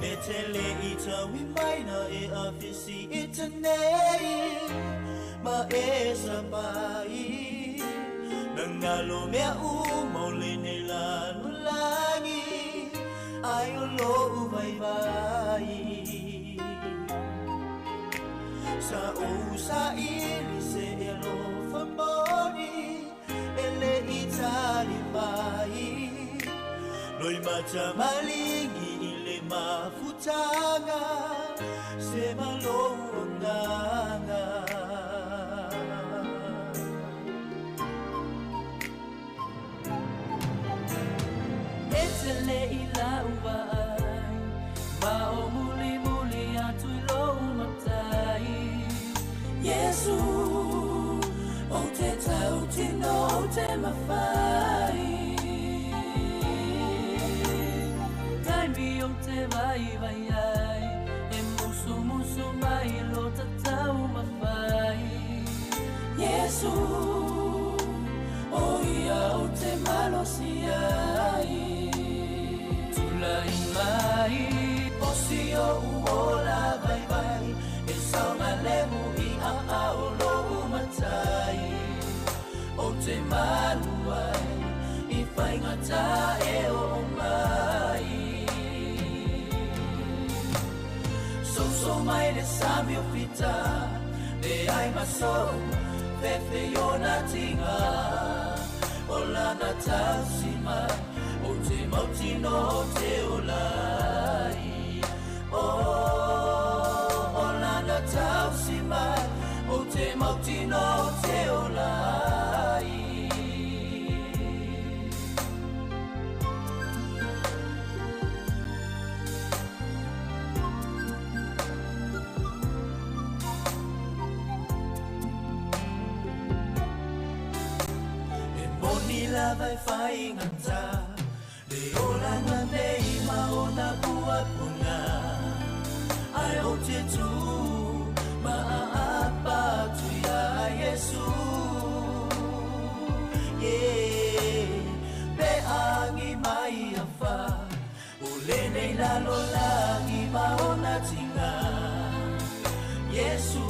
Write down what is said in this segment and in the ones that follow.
Metele ita we minor e office itane ma esa pai nangalo me u molene la nulangi ayo lo vai vai sa o sa ili se elo famoni ele itali pai loi macha malingi ile mafutanga se malonganga etele ila ubai ma o muli muli atu lo matai Yesu o te tau tino o te mawhai o te vai vai ai e musu musu mai lo tatau mawhai Yesu o ia o te malosi ai tulai mai o si o uola vai vai e saunga lemu i a o lo matai o te malu ai i whaingata e o mai so mai le samio fita le ai maso fefe yona tinga ola na tausima o te mauti no te olai ola na tausima o te mauti no te olai la vai fai ngata le ola na nei ma ona bua puna ai o te tu ma apa tu ya Yesu be angi mai afa o le nei la lo langi ma ona tinga Yesu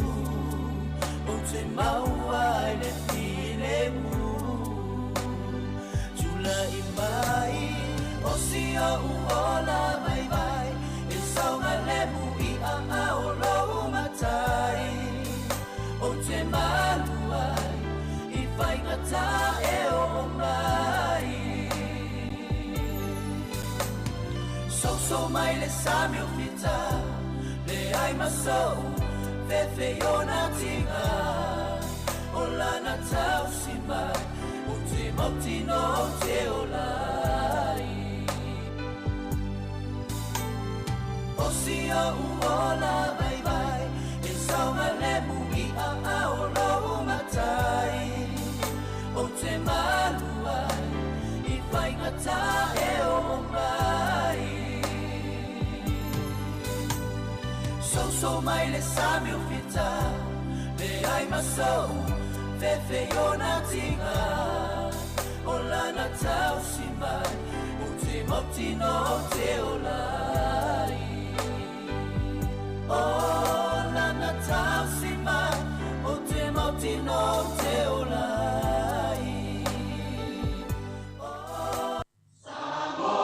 o te maua le file mu Imai o si o uola vai vai e saunga lemu i a o lo matai o te malu ai i whaingata e o mai so mai le samio fita le ai maso fefe yona tinga o lana tau si mai Mauti no te olai O si o uola vai vai E saunga lemu i a o lo matai O te malu ai I whaingata e o mai So mai le samio fita Le ai maso Fefe yona tinga Ola na tau si mai O te mauti no te olai Ola na tau si mai O te mauti no te olai Samo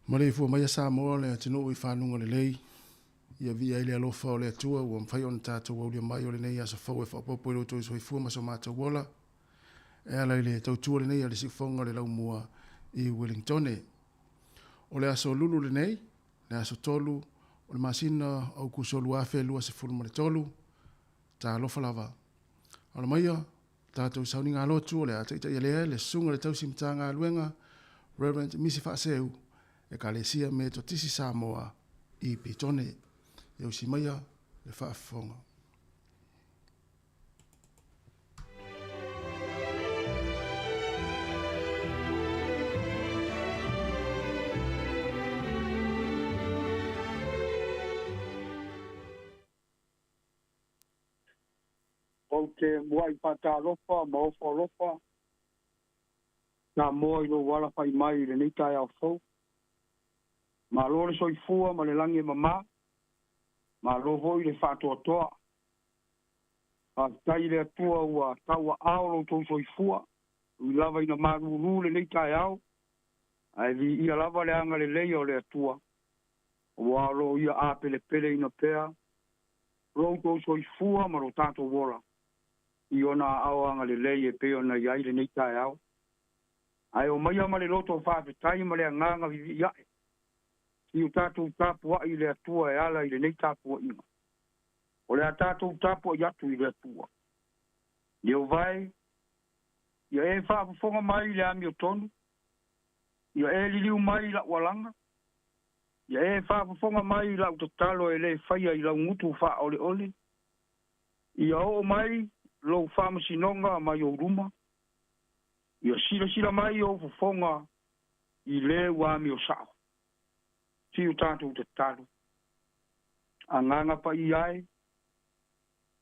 Ma le fu mai sa mo le tino I whanunga le lei. Ia via ile alofa o le atua ua mwhai ona tātou au le mai o le nei asa whau e whapopo I roto I soi fua maso mātou wola. E ala ile tautua le nei ale si whaunga le lau mua I Wellingtone. O le aso lulu le nei, le aso tolu, o le masina au kusolu afe lua se fulma le tolu, ta alofa lava. Ala maia, tātou sauni ngā lotu o le ataita I le sunga le tau simta ngā luenga, Reverend Misi Whaaseu, e ka le sia me to tisi Samoa I Pitone. Iau si maia le whaafonga. O te mua I pata lofa, ma ofa lofa, na moa I lo wala whai mai le neitai au fau. Ma lo le soifua, ma le langi e mama, ma lo hoi le whātua toa. A tai le atua ua taua ao lo tau soifua, I lava ina maruru le neitai au, ai vi ia lava le anga le leia o le atua. Ua lo ia a pele pele ina pea, lo tau soifua ma lo tato wola. I ona au anga le leia pe ona iai le neitai au. Ai o mai ama le loto whaapetai ma le anganga vivi iae. I o tātou tāpua I le atua e ala I le nei tāpua inga. O le a tātou tāpua I atu I le atua. Leo vai, ia e whaapafonga mai le ami o tonu. Ia e liliu mai la walanga. Ia e whaapafonga mai la utatalo e le whaia I la ngutu wha ole ole. Ia o mai lo whaamasinonga mai o ruma. Ia sila mai o fufonga I le wami o sao. Si o tātou te talu. Anganga pa I ai.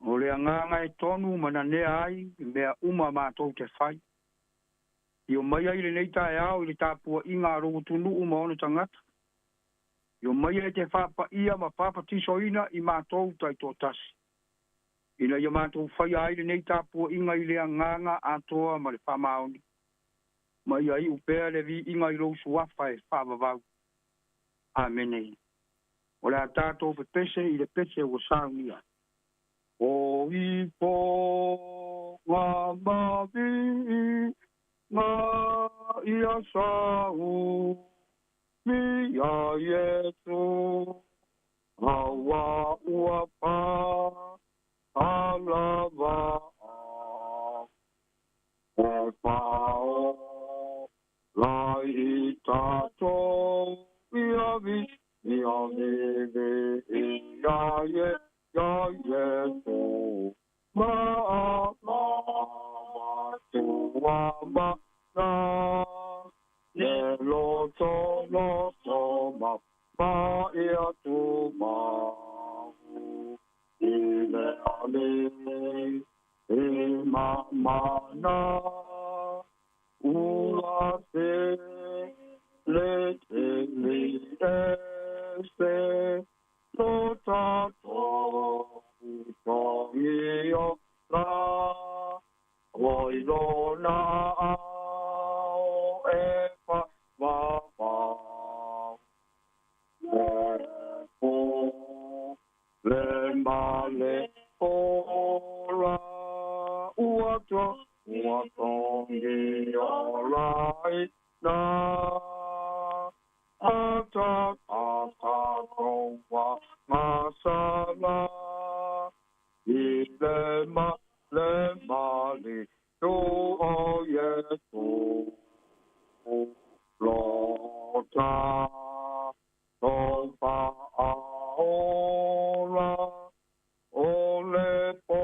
O le anganga e tonu mana nea ai. Mea uma mātou te whai. I o mai ai le neita e au I le tāpua inga rogutunu uma ona tangata. I o mai ai te whapa ia ma whapa tisoina I mātou tai tō tasi. Ina ia mātou whai ai le neita tāpua inga I le anganga atoa ma le whamaoni. Mai ai upea le vi inga I rousu wafa e whavavau. Amen. O le tātou pese I le pese o saunia. O I po ngā mavi ngā ia sau mi a Yesu awa ua pa alava e pao lai tātou ia vi ia Yesu ma tua ma na le loto ma ia tu ma ile ale ma na ua se le se lo tato to io la voi lo na e fa va le male ora uato ora na ata masala ile le mali do o Yesu lota pa ora ole po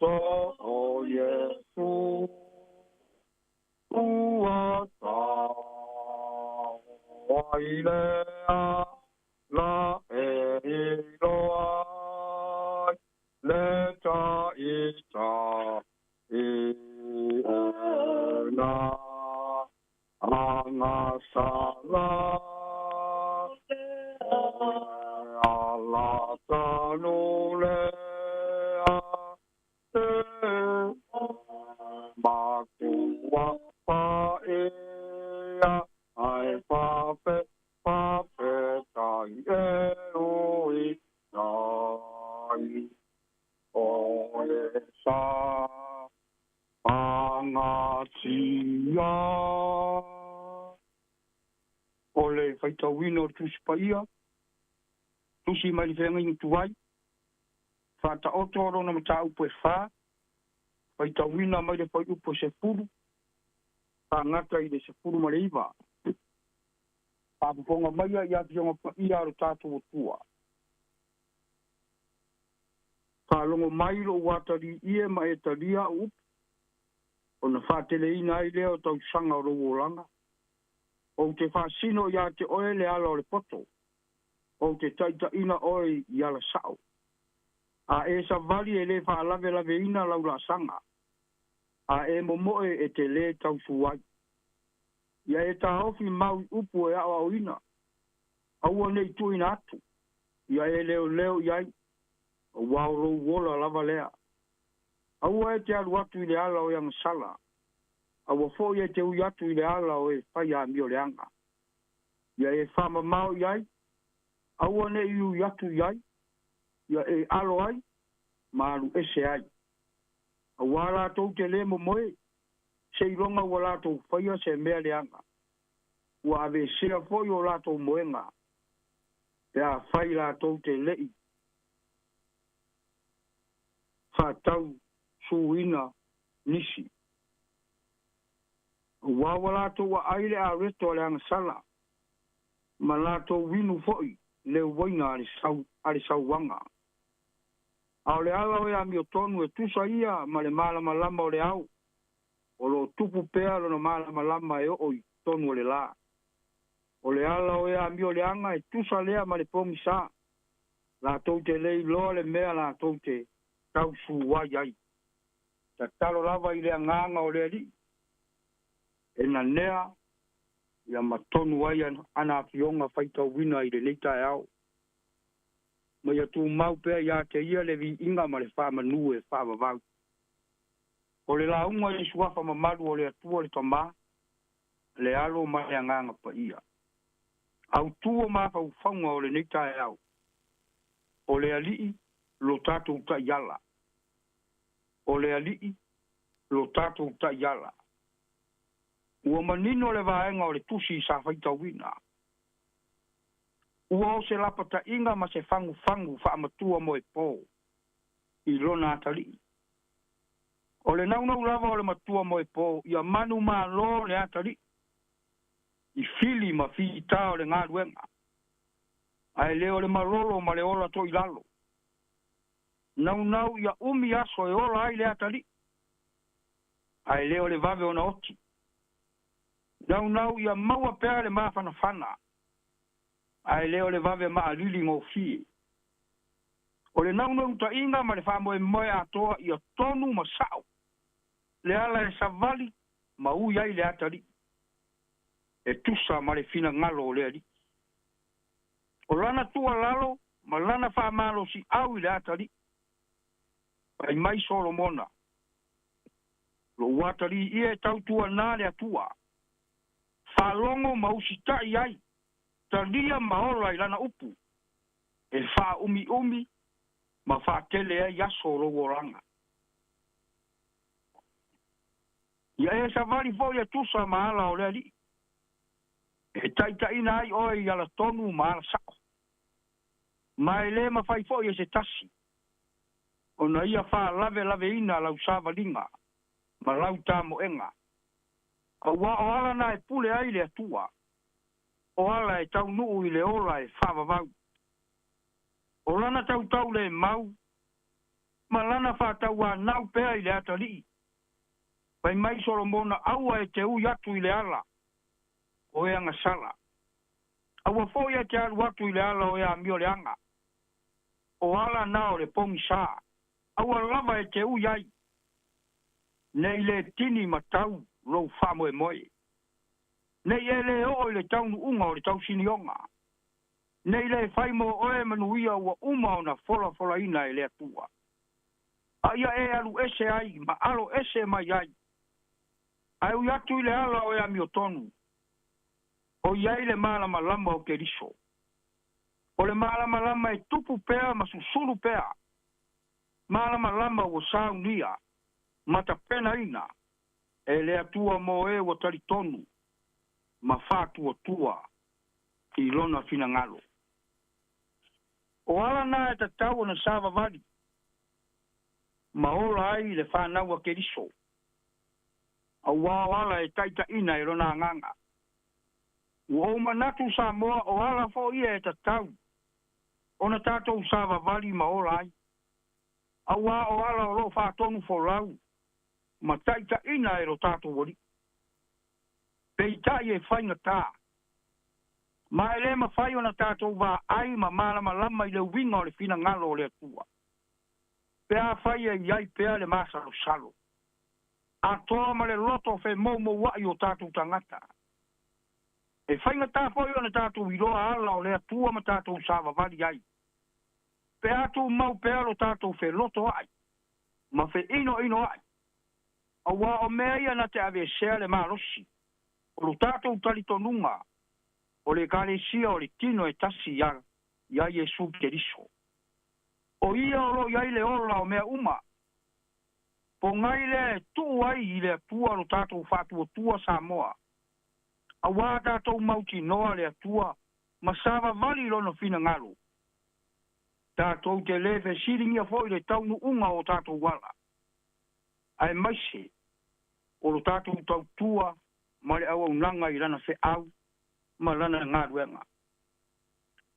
to o Yesu uata Wailea la eloa leta ita ina angasala ala tanulea makua paea ai pa o le whaitawina o tusi pa ia, tusi mai whenga ingu tuwai, whata otoro na mata upo e wha, whaitawina mai le whai upo se furu, pa ngata i le se furu ma le iwa. Pa puponga mai a ia pionga pa ia aro tātou o tua. Pa longo mai lo watari ie ma e taria upo, o na whatele ina ai leo tau sanga o rou o langa. O te whasino ia te oe le ala o le poto. O te taita ina oe i ala sao. A e sa vali e le wha lave lave ina lau la sanga. A e momoe e te le tau suwai. Ia e ta hofi mau upu e awa o ina. Aua nei tu ina atu. Ia e leo leo iai. O wao rou wola lava lea. Aua e te alu atu i le ala o yang sala. Aua fo e te ui atu i le ala o e whai a mio le anga. Ia e whama mau iai. Aua ne i ui atu iai. Ia e alo ai. Maru ese ai. Aua la tau te le mo moe. Se ironga ua la tau whaia se mea le anga. Ua ave sea foi o la tau moenga. Pea whai la tau te lei. Whatau suina nisi. Wawa lato wa aile a reto le anga sala. Ma lato winu foi le waina ali sau wanga. Au le ala o ya mi o tonu e tusa ia ma le mala malama o le au. O lo tupu pea lo na mala malama e o i tonu o le la. O le ala o ya mi o le anga e tusa lea ma le pongi sa. La tau te lei loa le mea la tau te tau suwai ai. Ta talo lava i le anganga o le ali. E na nea, ia matonu ai ana fionga whaita wina i le leita e au. Ma ia tu mau pea ia te ia le vi inga ma le wha manu e wha wavau. O le launga i suafa mamaru o le atua le tama, le alo ma le anganga pa ia. Au tua ma fa ufaunga o le leita e au. O le alii, lo tatu uta iala. O le alii, lo tatu uta iala. Ua manino le vaenga o le tusi sa whaita wina. Ua o se lapata inga ma se fangu wha amatua mo e pō. I lona atali. O le naunau lava o le matua mo e pō. Ia manu maa lo le atali. I fili ma fi ta o le ngā ruenga. Ai leo le marolo ma le ola to i lalo. Naunau ia umi aso e ola ai le atali. Ai leo le vave o na oti. Nau ia maua pea le mafana fana. Ai leo le vave maa lili ngō fie. O le nau ta inga ma le whamoe moe atoa ia tonu ma sao. Le ala e savali ma ui ai le atari. E tusa ma le fina ngalo o le ali. O lana tua lalo ma lana whamalo si au i le atari. Pai mai Solomona. Lo watari ia e tautua nā le atua. Whalongo mausitai ai. Talia maola i lana upu. E wha umi ma wha tele ai aso rogoranga. Ia e sa vari fo ia tusa maala o le ali. E taita ina ai oi i ala tonu maala sako. Ma e le ma fai fo ia se tasi. O na ia wha lave ina lau savalinga. Ma lau tamo enga. O ala na e pule ai le atua. O ala e tau nuu i le ola e whavavau. O lana tau le mau. Ma lana whatau a nau pea i le atari. Pai mai Solomona aua e te ui atu i le ala. O e anga sala. Aua fo ia te alu atu i le ala o e a mio le anga. O ala na o le pongi saa. Aua lava e te ui ai. Nei le tini matau. Rou whamoe moe. Nei e le o le taunu unga o le tau sinionga. Nei le whaimo oe manuia ua uma o na fola ina e le atua. A ia e alu ese ai, ma alo ese mai ai. Ai ui atu i le ala o e ami o tonu. O iai le malama lama o keriso. O le malama lama e tupu pea ma susulu pea. Malama lama o saunia. Mata pena ina. E le atua mo e o tari tonu. Ma whātua tua. I lona fina ngalo. O ala na e tatau na sava vali. Maola ai le whanau ke riso. A wawala e taita ina e rona nganga. O manatu sa moa o ala fo ia e tatau. Ona tātou sava vali maola ai. A wā o ala o lo whātonu fo lau. Ma taita ina e ro tātou wari. Pei tai e whainga tā. Ma e le ma whai ona tātou wā ai ma malama lama i le winga o le fina ngalo o le atua. Pea whai e iai pea le masalo salo. A toa ma le loto fe mo wai o tātou tangata. E whainga tā whai ona tātou i roa ala o le atua ma tātou sāwa vali ai. Pea tu mau pea lo tātou fe loto ai. Ma fe ino ai. A wā o mea ia na te ave sea le marosi. O lo tātou talitonunga. O le kalesia o le tino e tasi ia Yesu Keriso. O ia o lo iai le ola o mea uma. Po ngai le tu ai i le atua lo tātou whātua tua Samoa. A wā tātou mauti noa le atua, ma sāwa vali lono fina ngalo. Tātou te lewe siringia foi le taunu unga o tātou wala. Ai maise, o lo tātou tau tua, ma le au nanga i lana fe au, ma lana ngā ruenga.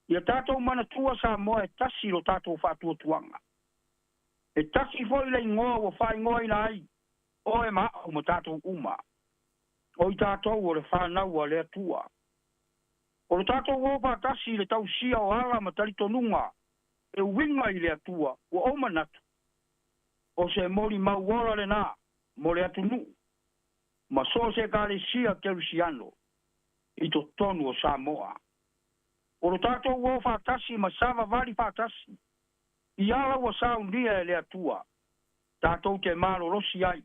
Ia tātou mana tua Samoa e tasi lo tātou whātua tuanga. E tasi foi le ingoa o whai ngoa ina ai, o e maa o ma tātou uma. O i tātou o le whanau a le atua. O le tātou o tasi le tau sia o ala ma talitonunga, e winga i le atua, o o manatu. O se mori mauora le nā, mo le atunu. Ma so se kare sia kerusiano, i to tonu o Samoa. O le tātou o tasi ma sava vali tasi. I ala wa saundia e le atua. Tātou te malo rosi ai.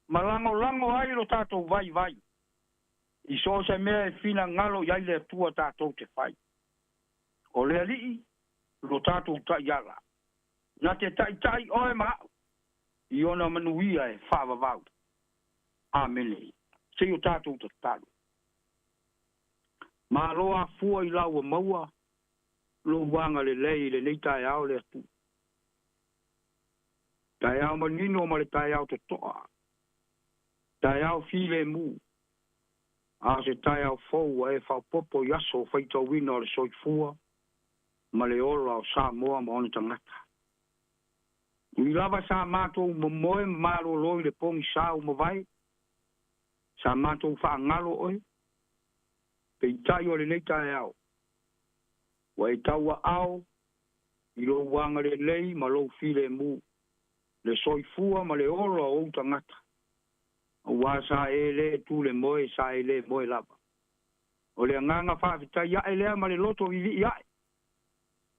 Ma lango ai lo tātou vai. I so se mea e fina ngalo iai le atua tātou te whai. O le alii, lo tātou tai ala. Na te tai oe mao. I ona manuia e whāwawau. Amene. Se o tātou te talu. Ma roa fua i lau a maua. Lo wanga le lei le nei tai au le atu. Tai au manino ma le tai au te toa. Tai au file mu. A se tai au fau e whau popo yaso whaitau wina o le soifua. Ma le ora o Samoa ma one tangata. Ui lava sa mātou momoe maro loi le pongi sāu ma vai. Sa mātou wha ngalo oi. Pei tai o le nei tai au. Wa e taua au, i lo wanga le lei ma lo file mu. Le soifua ma le ora o tangata. Wa sa e le tu le moe sa e le moe lava. O le nganga whawhita ia e lea ma le loto vivi ia.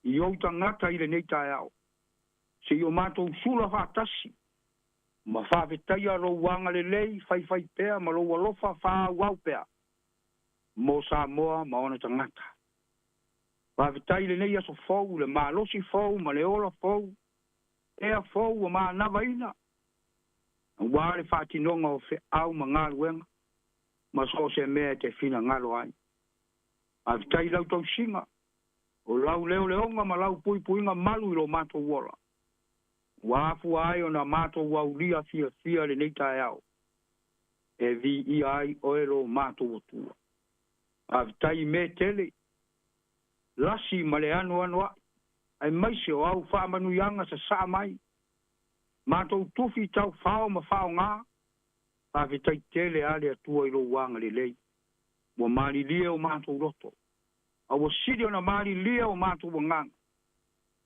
I o tangata i le nei tai au. Se i o mātou sula whatasi. Ma whawhita ia lo wanga le lei, whai pea, ma lo walofa whau pea. Mo Samoa ma ona tangata. Whawhitai le nei aso fau, le malosi fau, ma le ola fau, ea fau, ma nawa ina. Wāre whātinonga o whi au ma ngā ruenga, ma so se mea te whina ngalo ai. Whawhitai lau tau singa, o lau leo leonga ma lau puinga malu i lo mātou wala. Wāfu ai o na mātou wau ria fia le nei tai au. E vi i ai oe lo mātou otua. Whawhitai me tele, lasi ma le anu ai maise o au whaamanuianga sa saa mai. Mātou tufi tau whao ma whao ngā, whawhitai tele ale atua i lo wanga le lei. Wa mali lia o mātou roto. A wa siri o na mali lia o mātou wanganga.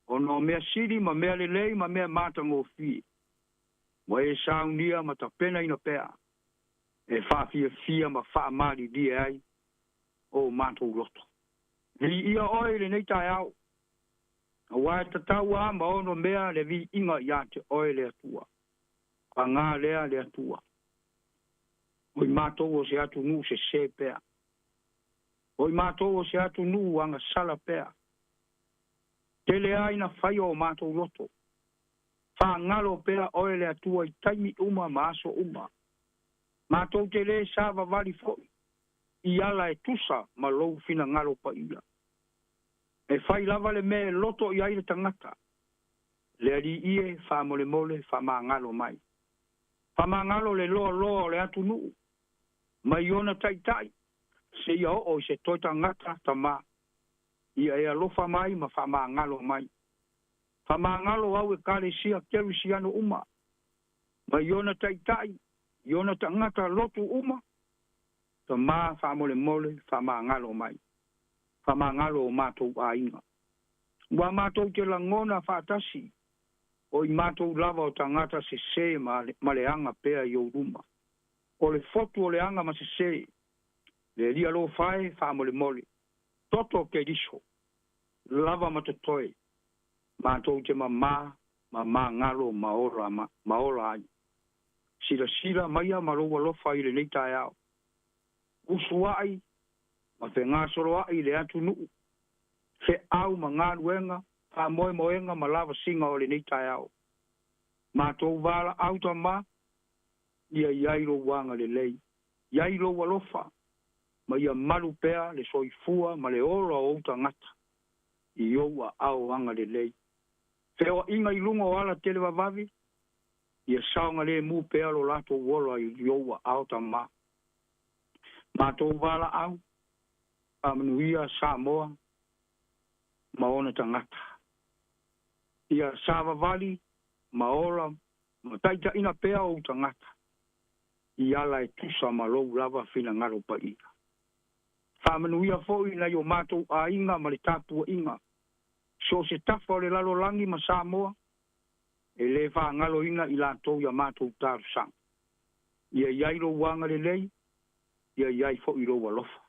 O no mea siri ma mea le lei ma mea mātango fie. Wa e saunia ma ta pena ina pea. E whawhia ma wha mali lia ai o mātou roto. Vi ia oe le nei tai au. A wae tatau a ma ono mea le vi inga ia te oe le atua. Pa ngā lea le atua. Oi mātou o se atu nu se pea. Oi mātou o se atu nu anga sala pea. Tele aina whai o mātou loto. Wha ngalo pea oe le atua i taimi uma ma aso uma. Mātou te le sāwa wali foi. i ala e tusa ma lou fina ngalo pa ia. E fai lava le me loto i aile tangata. Le ali ie fa mole mole fa mangalo mai. Fa mangalo le loa le atu nuu. Ma iona tai tai. Se ia o se toi tangata tama. Ia e alofa mai ma fa mangalo mai. Fa mangalo au e kale sia keru siano uma. Ma iona tai tai. Iona tangata lotu uma. Tama fa mole mole fa mangalo mai. Fa mangalo o matou a inga. Wa matou te langona fa atasi. O i matou lava o tangata se ma le anga pea i o ruma. O le fotu o le anga ma se. Le lia lo fai fa mole mole. Toto ke diso. Lava ma te toe. Matou te ma ngalo ma ora ai. Sila maia ma lo lofa i le neita au. Usuai ma fe ngā soro ai le atu nuu. Fe au ma ngā luenga, pa moenga ma lava singa o le nei tai au. Ma tau wala au ta ma, ia iairo wanga le lei. Iairo walofa, ma ia malu pea le soifua ma le ora o uta ngata. I oua au wanga le lei. Fe o inga i lunga o ala tele wawavi, ia saunga le mu pea lo lato wola i oua au ta ma. Ma tau wala au, amanuia Samoa, maona tangata. Ia Sava Valley, maola, mataita ina pea o tangata. Ia la e tusa malou lava fina ngaro pa ia. Amanuia foi na yo matou a inga ma le tapu inga. So se tafa o le lalo langi ma Samoa, e le wha ngalo inga i la tau ya matou taru sang. Ia iairo wanga le lei, ia iai fo i roa lofa.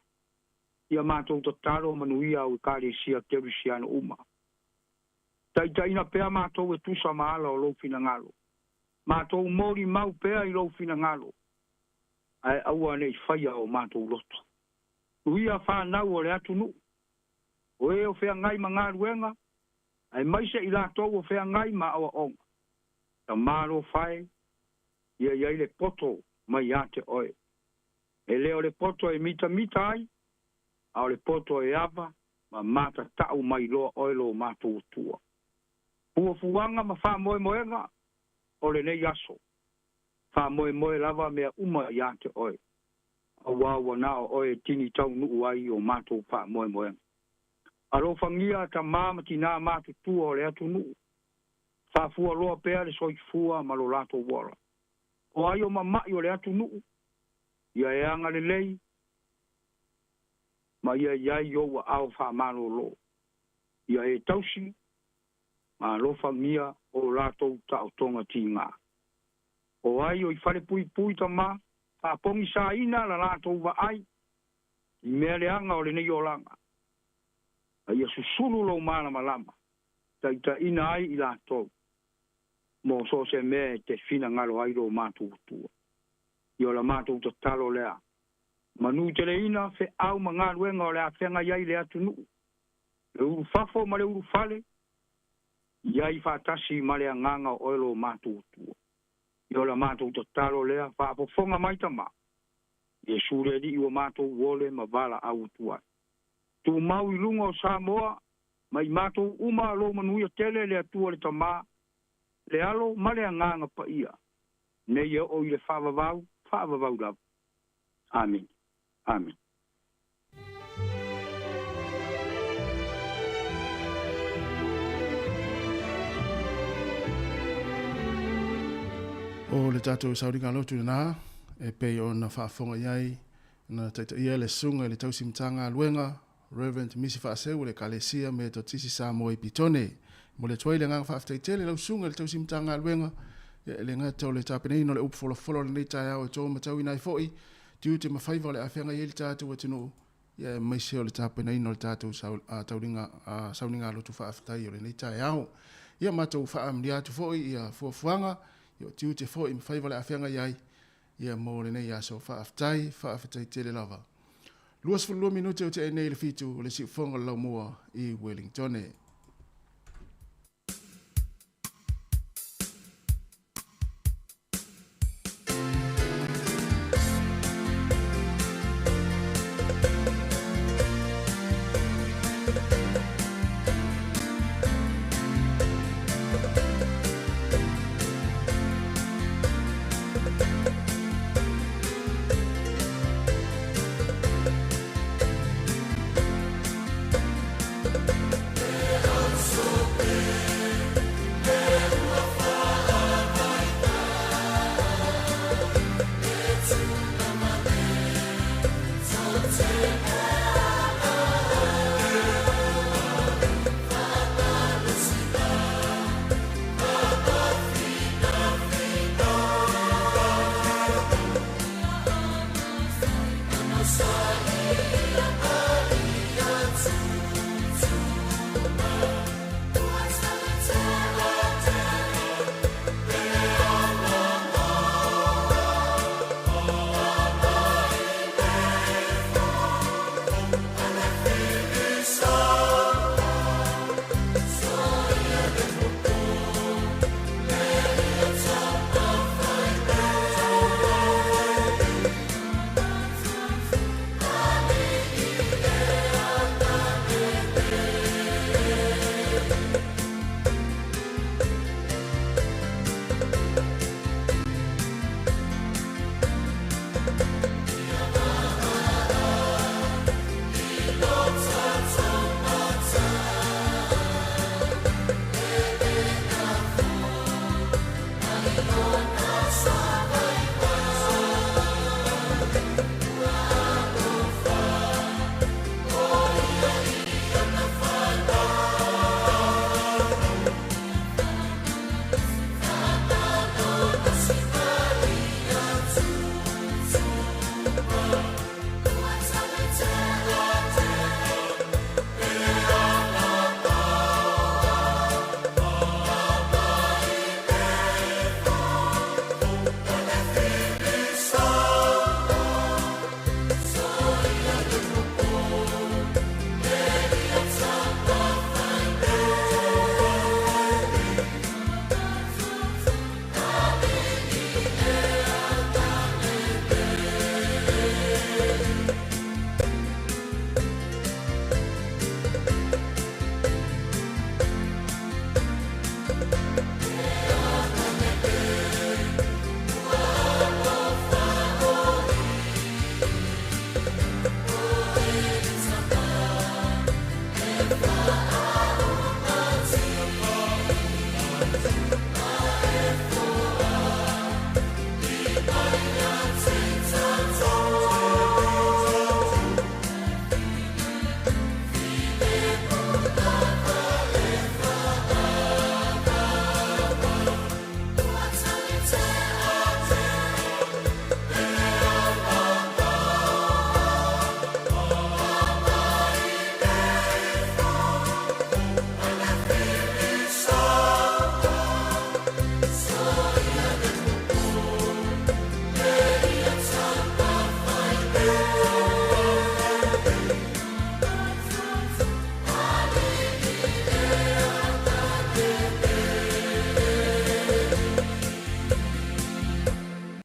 Ia matou tataro manuia au kare sia keru siano uma. Taita ina pea matou e tusa maala o lou fina ngalo. Matou mori mau pea i lou fina ngalo. Ai aua nei whaia o matou loto. Uia whanau o le atu nu. O e o whea ngai ma ngā ruenga. Ai maise i la tau o whea ngai ma awa onga. Ta maro whae. Ia iai le poto mai ate oe. E leo le poto e mita ai. Ao le poto e ava, ma mata tau mai loa oilo o mātou tua. Ua fuanga ma wha moenga, o le nei aso. Wha moe lava mea uma i ate oe. Awa nao oe tini tau nuu ai o mātou wha moenga. Alo whangia ta māmati nā mātou tua o le atu nuu. Wha fua loa pea le soi fua ma lo lato wala. O ai o mamai o le atu nuu. Ia e anga le lei. Ma ia iai o au wha mano lo. Ia e tausi, ma lo whangia o lato tau tonga ti ngā. O ai o i whare pui ta ma, a pongi sa ina la lato wa ai, i mea le anga o le nei o langa. A ia susulu lo mana malama, ta ita ina ai i lato. Mo so se mea te fina ngalo ai lo mātou tua. Ia la mātou ta talo lea. Manu te le ina fe au ma ngā ruenga o le a whenga iai le atu nuu. Le uru fafo ma le uru fale, iai whātasi ma le a nganga o oilo mātou tua. Io la mātou ta talo lea whaapofonga maitama. Ie sure di iwa mātou wole ma vala au tua. Tu mau i lunga o Samoa, ma i mātou uma alo manuia tele le atua le tamā, le alo ma le a nganga pa ia. Nei e o i le whaavavau lava. Amen. Amen. O le tātou sauringa lotu nā, e pei o na whaafonga iai, na taita ia le sunga le tausimtanga luenga, Reverend Misi Whaaseu le Kalesia me to tisi Samoa i Pitone. Mo le tuai le ngang whaaftei lau sunga le tausimtanga luenga, le ngata o le tāpenei no le upfolofolo le nei tai au e tō matau inai foi, tiu te mawhaiva le awhenga i le tātou atinu, ia maise o le tāpenei no le tātou sauninga lotu whaaftai o le nei tai au. Ia matou whaamri atu foi, ia fuafuanga, ia tiu te foi mawhaiva le awhenga iai, ia mō le nei aso whaaftai tele lava. Luas fulua minute o te e nei le fitu o le si whonga lau mua i Wellington.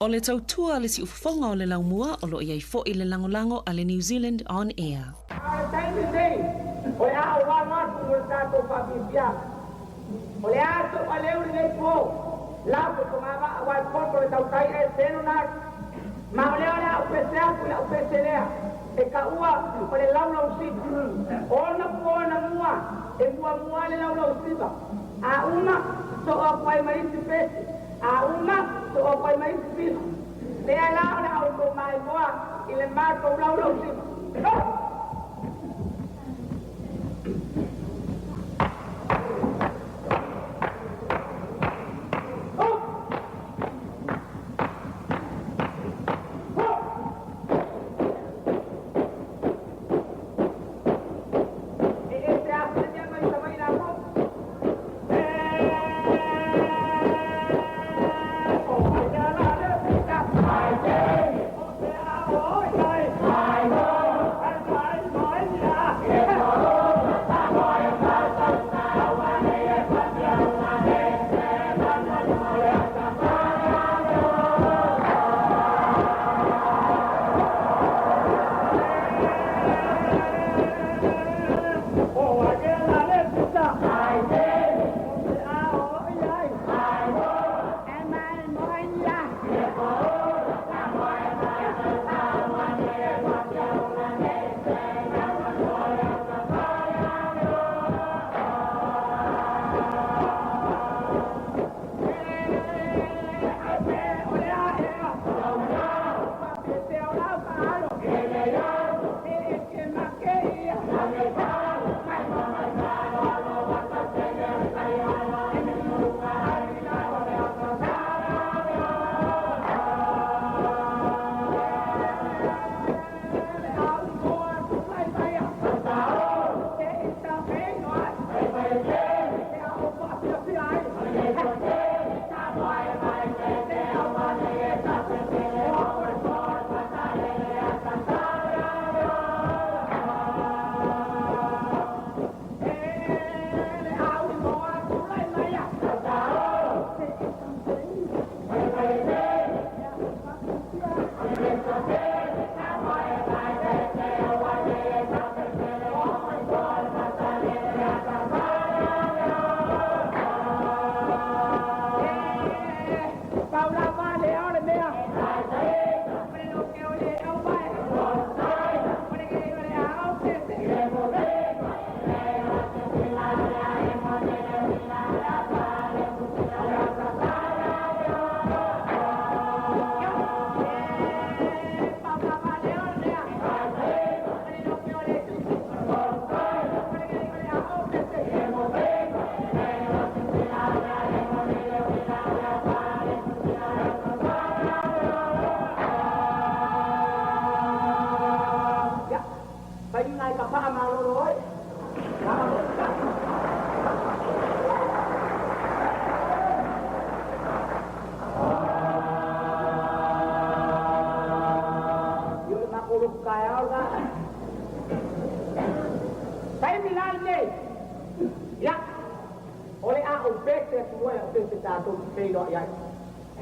O le tautua le si ufafonga o le laumua o lo iai fo i le langolango a le New Zealand On Air. O le a o wā o le tātou whapipia. O le a to a leu ni nei pō. Lau ko tomava a wai poto le tautai e seno nā. Ma o leo le a upesea ku le upeselea. E ka ua o le laulau sipa. O na pō na mua. E mua le laulau sipa. A uma so o kwai maisi pesi. A uma so o kwai maisi pisi. Le a lao le au ko mai moa i le mātou laulau sipa.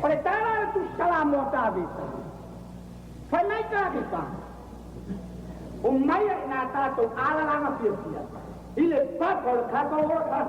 Ole täällä tu salamu tavita. Fai mai tavita. Mai na tato ala langa pirtia. Ile papo kato ora.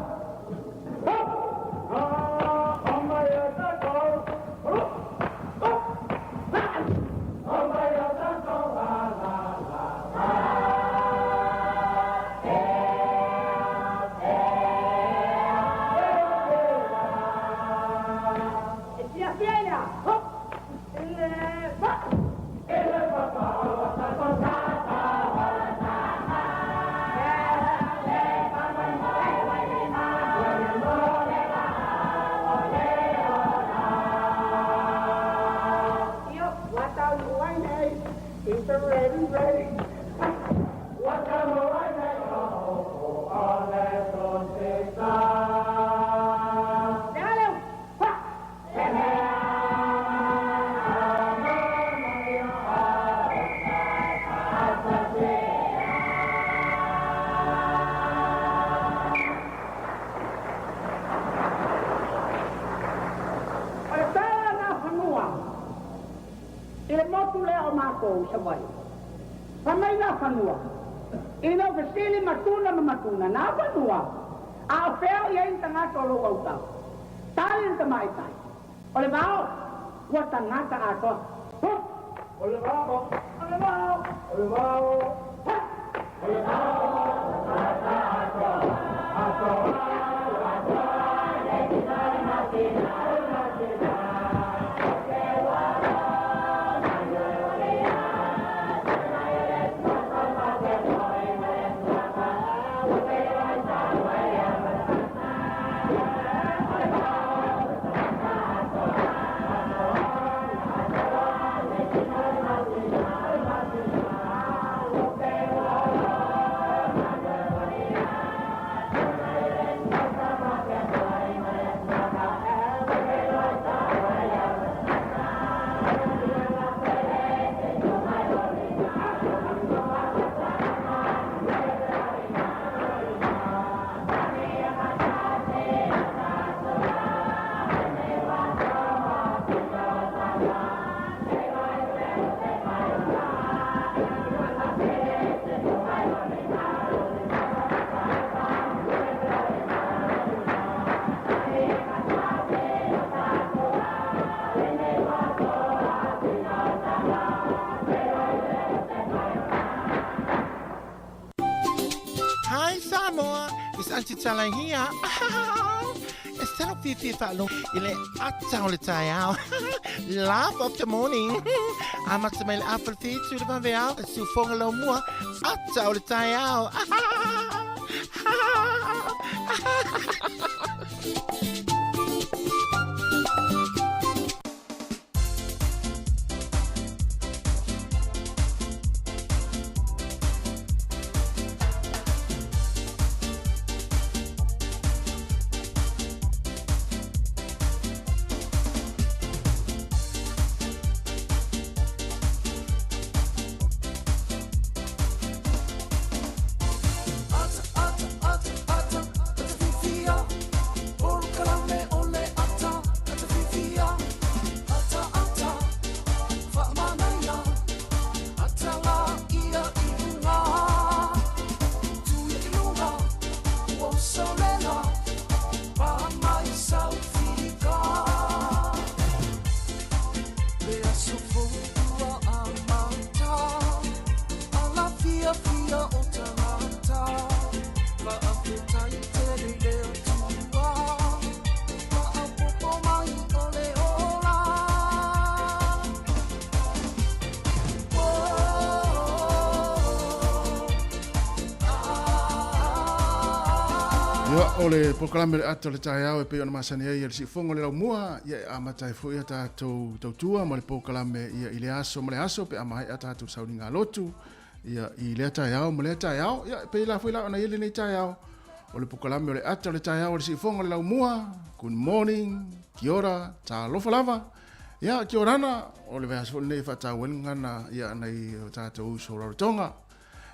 o sa mai. Pamai na fanua. Ina vesili matuna na fanua. A feo ia in tangata o lo au tau. Talin ta mai tai. Ole bao, wa tangata ato. Ole bao. Tala here. Esther Fifi Falo, il est attends le tailleur. Laugh of the morning. Amat smile apple feet to the Bavel, su fongalo moi. Attends le tailleur. Ole proklame le ato le tai au e pe ona masani ai le sifongo le mua ia amatai fu ia tatou tautua mo le proklame ia ile aso mo le aso pe amai tatou sauninga lotu ia i le tai au mo le tai au ia pe la fu la ona ile nei tai au ole proklame le ato le tai au le sifongo le mua good morning kia ora talofa lava ia kia orana ole ve aso nei fa tawenga na ia nei tatou so tonga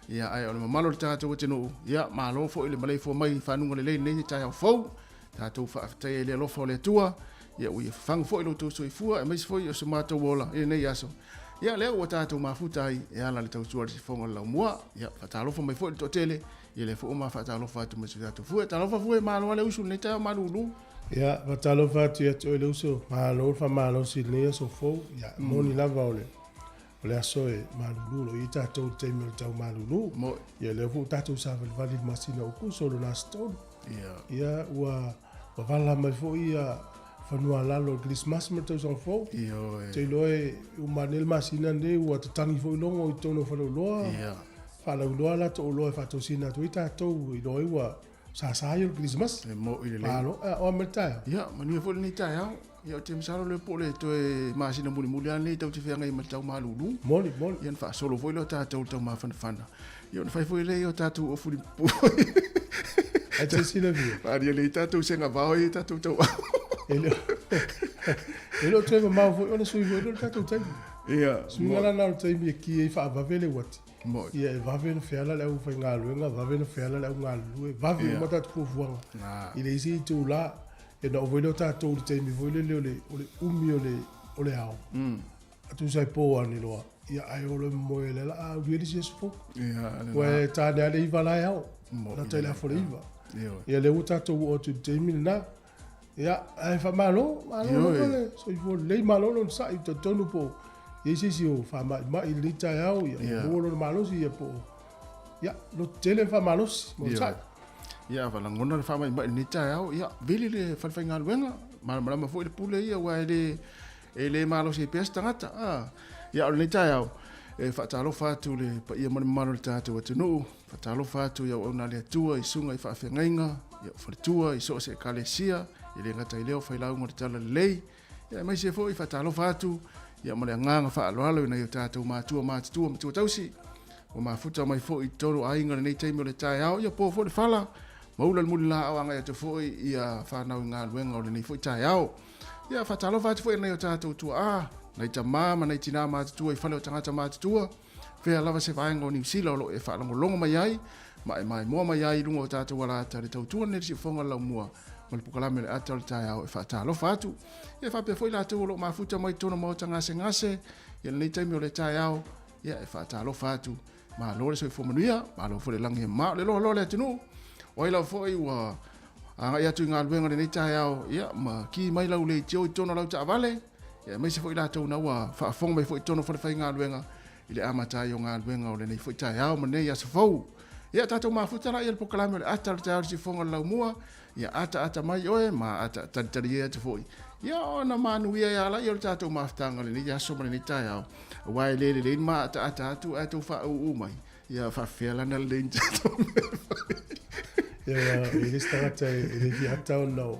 ia ai ona mamalo le tatou tenu ia malo fo ile malai fo mai fanunga le nei tai au fo tatou fa aftai le lo fo le tua ia ui fang fo ile to soifua e mai fo ia so mato wola ile nei aso ia le o tatou mafuta ai ia la le tau suar si fonga la mua ia fatalo fo mai fo le totele ia le fo ma fatalo fa tu mai tatou fu talo fa fu malo le usu nei tai malulu ia fatalo fa tu ia to le usu malo fa malo si le so fo ia moni lava ole le aso e malulu lo ita tau te me tau malulu mo ia le fu tatu sa vali masina o ku solo na stone ia wa vala mai fo ia fanua lalo Christmas me tau son fo io te loe u manel masina de wa tangi fo longo i tono fa lo fa lo la to lo fa to sina to ita to i loe wa sa yo Christmas mo ile le alo o merta ia mani fo ni tai au ia te msalo le pole to e masina muli muli ane tau te fenga i matau malulu moli ia fa solo foi lo tatou tau ma fana ia na fai foi le o tatou o fuli pu ai te sina vi ari le tatou senga vao i tatou tau ele te ma foi ona sui foi tatou tai ia sumala na tai mi ki e fa va vele wat mo ia va vele fela le u fa ngaluenga va vele fela le u ngalu va vele mata ku vuanga ile isi tu la e no voilo tatou te mi voile le umi ole ao atu sai po ani loa ia ai o le mo le la a wi si spo Ia, we ta ne le iva la au na te la fo iva ia le uta to o tu te mi na ia ai fa malo le so i fo le malo no sa i to tonu po ia si o fa ma i le ta au ia mo lo malo si ia po ia lo tele fa malo mo sa ia fa la ngona fa mai ni ta au ia vili le fa fa ngal wenga ma fo le pule ia wa le malo si pes tangata ia o le ta au e whaatalo whātu le pa ia mano le tātou atunuu, whaatalo whātu ia o na le atua i sunga i whaawhengainga, ia o whalitua i soa se kalesia, i le ngata i leo whailaunga le tala le lei, ia mai se fo i whaatalo whātu, ia mo le nganga whaaloalo i na i o tātou mātua matua tausi, o mafuta mai fo i toro ainga le nei teimi o le tae au, ia po fo le whala, maula le muli la au anga ia te fo i a whanau i ngā luenga o le nei fo i tae au, ia whaatalo whātu fo i na i o tātou tua nei ta mama nei tina mātua i whale o tangata mātua, whea lava se whaenga o New Zealand o e whaalango longa mai ai, mai moa mai ai lunga o tātou warata le tautua nere si whonga lau mua, ma le pukalame le ata o le tae au e whaatalo whātu. Ia whapea fwoi lātou o lo mafuta mai tona mao ngase, ia nei taimi o le tae au, ia e whaatalo whātu, ma lore so i whomanuia, ma lo fwole langi he mao, le lo le atinu, o i lau fwoi wa, anga i atu i ngā luenga le nei tae au, ia ma ki mai lau le tio i tona lau ta avale, ia mai se foi la tau na wa fa fong mai foi tono foi ngā luenga i le amata i o ngā luenga o le nei foi tae au ma nei asa fau ia tatou mafutara ia le pokalame o le ata le tae si fonga lau mua ia ata mai oe ma ata tari ia te foi ia ona manuia ia la ia le tatou mafutanga le nei aso ma le nei tae au wai le ma ata atu fa u mai ia fa fela na le tatou ia i le stangata i le ki ata o nao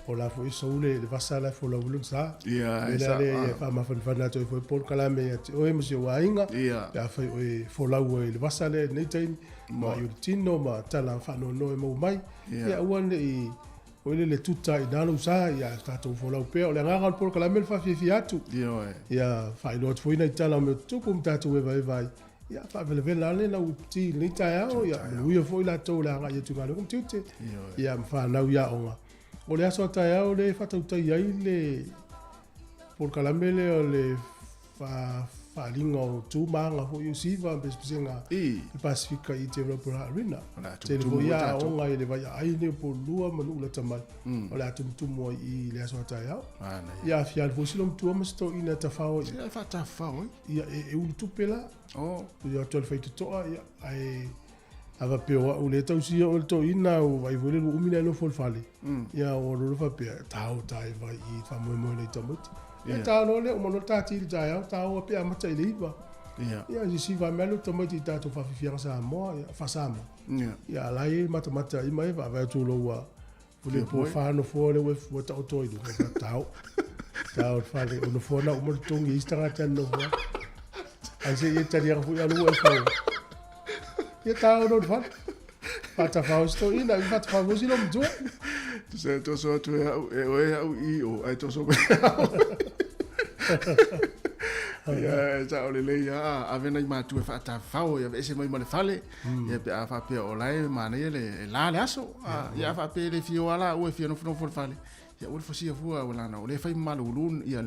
o la fo iso ule le vasala fo la ulung sa ia esa le fa ma fan fan to fo por kala me o e mo wa inga ya fa o fo la o le vasala nei tain ma yu tino ma tala fa no mo mai ya wan i o le tuta i dalu sa ya sta to fo la pe o le nga por kala me fa fi atu ya fa i lot fo ina tala me tu pum tatu e vai ya fa vele le na uti ni ta ya o ya u fo la to la nga tu ga lo kum tute ya fa na ya o o le aso tae au le whatautai ai le porkalamele o le whalinga o tūmanga ho i usiwa mpespisenga i Pasifika i te Rapura Arena. Te le ko ia onga i le vai aine po lua manu ula tamai o le atumtumo i le aso tae au. Ia fial po silom tua masto ina tawhao. Ia whatawhao ia e ulu tupela. Ia tole whaita toa ia ai ava peo o le tausia o le to ina o vai vole lo umina no fol fale ia o lo fa pe tau tai vai i fa mo le tamuti ia ta no le o mo ta ti ja ia ta o pe amata ile iba ia si va melo tamuti ta to fa fia sa mo ia fa sa mo ia lai mata i mai va tu lo wa vole po fa no fo le we fo ta to i do tau fale o no fo na o mo tongi istanga tan no ai se ia ta dia fu ia lo fa ia tau no fa pata fausto ina pata fausto no mtu se to so tu e au i o ai to so ia ta o le ia avena i matu fa ta fau ia ese mai male fale ia pe fa pe o lai mane le la le aso ia fa pe le fio ala o fio no fale ia o fosia fua o lana o le fai malulun ia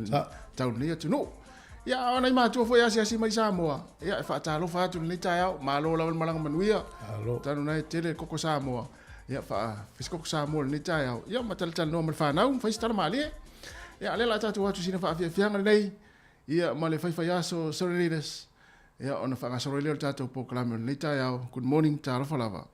tau ne tu no ia ona i mātua foi asi mai Samoa. Ia e whaatalo whaatu ni tae au, mālo lawan malanga manuia. Tanu nei tele koko Samoa. Ia fiskoko Samoa ni tae au. Ia matalitala noa male whanau, whaistala maalie. Ia alela tatu watu sina whaafianga nei. Ia male whaiwhai aso Sororidas. Ia ona whangasoro leo tatu po kalame ni tae au. Good morning, tārofa lava.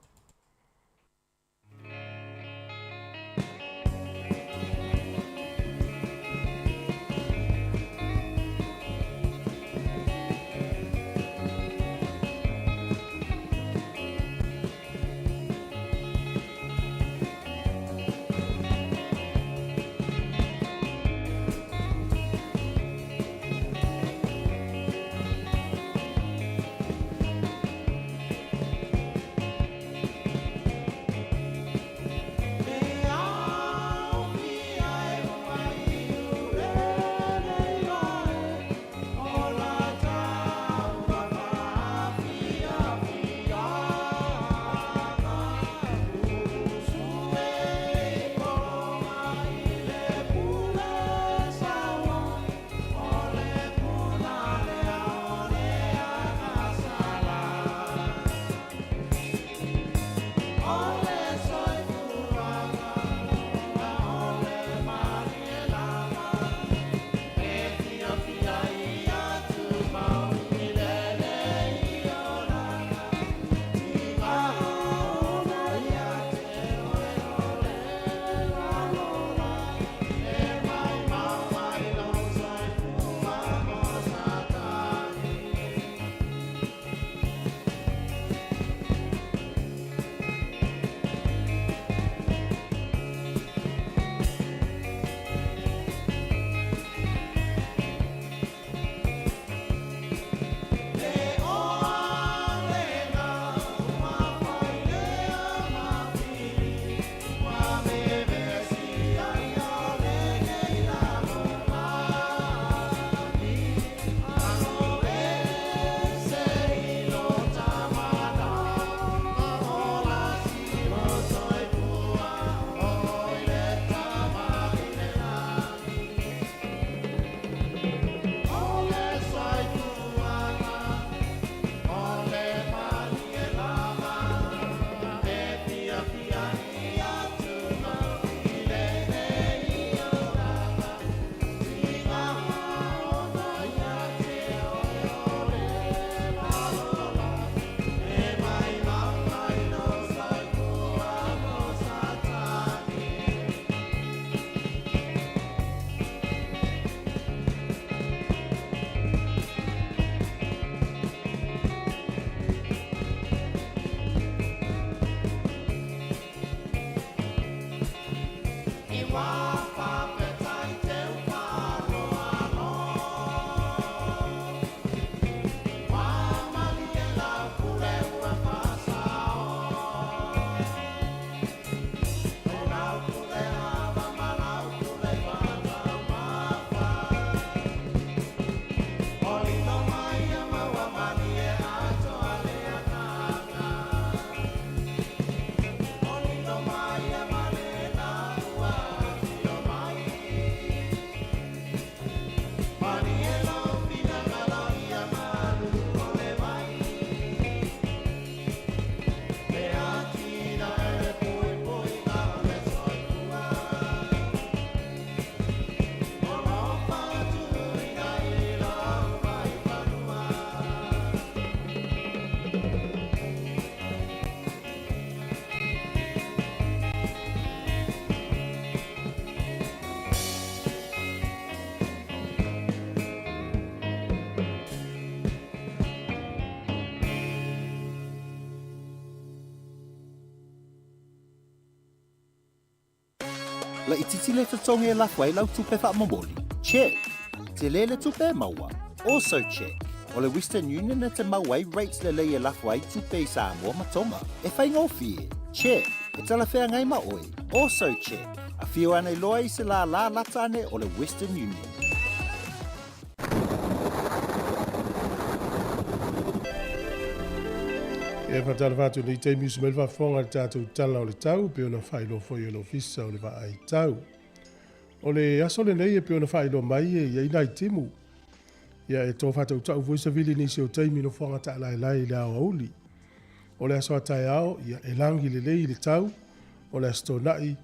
La ititi le tatonge la kwai lau tupe fa mamoli. Check. Te le tupe maua. Also check. O le Western Union na te mauai rates le leia la kwai tupe Samoa matonga. E fai ngofie. Check. E tala fea ngai ma oi. Also check. A fio ane loa I se la latane o le Western Union. E whatala whātu nei te miusi mai whafonga le tātou tala o le tau, pe ona whailo foi o le ofisa o le wa ai tau. O le aso le nei e pe ona whailo mai e iei nai timu. Ia e tō whātou tau vuisa vili nisi o teimi no whonga ta lai lai le au auli. O le aso a tai ao, ia e langi le lei le tau, o le asto nai,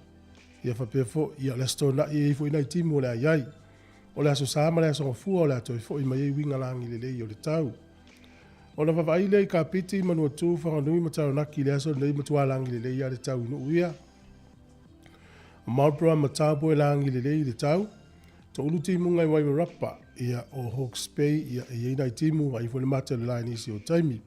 ia whapefo, ia le asto nai e fo i nai timu o le aiai. O le aso sama le aso ngafua o le ato e fo I mai e winga langi le lei o le tau. O na whawai lei ka piti manua tū whanganui matau naki le aso nei matua langi le lei a le tau inu uia. O Marlborough matau poe langi le lei le tau. To ulu timu ngai Wairarapa ia o Hawke's Bay ia e iei nai timu a ifo le mata le lai nisi o taimi.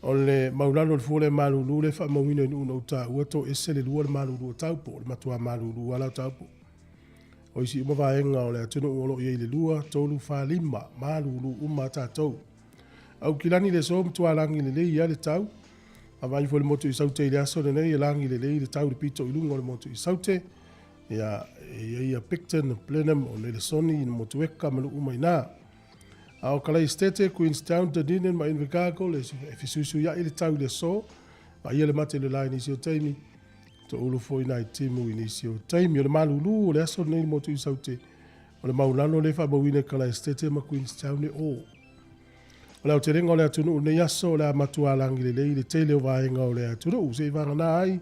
O le maulano le fule malulu le wha mawina inu unau ta ua to ese le lua le malulu o taupo, le matua malulu ala o taupo. O isi umawaenga o le atunu uolo iei le lua, tolu wha lima, malulu umata tau. Au kilani le so mtua langi le lei ia le tau. A vai fo le motu I saute I le aso le nei e langi le lei le tau le pito I lungo le motu I saute. Ia ia Picton, Blenheim o le soni I motu eka malu umai nā. A o kalai stete Queenstown, Dunedin ma Invercargill le fisusu ia I le tau le so. Ma ia le mate le lai nisi o taimi. To ulu fo I nai timu I nisi o taimi. O le malulu o le aso le nei le motu I saute. O le maulano le wha mawine kalai stete ma Queenstown le o. O leo te ringa o le atunu nei aso o le matua langi le lei le tele o vaenga o le atunu u se vanga na ai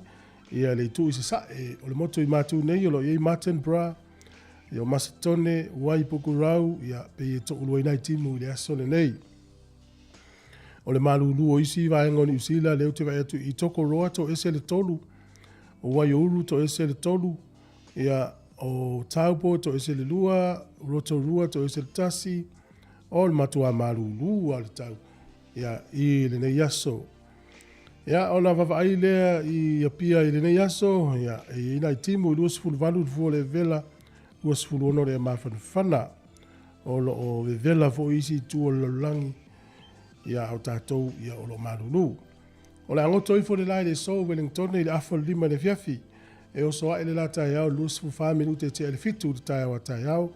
ia le tu I se sae o le moto I matu nei o lo iei Martinborough ia o Macedone Waipukurau ia pe e to ulu nai timu I le aso le nei o le malulu o isi vaenga o ni usila leo te vai atu I toko roa to ese le tolu o Waiuru to ese le tolu ia o Taupo to ese le lua Rotorua to ese le tasi o le matua malulu al tau ia I le nei aso ia ona vavai lea I apia I le nei aso ia I nai timu I lua sifulu valu fu le vela lua sifulu ono le mawhanwhana o lo o vela fo isi tu o langi ia au tātou ia o lo malulu o le angoto I fo le lai le so Wellington I le afo lima le fiafi e o soa ele la tai au lua sifulu wha minute te ele fitu le tai au a tai au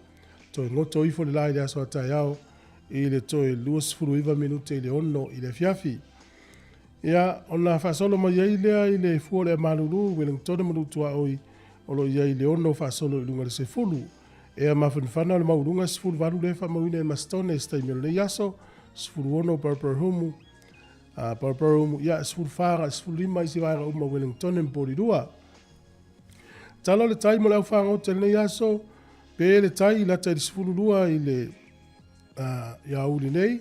to ngoto I fo le lai le aso a tai au I le toe lua sifuru iwa minute I le ono I le fiafi. Ia, ona whaasolo ma iei lea I le fua le malulu, Wellington manutua oi, o lo iei le ono whaasolo I lunga le sefulu. Ea mawhanwhana o le maurunga sifuru varu le wha mawine Mastone, staimelo le yaso, sifuru ono Barbarohumu, Barbarohumu, ia sifuru whaanga, sifuru lima isi vaenga uma Wellington mporirua. Talo le tai mo le au whaanga o te le yaso, pe le tai lata I sifuru lua I le ia uli nei,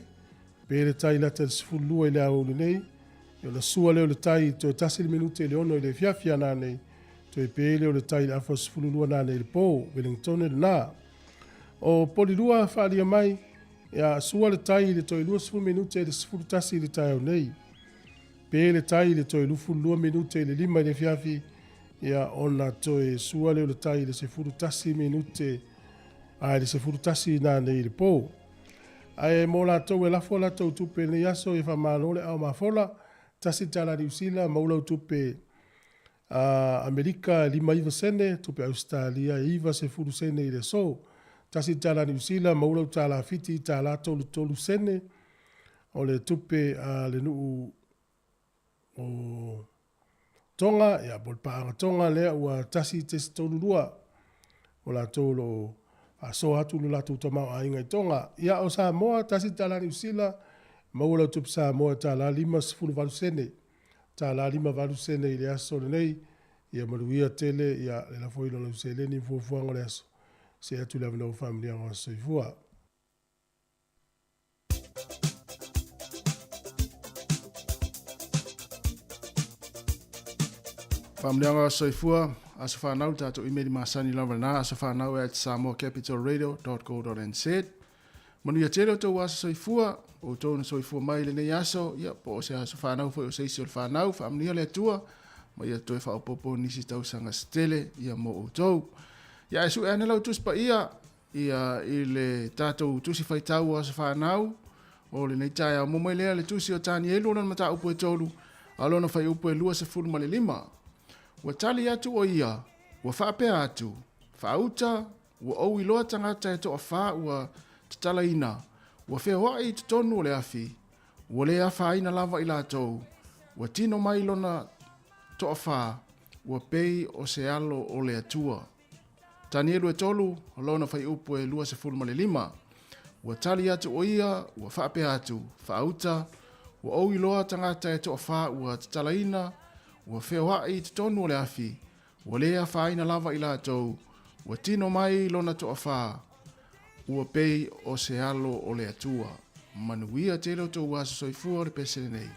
pe le tai lata le sifuru lua I le auli nei, Io la sua leo le tai to tasi le minute le ono I le fiafia na nei, to e pe leo le tai le afo sifuru lua na nei le po, Wellington le na. O poli lua whaalia mai, ia sua le tai le to I lua sifuru minute le sifuru tasi le tai au nei, pe le tai le to I lufu lua minute le lima I le fiafi, ia ona toe sua le o le tai le se furu tasi minute ai le se furu tasi na nei le po. Ai mo lātou e lafo lātou tupe ne yaso e whamalo le au mafola tasi tala New Zealand maulau tupe Amerika 5 sene, tupe Australia 1 se furu sene i le so. Tasi tala New Zealand maulau tala fiti tala tolu sene o le tupe le nuu o Tonga, ia bolpaanga Tonga lea ua tasi te tolurua o la tolo a so atu lo la tuta mau a inga i Tonga. Ia o Samoa tasi tala New Zealand maula tupe Samoa tala 5 valu sene. Tala 5 valu sene i le aso le nei ia maruia tele ia le la foilo la usele ni fuafuanga le aso. Se atu le avana o familia ngā soifua. Familianga soifua asa whanau tātou imeri masani lawa nā asa whanau at samoacapitalradio.co.nz Manuia tere o tau asa soifua o tau na soifua mai le nei aso ia po se asa whanau foi o seisi o le whanau familia le atua ma ia toi whaopopo nisi tau sanga stele ia mo o tau ia esu e anelau tuspa ia i le tātou tusi whaitau asa whanau o le nei tai a momoi lea le tusi o tani elu na mata upo e tolu alona whai upo e lua se fulu ma le 5 Ua tali atu o ia, ua whaapea atu, whauta, ua au iloa tangata e toa wha ua tatala ina, ua whea wai te tonu o le afi, ua le awha aina lava i lātou, ua tino mai lona toa wha, ua pei o se alo o le atua. Tani elu e tolu, o lona whai upo e lua se fulma le 5, ua tali atu o ia, ua whaapea atu, whauta, ua au iloa tangata e toa wha ua tatala ina, ua whea i te tonu o le afi, ua lea whaina lava i lātou, ua tino mai lona toa wha, ua pei o se alo o le atua. Manuia te reo tō wasa soifua re pesere nei.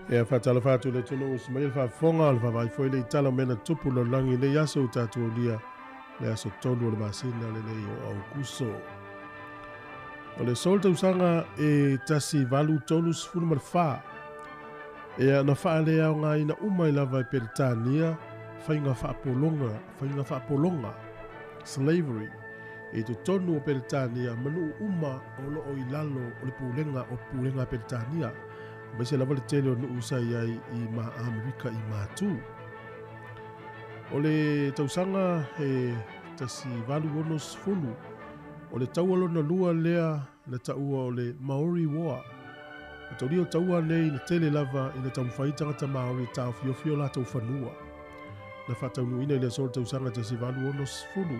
E whatala whātu le tunu Ismail whafonga le whawai foi le itala mena tupu na langi le aso tātu o lia le aso tonu o le masina le nei o au kuso. O le sol tausanga e tasi valu tonu sifunu ma le wha. E ana wha le au ngā ina umai lava e Peritania whainga whaapolonga slavery e tu tonu o Peritania manu uma o lo o ilalo o le pulenga Peritania. Mai se lava le tele o nuu sai ai I ma Amerika I mātū. O le tausanga he tasi valu ono sifunu. O le taualo na lua lea na taua o le Maori War. O tau rio taua nei na tele lava I na taumwhaitanga ta Maori tau fiofio la tau whanua. Na whataunu ina I le sol tausanga tasi valu ono sifunu.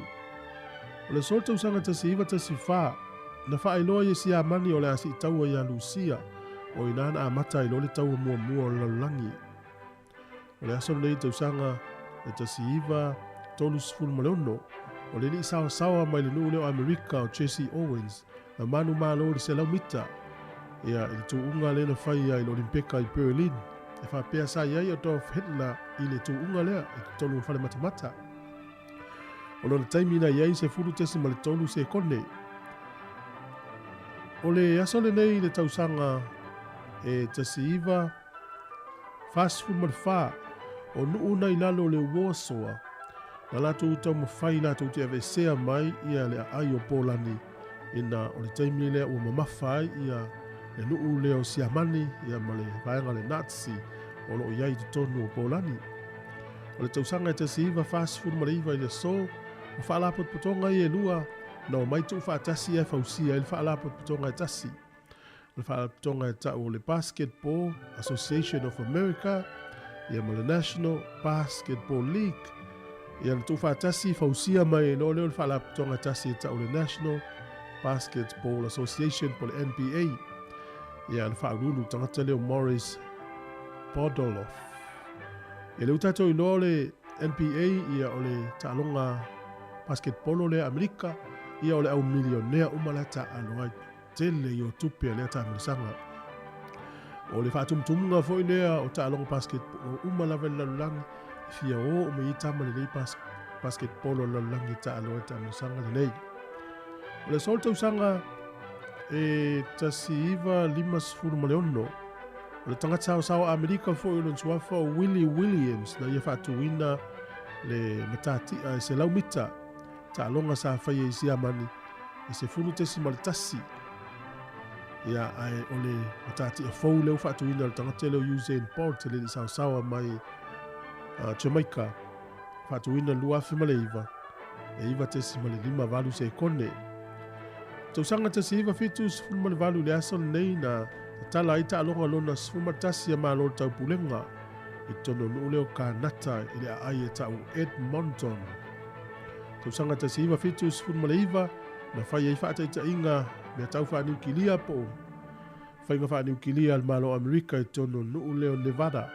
O le sol tausanga tasi iwa tasi wha. Na wha iloa I si amani o le asi taua I a Lucia. O inana a mata I lole tau mua o lalangi. O le aso nei tausanga e tasi iwa tolu sifunu maleono. O le ni sawa mai le nuu leo Amerika o Jesse Owens. Na manu malo le se lau mita. Ia I tu unga le na whai I Olimpeka I Berlin. E wha pea sa iai o Adolf Hitler I le tu unga lea I tolu whale matamata. O lona taimina iai se furu tesi ma le tolu se kone. O le aso le nei le tausanga e tasi iwa fast food ma le wha o nuu na I lalo le Warsaw na lato utau mawhai lato uti ave sea mai ia le ai o Polani ina o le taimi lea ua mamawhai ia le nuu leo siamani ia ma le vaenga le Nazi o lo iai tu tonu o Polani. O le tausanga e tasi iwa fast food ma le iwa I le so o whaalapot putonga I e lua na o mai tu whaatasi e fausia il whaalapot putonga e tasi. Le whaatonga e tau o le Basketball Association of America, ia ma le National Basketball League, ia le tu whaatasi fausia mai no leo le whaatonga tasi e tau le National Basketball Association po le NBA, ia le whaarunu tangata leo Morris Podoloff. Ia le utato I no le NBA, ia o le talonga basketball le Amerika, ia o le au milionea umalata anuai. Tele I o tupe lea tāmirisanga. O le whaatumtumunga fo I lea o tālonga basketball o umalawe lalulangi fia o me I tama le lei basketball o lalulangi tāloa tāmirisanga le lei. O le sol tausanga e tasi iwa 5 maleono. O le tangata sao Amerika fo I lon suafa o Willie Williams na ia whaatuina le matati a se laumita tālonga sa whaia I siamani e se funu tesi maletasi. Ia ai o le matati a fau leo whaatuina le tangata leo Usain Bolt le li sawa mai Jamaica. Whaatuina luafi ma le iwa. E iwa tesi ma le 5 valu se kone. Tausanga tesi iwa fitu sifunu ma le valu le aso nei na tala I alonga lona sifunu matasi a malo tau pulenga. I tono nuu leo kanata I le ai e tau Edmonton. Tausanga tesi iwa fitu sifunu ma le iwa na whai ai whaata inga mea tau whaaniukilia po. Whainga whaaniukilia al malo Amerika I tono nuu leo Nevada.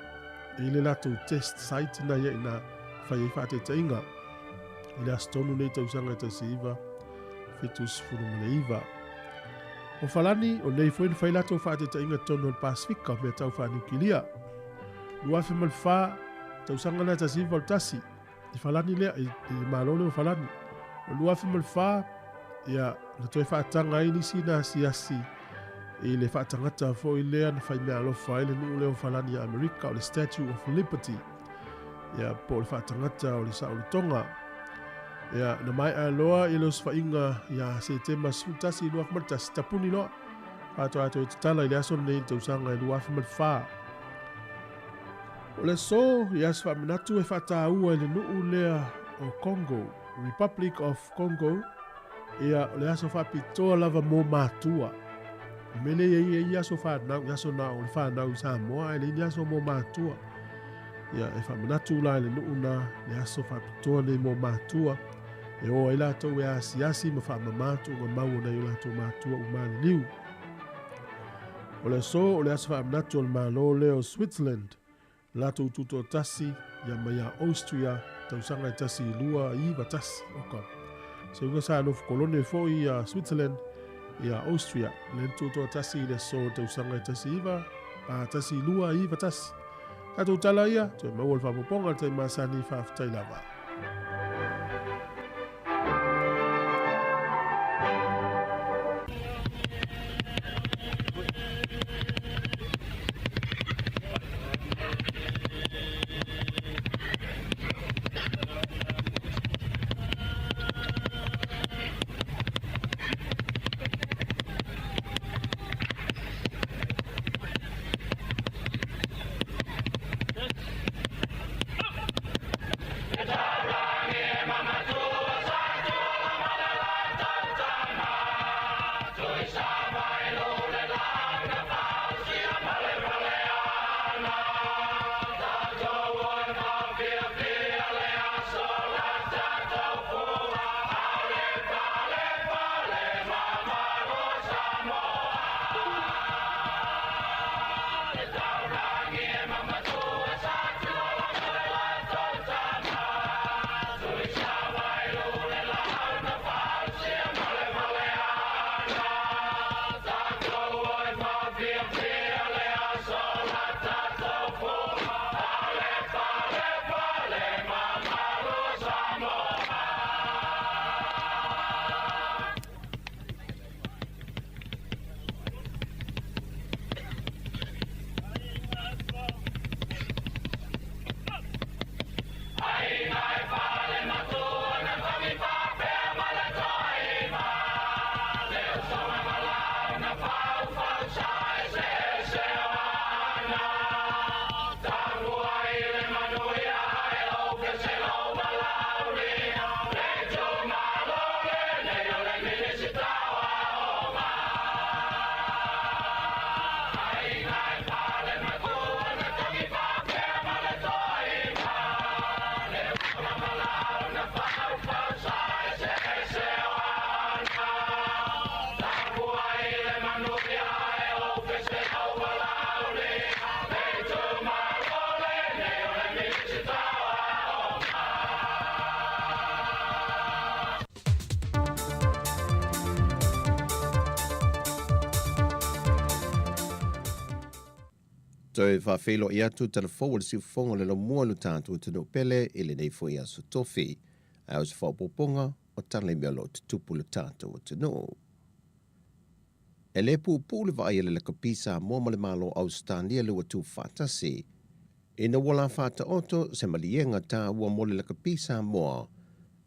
E le lato test site na ia ina whai ai whaata inga. I le astonu nei tausanga tasi iwa fitu sifunu ma le iwa. O whalani o nei fwene whai lato whaata inga tono al Pasifika mea tau whaaniukilia. Luafi mal wha tausanga na tasi iwa al tasi. I whalani lea I malo leo whalani. O luafi mal wha ia na toi whaatanga I nisi na siasi I le whaatangata fo I lea na whai mea alofa I le nuu leo whalani a Amerika o le Statue of Liberty. Ia po le whaatangata o le sao le tonga. Ia na mai a loa I los whainga ia se tema sutasi I luafi maltasi tapuni loa. Whaato ato I tatala I le aso nei tausanga I luafi malfa. O le so ia se whaaminatu e whaata ua I le nuu lea o Congo, Republic of Congo. Ia le aso whapitoa lava mō mātua. Mele ia aso whanau, aso na o le whanau Samoa, ele ni aso mō mātua. Ia e whamanatu la le nuuna, le aso whapitoa nei mō mātua. E o e lato e asiasi ma whamamatu ma mau na i lato mātua umani niu. O le so, o le aso whamanatu o le malo leo Switzerland. Lato ututo tasi, ia maia Austria, tausanga I tasi I lua iwa tasi. Oka. Se unga sa alofu kolone fo I Switzerland, I Austria, le tuto tasi I le so tausanga I tasi iwa, tasi lua i vatasi. Kato tala ia, toi maua le whapoponga, toi masani whaafitai lava. Toi whawhelo I atu tala forward si whonga le lo muanu tātua tino pele ili nei fo I aso tofi. Au se whapoponga o tala mea lo te tupu le tātua tino. E le pu le vai le kapisa mo male malo au stania le watu fatasi. Ina wala fata oto se malienga ta ua mole le kapisa moa.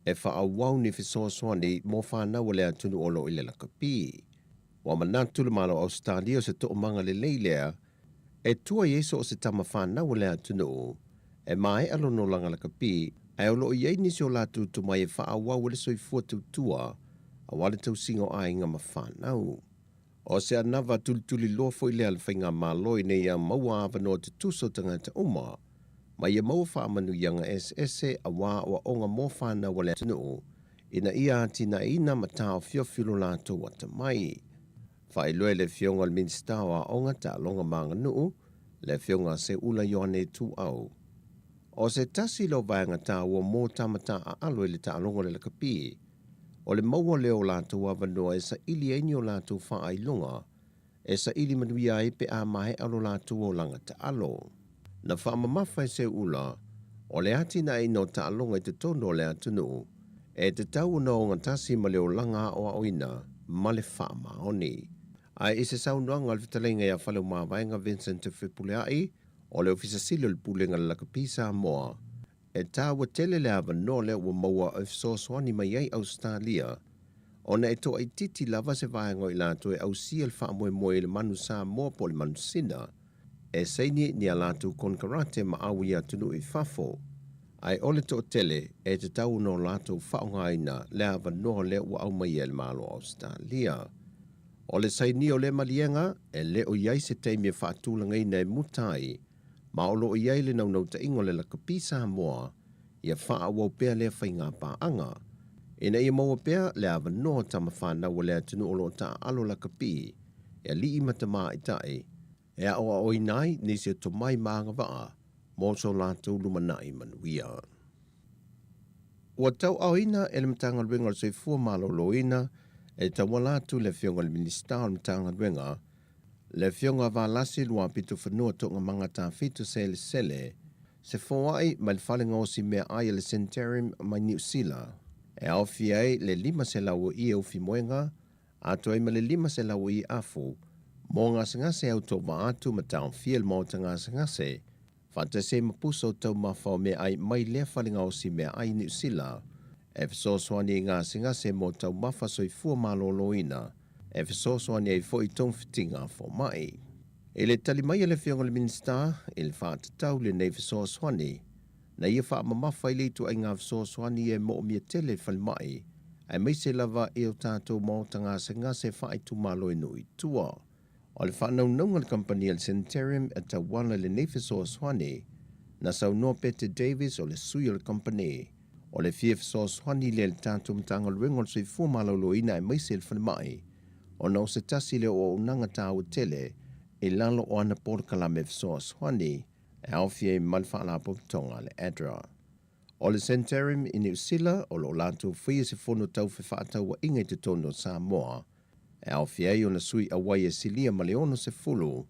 E wha au wau ni fisoaswani mo whana wale atunu olo I le kapi. Wa manatu le malo au stania se to manga le leilea. E tua Yesu o se tama whana wale atunu. E mai alo no langa la kapi. E olo I ei nisi o latu tu mai e wha au wau le soifua tua. A wale tau singo a inga ma whanau. O se anava tulituli loa fo I le alwhainga maloi ne ia maua awa no te tuso tangata uma. Ma ia maua whaamanu yanga SS a wā o onga mo whana wale atunu. Ina ia ati na ina matao fiofilo lato wata mai. Whailoe le fionga le minstawa onga ta longa manga nuu, le fionga se ula yoane tu au. O se tasi lo vaenga ta ua mō tamata a aloe le ta alonga le kapi. O le maua leo lato wavanoa e sa ili eini o lato whaailunga, e sa ili manuia e pe a mahe alo lato o langa ta alo. Na whaamamawhai se ula, o le ati na ino ta alonga I te tono le atunu, e te tau na o ngatasi ma leo langa o aoina, ma le whaamaoni. Ai ise saunoanga al vitalenga ia whalau mawaenga Vincent Fipuleai, o le ofisa silo le pulenga le lakapisa moa, e tawa tele le ava no le ua maua o fisoswani mai ai Australia, o na e toa I titi lava se vaenga I lato e au sia le whaamoe moe le manu sa moa po le manu sina, e seini ni a lato kon karate ma awi atunu I fafo, ai ole to tele e te tau no lato whaongaina le ava no le ua au mai e le malo Australia. O le saini o le malienga, e le o iai se teimi e whaatulanga I nei mutai, ma o lo o iai le naunau ta ingo le lakapisa moa, ia wha awau pea le whainga paanga. Ina ia maua pea le ava noa tama whana wa le atunu o lo ta alo lakapi, e li I matama I tae, e a oa oinai nisi o tomai maanga waa, mo so lato lumanai manuia. Ua tau aoina e le matanga luenga o soifua malo loina, e tawalatu le fionga le minister o matanga luenga, Le fionga valasi lua pitu whanua tonga mangata fitu sele se fōai mai le whalinga o si mea ai le Centurium mai New Zealand. E awhi ai le 5 se lau i au fi moenga, ato ai ma le 5 se lau i afu, mō ngase au tō wa atu ma taon fiel mō ta ngase, whata se mapuso tau mawhao mea ai mai le whalinga o si mea ai New Zealand, e whisoswani ngase mō tau mawha soi fua maloloina, e whisoswani ai fo i tong fitinga fo mai. E le tali mai le whionga le minsta, e le whātatau le nei whisoswani, na ia wha mamafa i leitu ai ngā whisoswani e mo mia tele whali mai, ai mai se lava e o tātou mō ta ngase wha i tu malo e nui tua. O le whanau le company le Centurium e ta wana le nei whisoswani, na sau noa Peter Davis o le sui o le company, o le fia whisoswani le tātou mtanga luenga o sui fua malo loina e mai se le whali mai, o na o se tasi le o unanga tāu tele, e lalo o ana Port-Kalame whisoswani, e awhia i malwha la popitonga le Adra. O le Centurium i New Zealand, o lo lantou whia se whono tau whewhaatau wa inga i te tono Samoa, e awhia i o na sui awai e silia ma le ono se fulu,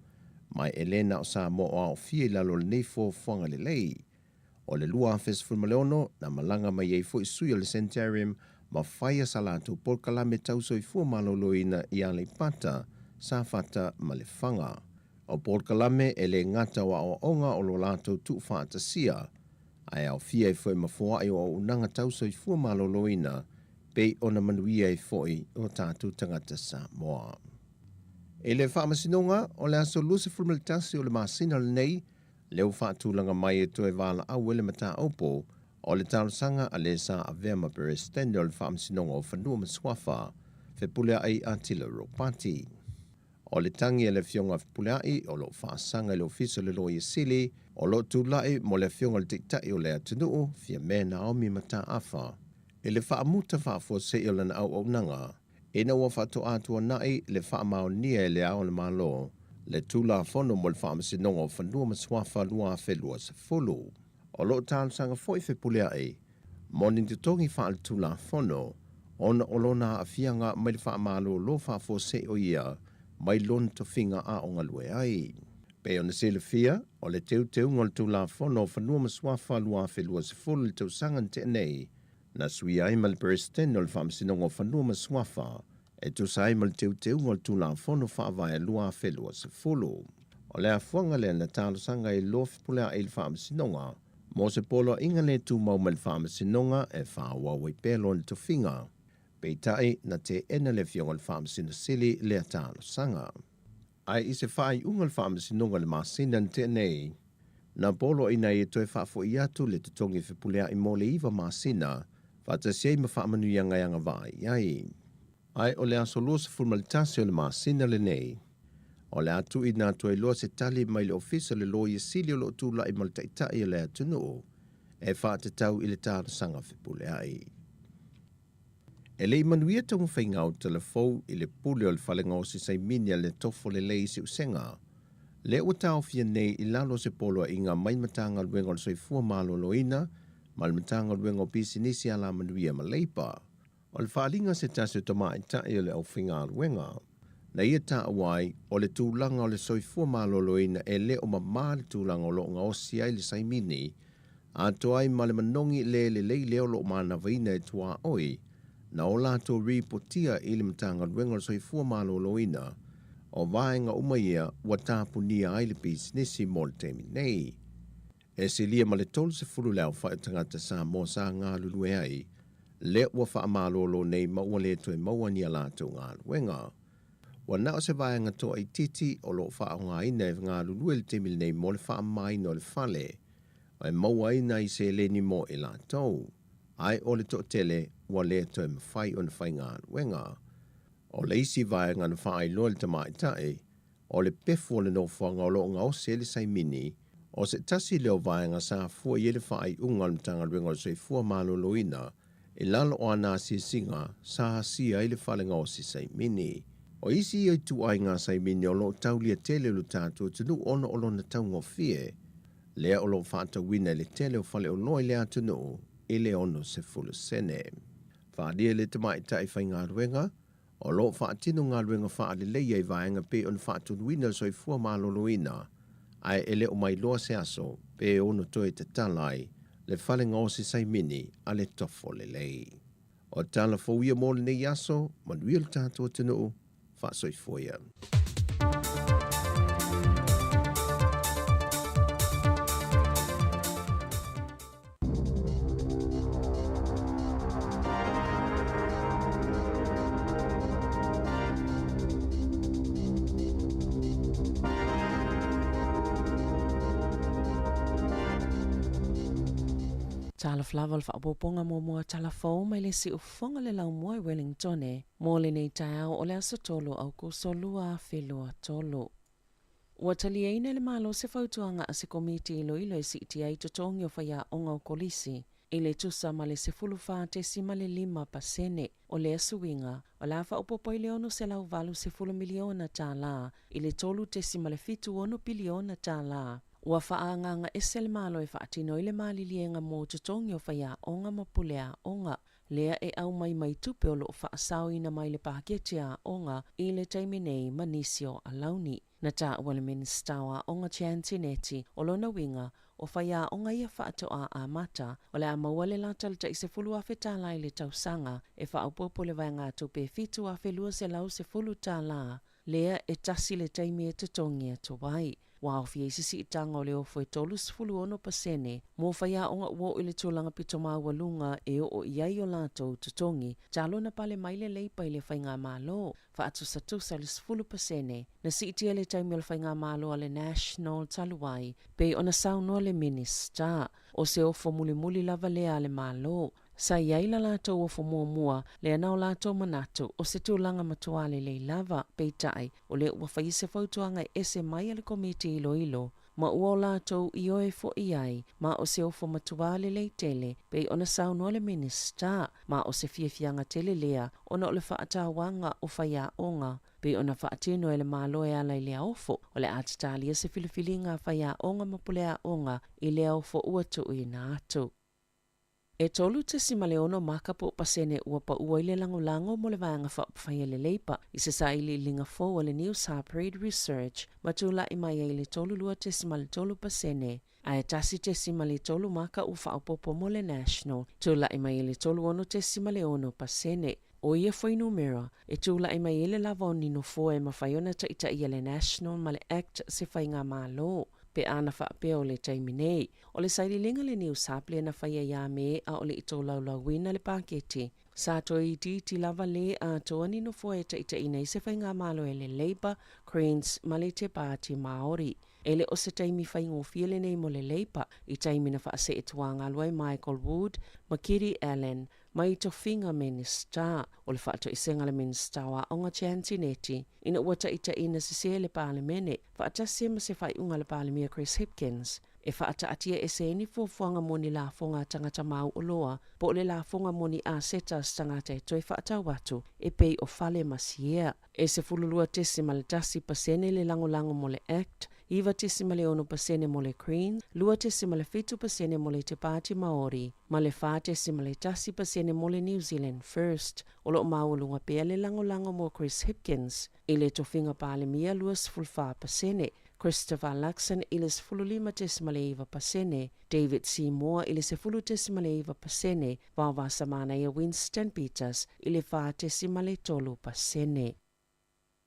mai Elena o Samoa o awhia i lalo le neifo whanga le lei. O le lua awhia se fulma le ono, na malanga mai ei fo i sui o le Centurium, ma whaia sa lantou Port-Kalame tauso i fua maloloina i ale pata, sa fata ma le whanga. O Port-Kalame e le ngata wa o onga o lo lantou tu whaata sia, ai au fia i fwoi mafua i o unanga tauso i fua maloloina, pei o na manuia i fwoi o tātou tangata Samoa. E le whaamasinonga, o le aso lusi fulmalitasi o le masina le nei, leo whaatulanga mai e toe wala au ele mata opo, o le talosanga a le sa a vema perestende o le whaamasinonga o whanua maswafa, whepulea ai atila ropati. O le tangi e le fionga puleai o lo whaasanga le ofisa le loia sili, o lo tūlai mo le fionga le tiktai o le atunuu, fia me Naomi mata afa. E le whaamuta whaafua se o lana au nanga, e na ua whaato atua nai le whaamao nia e le ao le malo, le tūla fono mo le whaamasinonga o whanua maswafa lua whelua sa fulu. O lo tālusanga foi whepuleai, morning te tongi whaal tūla fono, ona olona a fianga mai le whaamalo lo whaafua se o ia, mai lon to finga a o ngalue ai. Pe ona se le fia, o le teu ngol tu la fono whanua maswafa lua whelua se fulu le tau sangan te nei, na sui ai mal presten o le whamsinongo whanua maswafa, e tu sai mal teu ngol tu la fono whaavaya lua whelua se fulu. O le afuanga le na talo sanga e lofi pulea e le whamsinonga, mo se polo inga le tu mau mal whamsinonga e whaawawai pelo le to finga, peitai na te ena le fionga le whaamisina sili le atalo sanga. Ai i se whai unga le whaamisinonga le masina te nei, na polo ina i toe whaafo i atu le tutongi whipulea i mole iwa masina, whata siei ma whaamanu yanga vai ai. Ai o le aso lua se formalitasi o le masina le nei, o le atu i nā toe loa se tali mai le ofisa le loia sili o lo tūla i maltaitai le atunuu, e whaate tau i le tāna sanga whipulea i. E lei manuia tau mwhainga o telefou i le pule o le whalenga o si saiminia le tofo le lei si usenga. Le ua tau fia nei i lalo se polo i ngā mai matanga luenga o le soifua malo loina, ma le matanga luenga o pisi nisi ala manuia ma leipa. O le whaalinga se tasi o tamai tai o le au whinga luenga. Na ia ta awai o le tūlanga o le soifua malo loina e le o mamā le tūlanga o lo ngā osi ai le saimini, a toai ma le manongi le leo lo mana vaina e tua oi, na o lato ripotia i le matanga luenga o soifua malo loina, o vaenga umaia wa tāpunia ai le businessi mo le temi nei. E se lia ma le tolu se furu leo whae tangata sa mo sa ngā lulue ai, le ua wha amalolo nei maua le toe maua ni a lato ngā luenga. Wa nao se vaenga to ai titi o lo wha ngā ina e ngā lulue le temi nei mo le wha mai no le fale, o e maua ina i se le ni mo e lato. Ai o le to tele wa le toe mawhai o na whai ngā luenga. O le isi vaenga na whaai loa le tamai tae, o le pefo le no whanga o lo ngā o se le saimini, o se tasi leo vaenga sa fua i ele whaai unga le tanga luenga o se fua malo loina, e lalo o ana si singa sa hasia i le whalenga o si saimini. O isi i tu ai ngā saimini o lo taulia tele lo tātua tunu ono o lo na tau ngofie, lea o lo whaata wina le tele o whale o loi lea tunu, e le ono se fulu sene. Whaadia le tamai tae whai ngā ruenga, O lo whaatino ngā ruenga whaalelei ai vaenga pe on whaatunuina soifua maloloina, ai ele o mai loa se aso pe ono toe te talai le whale ngā se saimini a le tofo le lei. O tala fauia mo le nei aso, manuia le tātua tinu, whaasoifuia. Tala flava le whaapoponga mo mua tala fau mai le si ufonga le lau mua i Wellington e, mo le nei taiao o le asa tolo au ko solua whelua tolo. Ua tali eina le malo se fautuanga a se komiti ilo ilo e si iti ai totongi o whaia onga o kolisi, i le tusa ma le se fulu whaatesi ma le 5% o le asuinga, o la whaupopo i le ono se lau valu se fulu miliona tā la, i le tolu tesi ma le fitu ono biliona tā la. Ua whaanganga ese le malo e whaatino i le malilienga mō tutongi o whaia onga mapulea onga. Lea e au mai tupe o lo whaasau ina mai le paketia onga i le taiminei manisio a launi. Na tā ua le ministawa onga Chiantinetti o lona winga o whaia onga ia whaatoa a mata o le amaua le latalita i se fulu a whetala i le tausanga e whaaupopo le vaenga tupe fitu a whelua se lau se fulu tā la. Lea e tasi le taimi e tutongi a tuwai. Wao fia isisi itanga o le ofo e tolu sifulu ono pasene, mo whaia onga uo i le tūlanga pito maua lunga e o iai o lato tutongi, talo na pale maile leipa i le whainga malo, whaatusa le sifulu pasene, na si itia le taimi o le whainga malo a le National Taluai, pe ona saunoa le Minister, o se ofo muli lava lea le malo, sa iai la lato ofo mua le anao lato manato o se tūlanga matuale le lava peitai o le ua whaise fautuanga ese mai ale komiti ilo ma ua lato i oe fo iai ma o se ofo matuale le tele pe ona saunoa le Minister ma o se fiafianga tele lea ona o le whaatawanga o whaia onga pe ona whaatino e le malo e ala i lea ofo o le atatalia se filifilinga whaia onga mapulea onga i lea ofo uatu i na atu. E tolu te simaleono makapo pasene ua pa ua ile lango mo le vaanga whaia le leipa i se sa ili linga fo le New Parade Research matula i mai ile tolu lua te simale tolu pasene a e tasi te simale tolu maka u whaupopo mo le National tula i mai ile tolu ono te simaleono pasene. O ia foi numera, e tula i mai ile lava nino fo e mawhaiona ta ita i le National ma le Act se whainga malo. Pe ana whaapea o le taiminei. O le sairilinga le New Saple na whaia ia me a o le ito laulawina le paketi. Sa toi ti lava le a toa nino foe ta ita ina i se whainga malo e le Labour, Greens, ma le te Party Maori. Ele o se taimi whaingo fiele nei mo le Labour i taimi na whaase e tuanga luai Michael Wood, Makiri Allen, mai to finga Minister, o le whaato i senga le Minister wa onga Chiantinetti, ina uata ita ina se le parlemene, whaatase ma se whai unga le parlemia Chris Hipkins, e whaata atia e se ni fuafuanga moni la fonga tangata mau o loa, po le la fonga moni a seta tangata e toi whaata watu, e pei o fale masiea. E se fululua tesi ma le tasi pasene le lango mo le Act, iwa tesima le ono pasene mo le Greens, lua tesima le fitu pasene mo le te Party Maori, ma le wha tesima le tasi pasene mo le New Zealand First, o lo maulunga pea le lango mo Chris Hipkins, i le tofinga palemia lua sifulfa pasene, Christopher Luxon i le sifululima tesima le iwa pasene, David Seymour i le sifulu tesima le iwa pasene, wawa samana ia Winston Peters i le wha tesima le tolu pasene.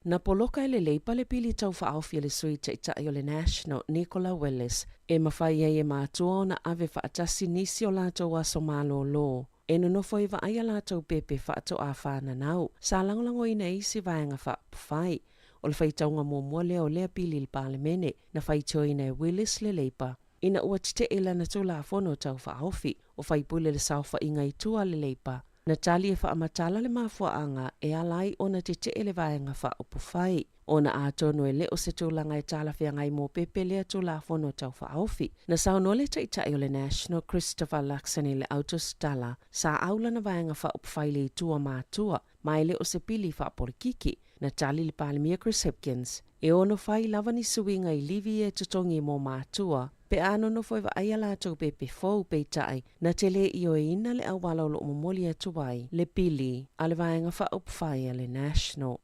Na poloka ele leipa le pili tau whaawhia le sui te itai o le National Nicola Willis e mawhaia e mātua na ave whaatasi nisi o lātou aso malo lo. E no nofo i waaya lātou pepe whaato a whāna nau. Sa langolango ina isi vaenga whaapawhai. O le whaitaunga mua leo lea pili le palemene na whaitio ina e Willis le leipa. Ina ua tite ela na tū la whono tau whaawhi o whaipule le sauwha inga i tua le leipa. Natali e whaamatala le mafuaanga e alai o na te ele vaenga whaopawhai. O na atono e leo se tūlanga e tala whiangai mō pepe lea tū la whono tau whaofi. Na sauno le taitai o le National Christopher Luxon i le Autostala sa aula na vaenga whaopawhai le tua mātua mai leo se pili whaaporikiki na tali le palemia Chris Hipkins. E ono fai lava ni suinga I livi e tutongi mo mātua, pe ano no foi va ai la tau pe fou pe tai na tele I o ina le awala o lo momoli atuai le pili ale vaenga fa upfai le national.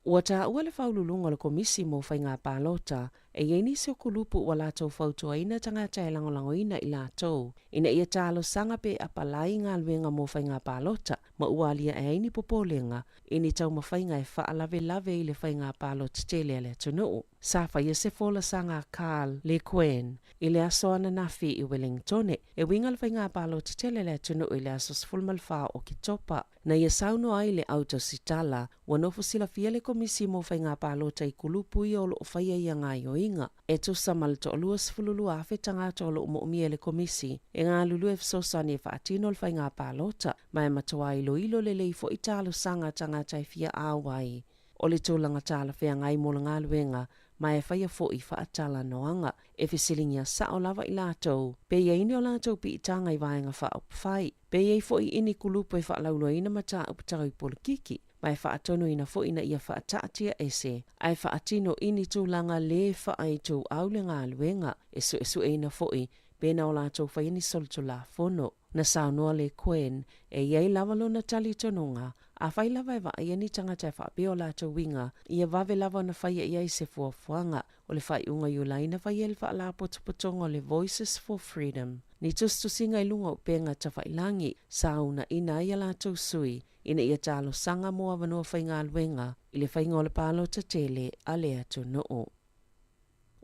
Ua ta ua le faululunga le komisi mo fai ngā pālota, e ieni se o kulupu ua lātou fautua ina tangata e langolango ina I lātou, ina ia tālo sanga pe apalai ngā luenga mo fai ngā pālota, ma ua alia e aini popolenga, ini tau mawhai ngā e whaalave lave I le fai ngā pālota tele le tunuu. Sa fai se fola sanga Carl le Quen, I le aso ana nafi I Wellington, e winga le fai ngā pālota tele le tunuu I le aso sfulmal wha o ki topa, na ia sauno ai le auto sitala, wanofo sila fia le komisi mo fai ngā pālota I kulupu I olo o fai ia ngā yoinga. E tu samal to olua sfululu afe tanga to olo umo umia le komisi, e ngā lulu e fsosani e whaatino le fai ngā pālota, mai matawa ilo ilo le leifo I talo sanga tanga tai fia awai. O le tūlanga tāla whea ngai mo le ngā luenga, mai e whaia fo I whaatala noanga, e whisilingia sa o lava I lātou, pe ia ini o lātou pi I tanga I vaenga wha upwhai, pe ia I fo I ini kulupu e whaalaulo ina mata uputau I polikiki, mai whaatono ina fo ina ia whaataatia ese, ai whaatino ini tūlanga le whaai tū au le ngā luenga, e su ina fo I, pena o lātou whaini solto la fono, na saunoa le Quen, e iei lavalo na tali tononga, a whai lava e wa iani tangata e whaapeo lātou winga, ia vave lava na whaia iei se fuafuanga, o le whai unga iulaina whai el wha la potopotonga le Voices for Freedom. Ni tustu singa I lunga o penga ta whailangi, sauna ina ia lātou sui, ina ia talo sanga moa vanua whai ngā luenga, I le whai ngole pālo ta tele a lea tu noo.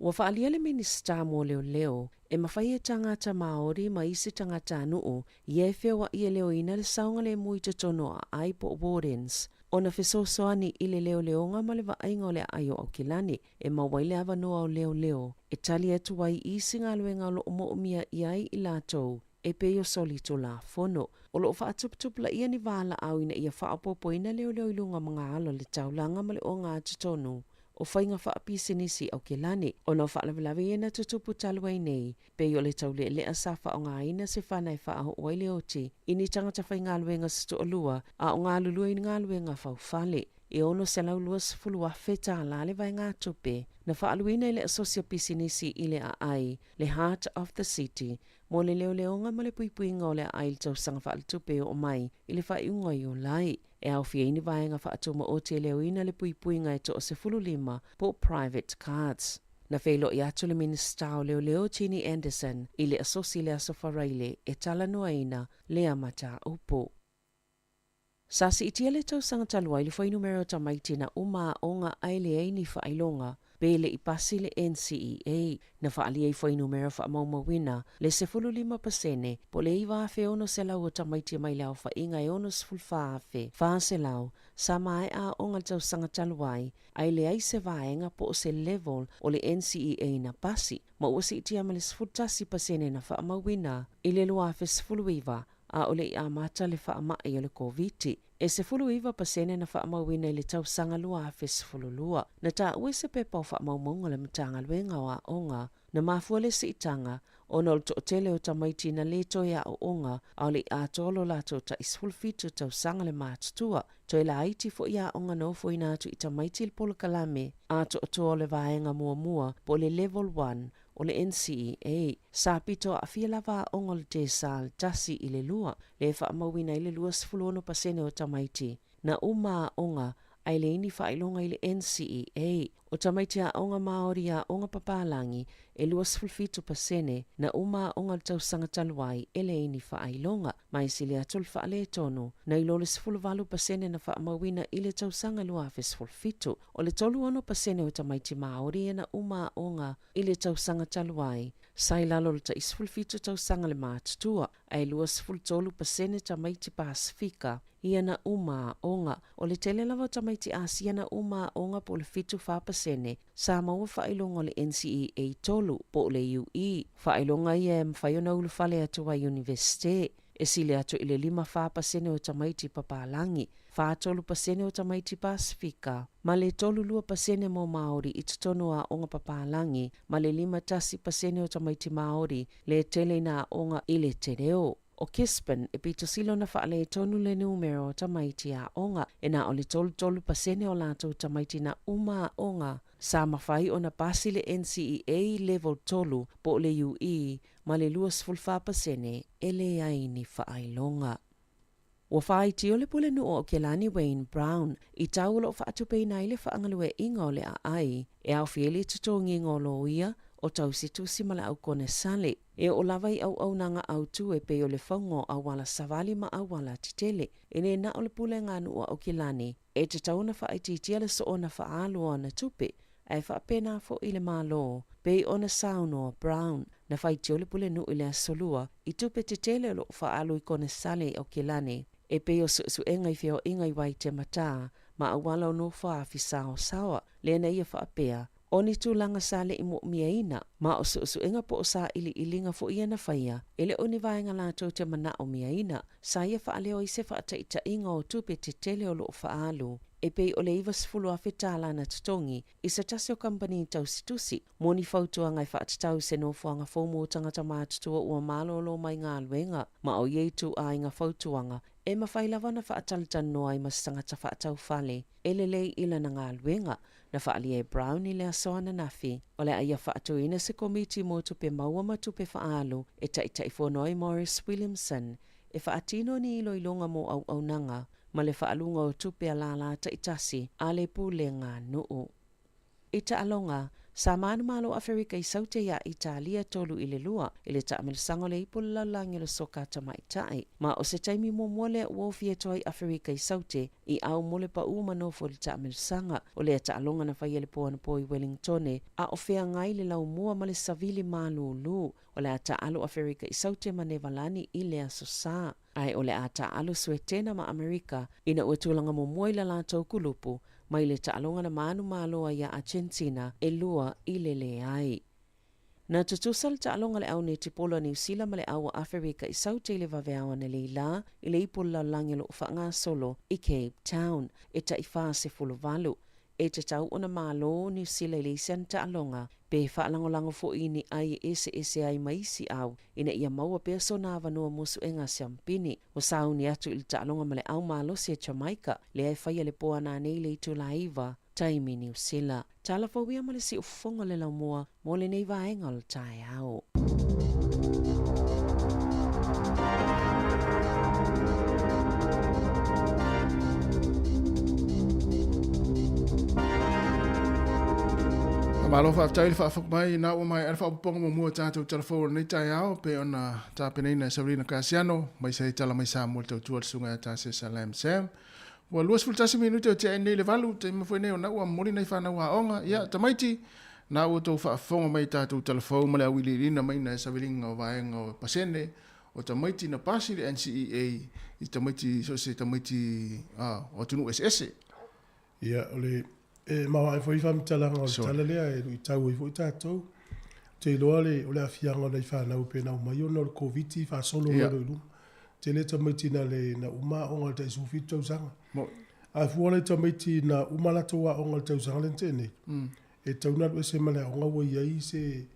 Ua whaalia le minista mo leo leo, e mawhai e tangata Māori ma isi tangata nuu, I e whiawa I e leo ina le saunga le mui te tono a Aipo Wardens, o na whesosoani I le leo leonga ma le waainga o le aio au kilani, e mawaile ava noa o leo leo, e tali atu wai isi ngā luenga o lo umo umia I ai I lātou, e peo solito la fono, o lo whaatuputup la ia ni wala au ina ia whaapopo ina leo leo ilunga mga alo le taulanga ma le o ngā tutonu, o whainga whaapisinisi au ke lani, o no whaalawilawi ena tutupu talwai nei, pe o le tau le asafa o ngā ina se whanai whaaho o le oti, ini tangata whai ngā luenga situ o lua, a o ngā lulua I ngā luenga whau whale, e ono se lau lua sifulu a wheta la le vai ngā tupe, na whaaluina I le asosia pisinisi I le a ai, le Heart of the City, mo le leo leonga ma le puipuinga o le a ai le tau sanga whaal tupe o mai, I le whaiunga I o lai, e au fia ini vaenga whaatuma o te leo ina le puipuinga e to o se fulu lima po private cards. Na whelo I atu le minista o leo Tini Anderson I le asosi le aso wharaile e tala noa ina le amata upo. Sasi itia le tau sanga talua I le whai numero tamaiti na uma onga aile eini whaailonga pele I pasi le NCEA na whaalia I whai numero whaamaumawina le se fulu 5% po le iwa awhi ono se lau o tamaiti mai lau whainga e ono sifulu whaafe whaa se lau sa mai a onga tau sanga taluai ai le ai se vaenga po o se level o le NCEA na pasi ma uasi itia ma le sifulu tasi pasene na whaamawina I le lua awhi sifulu iwa a ole I amata le whaamai o le COVID. E se fulu iwa pasene na whaamawina I le tau sanga lua a fulu lua. Na ta ue se pepa o whaamaumong le matanga luenga o a onga, na mafua le si itanga, o nol to otele o tamaiti na le toia o onga, a ole a tolo lato ta isfulu fitu tau sanga le mātutua, to e la aiti fo ia onga no fo ina atu I tamaiti il polo kalame, a to oto le vaenga mua po le level 1, o le NCEA, sa pito a fia lava ongo le te sal tasi I le lua, le whaamawina I le lua sifuluono pasene o tamaiti, na uma onga ai le ini whailonga I le NCEA, o tamaiti a onga Māori a onga papalangi, e lua sifulfitu pasene, na uma onga le tausanga taluai, e le ini whailonga, mai si le atul whaale tono, na ilo le sifuluvalu pasene na whaamawina I le tausanga lua afe sifulfitu, o le tolu ono pasene o tamaiti Māori e na uma onga I le tausanga taluai, sai lalo le ta isfulfitu tausanga le mātutua, ai lua sifultolu pasene tamaiti Pasifika, ia na uma onga, o le tele lava tamaiti Asia na uma onga po le fitu whapasene, sa maua whailonga le NCEA tolu po le UE, whailonga ia e mwhaiona ulu whale atu wa universite, e sile atu I le 5 whapasene o tamaiti Papalangi, whaatolu pasene o tamaiti Pasifika, ma le tolu 2% mo Māori I tutono a onga Papalangi, ma le 5 tasi pasene o tamaiti Māori, le tele na onga I le te reo. o Kispin e pito silo na whaale tonu le numero tamaiti a onga e na o le tolu pasene o lātou tamaiti na uma onga sa mawhai o na pasi le NCEA level tolu po le UE ma le 2.5 pasene e le aini whaailonga. Wa whai ti o le pule nu o Kelani Wayne Brown i tau lo whaatupei nai le whaangalue inga o le ai e au fieli tutongi ngolo ia o tau situsi mala au kone sale e o lawai au nanga au tu e pe o le whaungo au wala savali ma au wala titele e ne na o le pule nganu o Kelani e te tau na whaititia le so o na whaalu o na tupe e whaapena fo i le malo pe o na sauno Brown na whaiti o le pule nu i le asolua i tupe titele lo whaalu i kone sale o Kelani e pe o su engai feo ingai wai te mata ma au wala o no whaafi sao sawa le na ia whaapea o ni tūlanga sa le imo miaina ma o su enga po o sa ili ilinga fo ia na whaia ele o ni vaenga lātou te mana o miaina sa ia whaaleo i se whaataita inga o tupe te tele o loo whaalu e pei o le iwa sifulu a whetala na tutongi i sa tasi o kampani tau situsi moni fautua ngai whaatatau se no whaanga fomo o tangata mātutua ua malolo mai ngā luenga ma o ieitu a inga fautuanga e mawhailawa na whaatalitan noa i masangata whaatau whale e le lei ila na ngā luenga na whaali e Brown i le asoana nafi o le aia whaatuina se komiti mo tupe maua ma tupe whaalu e taitai whanoi Morris Williamson e whaatino ni ilo ilonga mo au nanga ma le whaalunga o tupe a lala taitasi a le pule ngā nuu. I ta alonga, sa manu malo Afrika i saute ya Italia tolu i le lua i le taamil sango le ipola langi le soka tamaitai. Ma o se taimi mo mole uofie toi Afrika i saute i au mole pa umanofo le taamil sanga o le ta alonga na whaiele poa na po i Wellingtone a o fea ngai le lau mua ma le savili malu lu o le ata alu Afrika i saute ma nevalani i le asosa. Ai o le ata alu suetena ma Amerika ina ua tūlanga mo mua i la lātou kulupu mai le taalonga na manu maloa ia Argentina e lua i le ai. Na tutusal taalonga le au ne tipolo New Zealand ma le au Afrika i saute le vaveawa na leila i le ipola langi lo ufanga solo i Cape Town e ta ifa se fuluvalu e te tau ona malo New Zealand le isen taalonga pe whaalangolango fo ini ai ese ai maisi au ina ia maua persona vanua musu enga siampini o sauni atu ili taalonga male au malo se Jamaica le ai whaia le poa na nei le itu laiva taimi New Zealand. Tala fawia male si ufonga le lau mua mo le nei vaenga le tai au. Malo fa tail fa fak mai na o mai alfa pong mo mo tātou telefon nei tai ao pe ona ta penina Sabrina Casiano mai sai tala mai sa mo tu sunga ta se Salam Sam wa luas ful tasi minuto te nei le valu te mo foi nei ona o moli nei fa na wa onga ya tamaiti na o to fa fonga mai tātou telefon mo le wili lina mai na Sabrina va ngo pasene o tamaiti na pasi le NCEA i tamaiti so se tamaiti o tunu SS ya ole e ma foi fam talanga o tala lea e i tau i foi tātou te loa le o le afianga nei whanau pena o mai ona o le COVID fa solo yeah. Lu te le tamaiti na le na uma onga te sufi tau sanga a fua le tamaiti na uma la toa onga tau sanga le tene e tau na se male onga wo iai se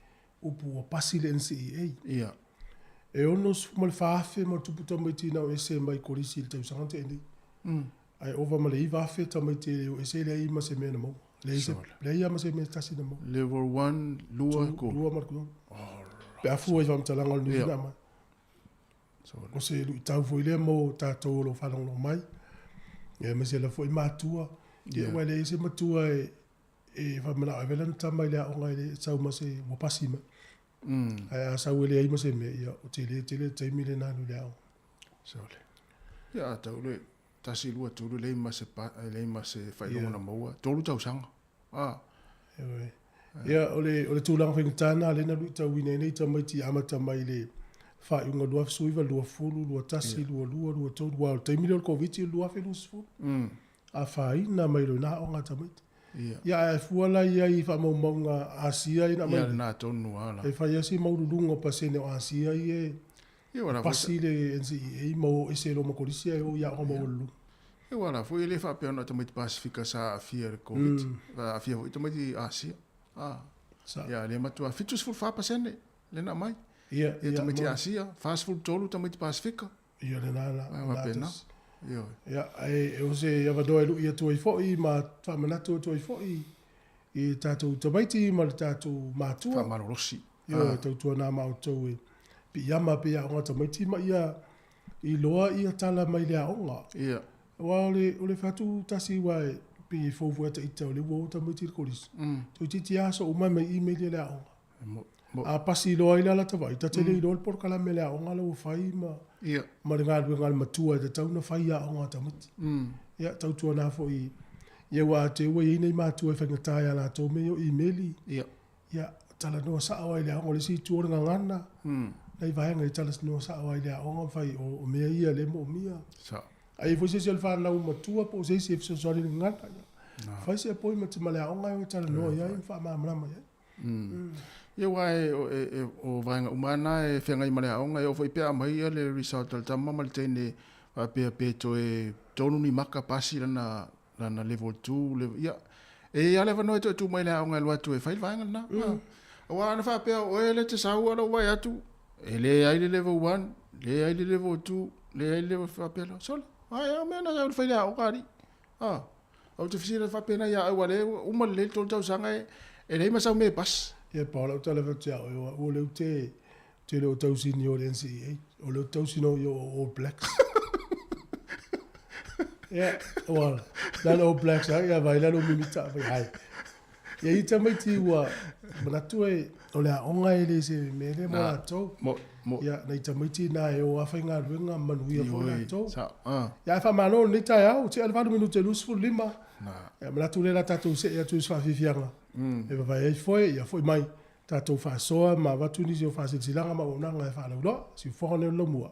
upu o pasi le NCEA yeah. E ono sumal faafe mo tupu tamaiti na o ese mai korisi le tau sanga tene ai over ma le iwa fe tamaiti o ese le ima se mena mo le ia ma se mena tasi na mo level 1 lua ko lua marko pe afu e vam talanga ni na ma o se lu tau foi le mo tatou lo falong lo mai e me se la foi matua e wale se matua e fa mena e velan tamai le o ngai sau ma se mo pasima ai sa wele ai ma se me ia o tele te mile na lu le au sole ya tau le tasi lua tulu le ma se fai ona maua tolu tau sanga ya ole tulang fengtana le na lu tau wine nei tamaiti amata mai le fa unga lua suiva lua fulu lua tasi lua tau wa taimi le covid lua fe lus fu a fa ina mai lo na onga tamaiti ya e fuala ia i fa maunga asia ina mai na tonu ala e fa yasi maulunga pasene o asia ie pasi le NCEA mo ese lo mo kolisia o ya o mo lu e wala foi le fa pe ona tamaiti Pacifica sa afia le covid va afia foi tamaiti asia ya le matua fitus full fa pasene le na mai Ia, tamiti Asia, fast food tolu tamiti Pasifika. Ia le nana. Wa pena. Yo. Ia, e o se ia vadoe lu ia tuai fo'i ma whamanatu tuai fo'i i tātou tamaiti ma le tātou mātua. Whamarorosi. Ia, tautua nā mātou e pi iama pe a onga tamaiti ma ia i loa ia tala mai le a onga. Ia. Wa ole fatu tasi wa pi fofu ata ita ole wo tamaiti kolis. Tu titi aso umai mai email le a onga. A pasi loa ila la tawai, ta tele i loa por kala me le a onga lau fai ma. Ia. Ma le ngal matua te tau na fai a onga tamaiti. Ia, tautua nā fo i ia wa te ua i nei mātua e whangatai ala tau me o emaili. Ia. Ia, tala noa sa awa i le a onga le si tuorenga ngana. Nei vaenga i tala noa sa awa i le a onga fai o mea ia le mo mia. Sa. Ai foi se se fa na uma tua po se se so sorry ngata. Fai se poi ma te male a onga o tala noa ia fa ma ma ia. Ia wai o vaenga umana e whengai mare aonga e o whai pia mai ia le result al tama mal tene wa pia to e tonu ni maka pasi lana level 2 ia e ia lewa noi tu mai le aonga lua tu e whai vaenga na wa ana wha pia o e le te sau ala wai atu e le ai le level 1 le ai le level 2 le ai le level wha pia la sola ai a mea na ia whai le aonga ri au te fisira wha pia na ia au wale umal le tol tau sanga e le masau me pas. Ia paula o tala whatia o leu te leo tausini o le NCAA, o leu tausini o All Blacks. Ia, wala, nana All Blacks, ia vai lano mimita, vai hai. Ia i tamaiti ua, manatu e, o lea onga e le se mele mo la tau. Ia, nei tamaiti na e o awhai ngā ruenga manuia mo la tau. Ia, e whamano, nei tai au, te alvanu minute lusu lima. Ia, manatu le la tatou se ea tu iswa fifianga. E vai ai foi, ia foi mai tatou whaasoa ma watu nisi o whaasilanga ma unanga e whaalaula, si whahone lo mua.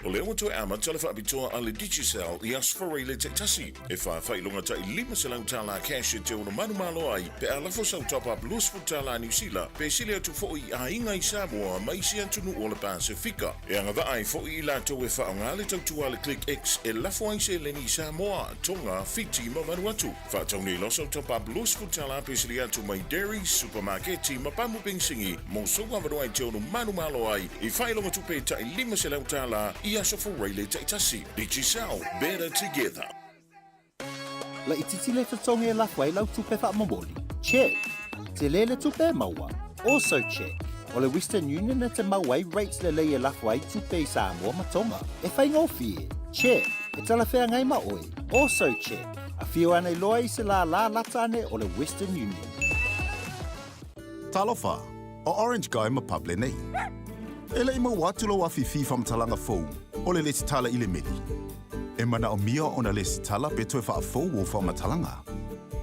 O le o toe ama tala whaapitoa a le Digicel i asfora le te tasi. E whailonga ta i 5 selau tala cash e te ono manu malo ai, pe a lafo sau top up lusfu tala New Zealand, pe sile atu fo i a inga i Samoa, mai si antunu o le Pasifika. E anga va ai fo i lato e whaonga le tautua le Click X e lafo ai se leni Samoa, tonga, fiti ma vanuatu. Whaatau ni loso top up lusfu tala pe sile atu mai dairy, supermarketi, ma pamu pingsingi, mo songa vanu ai te ono manu malo ai, i whailonga tupe ta i 5 selau tala i asfora le te tasi. Digicel, better together. La ititi le tatonga e lafwai lau tupe wha mamoli. Check. Te lele tupe maua. Also check. O le Western Union e te mauai rates le lei e lafwai tupe i Samoa matonga. E whai ngofie. Check. E tala whea ngai ma oe. Also check. A whio ane loa i se la lata ane o le Western Union. Talofa. O Orange Guy ma pable nei. E le ima watulo wa fifi fam talanga fou. O le lesi tala i le meli. E mana o mia o na lesi tala pe toe wha a fou o wha matalanga.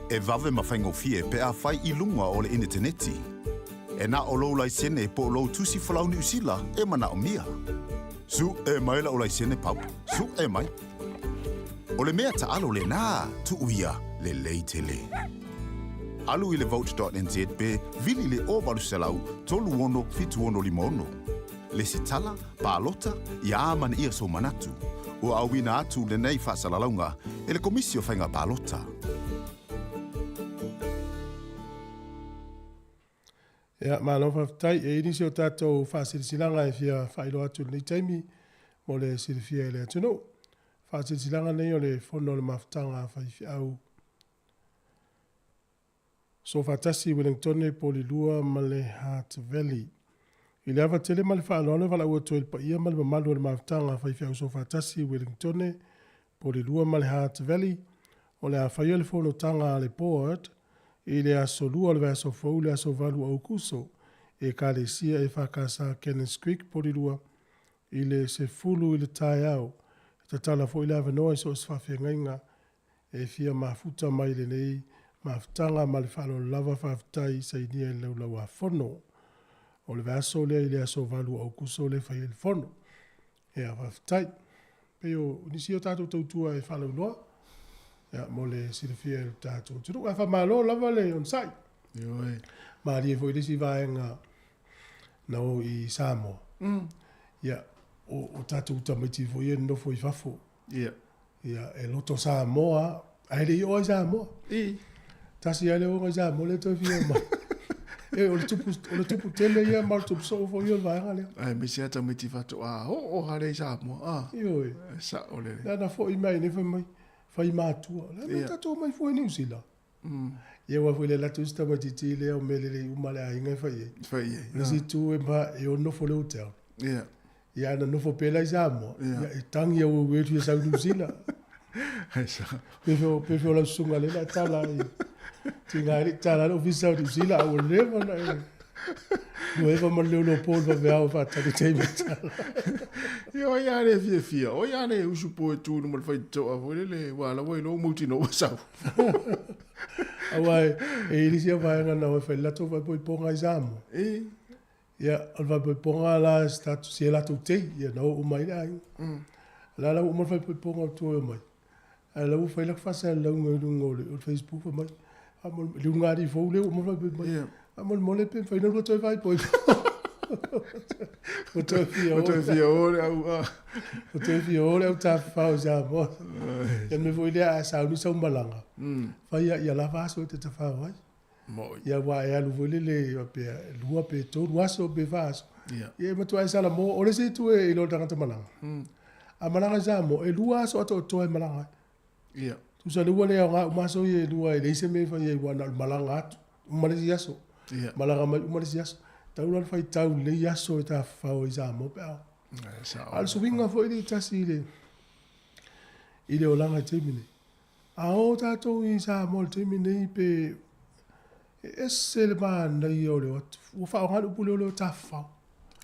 E vave ma whaingo fie pe a whai i lunga o le interneti. E na o lou lai sene po lou tusi whalau ni usila e mana o mia. Su e mai la o lai sene pau. Su e mai. O le mea ta alo le nā tu uia le leitele. Alu i le vote.nz pe vili le o walu selau tolu ono fitu ono limono. Le sitala, palota, ia amana ia so manatu. O awina atu le nei whaasalaunga e le komisio whainga palota. Ia, mālo whaftai e inisi o tātou whaasirisilanga e fia whailo atu nei taimi mo le sirifia e le atuno. Whaasirisilanga nei o le whono le mawhtanga whaifi au. So whatasi Wellington po li lua ma le Heart Valley. I le awa tele ma le whaaloane wala ua toel pa ia ma le mamalu le mawhtanga whaifi au so whatasi Wellington po li lua ma le Heart Valley. O le a whaia le whono tanga le board. I le aso lua le aso fau le aso valu au kuso. E ka le sia e whakasa Kenneth Creek po li lua. I le se fulu i le tai au. Ta tala fo i le awa noa i so sfawhengainga. E fia mafuta mai le nei. Mawhtanga ma le whalo lava whaftai sa inia i lau lau a whono. O le vaso lea i le aso valu au kuso le whai le whono. E a whaftai. Peo nisi o tātou tautua e whalo loa. Ya mo le sirifia e tātou. Turu a whamalo lava le on sai. Ioi. Maari e fo i lisi vaenga na o i Samoa. Ya o tātou tamaiti fo i e nofo i whafo. Ia. Ia e loto Samoa. Aere i o i Samoa. Tasi ale o ngai Samoa le toi fia ma. E o le tupu tele ia ma tupu so fo i o vaenga le. Ai me se tamaiti whatu o hare i Samoa. Ioi. Sa o le. Na fo i mai ne fo mai. Fai mātua. Le tatou mai fo i New Zealand. Ia wa fo le latu sta matiti le o mele le umale a inga fai. Fai. Le si tu e ma e o nofo le hotel. Ia. Ia na nofo pela i Samoa. Ia e tangi au wetu i South New Zealand. Ai sa. Pefo la sunga le la tala i. Tingari tala no visa New Zealand au leva na e. Nueva ma leo pol va vea va tali teme tala. Ia ia le fia. O ia le usu po tu no mal fai to a vo le wala wo lo muti no sa. Awai e ilisia vai na o fai la to va poi ponga examo. Ia va poi ponga la status si la to te ia no o mai ai. La o mal fai poi ponga to o mai. Ala o fai la fa sa la ngol o Facebook o mai. Amol lungari fo le o mal fai mai. Amol mole pe fai no to vai poi. O te fia ore au a. O te fia ore au ta whao za mo. Ia me voi lea a sau ni sau malanga. Whai ia la vaso te ta whao ai. Ia wa e alu voi le pe lua pe tō ruaso pe vaso. Ia ma tu ai sala mo. Ore se tu e ilo tangata malanga. A malanga za mo e lua so ato to e malanga. Ia. Tu sa lua lea ngā umaso i e lua e leise me whai e wana malanga atu. Umarisi aso. Malanga mai umarisi aso. Taulan fai tau le yaso e ta whao i Samoa pe au. Al suwinga fo i tasi i le o langa temine. A o tātou i Samoa temine i pe ese le maa nei o le watu. Ua whao ngānu pule o le o ta whao.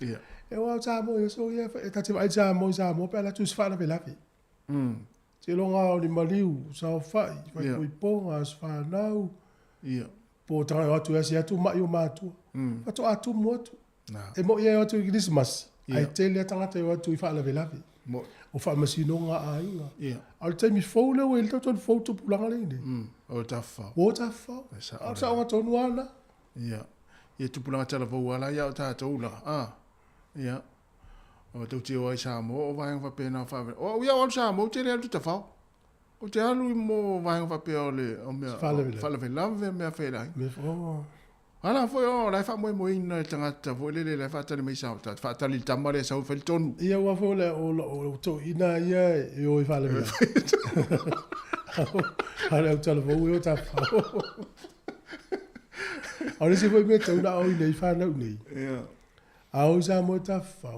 E wao Samoa i so ia e tati mai Samoa pe ala tu sifana pe lafi. Te longa o ni maliu sao whai. Whai pui ponga as whanau. Po tanga atu e si atu mai o mātua. Ato atu mo atu. E mo ia atu i Christmas. Ai tele tangata i atu i whaala velavi. O fa masino nga ainga. Ia. Al taimi fou le o ele tau fou tu pulanga le ne. O ta fa. O ta fa. Al sa o tonu ana. Ia. Ia tu pulanga tala fou ala ia o ta toula. Ia. O tau te o ai sa mo o vai fa pena fa. O ia o sa mo te le tu ta fa. O te alu mo vai fa pe o le o me. Fala ve lave me fa lai. Me fo. Ala foi o lai fa mo ina tangata foi le fa tali mai sa fa tali tamale sa fa tonu. Ia wa fo le o to ina ia e o fa le. Ala o tala fo o ta fa. Ala se foi me tona o nei fa na nei. Ia. A o sa mo ta fa.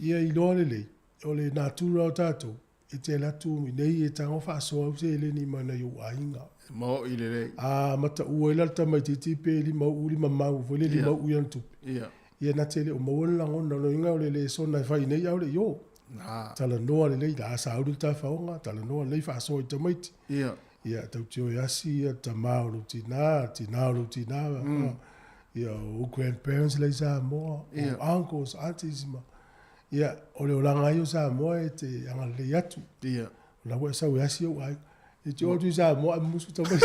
Ia I lore le o le natura o tatou. E te la tu mi nei e tango fa so o se le ni mana yo ainga. Mo I le. Mata ua ila ta mai titi pe li mau uli mamau fo le li mau uian tupi. Ia na te le o mawon langona no inga o le so na fai nei au le yo. Tala noa le lei la asa auru ta faonga, tala noa lei fa so I ta maiti. Ia tau tio yasi ia ta mauru tina ia o grandparents le sa mo, o uncles, aunties ma. Ia o le olanga yo sa mo e te anga le yatu. La wa sa yasi o ai. E te otu sa mo a musu ta mai.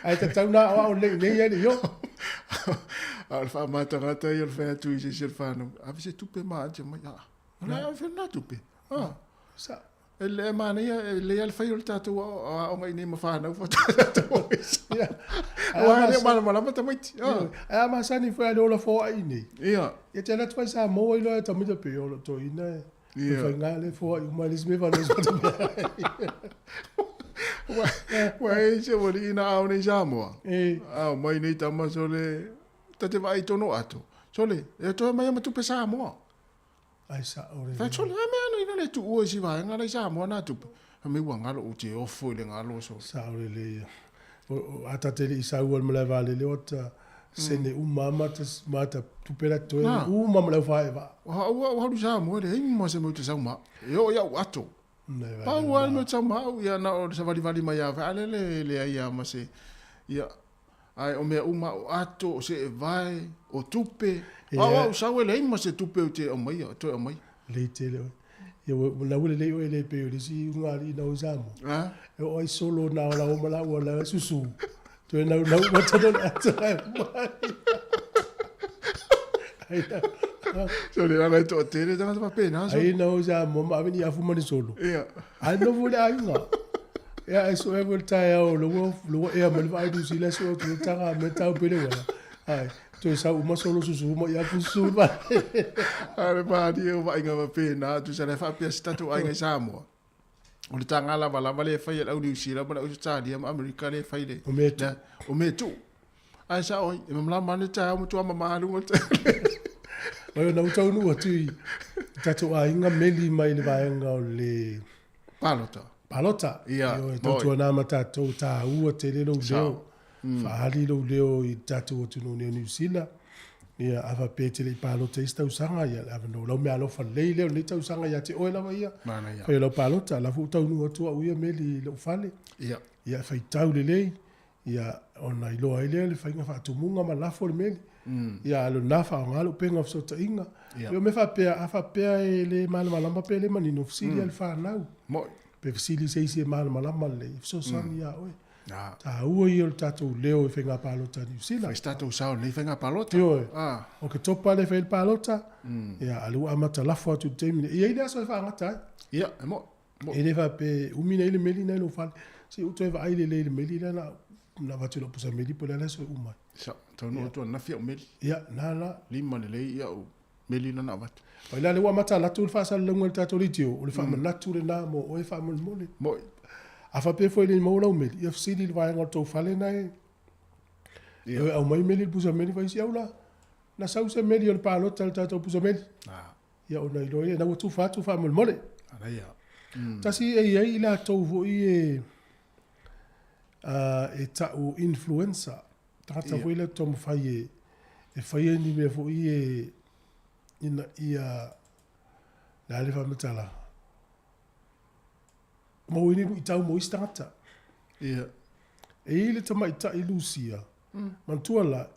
Ai ta tau na o le ia yo. Al fa mata il fa tu I se fa no. A se tupe ma ante mai. Ala fa na tupe. Sa ele mana ia le al fa il tatu o ngai ni ma fa na fa tatu. Ia. Wa le mala mata mai. Ma sa ni fa le ola fo ai ni. Ia. E te la tu sa mo I lo ta mi pe o to ina. Ia. Fa ngale fo I ma lis me va no. Wa se wo ina au nei Samoa. Mai nei ta ma so le ta te vai tono ato. Sole, e to mai ma tu pe Samoa. Ai sa ore. Fa sole me ano ina le tu o si vai ngala Samoa na tu. Me wa ngalo o te ofo le ngalo so. Sa ore le. O ata te I sa ua mala vale le ota sene mama tu pera to mama le fa eva. Wa du Samoa le mo se mo tu Samoa. Yo ya ato. Pa wa no Samoa ya na o sa vali mai ya fa le ia ma se. Ia ai o mea uma o ato o se vai o tupe o sawe le ima se tupe o te o mai to o mai le te le ia na wele le o le pe o le si ngari na o zamo e o ai solo na o mala o la susu to na o tato ato so le ana to te le tanga pa pena so ai na o zamo ma veni a fuma ni solo ia ai no vole ai nga ia so e vol tai o lo e ma vai du sila so tu tanga me tau pele wala ai to sa uma solo susu mo ia pusu ba ale ba di o vai nga pe na tu sa le fa pia statu ai nga Samoa o le tanga la le fai au New Zealand ma o sa di America le fai le o me tu ai sa o e mla ma le ta mo tu ma ma lu mo o na utau nu atu tatu ai nga meli mai le vai nga le Palota. Ia. Tau tua nā mata tau tā ua te leo leo. Whaari leo I tatu o tunu New Zealand. Ia awa pētere I Palota I tau sanga ia. Awa no lau mea lofa lei leo ni tau sanga ia te oe lawa ia. Mana ia. Whai lau Palota. Lafu tau nua tua uia meli leo whale. Ia. Ia whai tau le lei. Ia ona I loa I leo le whainga whaatumunga ma lafo le meli. Ia alo nafa o ngalo penga fsota inga. Ia me whapea awa pea e le malama pea le manino fsiri al whanau. Moi. Pe fasili se isi malama le so sani ya oe ta ua I o tatou leo I whenga Palota New Zealand fai tatou sao nei whenga Palota o ke topa le whenga Palota ia alu amata lafo atu teimine ia I le aso e whaangata ia mo e le whape umina I le meli nei lo whale si uto e whaile le meli na watu la pusa meli po le leso e umai sa tau no tu na fia o meli ia na lima le lei ia o meli na watu Oi la le wa mata la tu fa sa le ngol tatou litio o le fa na tu le na mo o e fa mo le mo a fa pe foi le mo lo meli ia fsili le vai ngol to fale nai ia o mai meli pusa meli vai si aula na sa se meli o le Palota le tatou pusa meli ia o nei lo ia na tu fa mo le ana ia ta si e la to vo e ta o influencer ta vo le to mo fai e fai ni me vo e ina ia la le fa metala mo ini I tau mo istata ia e ile tama ita I Lucia mantua la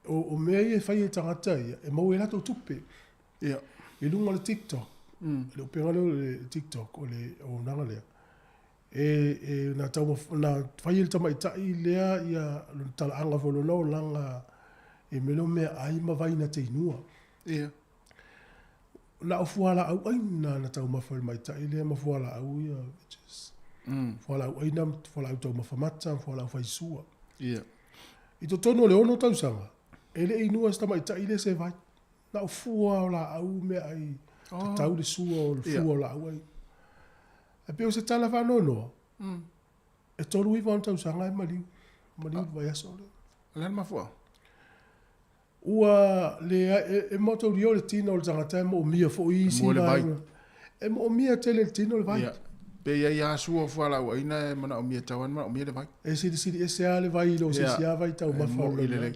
o me e fai e tangata ia e mo e lato tupe ia I lunga le TikTok. Le upenga le TikTok o le o nanga lea. Na tau na whai il tama itai lea ia tala anga wholo nau langa e melo mea ai mawai na te inua. Ia. Na o fuala au aina na tau mawhai mai tai lea ma fuala au ia. Fuala au aina, fuala au tau mawhamata, fuala au whaisua. Ia. I to tono le ono tau sanga. E le inua sta mai tai le se vai. Na o fuala au mea ai. Tau le sua o le fuala au ai. E peo se tala whanono. E tolu i whan tau sanga e maliu. Maliu vai aso le. Lena mafua? Ua le e moto rio le tino le tangata mo mia fo isi. Mo le vai. E mo mia tele le tino le vai. Pe ia sua fuala ua ina e mana o mia tawan mana o mia le vai. E siri e sea le vai lo se sea vai tau mafau le.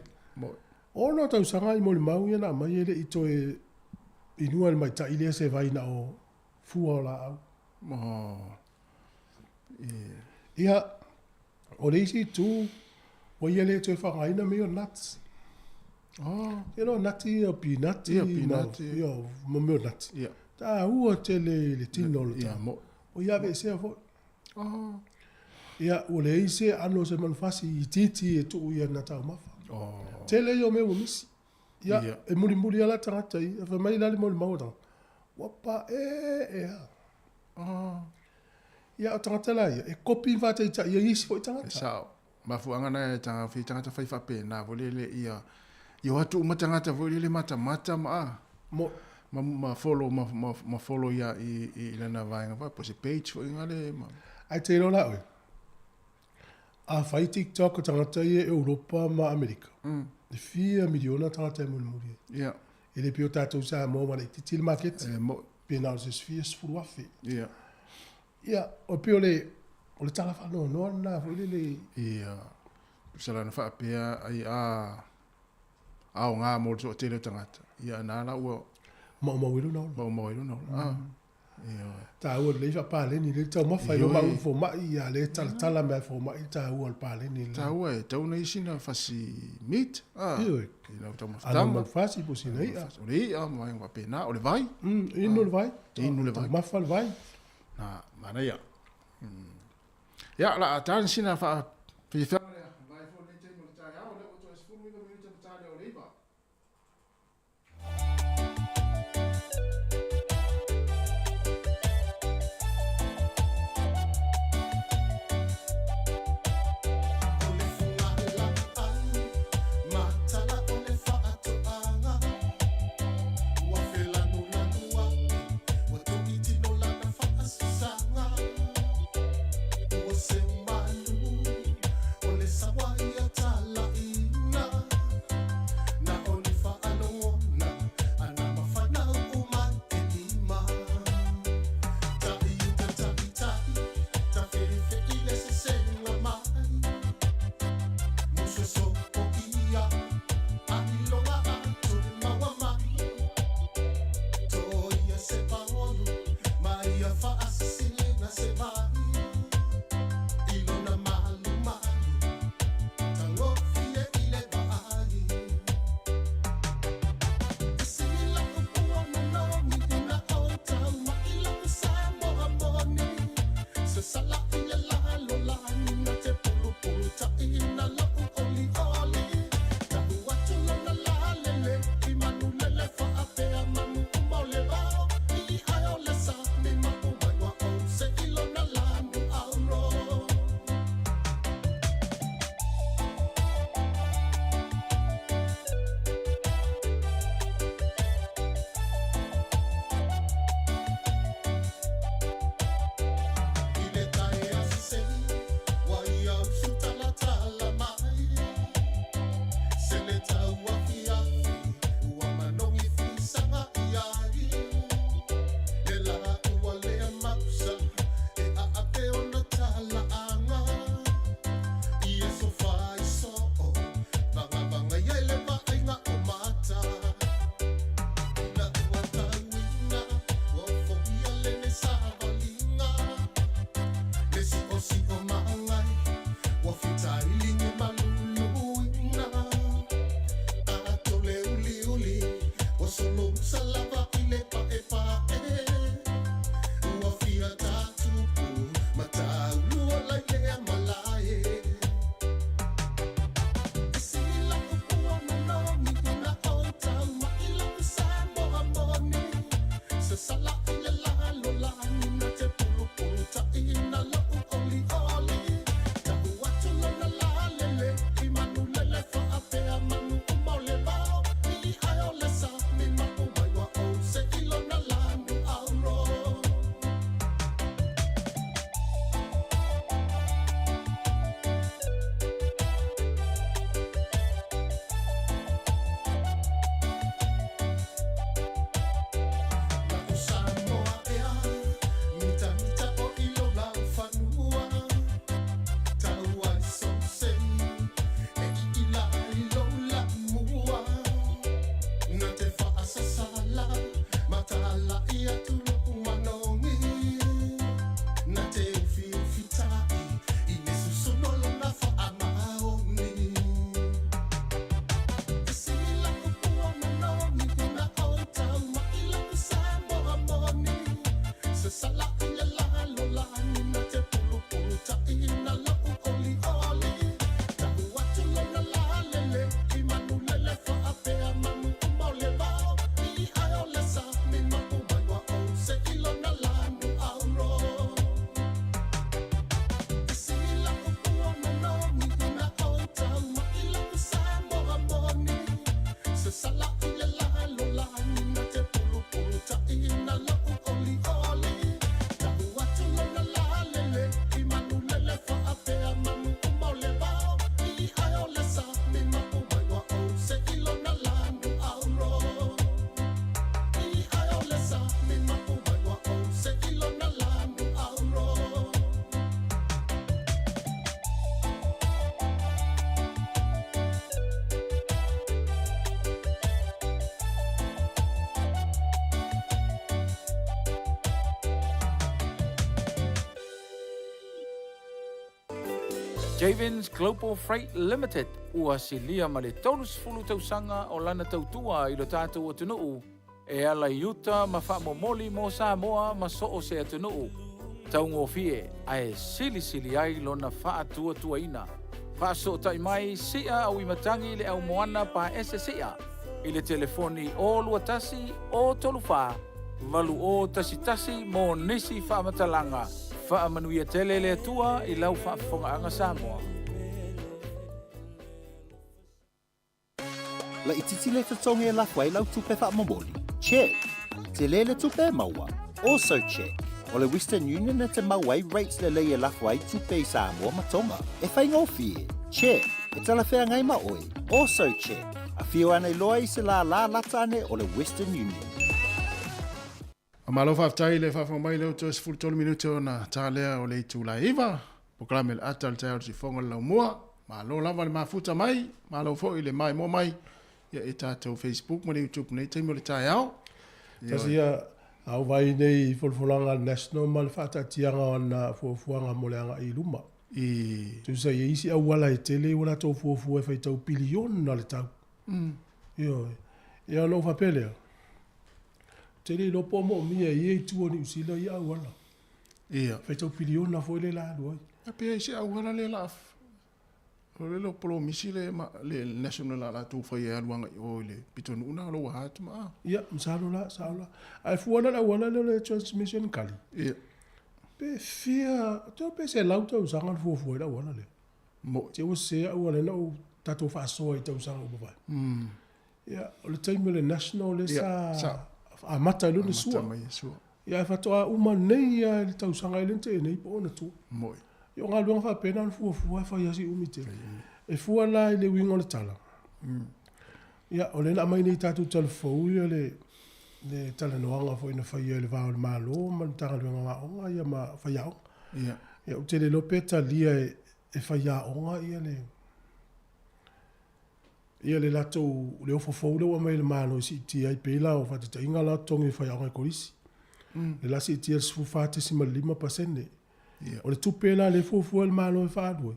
Ono tau sanga i mo le mau ia na mai ele i to e inua le mai ta ile se vai na o fua la au. Ia, o reisi tu, o ia le to e whakaina me o nuts. You know, nutty o peanutty. Ia, peanutty. Ia, mo me o nuts. Ia. Ta ua te le tino le ta. O ia ve sea fo. Ia, o le ise ano se manfasi i titi e tu ia na tau mafa. Tele yo me o misi. Ia, e muri ala tangata i, e whamai lali mo le mautanga. Wapa ia o tangata la ia, e kopi vata i ta ia isi fo i tangata. Sao, mafuanga na e tanga whi tangata whai whape na volele ia, i watu uma tangata volele mata ma ma follow ia i lena vaenga vai, po se page fo ingale ma. Ai te rola oi. A whai TikTok o tangata i e Europa ma Amerika. De 4 miliona tangata e muri. Ia. E le pio tātou sa mō mana i titili market. Pena o se sfuru afi. Ia. Ia, o pio le tala whanau noa na fwile le. Ia. Sala na whaapea ai o ngā mō so tele tangata. Ia nā la ua. Mauiru nau. Mauiru nau. Ia. Tā ua le iwa pāleni le tau mawhai o mau fo mai ia le tala mea fo mai tā ua le pāleni. Tā ua e tau nei sina whasi meat. Ioi. Ina tau mawhatama. Ana mawhasi po sina ia. O le ia, mai ngwa pēnā, o le vai. Ino le vai. Ino le vai. Mawha le vai. Nā, mana ia. Ia, la tāna sina wha whiwhia. Vai fo le te mo le tāi au, le o tō esfuru ino minita mo tāle o leiva. Você malu, Javins Global Freight Limited ua silia ma le tolus fulu tausanga o lana tautua i lo tātou o tunuu e ala iuta ma whaamomoli mo Samoa ma so o se atunuu. Taungo fie ai sili ai lona whaatua tuaina. Whaaso tai mai sia au imatangi le au moana pa SSA i le telefoni o luatasi o tolufa valu o tasi mo nisi whaamatalanga. Whaamanuia tele le atua i lau whaafonga Samoa. La ititile te tonge e lafua i lau tupe whaamomoli. Check. Te lele tupe maua. Also check. O le Western Union e te mauai rates le lei e lafua i tupe i Samoa ma tonga. E whaingofie. Check. E tala whea ngai ma oe. Also check. A whio ane loa i se la lata ane o le Western Union. A malo whaftai le whawhamai leo tu esfuru tolu minute o na tālea o le itu la iwa. Poklame le atal te au si whonga lau mua. Malo lava le mafuta mai. Malo fo i le mai mo mai. Ia e tātou Facebook mo le YouTube nei teimo le tai au. Tasi ia au vai nei folfolanga national ma le whaatatianga o na fuafuanga mo le anga i luma. Tu sa ia isi au wala e tele wala tau fuafua e whaitau pilion na le tau. Ia no whapelea. Tele lopo mo mia i e tua ni usila i au wala. Whaitau pilion na fo le la duai. A pia isi au wala le laf. O le lo polo misi le national la tu fai e aluanga i o le pitonu una lo hatu ma. Ia, msalo la. Ai fuana la wala le transmission kali. Ia. Pe fia, to pe se lauta usanga fuafua la wala le. Mo. Te o se au wala na o tato whaasoa i ta usanga upa vai. Ia, o le taimo le national le sa a mata ilo ni sua. Ia, e whatoa uma nei a le tausanga i lente e nei po ona tu. Moi. Yo ngā luanga whapena na fuafua e whai asi umite. E fua la i le wingo le tala. Ia, o le na mai nei tātou telefou ia le tala noanga fo ina whai le vāo le mālo, ma le tanga luanga ngā onga ia ma whai au. Ia, o te le lope talia e whai aonga ia le lato le ofofou le wa mai le mālo si ti ai pela o whatita inga la tongi whai aonga i korisi. Le lasi ti el sfufate si ma 5%. O le tupela le fuafua le malo e whaadua.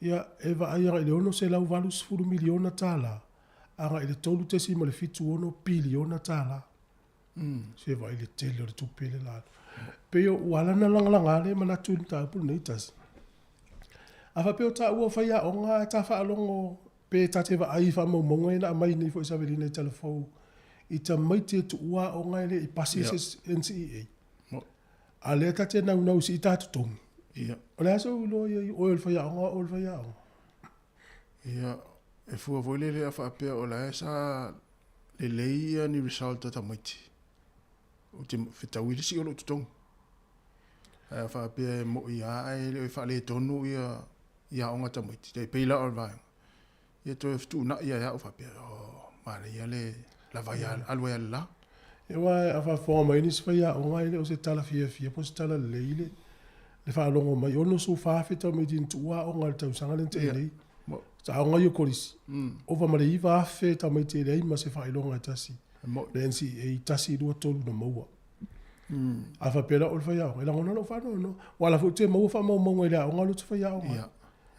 Ia, e vaaianga i le ono se lau valu 10 miliona tāla. Anga i le tolu tesi ma le fitu ono biliona tāla. Se vai le tele o le tupele lalo. Peo walana langalanga le manatu ni tāpulu nei tasi. Awa peo tā ua whaia o ngā tā whaalongo pe tate vaai whamaumongo e na mai nei fo isawelina i telefou. I ta maite tu ua o ngā ele i pasi NCEA. A le tate nau si tātu tongi. Ia. O le aso ulo i oil whaiaonga, oil whaiaonga. Ia, e fua voile le a whaapea o la esa le leia ni result ta maiti. O te whetauile si o lo tutongi. A whaapea e mo i ae le o i whaale tonu ia onga ta maiti. Te peila o vai. Ia to e fitu na ia o whaapea. Mare ia le la vai alwe ala. E wai a wha mai ni swaya o ngai le o se tala fia po se tala leile. Le wha alongo mai ono so whawhita me din tua o ngai tau sanga lente e lei. Sa o ngai o korisi. O wa mare i whawhita me te lei ma se wha ilonga tasi. Le NC e tasi rua tolu na maua. A wha pera o le whai ao. E langona no whano no. Wala fu te maua wha maunga le ao ngai lutu whai ao.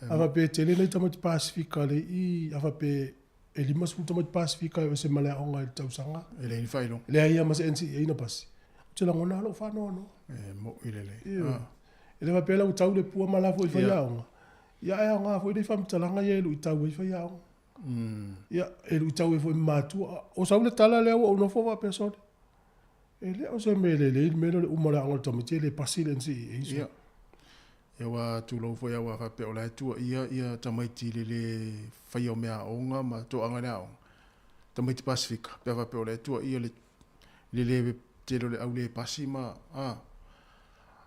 A wha pe te le nei tamati Pasifika le i a wha pe e lima sputa mai Pasifika e se male o ngai tau sanga. E le ni whailo. Le aia ma se NCA ina pasi. Te langona lo whano no. Mo i le le. E le wapela u tau le pua malafo i whaiaonga. Ia e ngā fwoi dei whamtalanga i elu i tau i whaiaonga. Ia elu i tau e fwoi mātua. O sau le tala leo o no fwa pesone. E le o se me le melo le umara angol tamite le pasi le NCA. Ia. Ia wa tu lo fo ia wa fa pe ola tu ia tamaiti le fai o mea onga ma to anga nao. Tamaiti Pasifika pe fa pe ola tu ia le te le au le pasi ma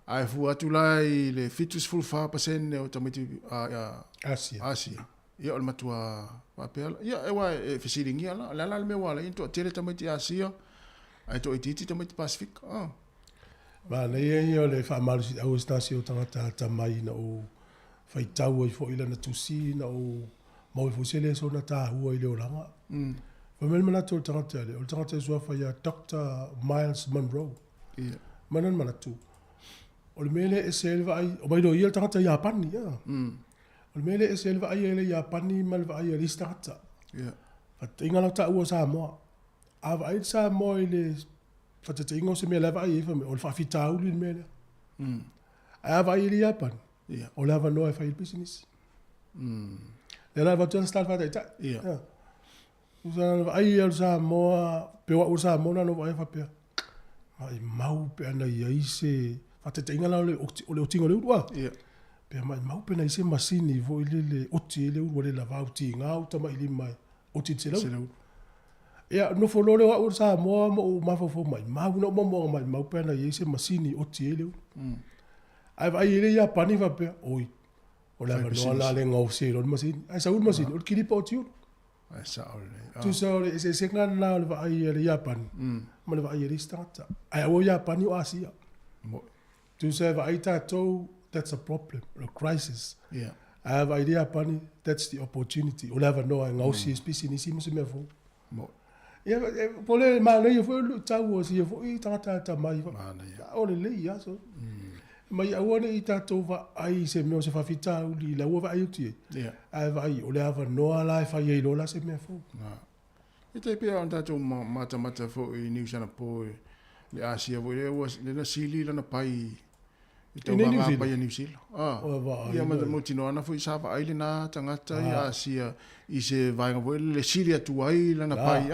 ai fu atu lai le fitus full 5% o tamaiti Asia. Ia o matua wa pe ia e wa e fisiringi ala la me wala into tele tamaiti Asia ai to ititi tamaiti Pasifika. Ma nei o le whaamaru si au stasi o tangata tamai na o whaitau i fo ila na tusi na o mau i fusele so na tā hua i leo langa. Whamel manatu o tangata le, o tangata sua whaia Dr. Miles Monroe. Manan manatu. O le mele e se elva ai, o maido i el tangata Japani, O mele e se le vai ele ia pani ma le vai ele stata. Ia. Fa inga la ta ua Samoa. A vai Samoa ile fa te inga se me le vai e fa me o fa fita uli mele. A vai ele ia pani. Ia. O lava no e fa il business. Le lava tu sta fa ta. Ia. Usa vai el Samoa pe o Samoa no vai fa pe. Ai mau pe ana ia se fa te inga la o le tingo le ua. Ia. Pe mai mau pe na se masini vo ile le oti le ua le lava o tinga o ta mai le mai. Oti te lau. Ia no fo lore wa ursa mo mo ma fo mai mau no mo mai mau pe na ia se masini oti le. Ai vai ile ia pani va pe oi. O la no la le ngau se lo masini. Ai sa un masini o kili po tiu. Ai sa ole. Tu sa ole se se ngana na va ai ile ia pani. Ma le va ai ile stata. Ai o ia pani o asia. Mo. Tu sa va ai ta to that's a problem, a crisis. Yeah. I have idea pani, that's the opportunity. O lava no ngau si spesi ni si mo se me fo. Mo. Ia pole ma le fo lu tau o si fo I ta mai. Ma na ia. O le ia so. Mai a wona I tatou va ai se me o se fa fita uli la wa ai uti. Ia. Ai vai o le ava no ala fa ye lo la se me fo. Na. I te pia on tatou mata fo I New Zealand po le Asia vo le na sili la na pai. I tau wanga pai New Zealand. Ia mo tino ana fo I sa va ai le na tangata I Asia I se vainga vo le sili atu ai la na pai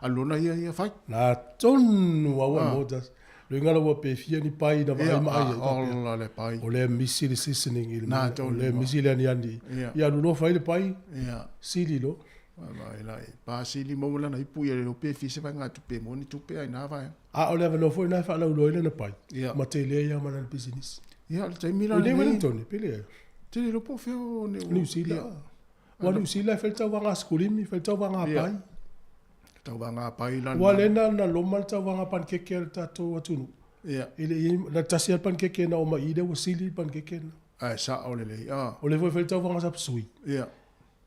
alona ia fai. Na tonu wa modas. Le ngala wa pe fia ni pai na vai mai. Ola le pai. O le misi le seasoning I Na le misi le ni andi. Ia no fai le pai. Ia. Sili lo. Lai. Pa sili mo la na ipu ia le pe fi se vai ngatu pe mo ni tu pe ai na vai. O le no foi na fa la lo ile na pai. Ma te le ia mana business. Ia le tai mila le Wellington pele. Te le po fe o New Zealand. Wa New Zealand fel tau wanga skulimi, fel tau wanga pai. Tau wanga pai lan. Wa le na lo mal tau wanga pan keke ta to atunu. Ia. Ile na tasi pan keke na o mai de o sili pan keke na. Ai sa o le. O le foi fel tau wanga sap sui. Ia.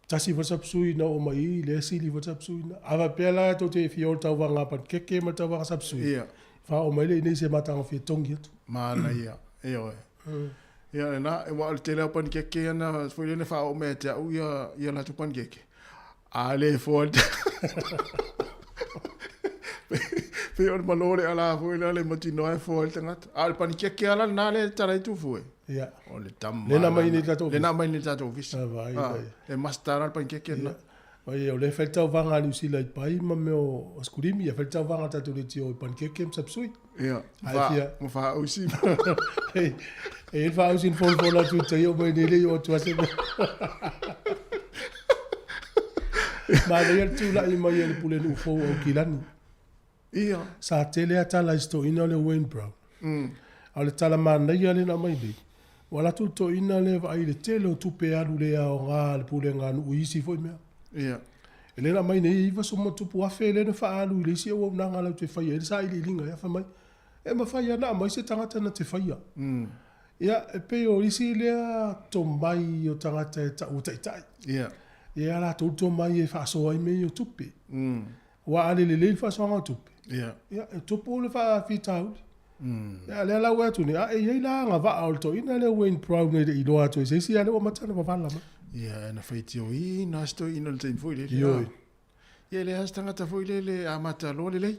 Tasi vo sap sui na o mai le sili vo sap sui na. Ava pela to te fiol tau wanga pan keke ma tau wanga sap sui. Ia. Fa o mai le ni se matanga fi tongi atu. Mana ia. Ia. Ia na e wa te le pan keke na foi le fa o me te u ia la tu pan keke. Ale fort. Pe o malore ala foi le matino e fort ngat. Al pan keke ala na le tara tu foi. Ia. O le tam. Le na mai ni tato. Le na mai ni tato vis. Vai. E mastara al pan keke na. Vai o le fel tau vanga ni sila pai ma me o skurimi ia fel tau vanga tato le tio pan keke sapsui. Ia. Mo fa o si. E fa o sin fol la tu te yo mai ni o tu ase. Ma le tu la I mai le pule no fo o kilani. Ia. Sa tele ata la sto ina le Wayne Brown. Ale tala mana ia le na mai le. Wala tu to ina le vai le tele o tu pe alu le o nga le pule nga no isi fo me. Ia. Ele na mai nei va so mo tu po afele na fa alu le si o na nga la te fa ia sa ile linga ya fa mai. E ma fa ia na mai se tangata na te fa ia. Ia e pe o isi le to mai o tangata e ta o tai. Ia. Ia la to mai e fa so ai me o tupe. Wa ale le fa so nga tupe. Ia. Ia e to po le fa fi tau. Ia le la wa tu ni a e la nga va al to ina le Wayne Brown ne I lo ato se si ale o matana va vala ma. Ia na faiti o I na sto ina le tin foi le. Ia le has tangata foi le amata lo le.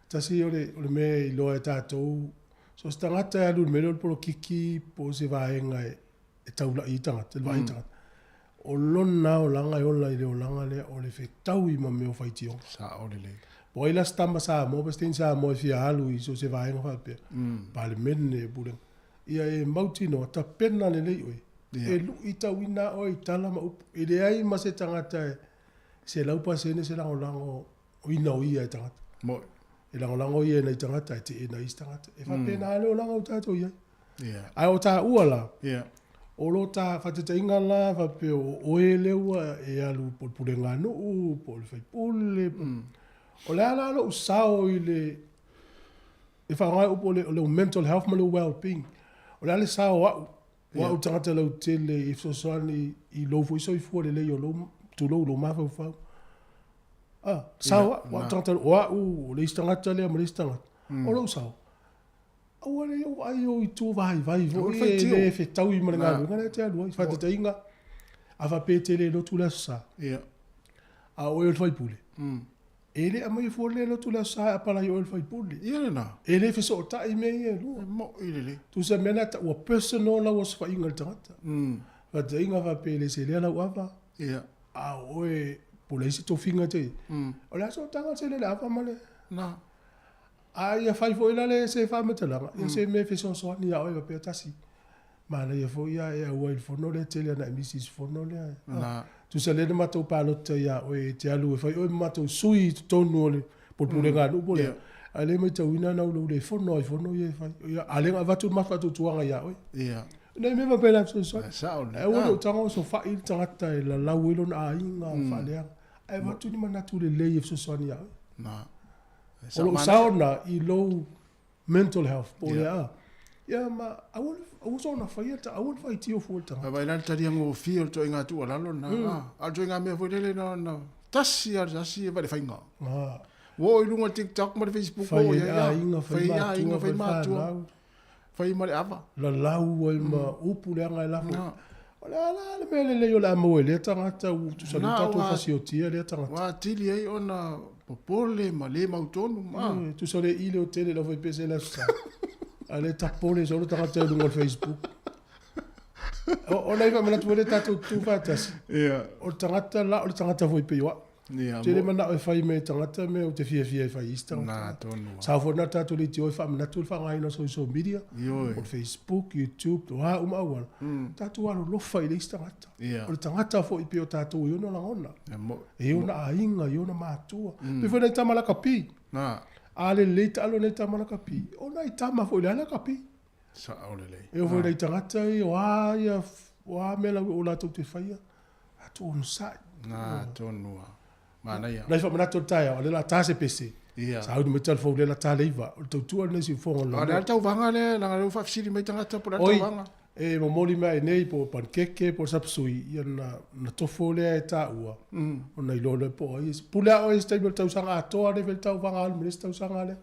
Tasi o le me lo e tatou. So stangata alu me lo po kiki po se vaenga e taula I tangata, le vai tangata. O lona o langa o la o langa le o le fe tau I ma me o faiti o. Sa o le. Po ila stamba sa mo bestin sa mo fi alu I so se vaenga fa pe. Pa le menne bule. Ia e mautino ta pena le lei oi. E lu I tau ina o I tala ma upu. E le ai ma se tangata se laupa se ne se lango o ina o ia e tangata. Mo. E lango ia nei tangata te e nei tangata. E fa pena ale o lango tato ia. Ia. Ai o ta uala. Ia. O lo ta fa te inga la fa pe o e leua e alu po pule ngano u po le fai pule. O le ala lo usao I le e fa ngai o le mental health ma le well-being. O le ale sao wa o tangata lo tele I so soani I lo fo so I fo le o lo tu lo ma fa. Sao wa tangata wa u le istangata le ma le istangata. O lo sao. O le o ai o I tu vai vo e le fe tau I ma ngā ngana te alu I fa te inga. Afa petele lo tu la sa. Ia. A oil fai pule. Ele a mai fo le lo tu la sa a pala oil fai pule. Ia na. Ele fe so ta i me e lu. Mo ile. Tu se mena ta o personal la was fa ingal tangata. Fa te inga fa pele se le la wava. Ia. A oe pule si to finga te. O la so tanga se le la fa male. Na. A ia fai fo ila le se fa metalanga. Ia se me fe so so ni a oe pe tasi. Mana ia fo ia e o il fono le tele na Mrs. fono le. Na. Tu se le matou palota ia oe te alu e fai oe matou sui tonu ole pole nga no pole. Ale me tau ina na ulo le fono ia fai. Ia ale nga vatu mafatu tuanga ia oe. Ia. Nei me va pela so so. Sa ole. E o tanga so fa il tangata e la lauelo na inga fa le. E vatu ni mana tu le le so so ni ia. Na. O sauna i low mental health pole ia. Ia ma I was on a fire. I won't fight you for time. Vai na tari ngo feel to inga tu ala na. A jo inga me foi le na. Tasi vai fainga. Wo i lunga TikTok ma Facebook o ia. Fai ma. Fai ma ava. La lau e ma upu le anga la. Ola le mele le yo la mo le tangata u tu sa ta to fasiotia le tangata. Wa tili ai ona popole ma le mautonu ma. Tu sa le ile o tele la foi pese la sa. Ale tapole solo tangata e lunga Facebook. O nei va mena tuele tato tu fatas. O tangata foi pe wa. Tele mana o fai me tangata me o te fia fai ista. Na tonu. Sa fo na tato le tio fa mena tu fa ngai no social media. O Facebook, YouTube, wa uma wa. Tato wa lo fai le ista ngata. O tangata fo pe o tato yo no la ona. E ona ainga yo na matua. Pe fo na tamala kapi. Na. Ale leita alo ne tamana kapi. Ona i tama fo le ala kapi. Sa ole le. E fo le tangata i wa mela o la to te faia. Atu on sai. Na tonu. Mana ia. Nai fa mana to tai o le la tase pese. Ia. Sa u me telefon le la tale iva. O to tu ne si fo lo. Ala tau vanga le la ngalo fa fsiri me tangata por tau vanga. E mo moli mai nei po pankeke po sapsui ia na tofo le ta ua. O nei lo le po is. Pula o is table tau sanga to ale vel tau vanga al minister tau sanga le.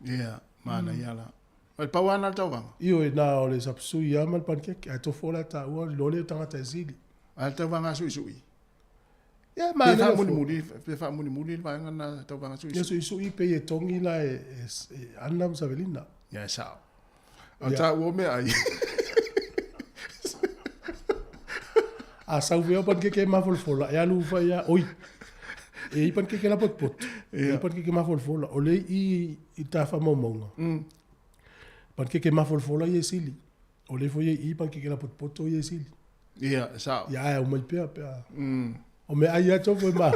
Ia, mana ia la. Al pawana tau vanga. Io e na o le sapsui ia mal pankeke a tofo le ta ua lo le tangata zili. Al tau vanga sui. Ia mana fa muni vai na tau vanga sui. Ia sui pe e tongi la e Anna Savelina. Ia sa. O ta o me ai. A sau veo pan que ma folfola e alu fa ya oi e pan que la pot e pan que ma folfola o le i ta fa momonga pan que ma folfola e sili o le foi i pan que la pot o e sili ia sa ya o mai pe o me ai ato foi ma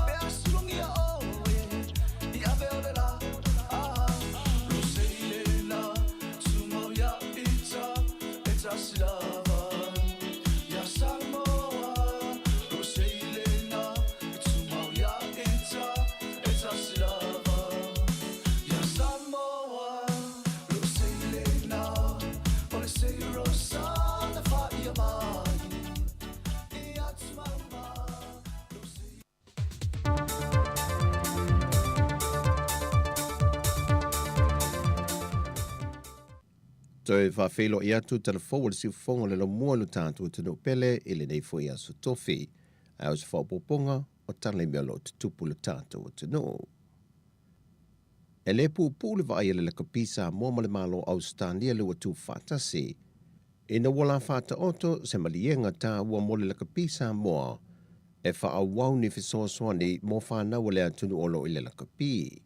Be a sulung ya oh, yeah. Toi whawhelo i atu telefo wale si ufonga le lo mua lu tātu tunu pele ili nei fo i aso tofi. Au se whapoponga o tanle mea lo tutupu le tātu tunu. E le pu le vai le kapisa mo male malo Australia le watu fatasi. Ina wala fata oto se malienga ta ua mole le kapisa moa. E wha awau ni fisoaswani mo whanau le atunu olo i le kapi.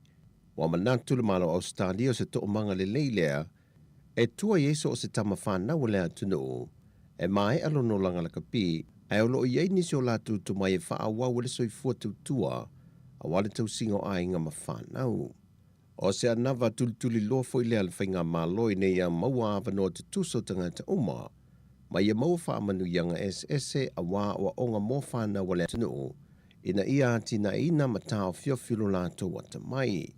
Wa manatu le malo Australia se to manga le leilea. E tua Yesu o se tama whanau le atunu. E mai alo no langa le kapi. Ai olo i nisi o latu tu mai e wha awau le soifua tua. A wale tau singo a inga ma whanau. O se anawa tulituli lofo i lea le whainga maloi nei a maua awa no te tuso tangata uma. Ma ia maua whaamanu yanga SS a wā o onga mo whanau wale atunu. Ina ia tina ina matao fiofilo lato wata mai.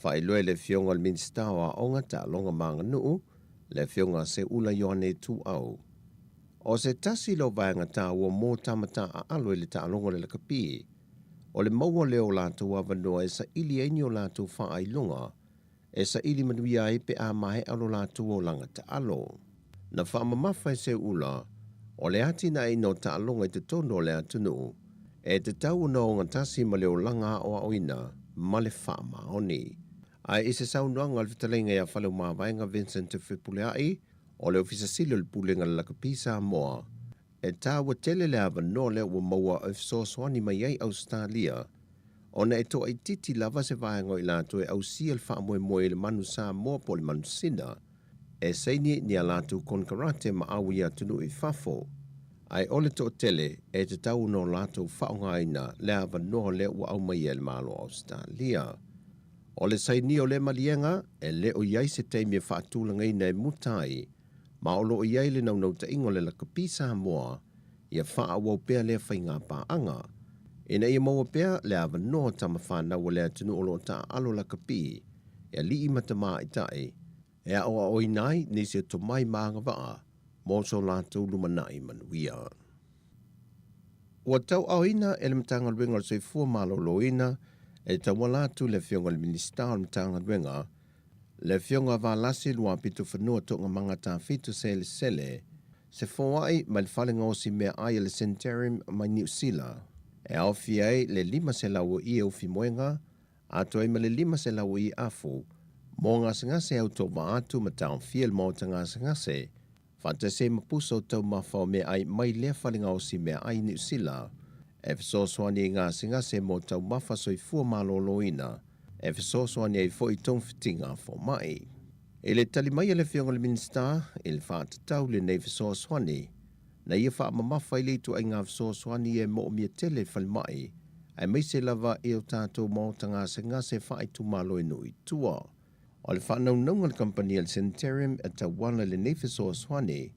Whai loe le fionga le minstawa onga ta longa manga nuu, le fionga se ula yoane tu au. O se tasi lo vanga ta ua mō tamata a aloe le ta longa le kapi. O le maua leo lato wavanoa e sa ili eini o lato wha lunga, e sa ili manuia e pe a mahe alo lato o langa ta alo. Na wha mamawhai se ula, o le ati na ino ta alonga i te tono le atunu, e te tau na o ngatasi ma leo langa o aoina, ma le wha maoni. Ai ise saunuanga alvitalenga ya whalau mawaenga Vincent Fipuleai, o le ofisa silo le pulenga le lakapisa moa, e tā wa tele le awa no le ua maua o fisoswani mai ai Australia, o na e toa i titi lava se vaenga i lato e au sia le wha moe le manu sa moa po le manu sina, e seini ni a lato konkarate ma awi a tunu i fafo, ai ole to tele e te tau no lato whaongaina le awa no le ua au mai e le malo Australia. O le saini o le malienga, e le o iai se teimi e whaatulanga ina e mutai, ma o lo iai le naunau ta ingo le lakapisa moa, ia wha awau pea le whainga pa anga. Ina ia maua pea le awa noa tama whanau le atunu o lo ta alo lakapi, e li matama i tae, e a oa oinai nisi o tomai maanga waa, mo so lato lumanai manuia. Ua tau aoina e le matanga luenga o soifua malo loina, e tawalatu le fionga le minister le matanga luenga, le fionga valasi lua pitu whanua tonga manga ta fitu sele, se fawai ma le whalinga o si mea ai le Centarium mai New Zealand. E awhi ai le 5 se lau i au fi moenga, ato ai ma le 5 se lau i afu, mo ngā sangase au tō vaatu ma taon fiel mo ta ngā sangase, whanta se mapuso tau mawhao mea ai mai le whalinga o si mea ai New Zealand, e fisoswani ngā sangase mo tau mawha soifua malo loina, e fisoswani ai fo i tong fitinga fo mai. E le tali mai le fionga le minister, e le whaatatau le nei fisoswani, na ia wha mamafa i leitu ai ngā fisoswani e mo mia tele whali mai, ai mai se lava e o tātou mo ta ngā sangase wha i tu malo inu i tua. O le whanau naunga le company le Centarium e tawana le nei fisoswani,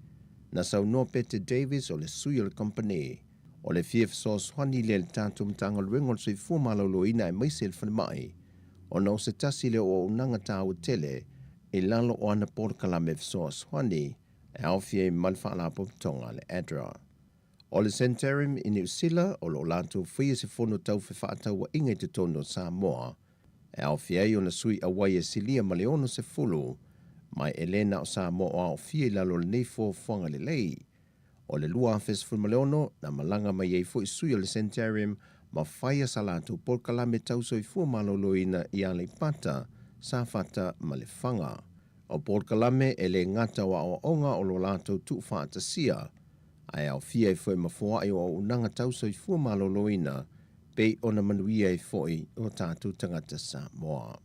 na sau no Peter Davis o le suyo le company, o le fia fisoswani le tātou mtanga luenga o le soifua malo loina e mai se le whali mai, o na o se tasi le o unanga tāu tele, e lalo o ana por kalame fisoswani, e awhia i malwha la poptonga le adra. O le Centarium i New Zealand, o lo lanto whia se fono tau whewhaatau wa inga te tono Samoa, e awhia i o na sui a wai e silia ma le ono se fulu, mai Elena o Samoa o awhia i lalo le neifo whanga le lei. O le lua awhia se fulma le ono, na malanga mai ei fo i sui o le Centarium, ma whaia sa lanto por kalame tau so i fua maloloina i ale pata, sa fata ma le whanga. O por kalame e le ngata wa o onga o lo lato tu whaata sia, ai au fia e fwoi mafua i o unanga tau so i fua maloloina, pei ona manuia e fwoi o tātou tangata Samoa.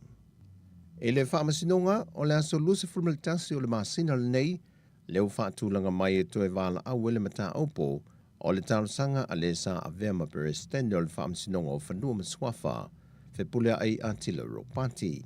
E le whaamasinonga, o le aso lusi fulmalitasi o le masina le nei, leo whaatulanga mai e toe wala au ele mata opo, o le talusanga a le sa a vea ma perestende o le whaamasinonga o whanua maswafa, whepulea ai atila ropati.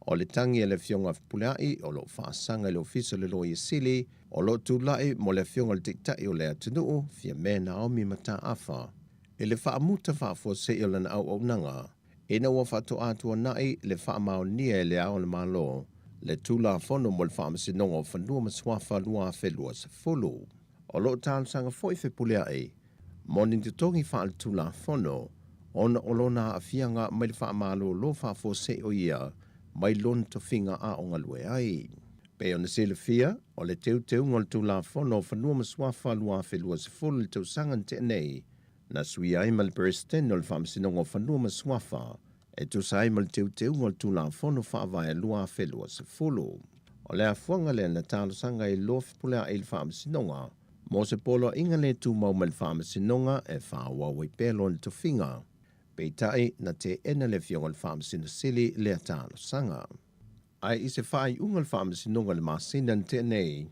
O le tangi e le fionga puleai o lo whaasanga le ofiso le loia sili, o lo tūlai mo le fionga le diktai o le atunuu, fia me Naomi mata afa. E le whaamuta whaafua se o lana au au nanga, e na ua whaato atua nai le whaamao nia e le ao le malo, le tūla fono mo le whaamasinonga o whanua maswafa lua whelua sa fulu. O lo tālusanga foi whepuleai, morning te tongi whaal tūla fono, ona olona a fianga mai le whaamalo lo whaafua se o ia, mai lon to finga a o ngalue ai. Pe o na silafia, o le teu ngol tu la fono fanua maswafa lua whelua se fulu le tausangan te nei, na sui ai mal presten o le whaamasinongo fanua maswafa, e tu sai mal teu ngol tu la fono whaavai lua whelua se fulu. O le afuanga le na talo sanga i lofi pulea i le whaamasinonga, mo se polo inga le tu mau mal whaamasinonga e whaawawai pelo le tofinga, peitai na te ena le fionga le whaamasino sili le talo sanga. Ai i se whai unga le whaamasinonga le masina te nei,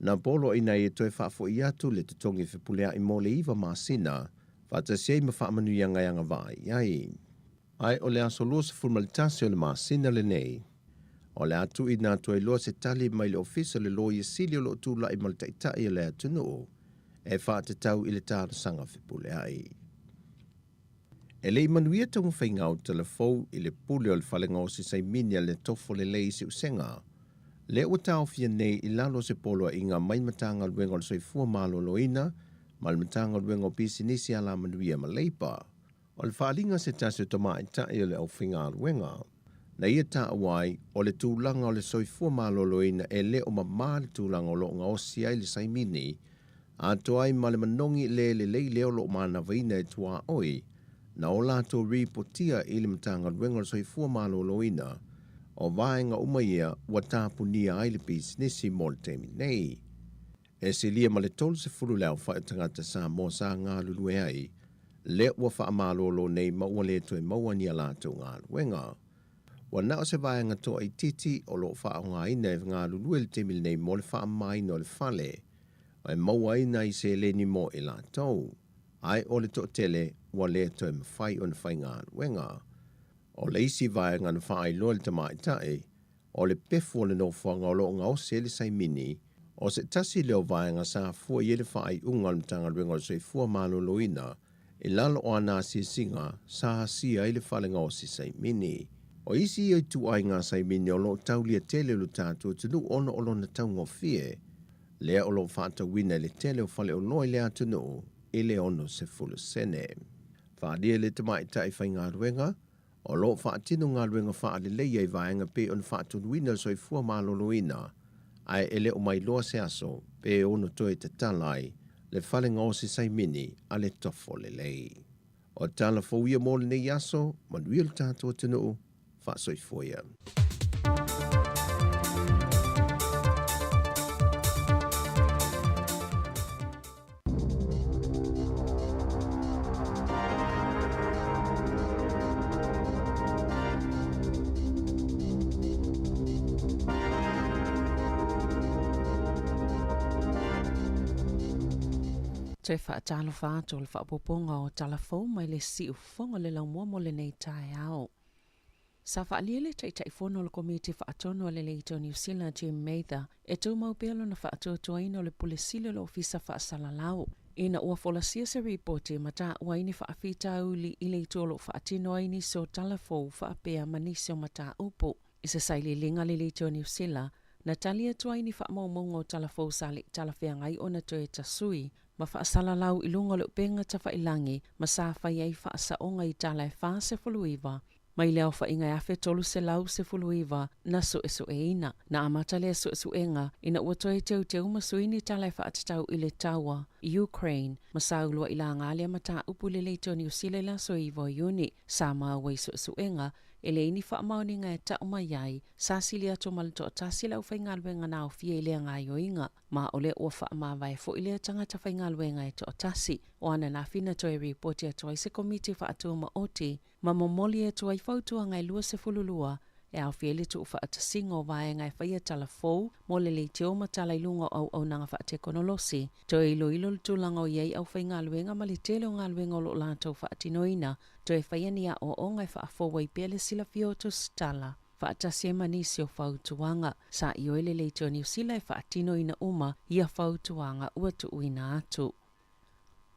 na polo ina i toe whaafo i atu le tutongi whipulea i mole iwa masina, whata sei ma whaamanu yanga vai ai. Ai o le aso loa se fulmalitasi o le masina le nei, o le atu i nā toi loa se tali mai le ofisa le loa i sili o lo tūla i maltaitai le atunu, e whaate tau i le tāra sanga whipulea ai. E lei manuia tau mwhainga o telefou i le pule o le whalenga o si sai minia le tofo le lei si usenga. Le ua tau fia nei i lalo se polo i ngā mai matanga luenga o le soifua malo loina, ma le matanga luenga o pisi nisi ala manuia ma leipa. O le whaalinga se tasi o tama i tai o le au whinga luenga. Na ia ta awai o le tūlanga o le soifua malo loina e le o mamā le tūlanga o lo ngā osi ai le sai mini, a toai ma le manongi le leo lo mana vaina e tua oi, na o lato ripotia i le matanga luenga o soifua malo loina, o vaenga umaia wa tāpunia ai le businessi mo le temi nei. E se lia ma le tolu se furu leo whae tangata sa mo sa ngā lulue ai, le ua wha amalolo nei maua le toi maua ni a lato ngā luenga. Wa nao se vaenga toa i titi o lo wha ngā ina e ngā lulue le temi nei mo le wha mai no le fale, o e maua ina i se le ni mo i lato. Ai o le to tele wa le toi mawhai o na whai ngā luenga. O le isi vaenga na whaai loa le tamaitai, o le pefu o le no whanga o lo ngā o se le sai mini, o se tasi leo vaenga sa fua i le whaai unga le tanga luenga o se fua malo loina, i lalo o ana si singa sa hasia i le whalenga o si sai mini. O isi i tu ai ngā sai mini o lo taulia tele lo tātua tunu ono o lo na tau ngofie, lea o lo whaata wina le tele o whale o noi lea tunu, i le ono se fulu sene. Whaadia le tamaitai whai ngā luenga, o lo whaatino ngā luenga whaale leia i vaenga pe on whaatunuina soi fua maloloina, ai ele o mai loa se aso pe ono toe te talai le whale ngōsi sai mini a le tofo le lei. O tala fauia mo le nei aso, manuia le tātua tunu, wha soi fuia. Te whaatalo whaato le whaapoponga o talafou mai le si ufonga le lau mo le nei tae ao. Sa whaaliele tai whono le komiti whaatono le leito New Zealand Jim Mather e tau mau pelo na whaatotoaina o le pulesile le ofisa whaasalalau. Ina ua folasia se reporti mata waini whaafita uli i leito lo whaatino aini so talafou whaapea manisi o mata upo. Isa saili linga le leito New Zealand na talia tuaini whaamaumongo talafou sali talafea ngai o na toe tasui, ma whaasalalau i lunga le upenga ta whailangi, ma sa whaiai whaasaonga i talai wha se fuluiva, mai leo whainga afe tolu se lau se fuluiva na so e ina, na amata lea so enga, ina ua toe teu masuini talai whaatatau i le taua, Ukraine, ma sa ulua ila ngalia mata upu le leito New Zealand la so iwa uni, sa maa wai so enga, ele ini whaamaoni ngai ta umayai, sa sili ato malito tasi lau whaingalwenga nao fie ilea ngai o inga, ma ole ua whaamawai fo ilea tangata whaingalwenga e to tasi, o ana na fina toi reporti ato ai se komiti whaatuma oti, ma momoli ato ai fautua ngai lua se fululua, e au fie litu ufa atasingo vae ngai whaia talafou, mo le le te oma talailunga au nanga whaate konolosi, to ilo le tūlanga o iei au whaingalwenga ma le tele o ngalwenga o lo lātou whaatinoina, to e whaiania o ngai whaafo i pele sila fioto stala. Whaatasi e manisi o whautuanga, sa i oele le te o New Zealand whaatinoina uma ia whautuanga ua tu uina atu.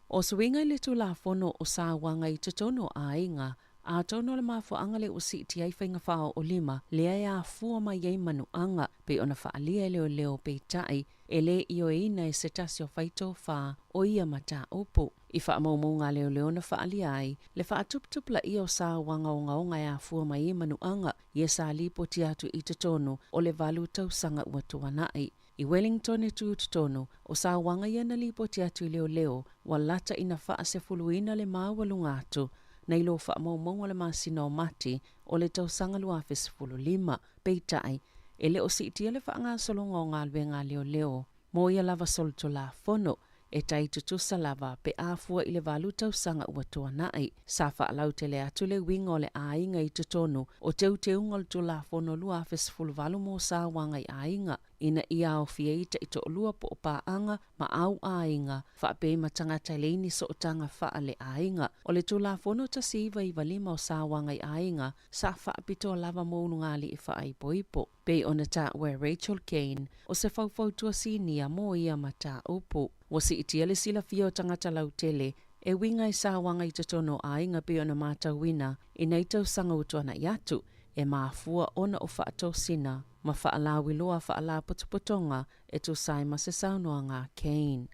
O suinga le tu la fono o sa wanga i tutono a inga, A tono le mafuanga le usi ti ai whainga whao o lima, lea ia fua mai ei manuanga, pe ona whaalia leo leo pe tai, e le io ina e se tasi o whaito wha o ia mata opo. I wha maunga leo leo na whaalia ai, le wha tup la io sa wanga o ngaonga ia fua mai ei manuanga, ia sa lipo ti atu i te tono o le valu tau sanga ua tuanai. I Wellington e tu tono, o sa wanga ia na lipo ti atu i leo leo, wa lata ina wha se fuluina le mawalungatu, na ilo wha maunga le masina o mati o le tau sanga lua fesifulu 5, peitai, e le o si itia le wha ngā solonga o ngā luenga leo leo, mo ia lava solto la fono, e tai tutusa lava pe afua i le valu tau sanga ua tuanai, sa wha alau te le atu le winga o le ainga i tutonu, o teu ngol tu la fono lua fesifulu valu mo sa wanga i ainga, ina ia o fiaita i to lua po paanga ma au ainga, wha pe matangata leini so otanga wha le ainga, o le tu la fono ta siva i valima o sa wanga i ainga, sa wha pito lava mounu ngali i wha ai poipo. Pe ona ta ue Rachel Kane, o se fau tua sinia mo ia mata upo. Wasi itia le sila fio tangata lautele, e winga i sa wanga i tono ainga pe ona mata wina, i nei tau sanga utuana iatu, e maafua ona o whaato sina, ma whaalawi loa whaala putuputonga, e tu sai ma se saunoanga Kane.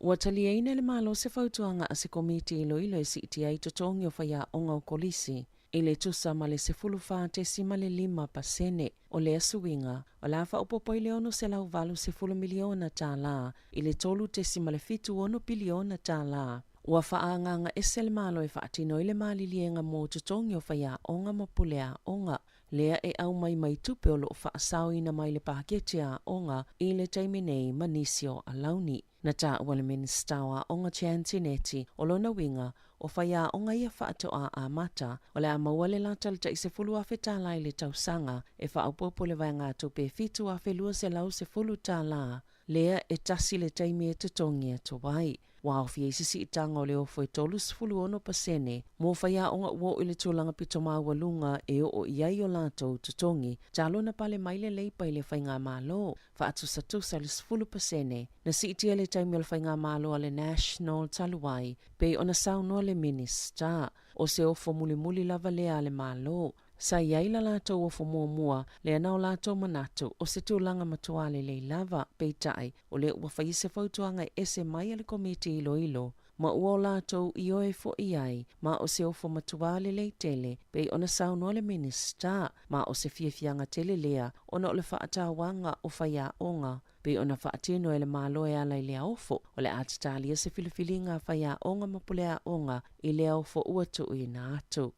Ua talieina le malo se fautuanga a se komiti ilo e si itia i totongi o whaia onga o kolisi, i le tusa ma le se fulufate si ma le 5% o le asuinga, o la wha upopoi le ono se lau valu se fulu miliona tā la, i le tolu te si ma le fitu ono biliona tā la. Ua whaanganga ese le malo e whaatino i le malilienga mō tutongi o whaia onga mapulea onga, lea e au mai tupe o lo whaasau ina mai le paketea onga i le taiminei manisio a launi. Na tā ua le ministawa onga Chantineti o lona winga o whaia onga ia whaatoa a mata o le a maua le lata le taise fulu a whetala i le tausanga e whaaupopo le vai ngā tupe fitu a whelua se lau se fulu tā la, lea e tasi le taimi e tutongi a tuwai. Wa ofia isisi itanga o le ofo e tolu sifulu ono pasene, mo whaia onga uo ili tūlanga pito maua lunga e o iai o lato tutongi, talo na pale maile leipa i le whainga malo, whaatu satusa le sifulu pasene, na si itia le taimi o le whainga malo a le National Taluai, pe ona sauno le Minister, o se ofo muli lava lea le malo, sa iai la lato ofo mua le anao lato manatu o se tūlanga matuale le lava peitai o le ua whaise fautuanga ese mai ale komiti ilo, ma ua o lato i oe fo iai, ma o se ofo matuale le tele, pe ona sauno le Minister, ma o se fiafianga tele lea, ona o le whaatawanga o whaia onga, pe ona whaatino ele malo e ala i lea ofo, o le atitalia se filifilinga whaia onga mapulea onga i lea ofo uatu i na atu.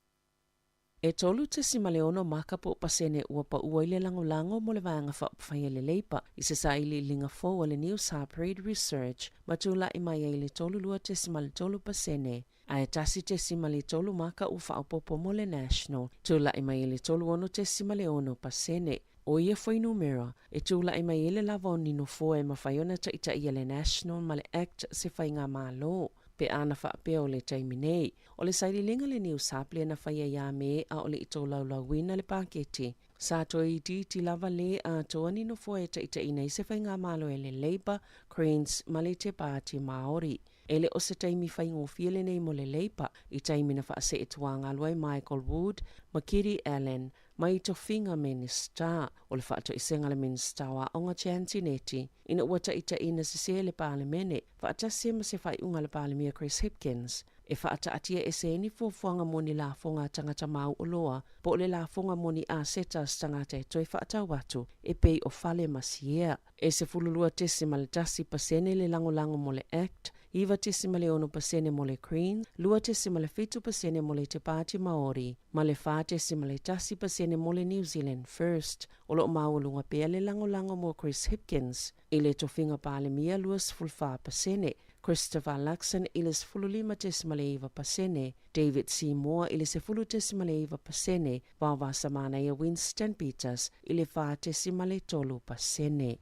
E tolu te simaleono makapo pasene ua pa ua ile lango mo le vanga whaapawhai le leipa i se sa ili linga fo o le News Harparade Research matula i mai ile tolu lua te simale tolu pasene a e tasi te simale tolu maka u whaapopo mo le National tula i mai ile tolu ono te simaleono pasene. O ia foi numera, e tula i mai ile lava o nino fo e mawhaiona ta ita i le National ma le Act se whainga malo. Pe ana whaapea o le taiminei. O le sairilinga le News Harparade na whaia ia me a o le ito laulawina le paketi. Sa to i ti lava le a toa nino fo e ta ita ina i se whainga malo e le Labour, Greens, ma le te Party Maori. Ele o se taimi whaingo fiele nei mo le Labour, i taimi na whaase e tuanga luai Michael Wood, ma Kiri Allen, mai to finga Minister, o le whaato i senga le Minister wa onga Chantineti, ina uata ita ina se se le parlemene, whaata sema se whai unga le parlemia Chris Hipkins, e whaata atia e se ni fuafuanga moni la fonga tangata mau o loa, po le la fonga moni a setas tangata e toi whaata watu, e pei o fale masiea, e se fululua tesi maletasi pasene le lango mo le Act, iwa tesima le 1% mo le Greens, lua tesima le 5% mo le te Party Maori, ma le 5% mo le New Zealand First, o lo maulunga pea le lango mo Chris Hipkins, i le tofinga palemia luas fulfa pasene, Christopher Luxon i le 5% David Seymour i le 10% wawa samana ia Winston Peters i le 3%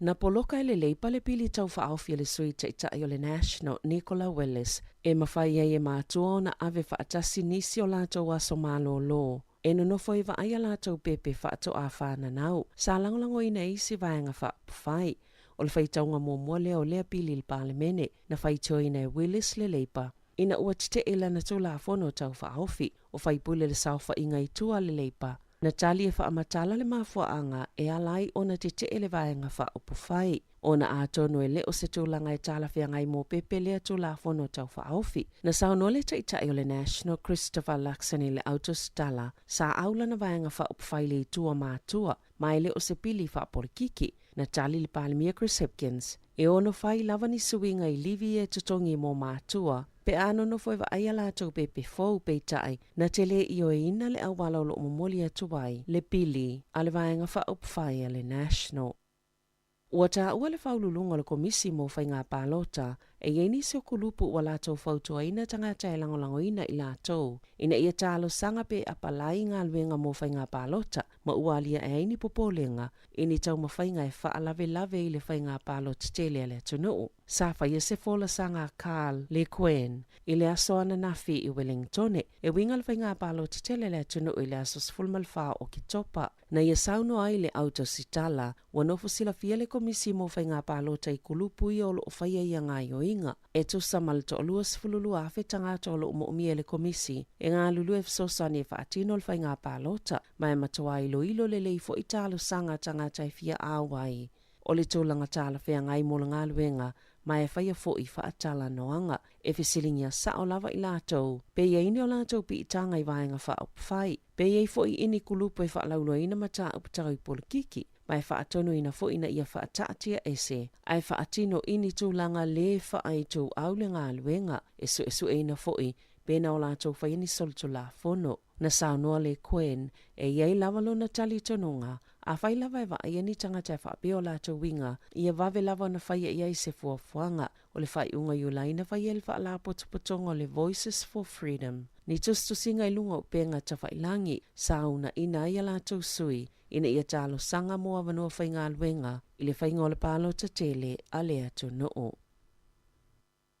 Na poloka ele leipa le pili tau whaawhia le sui te itai o le National Nicola Willis e mawhai e mātua na ave whaatasi nisi o lātou aso malo lo. E no foi va ai lātou pepe whaato a whāna nau. Sa langolango ina isi vaenga whaapawhai. O le whaitaunga mō mua leo lea pili le palemene na whaitio ina Willis le leipa. ina ua te ila na tula fono tau whaofi o whaipule le sauwha inga i tua le leipa. Na tali e whaamatala le mafuaanga e alai ona te ele vaenga wha upu whai. Ona a tono e leo se tūlanga e tala whiangai mō pepe lea tula fono tau whaofi. Na sauno le taitai o le National Christopher Luxon le Autos Tala sa aula na vaenga wha upu whai le tua mātua mai leo se pili wha porikiki. Na tali le palimia Chris Hipkins e ono whai lava ni suinga i livi e tutongi mō mātua pe ano no foi va ai ala tau pepe fou pe tai na tele i o ina le awala o lo momoli atuai le pili ale vaenga wha upwhai le National. Ua ta ua le whaululunga le komisi mo whai ngā pālota e ieni se o kulupu ua lātou whautua ina tangata e langolango ina i lātou ina ia tālo sanga pe apalai ngā luenga mo whai ngā pālota ma ua alia e aini popolenga ini tau ma whai ngā e whaalave lave i le whai ngā pālota tele le tunuu. Sa whai se fola sanga Carl le Quen i le aso ana nafi i Wellington e winga le whai ngā pālota tele le tunuu i le aso sfulmal wha o ki topa na ia sauno ai le auto sitala ua nofo sila fia le komisi mo whai ngā pālota i kulupu i olo o whai ia ngā inga. E tu samal to lua sfululu a whetanga to lo mo umia le komisi e ngā lulu e fsosani e whaatino le whai ngā pālota mai matoa ilo le leifo i tālo sanga tanga tai fia awai. O le tūlanga tāla whea ngai mo le ngā luenga mai e whaia fo i whaatala noanga e whisilingia sa o lava i lātou. Pe ia ini o lātou pi i tanga i vaenga wha up whai. Pe ia fo i ini kulupu e whaalaulo ina mata uputau i polikiki. Mai whaatonu ina fo ina ia whaataatia ese. Ai whaatino ini tūlanga le whaaitu au le ngā luenga e su ina fo i pena o lātou whaiani soltu la fono. Na saunoa le Quen e iei lavalo na tali tononga a whai lava e vai ani tangata e whaapeo lātou winga ia vave lava na whai iei se fuafuanga o le whai unga iulaina whai el wha la potopotonga le Voices for Freedom. Ni tustu singa i lunga o penga ta whailangi sauna ina ia lātou sui ina ia talo sanga moa vanua whai ngā luenga i le whai ngole pālo ta tele a lea tu noo.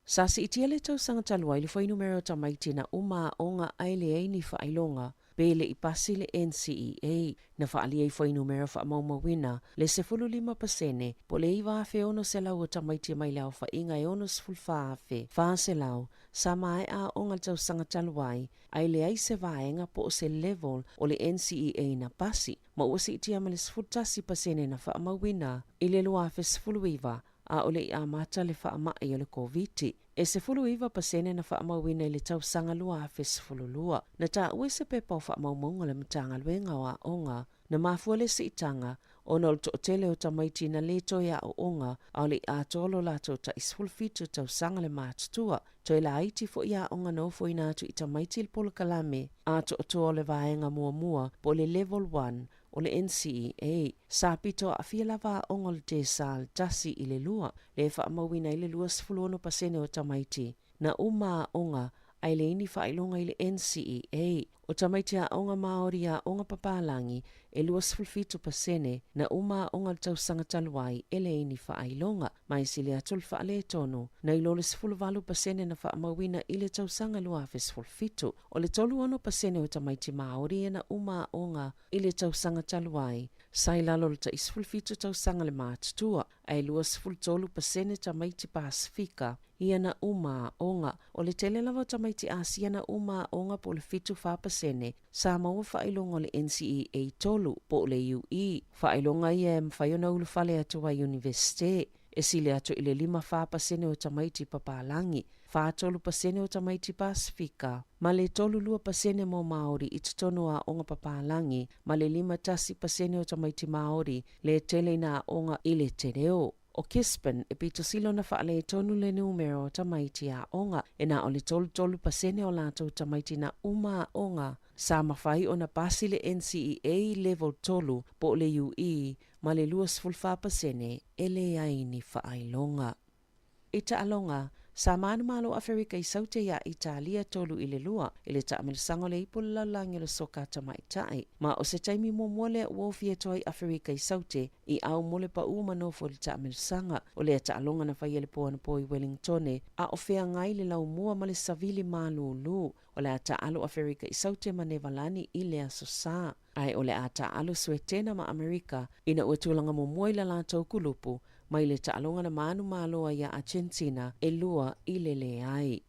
Sasi itia le tau sanga talua i le whai numero ta maiti na uma onga aile eini whailonga pele i pasi le NCEA na whaali ei whai numero wha maumawina le se 5% po le iwa awhi ono se lau o ta maiti mai lau wha inga e ono sfulfa awhi wha se lau sa mai a onga tau sanga taluai aile ai se vaenga po o se level o le NCEA na pasi ma uasi itia ma le 10% na wha mawina i le lua awhi sfuluiwa a ole i amata le whaamai o le COVID. E se 5% na whaamawina i le tau sanga lua a fesfululua. Na ta ue se pepa o whaamaunga le matanga luenga o a onga. Na mafua le si itanga o na to tele o tamaiti na leto ya o onga a ole a tolo lato ta isfulfitu tau sanga le matutua. To ila aiti fo ia onga no fo ina atu i tamaiti il polo kalame a to le vaenga mua po le level 1 o le NCEA. Sa pito a fia lava onga le te sal tasi i le lua. Le whaamawina i le lua 10% o tamaiti. Na uma onga ai le ini whailonga i le NCEA. O tamaiti a onga Māori a onga Papalangi e lua 7% na uma onga le tau sanga taluai e le ini whailonga. Mai si le atul whaale tono na ilo le 10% na whaamawina i le tau sanga lua fes fulfitu. O le 3% o tamaiti Māori e na uma onga i le tau sanga taluai. Sai lalo le ta isfulfitu tau sanga le mātutua ai lua 13% tamaiti Pasifika. Ia na uma onga o le tele lava tamaiti Asia na uma onga po le 5% sa maua whailonga le NCEA tolu po le UE. Whailonga ia e mwhaiona ulu whale atua universite. E sile atu i le 5% o tamaiti Papalangi, 4% o tamaiti Pasifika, ma le 3% mo Māori i tutono a onga Papalangi, ma le 5% o tamaiti Māori le tele na onga i le te reo. O Kispen e pito silo na whaale tonu le numero tamaiti a onga e na o le 3% o lato tamaiti na uma onga. Sa mawhai o na pasi le NCEA level tolu po le UE ma le 2% e le aini whaailonga. Ita alonga, sa manumalo Afrika i saute ya Italia tolu i le lua, i le taamilisango le ipula langi le soka tamaitai. Ma o se taimi mole uofia toi Afrika i saute, i au mole pa umanofo le taamilisanga, o le taalonga na whaiele poana po i Wellington, a o fea ngai le lau mua ma le savili malulu, o le taalo Afrika i saute ma Nevalani i le asosa. Ai o le taalo suetena ma Amerika, ina uetulanga mo la lātou kulupu, mai le taalonga na manu maloa ia Argentina e lua i le ai.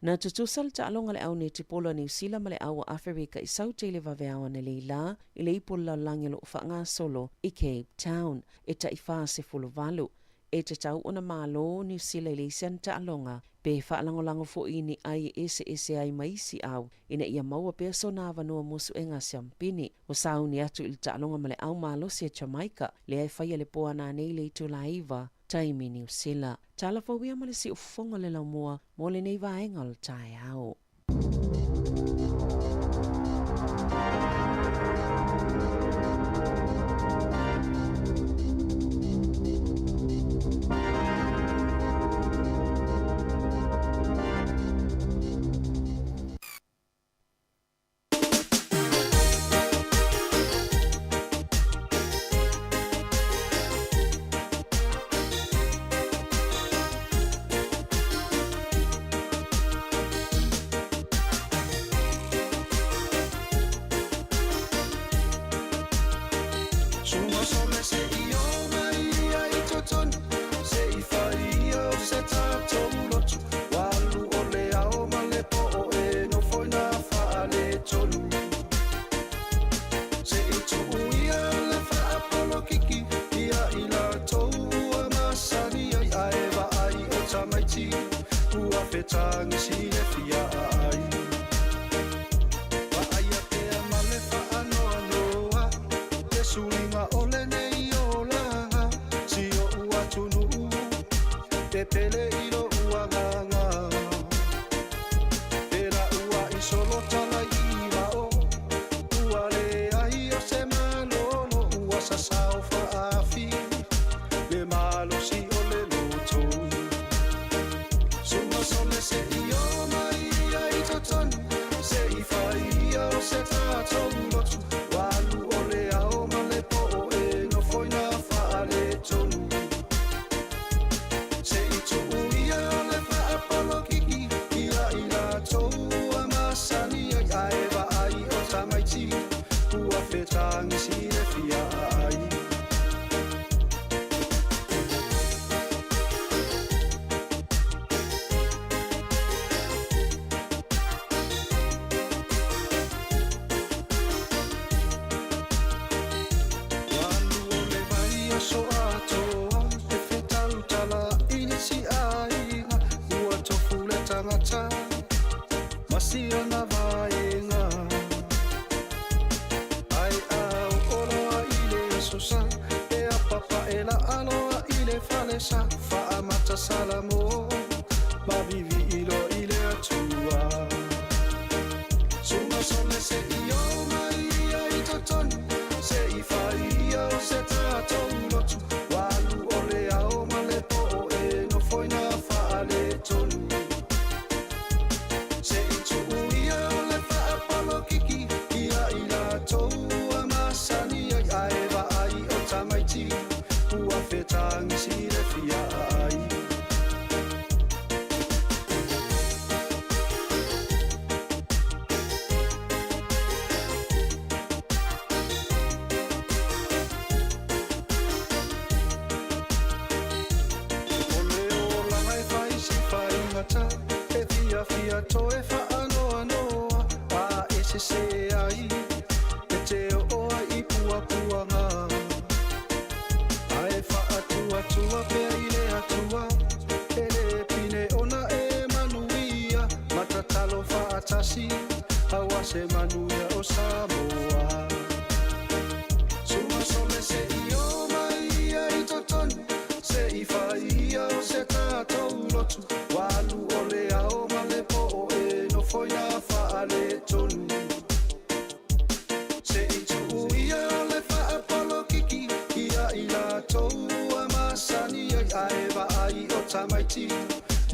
Na tutusal ta alonga le au ne tipolo New Zealand ma le au Afrika i sau te le vaveawa ne le la i le ipola langelo whaanga solo i Cape Town e ta i whaase valu. E te tau ona malo New Zealand le isian ta alonga pe whaalangolango fo ini ai ese ai maisi au ina ia maua pe so na vanua musu e ngā siampini o sauni atu il ta alonga ma le au malo si e Jamaica le ai whaia le poa nā nei le itu la iwa taimi New Zealand. Tala fawia ma le si ufonga le lau mua mo le nei vaenga o tai au.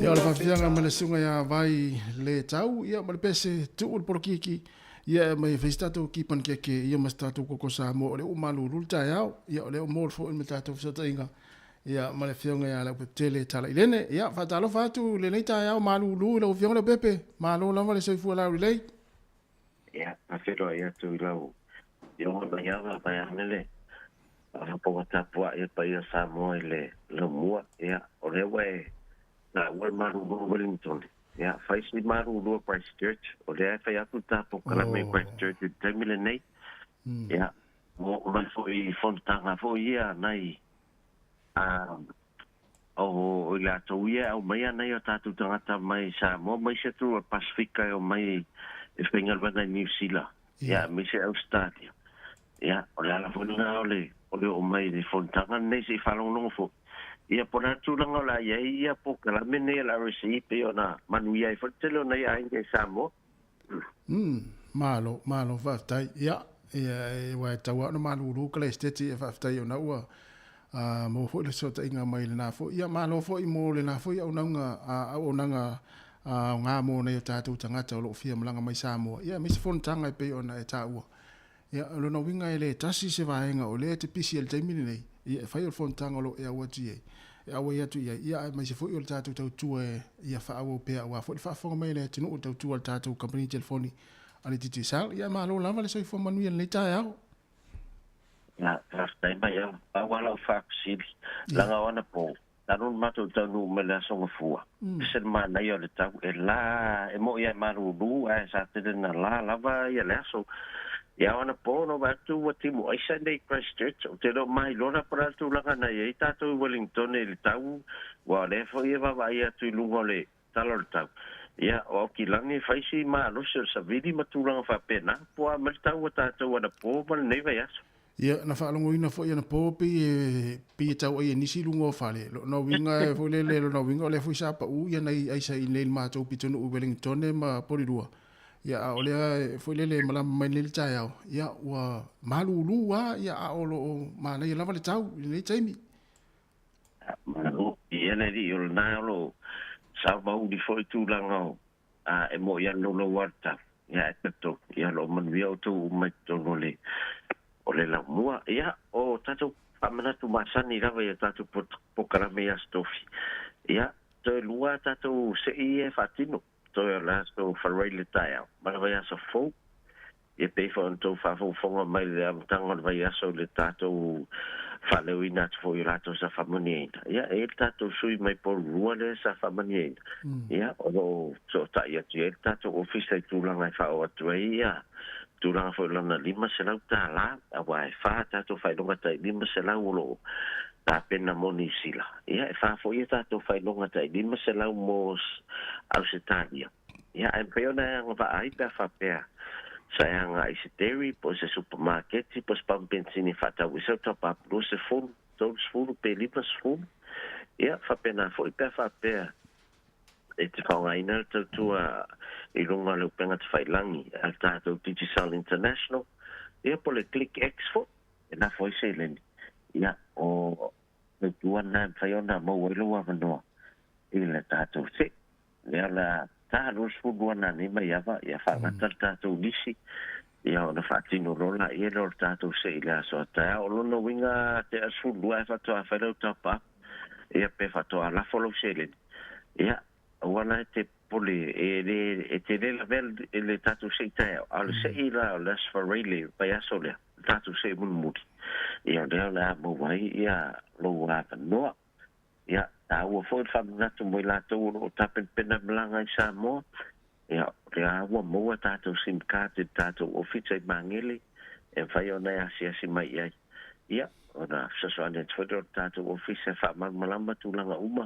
Ia le fafianga ma le sunga ia vai le tau, ia ma le pese tuul porokiki, ia mai feistatu ki pan keke, ia ma statu koko sa mo o le umalu lulta iau, ia o le o mol fo in metatu fisata inga, ia ma le fionga ia le upetele tala ilene, ia fatalo fatu le neita iau malu ulu, le ufionga le pepe, malu lama le soifua lau rilei. Ia, a wheroa ia tu ilau, ia o na iawa mai anele, a haponga tapua ia pa ia sa moa le mua, ia o le wae, na ua maru mo Wellington ia faisi marulua Christchurch o le fai atu tapo kalame Christchurch taimile nei ia mo mai foi fontanga foi ia nai o la toia o mai nei o tatu tangata mai sa mo mai se tu Pasifika o mai e fengal bana New Zealand ia mi se Australia ia o la fonga o mai de fontanga nei se falong fo ia pona tulanga la ia po kala mene la recipe ona manuia e fotelo na ia inge samo malo vai ia wa tawa no malu kala esteti e vai ona ua mo fo le sota inga mai na fo ia malo fo i mo le na fo ia onanga nga mo na tatu tangata lo fia malanga mai samo ia mi se fon tanga pe ona e taua ia lo no winga ele tasi se vaenga o le te pisi el taimini nei ia fai o fon tanga lo e awati e awe atu ia mai se fo i o tatu tau tua ia fa awo pe awa fo fa fonga mai le tinu o tau tua tatu company telefoni ali titi sal ia malo lava le soi fo manuia le tai au ia stai mai wala o fa kusili langa ona po tanun mato tanu mele songa fua se ma na yo le tau e la e mo ia maru a sa te na la lava ia le so ia ona po no va tu watimu ai Sunday Christchurch o te lo mai lona para tu langa na ia tatu Wellington e le tau wa le fo ia va ia tu lungo le talo le tau ia o ki langi faisi ma no se sa vidi matulanga fa pena po a mal tau tatu ona po mal nei va ia ia na fa longo ina fo ia na po pi tau ai nisi lungo fale no winga fo le no winga le fo sa pa u ia nei ai sa ine ma tau pitonu Wellington e ma polirua ia ole foi le malam mai le tau ia wa malulu wa ia olo ma le lava le tau le taimi malu ia le di ol na lo sa ba u di foi tu langa e mo ia no lo warta ia to ia lo man vi auto mai to no le ole la mua ia o tatu amana tu masani lava ia tatu po karame ya stofi ia to lua tatu se ia fatino to la so farai le tai ma vai so fo e pe fo to fa fo mai le tanga vai so le tato fa le wina fo irato sa famonienta ia e tato sui mai por ruale sa famonienta ia o so ta ia ti tato office tu la mai fa o tu ia tu la fo lana lima se la ta la wa fa tato fa longa ta lima se la lo ta pena monisila ia fa fo ia tato fa longa ta lima se la mos Ausitalia. Ya, en peona nga va ai pa fa pe. Sa nga i se dairy po se supermarket, po spam benzini fata wisa top up do se fun, todos fun pe lipas fun. Ya, fa pena fo pa fa pe. E te fa nga ina tu i longa le penga te failangi al tato Digital International. Ya, po le click expo, e na foi se len. Ya, o le tuana fa yona mo welo wa no. Ile tato se ia la talos fuduana ni mai ava ia fa ngata tatou nisi ia ona fatino rola ia lo tatou se ila so ta o no winga te asulu fa to fa lo tapa ia pe fa to ala folo sele ia wana te poli e te le level le tatou se ta al se ila las for really pa ia sole tatou se mun mut ia la mo vai ia lo wa no ia o foi famna tu moi la tu o tapen pena blanga sa mo ia ia o mo ta tu sim card ta tu office mangeli e fai ona si mai ia ona so so ane tu ta tu office fa malamba tu langa uma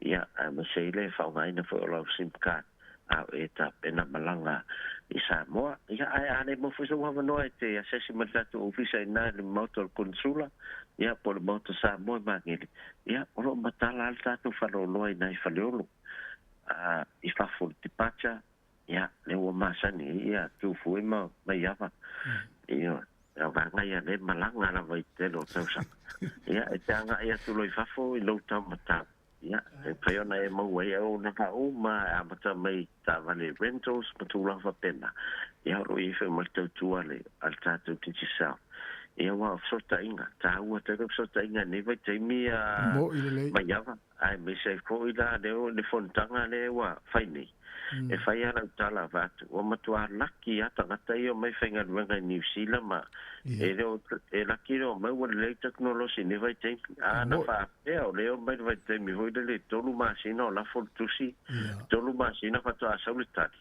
ia ma sei le fa mai na foi o sim card a eta pena malanga isa mo ia ane mo foi so wa no te assessi mata tu office na le motor consula ia por moto sa mo mangeli ia o matala alta tu falo loi nai faliolo i fa fo ti pacha ia le o masani ia tu fu ma mai ava ia ya va ngai le malanga la vai te lo tausa ia e tanga ia tu loi fa fo i lo ta mata ia e paiona e mo we o na ka o ma a mata mai ta vale rentals patula fa pena ia ro i fe mo tu ale alta tu ti sa ia wa sota inga ta ua te sota inga ne vai te mia mo ile le mai ava ai me se ko ila le fontanga le wa fai nei e fai ana tala vatu o matua laki ata ngata io mai whainga ruanga New Zealand ma e laki ro mai wa le technology ne vai te ana wha pea o leo mai vai te mi hoida le tolu masina o la fortusi tolu masina fato a sauli tati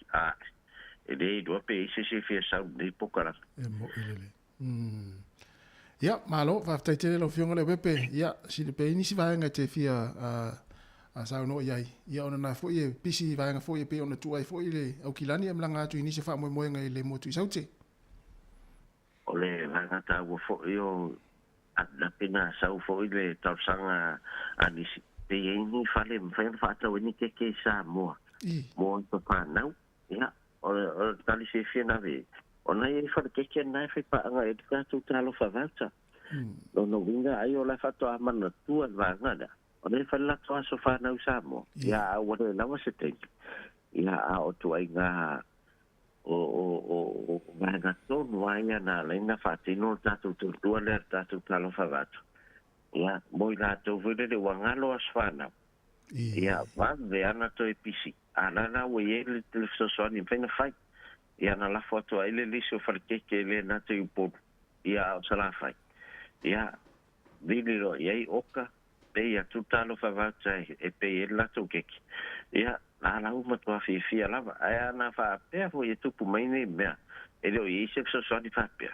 e le do pe se fia sa ni pokara e mo ile le ya malo va te te lo fionga le pepe ya si le pe ni si va nga te fia a sa no yai ia ona na fo ye pisi va nga fo ye pe ona tu ai fo ile au kilani am langa tu ni se fa mo mo nga ile mo tu saute ole nga ta wo fo yo na pena sa fo ile ta sanga ani pe ni fa le fa ta ni ke sa mo to pa na ya o tali se fina ve ona e fa ke na fa pa nga e ka tu ta lo fa vata no vinga ai o la fa to amana tu va nga o le falla toa so fa na usamo ya o le na se te ya o tu ai nga o va ga to no ai na le na fa ti no ta tu le ta tu lo fa va ya moi la to vede de wangalo asfana ya va de ana to episi ana na we le so so ni fena fai ya na la foto ai le liso fa ke le na te po ya o sala fai ya video ye oka pe ia tutalo fa vata e pe la to keki ia la uma to fi lava ai na fa pe fo e tupu mai ne me e lo i se so di fa pe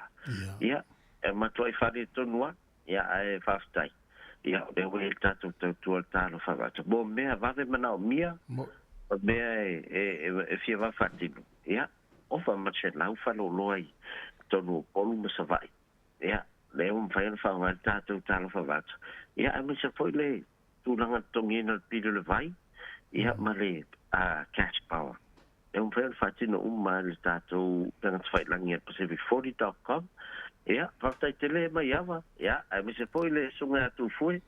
ia e ma to fa di to noa ia ai fa stai ia de we ta to talo fa vata bo me va de mana o mia me e fi va fatino ia o fa ma che la fa lo loi to no polu me sa vai ia le fa vata to talo fa vata ia a misa foi le tulanga tongina pilo le vai ia male a cash power e fel fatino le tato tanga fai langia pacific40.com ia fakta tele mai ava ia a misa foi le sunga tu foi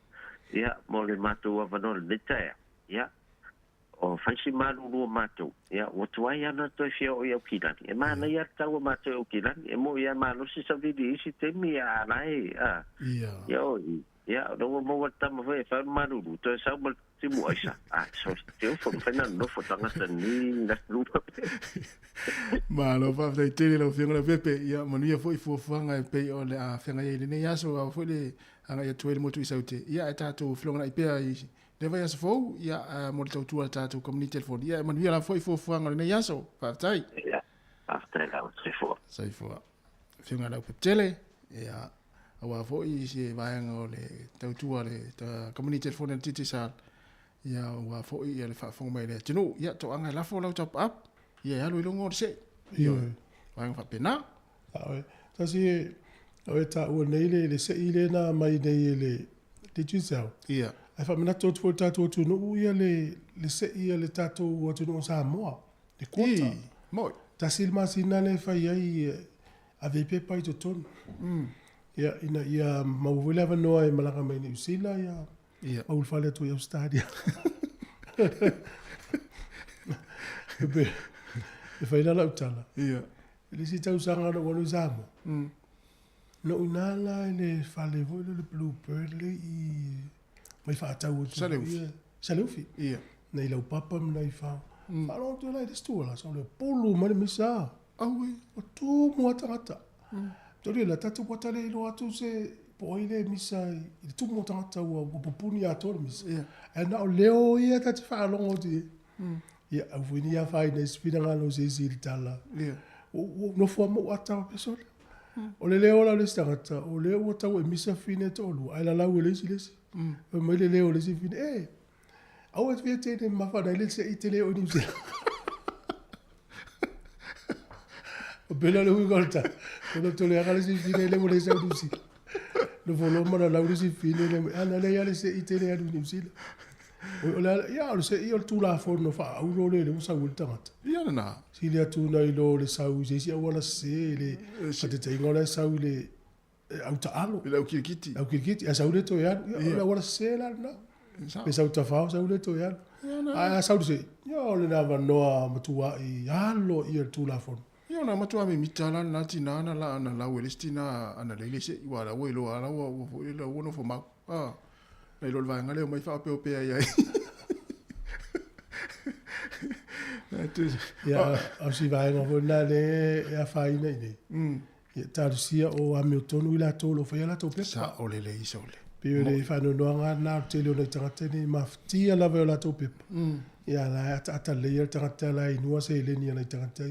ia mo le mato avano le tea ia o faisi malu lo mato ia o tuai ana to fio o ia kilani e mana ia tau mato o kilani e mo ia malu si sa vidi si te mi a nai ia ya no mo ta mo fa malu to sa mo ti mo isa so te fo fena no fo tanga ni na lupa malo fa te te lo fio la pepe ya mo ia foi fo fanga pe o le a fenga ile ne ya so fo le anga ya tuele mo tu isaute ya ta to flonga i pe ai le vai as fo ya mo to tu ta to community telephone ya mo ia la foi fo fanga ne ya so fa tai ya after la sai fo fio la pepe tele ya awa fo i se vaenga o le tautua le ta community telephone le titi sal ia wa fo i le fa fo mai le tino ia to anga la fo la top up ia lo longo se ia vaenga fa pena ta si o ta o nei le se ile na mai nei le titi sal ia ai fa mena to to ta to no ia le se ia le tato o to no sa mo le kota mo ta silma sinale fa ia ave pe pai to ton ia ina ia mauwela vanoa e malaka mai ni usila ia maul fale tu ia stadia e faina la utala ia ele si tau sanga no wonu zamo no unala ele fale vo le bluebird le i mai fa tau saleufi ia nei lau papa nei fa lo tu la destola so le polo mane misa awe o tu mo tata Tori la tatu watale lo atu se poile misa i tu mo tata wa popuni a tor misa e na leo ia tatu fa longo di ia avuni ia fa ina spina ngalo se tala no fo mo ata peso o le leo la le stata o le o tawe misa fine tolu ai la la wele silesi o mai le leo le si fine au et viete de ma fa dai se itele o ni bela le huigolta no to le agale si fine le mo le sa dusi no volo ma la dusi fine le ana le ya le se itele adu ni sila o la ya o se io tu la forno fa au lo le usa ulta mat ya na si le tu na ilo le sa u si wala se le te te ngola sa u le au ta alo le au kirkiti a sa u le to ya la wala se la na pe sa u ta fa sa u le to ya a sa u se yo le na va no a matua i alo io tu la forno ona matua mi mitala na tina na la na la welestina ana lele se wala welo ala wo le wono fo ma le lo va ngale mai fa pe ai ya asi vai ngo na le ya fai nei ya tarsia o Hamilton wila tolo fa la to pe sa o le isole pe le fa no nga na tele o tangate ni maftia la la to pe ya la ata le tangate la inua se le ni na tangate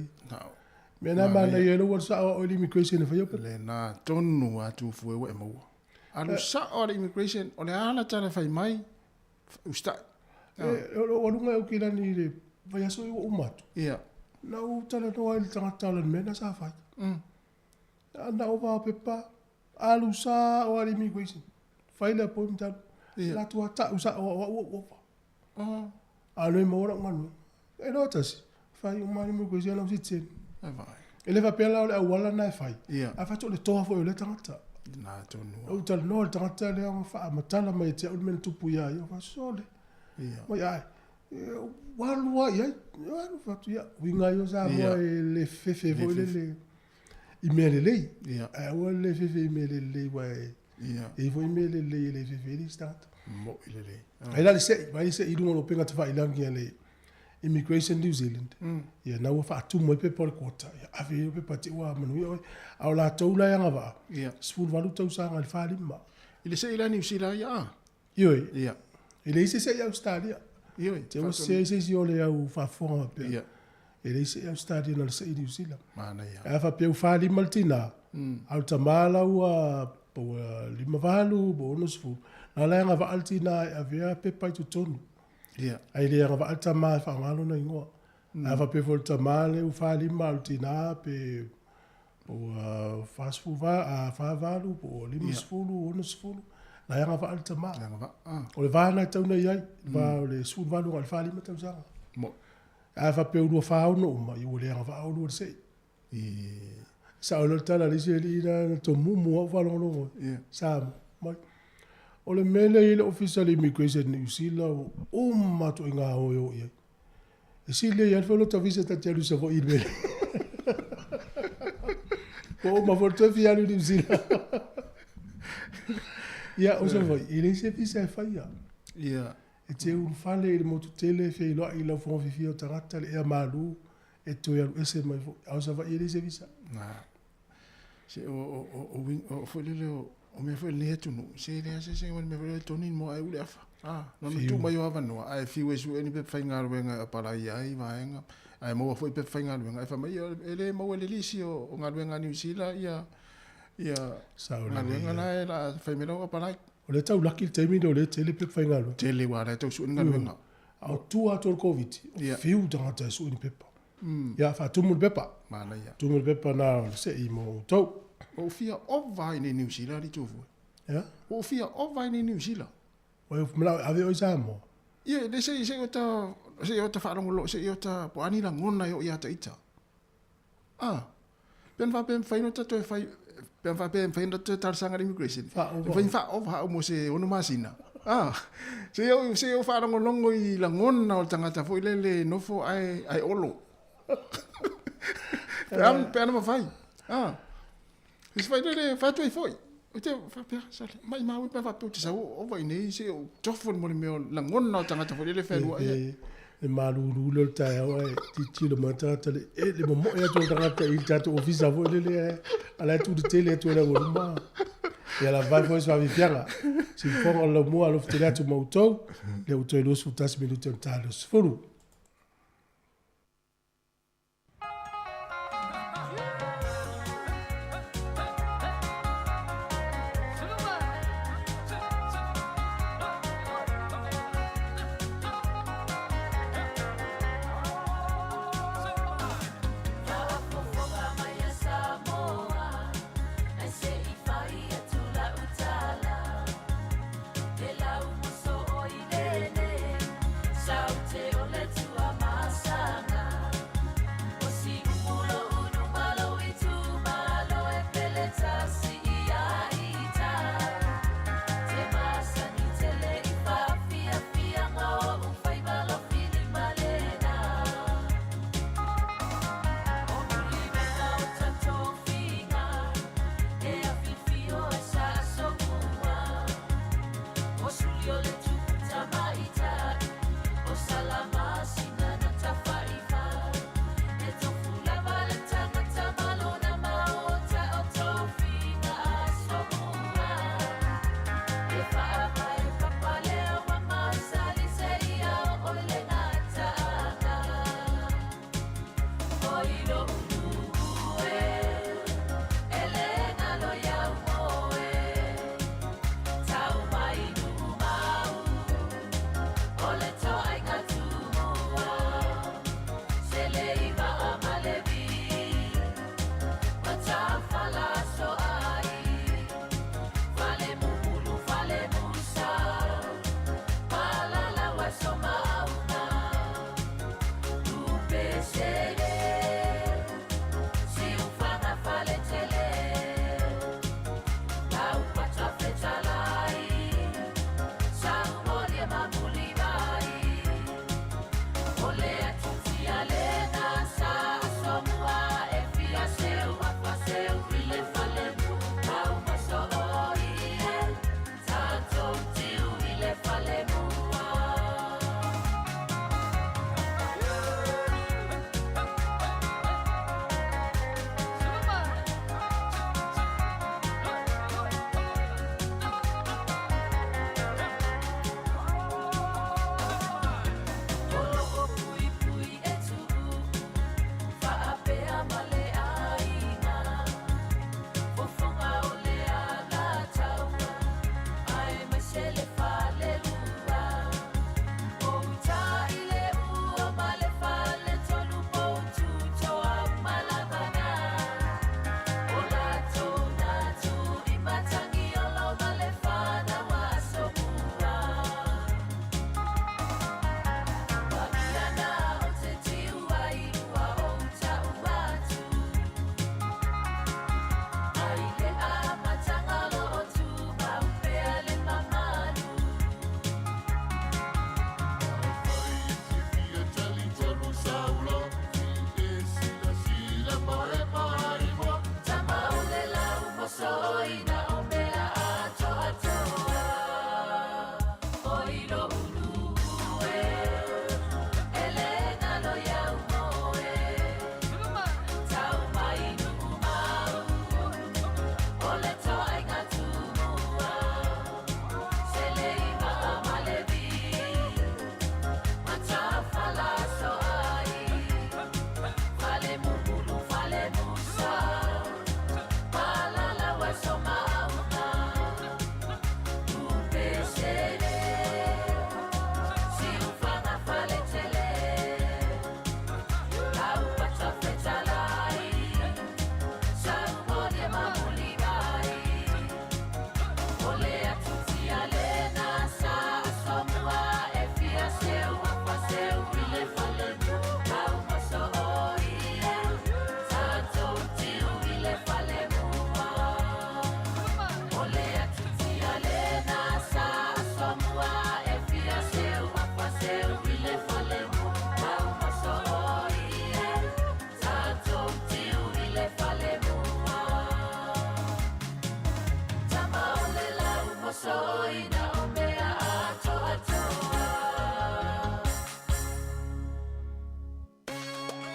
mena mana yelo wa sa o immigration fa yo le na tonu atu fu e mo alu sa o immigration o le ala tala fai mai usta o lunga o kila ni le vai aso i o matu. Ia. Na o tala no ai tangata la mena sa fai. Na o va pepa alu sa o ali immigration. Fai la po mta. La tua ta usa o. Alu mo ora nganu. E no tasi. Fai o mani immigration la usitsen. Vai. Ele va pela o wala na fai. Ia. A fa to le toa fo le tangata. Na tonu. O tala no tangata le fa matala mai te o men tupu ya yo fa sole. Ia. Mai ai. Walua ia fatu ia winga yo sa mo le fefe vo le imele le ia o le fefe imele le wa ia e vo imele le fefe li start mo ile le ai la se vai se idu no penga tfa ilangi le immigration New Zealand ia na wa fa tu mo pe por kota ia ave pe pati wa manu ia au la toula ia ngava ia sful valu tau sa ngal fa lima ile se ila New Zealand ia ia ile se ia Australia te o se o le au fa fonga pe e le se Australia na se New Zealand mana ia a fa pe fa li maltina au tamala ua po lima valu bo no sfu na la nga va altina a via pe pai tu tonu ia ai le nga va alta ma fa ngalo na ingo a fa pe volta male u fa li maltina pe po fa sfu va a fa valu po lima sfu no sfu la nga va alta ma o le vana tau na iai va le sfu valu al fa li ma tau sa mo a fa pe u fa no ma i le nga va o se sa o le tala le se li na to mumu o va lo sa mai o le mele ile official immigration New Zealand o ma to nga o yo ia e si le ia felo ta visita telu se vo ile o ma volta via New Zealand ia o se voi ile se pisa fa ia e te un fale il motu tele fe lo ila fon fi o tarata le malu e to ia ese mai o se va ile se visa na se o foi le o me foi le tu no se le se me foi to ni mo ai ule afa no tu mai o ava no ai fi we su eni pe fainga wenga para ia i vaenga ai mo foi pe fainga wenga ai fa mai ele mo le lisi o nga wenga New Zealand ia sa nga wenga na la fa me lo para o le tau laki te mi do le tele pe fainga lo tele wa le tau su nga wenga au tu ato covid fiu data su ni pepa ia fa tu mul pepa mana ia tu mul pepa na se i mo to o fia o vai ni New Zealand i tufu ia o fia o vai ni New Zealand o mla ave o samo ia de se o ta fa lo se o ta po ani la ngona yo ia ta ita pen va pen faino ta to fai pen va pen faino ta tar sanga immigration fa o va o mo se ono masina se o fa longo i la ngona o tangata fo ile no fo ai olo pen ma fai se fai le fa tu foi o te fa per sa mai mau pe fa tu sa o vai nei se o tofo mo me la ngona o tangata fo ile fe ru e malu lo ta ti lo mata le le mo ya to tangata il ta to office vo le ala tu de tele to la ma ya la vai foi sua vifianga si for lo mo alo tele to mo to le o to lo su tas minuto ta lo sfuru Let's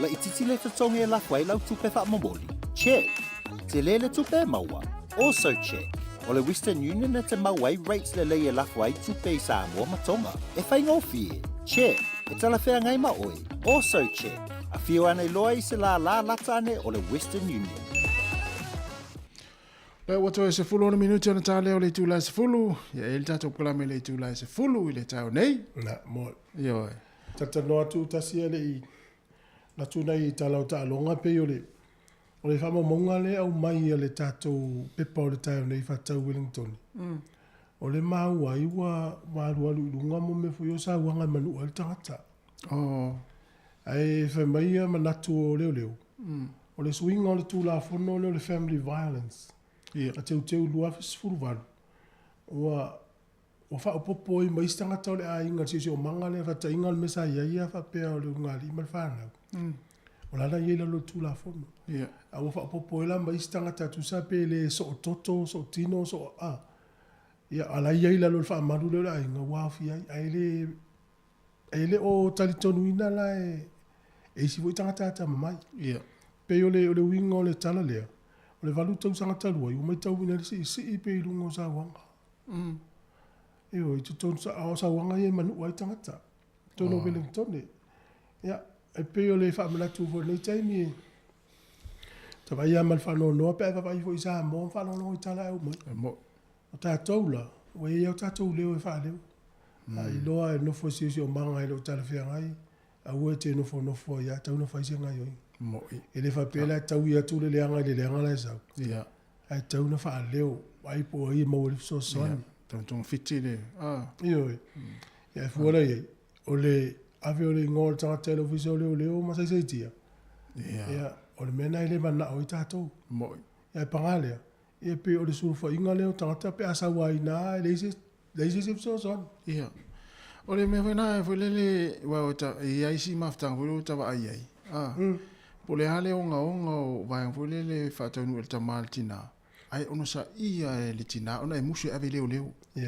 La ititi le tatonga e lafu ai lau tupe wha mamoli. Check. Te le tupe maua. Also check. O le Western Union e te mauai rates le e lafu ai tupe i Samoa matonga. E whai ngofi. Check. E tala whea ngai maoi. Also check. A whio ane loa i se la lata ane o le Western Union. Le wato e se fulu ona minuti ona tā leo le tūlai se fulu. Ia e le tātou kalame le tūlai se fulu i le tāu nei. Na, mo. Ioi. Tata noa tū tasi ele i. Na tū nei i tālau tā longa pe o le. O le whama monga le au mai a le tātou pepa o le tāu nei whatau Wellington. O le mau ai wa waru lunga mo me fu yo sa wanga manu al tangata. Oh. Ai fa mai a manatu o leo. O le swing o le tūla fono le family violence. A teu lua fes furuvaru. Wa fa opopo i mai stangata o le a inga si o manga le fa tainga le mesa ia fa pea o le ngali mal whanau. O lana iela lo tūla fono. A wa fa opopo i la mai stangata tu sa pe le so toto, so tino, so a. Ia ala iela lo fa maru le a inga wafi ai le o talitonu ina la e si voi tangata ta mai. Pe o le winga o le tala lea. O le valu tau sanga talua, i o mai tau ina si i pe i lungo sa wanga. Eo, i tu tonu sa wanga i e manu ai tangata. Tono Wellington e. Ia, e pe o le whaamalatu fo nei taimi e. Ta vai amal whanau noa, pe vai fo i sa mo, whanau noa i tala au mai. O tātou la, o e au tātou leo e whanau. I loa e nofo si o manga e lo tala whia ngai. A ue te nofo ia, tau na whaise ngai oi. E le whapela tau ia tūle leanga le leanga lai sau. Ai tau na wha leo, ai po i mau le so soani. Tau tonga fiti le. Iyo e. Ia e fuara iei. O le ave o le ngol tanga televisi o leo masai seitia. Ia o le mena i le mana o i tātou. Ia e pangalea. Ia pe o le surufa inga leo tangata pe asa wai nā leise sip so soani. Ia. O le mea whaina e whailele wa o ta i aisi maftanga whailo tawa ai ai. Po le hale onga o vai ngole le whatau el tamal tina. Ai ono sa ia e le tina, ona e musu ave leo.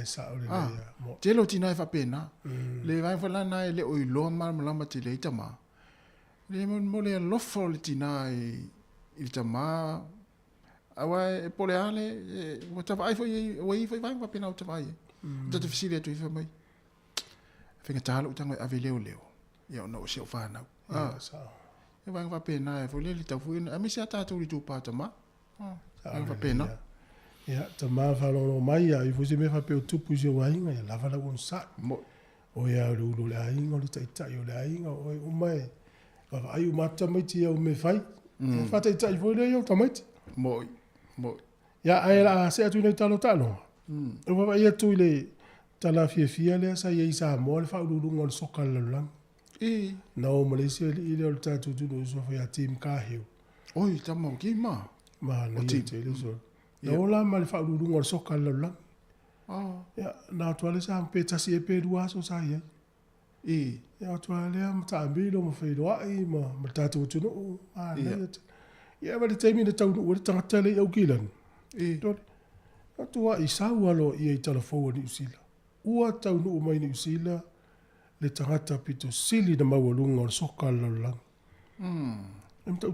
Sa o le lea. Te lo tina e whapena. Le vai whalana e le o i loa malama te le itama. Le mo le lofo le tina e il tama. Awa e po le hale, o tawa ai foi vai whapena o tawa ai. Tata fisile atu i whamai. Whenga talo utanga ave leo. Ia ona o seo whanau. Sa e vai va pena e foi le tau fuina a mi se ata tu tu pa tama va pena ya tama fa lo mai ai foi se me fa pe tu pu je wa inga ya lava la un sa o ya lu le inga le tai o le inga o mai va ai u mata mai ti o me fai fa tai foi le yo tamai mo ya ai la se atu nei talo o va ia tu le tala fia le sa ia sa mo le fa lu ngol sokal lang no Malaysia i le o tātou tunu so whai a team kāheo. Oi, tamau ki ma? Ma, na i te le so. Na o la ma le whaururunga o soka laulang. Ia, nā tuale sa mpe tasi e pēru aso sa ia. Ia, tuale a mta ambilo ma whairoa i ma tātou tunu. Ia, ma le teimi na taunu ua le tangata le au kilan. Ia, tua i sau alo i ei tala fau ni usila. Ua taunu mai ni usila. Le tangata pito sili na mawalunga o soka laulang.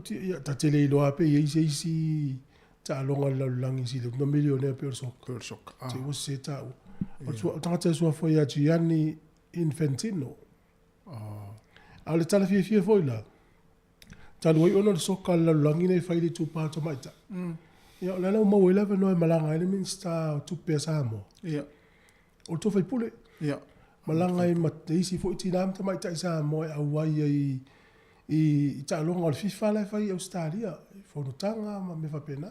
Ia ta tele i loa pe i isi ta alonga laulang i sili. Na milionea pe o soka. Te o se tau. O tangata sua foi a Gianni Infantino. A le tala fia foi la. Talu ai ona soka laulang i nei whaile tu pāta maita. Ia lana o mau 11 noe malanga Elemensta o tupe a Samoa. O to fai pule. Malanga i mateisi fo iti nam tamai tai sa mo au ai i ta longa o FIFA la fai Australia fo no tanga ma me fa pena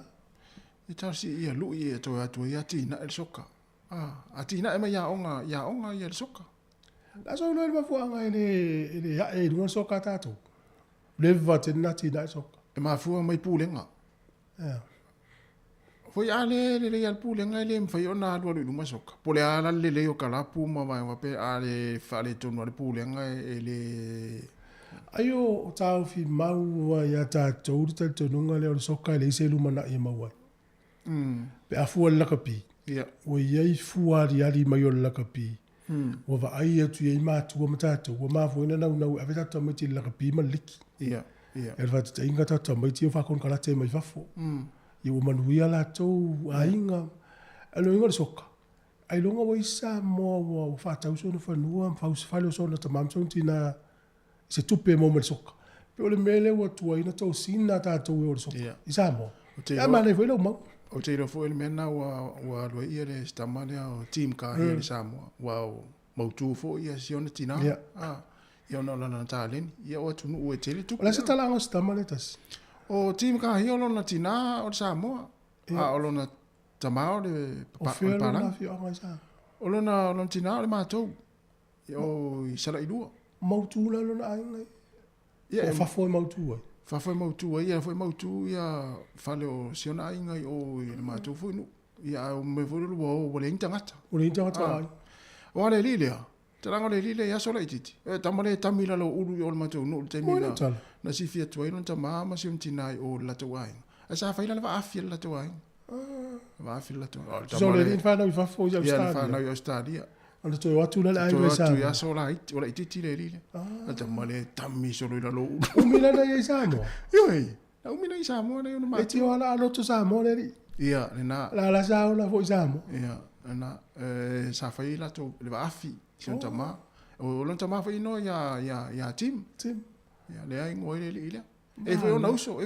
i ta si ia lu i to atu ia tina el soka atina e mai ya onga ia el soka la so lo ma fo anga ele ya e no soka tato le va tena tina soka e ma fu mai pulenga foi ale le al pulenga le fai ona do lu ma soka pole ala le o kala pu ma va pe ale fale to no le pulenga ele ayo o tau fi mau ya ta tour ta tonunga le o soka le se lumana e mau pe afu la kapi o ye fu ali mai o la kapi o va ai tu ye ma tu ma ta tu o ma fu na na ave ta to meti la kapi ma liki E fa te inga tata mai tio fa kon kala te mai fafo. I o manuia la tau a inga. Alo inga le soka. Ai longa wa isa mo wa fa tau so no fa nua fa us fa lo so na tamam so tina se tupe mo me soka. Pe ole mele wa tua ina tau sina ta tau o soka. Isa mo. Ya mane foi lo mo. O te iro foi le mena wa lo ia le stamane o team ka ia le Samoa. Wa mautu fo ia siona tina. Ia no lana talen. Ia o tunu o tele tu. Ola se tala ngo stamane tas. O team ka ia lo na tina o Samoa. O lo na tamao le parang. O lo na tina le matou. O i sala i lua. Mautu la lo na ai ngai. O fa foi mautu ai. Fa foi mautu ia foi mautu ia fale o siona ai ngai o i matou foi no. Ia o me foi lo o le intangata. O le intangata ai. O ale lile. Taranga le lile ia sola ititi. E tamale tamila lo uru o le matou no te mila. Na si fia tuai no tama ma si untinai o la tuai. Asa fa ila va afia la tuai. Va afia la tuai. So le fa na fa foi ya stadia. Ia fa na ia stadia. Ana to watu la ai sa. Tu ia sola it, ola ititi le lile. Ata male tammi solo ila lo. Umila na ia sa mo. Yoi. Na umila ia sa mo na yo ma. E ti ola lo to sa mo le. Ia, na. La sa ola foi sa mo. Ia, na sa fa ila to le va afi. Si tama. O lo tama fa ino ya team. Ya le ai ngoi le ile. E foi ona uso,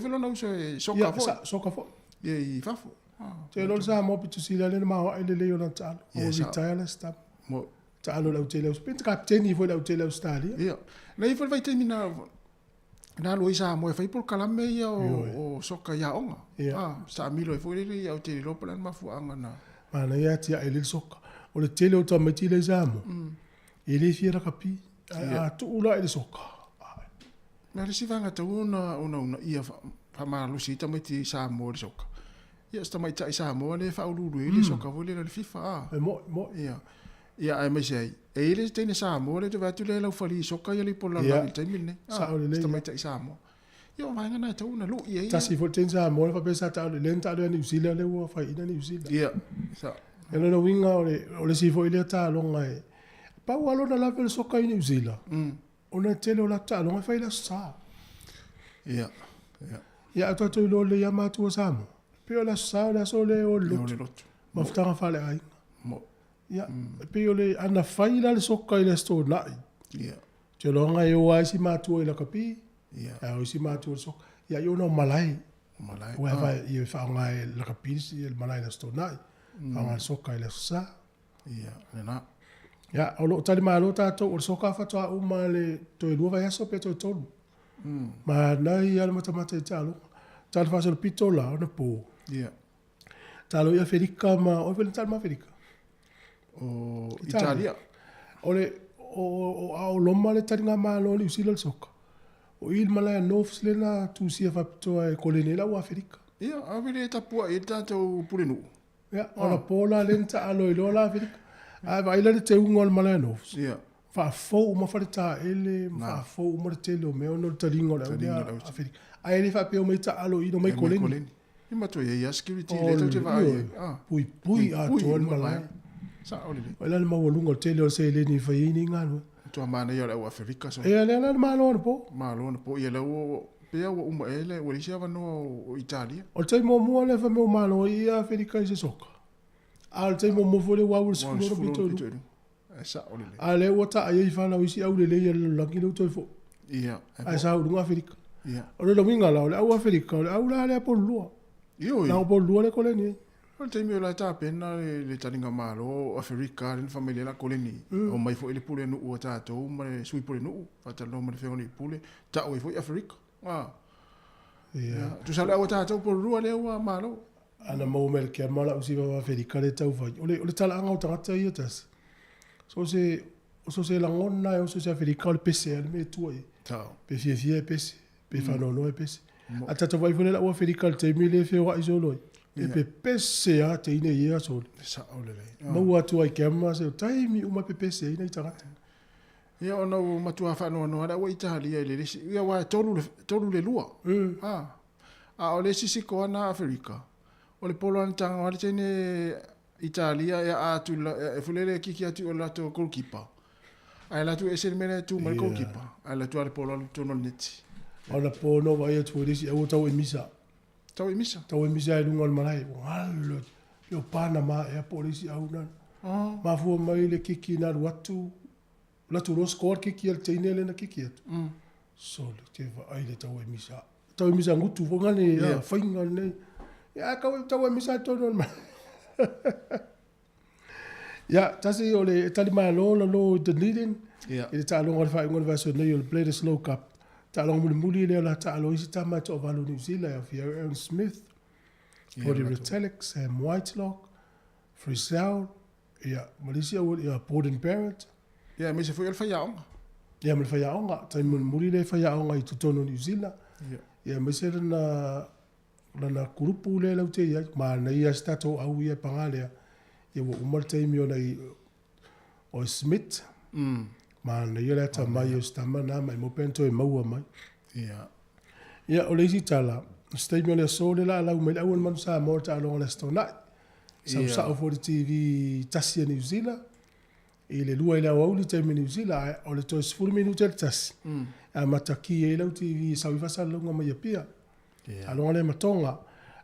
soka fo. Soka fo. Ia i fafo. Te lo sa mo pitu sila le ma ile le yo na talo. O retire sta. Mo talo la utele os pent captain foi la utele os tali. Ia. Na i foi vai terminar. Na lo isa mo foi por kalame ia o soka ya onga. Sa milo foi le ia utele lo plan mafuanga na. Mana ia tia ile soka. O le tele o tamati le zamo. Ele fiera kapi. A tu ula ile soka. Na le sivanga ta una ia fa ma lo sita mai ti sa mo le soka. Ia sta mai ta sa mo le fa ulu ile soka vole le FIFA. Mo ia. Ia ai mai sei. E ile tene sa mo le va tu le la fali soka ia le pola la te milne. Sta mai ta sa mo. Io vai ngana ta una lu ia. Ta si foten sa mo fa pesa ta le lenta le New Zealand le wo fa ina New Zealand. Ia. Sa. Ele no winga o le si fo ile ta longa e. Pa walo na la pel soka i New Zealand. Ona tele o la ta longa fa ila sa. Ia. Ia to to lo le yama tu sa mo. Pe o la sa la so le o lo. Ma ftanga fa le ai. Mo. Ia. Pe o le ana fa ila le soka i le sto na. Ia. Te longa e o ai si ma tu i la kapi. Ia. O si ma tu soka. Ia yo no malai. Malai. Wa va i fa nga la kapi si el malai la sto na. Anga soka i le sa. Ia. Na. Ya, o lo tali malo tato o soka fa toa uma le to e luva yaso pe to tolu. Ma nai ala matamata talo. Talo fa so pito la ona po. Ia. Talo ia Federica ma o vel tal ma Federica. O Italia. O loma le taringa ma lo li usila soka. O il mala no fslena tu sia fa to e kolenela wa Federica. Ia, a vele tapua e tato pulenu. Ya, ona pola lenta alo i lola Federica. A vai le te ungol malano. Ia. Fa fo ma fa ta ele fa fo ma te lo me ono te ringo la. A ele fa pe o me ta alo i no mai koleni. I ma to ia security le to te vai. Pui a to malai. Sa ole. Ole le ma wolungo te le se le ni fa ini ngano. To mana ia le Afrika so. E le ma lo po. Ma lo po ia le o pe o uma ele o sia va no Italia. O te mo le fa me ma lo ia Afrika se soka. Al te mo fole wa ul skulu bito. Esa ole. Ale wata ai fa na wisi au le le la kilo to fo. Ia. Ai sa u Afrika. Ia. O le winga la au Afrika, au la le po lua. Io. Na po lua le koleni. O te mi la ta pena le taringa malo Afrika le familia la koleni. O mai fo ele pule no o ta to ma sui pule no. Fa ta no ma fe oni pule. Ta o fo Afrika. Ia. Tu sa la o ta to po lua le o malo. Ana mau mel ke mala usi va Federica le tau vai. Ole tala anga o tangata ia tas. So se la ngona o se Federica le pese le me tu ai. Tau. Pe fie pese. Pe fa no pese. Ata to vai fole la o Federica le te mile fe wa isolo. E pe pese a te ine ia so. Sa ole le. Mau atu ai ke ma se taimi uma pe pese ina tangata. Ia ona o matua fa no ala o Italia le le. Ia wa tolu le lua. A ole sisi ko na Afrika. O le polo antanga o le tene Italia e atu e fulele kiki atu o lato goalkeeper. Ai latu e sel mene tu mal goalkeeper. Ai latu ale polo tu no neti. Ona pono vai atu risi au tau emisa. Tau emisa? Tau emisa e lunga malai. Walo, yo pana ma e polisi au nan. Ma fua mai le kiki na watu. Latu ro score kiki al teine le na kiki atu. So le te va ai le tau emisa. Tau emisa ngutu fo ngani ya fainga nei. Ya kau tau emisa tono ma. Ya, tasi o le tali mai lo lo Dunedin. Ya. Ile ta longa fa ngol va so nei o le play the slow cup. Ta longa muli le la ta lo isi ta ma to valu New Zealand of Aaron Smith. For the Retalix, Sam Whitelock, Frisell, ja, Malaysia o ja Borden Barrett. Ja, me se foi el faiaonga. Ja, me faiaonga, ta muli le faiaonga I totono New Zealand. Ja, me se na grupu le lau te ia, ma na ia stato au ia pangale. Ja, wo umar te mi ona I o Smith. Ma na ia le ta mai o stama na mai mo pento e maua mai. Ja. Ja, o le isi tala. Stadium le so le la lau mai au man sa mo ta lo le stona. Sa o for the TV tasi New Zealand. I le lua I le au le time New Zealand o le to 4 minutos tasi. A mataki e lau TV sa wi fasa longa mai pia. Alonga le matonga.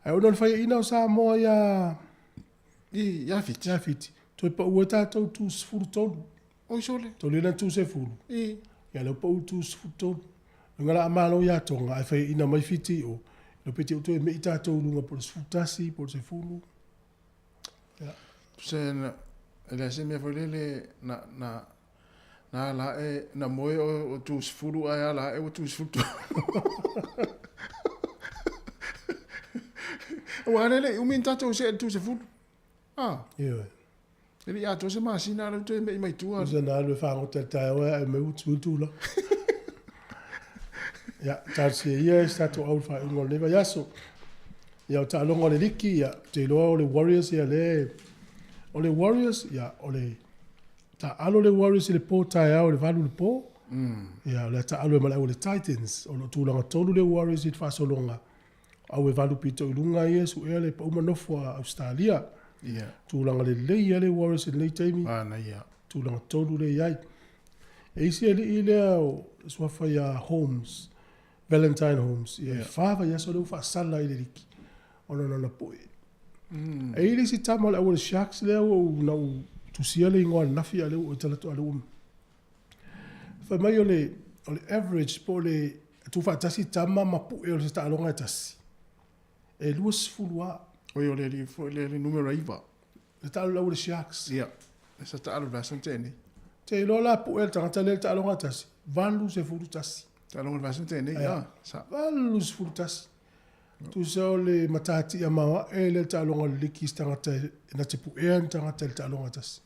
Ai o non fai ina sa mo ya ya fit. To pa o ta to tu furto. O sole. To le na tu se fulu. Ya le pa tu furto. Ngala amalo ya tonga ai fai ina mai fiti o. No pete o to me ita to lunga por sfutasi por se fulu. Ja. Sen ele se me foi le na la e na moi o tu fulu ai la e o tu futu. O ale o min tato se tu se fulu. Ah. Ja. Ele ya to se masina le to me mai tu. Se na le fa o te o e me u tu la. Ja, daar zie je staat to oud van Engel never ja so. Ja, ta longa le liki ja, te lo le Warriors ja le. Ole Warriors ja, ole ta alo le Warriors le po ta ja, ole valu le po. Ja, le ta alo mala ole Titans, ole tu longa tolu le Warriors it fa so longa. Au e valu pito lunga yesu ele pa uma no fo Australia. Ja. Tu longa le Warriors le time. Ah na ja. Tu longa tolu le ja. E isi ele o so fa ya Holmes. Valentine Holmes. Ja, fava ja so do fa sala ile liki. Ono na poi. E ile si tama le Sharks le o na tu sia le ngol na fia le o tala to ale. Fa mai ole average po le tu fa tasi tama ma pu e o sta longa tasi. E luas fulwa. O yo le numero iva. Le tala le Sharks. Ja. Esa ta alo bastante ni. Te lo la pu el tanga le tala longa tasi. Vanlu se fulu tasi. Talonga bastante ni. Ja. Sa. Vanlu se fulu tasi. Tu so le matati a mawa e le talonga liki stangata na te pu e tangata le talonga tas.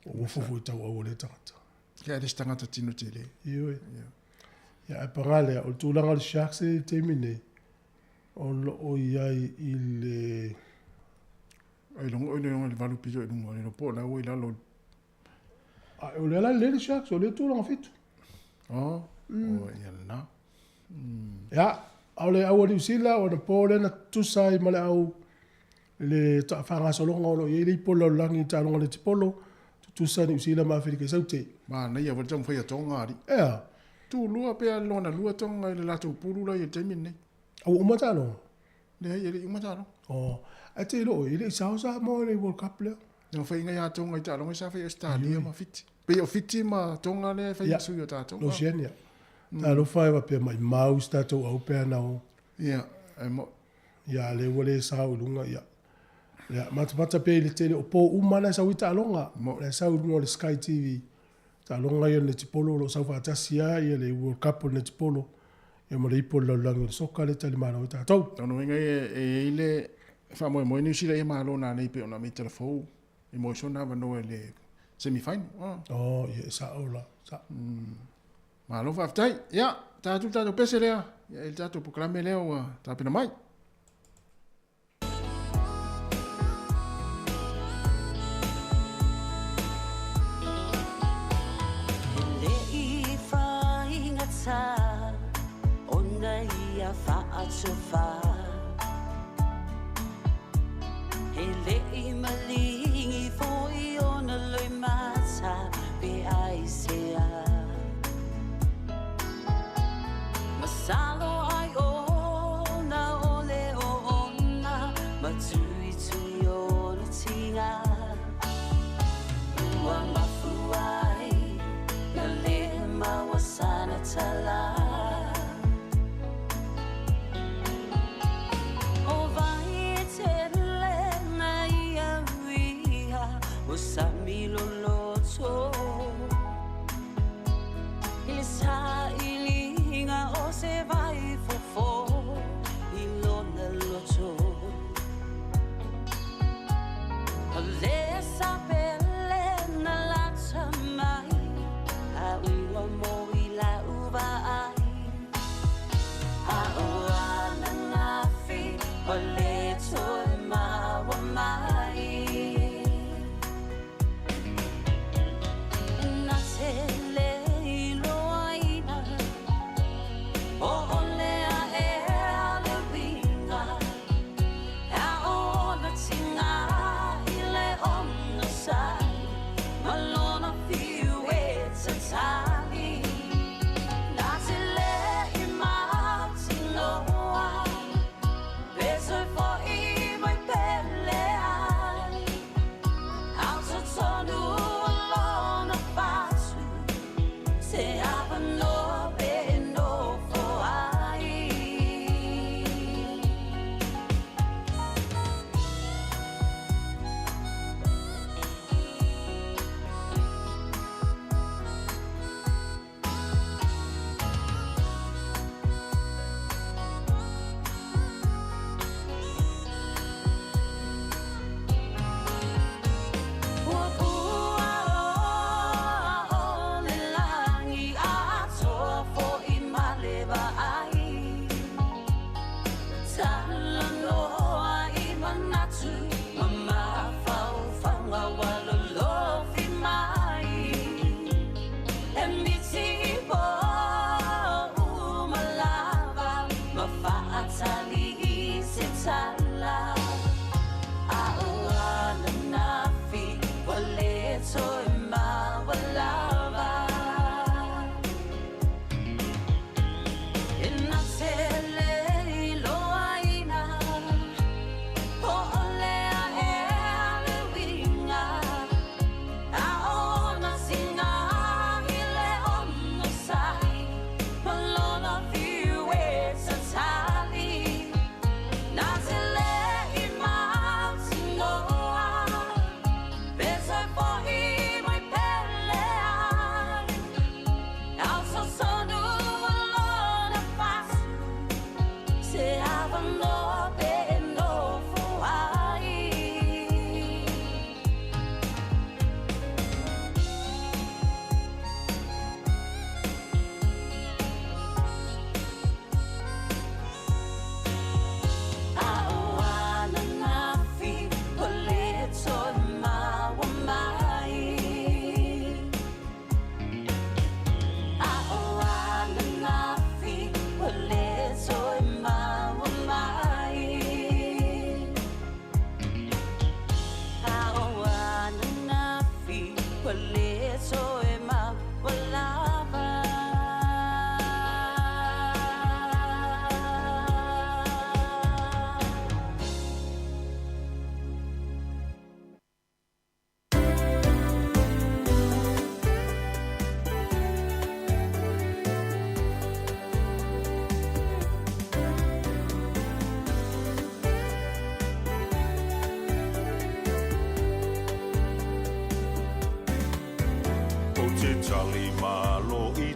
O fufu ta o le tangata. Ja, le stangata tino te le. Yo. Ja, pangale o tu langa le Sharks te mine. O ia il ai longo le valu piso e lungo le po la o ila lo. Ah, o le la le Sharks o le tu langa fitu. Oh. O ia na. Ja. Aule au New Zealand o na pole na tusai male au le ta fanga solonga o ye le polo langi ta longa le tipolo tusa New Zealand ma Afrika saute ma na ia volta foi tonga ari ja tu lua pe lona lua tonga le lato pulu ye temine au o matalo le ye matalo o ate lo ile sausa mo le World Cup le no foi nga ya tonga ta longa sa foi stadia ma fit pe o fiti ma tonga le foi su yo ta tonga lo genia ta lo fai va pe mai mau sta to au pe na o ja mo ja le wole sa ulunga ja ja mata pe le tele o po umana sa wita longa le sa ulunga le Sky TV ta longa yo le tipolo lo sa fa ta sia ye le World Cup le tipolo e mo le polo lango so ka le tele mano ta to no nga e ile fa mo ni sila e malo na nei pe ona mi telefon e mo sona va no le semifinal oh ye sa ola sa ma lo fa tai ya ta tu ta pese le ya il ta tu proclame le o ta pena mai Sa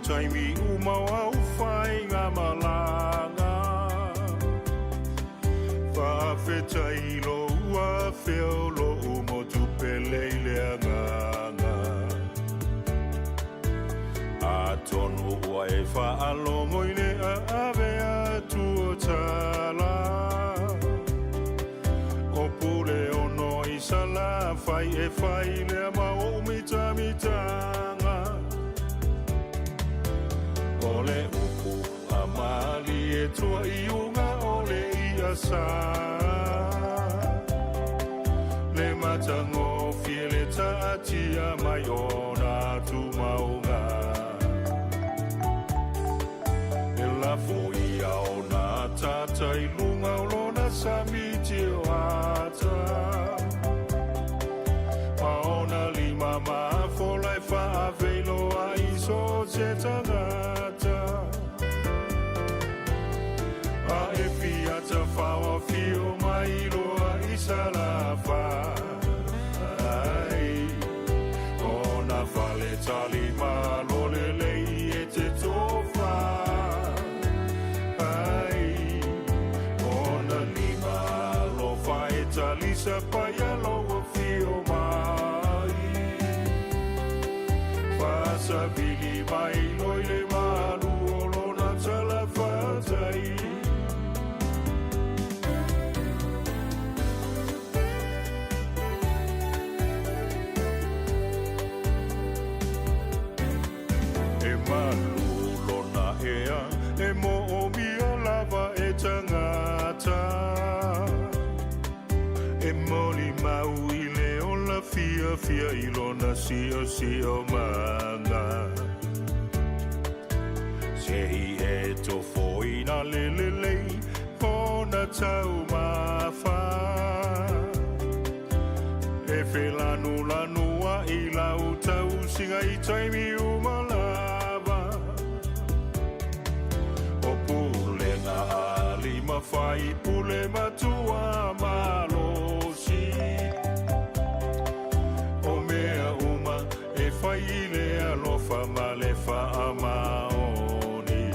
taimi umau au whai ngā malanga. Whawhetai lo ua whio lo umo tupelei lea nganga. A tonu ua e whaalongo i le a awe atu o tala. O pule ono i sala whai e whai lea ma o mita-mitanga. Ole upu amali e tua i unga ole i asa. Le matango fiele taatia mai ona tu maunga. E la foi a ona tata i lunga olona samiti o ata. Maona lima ma fola e faa velo a iso se tangata. A e fiata fawa fio mai loa isa la fa. Ai, ona fale tali ma lole lei e te lisa paia loa fio mai Fasa vili mai loile manu olona tala fatai E malu lona ea e mo o mia lava e tangata E moli mau i leo la fia fia i lona sio manga Se i e to foi na lelele Pona tau mafa E felanu lanua i lau tau singa i taimi umalava O pulenga ali mawhai pule matua malosi O mea uma e whai le alofa ma le wha maoni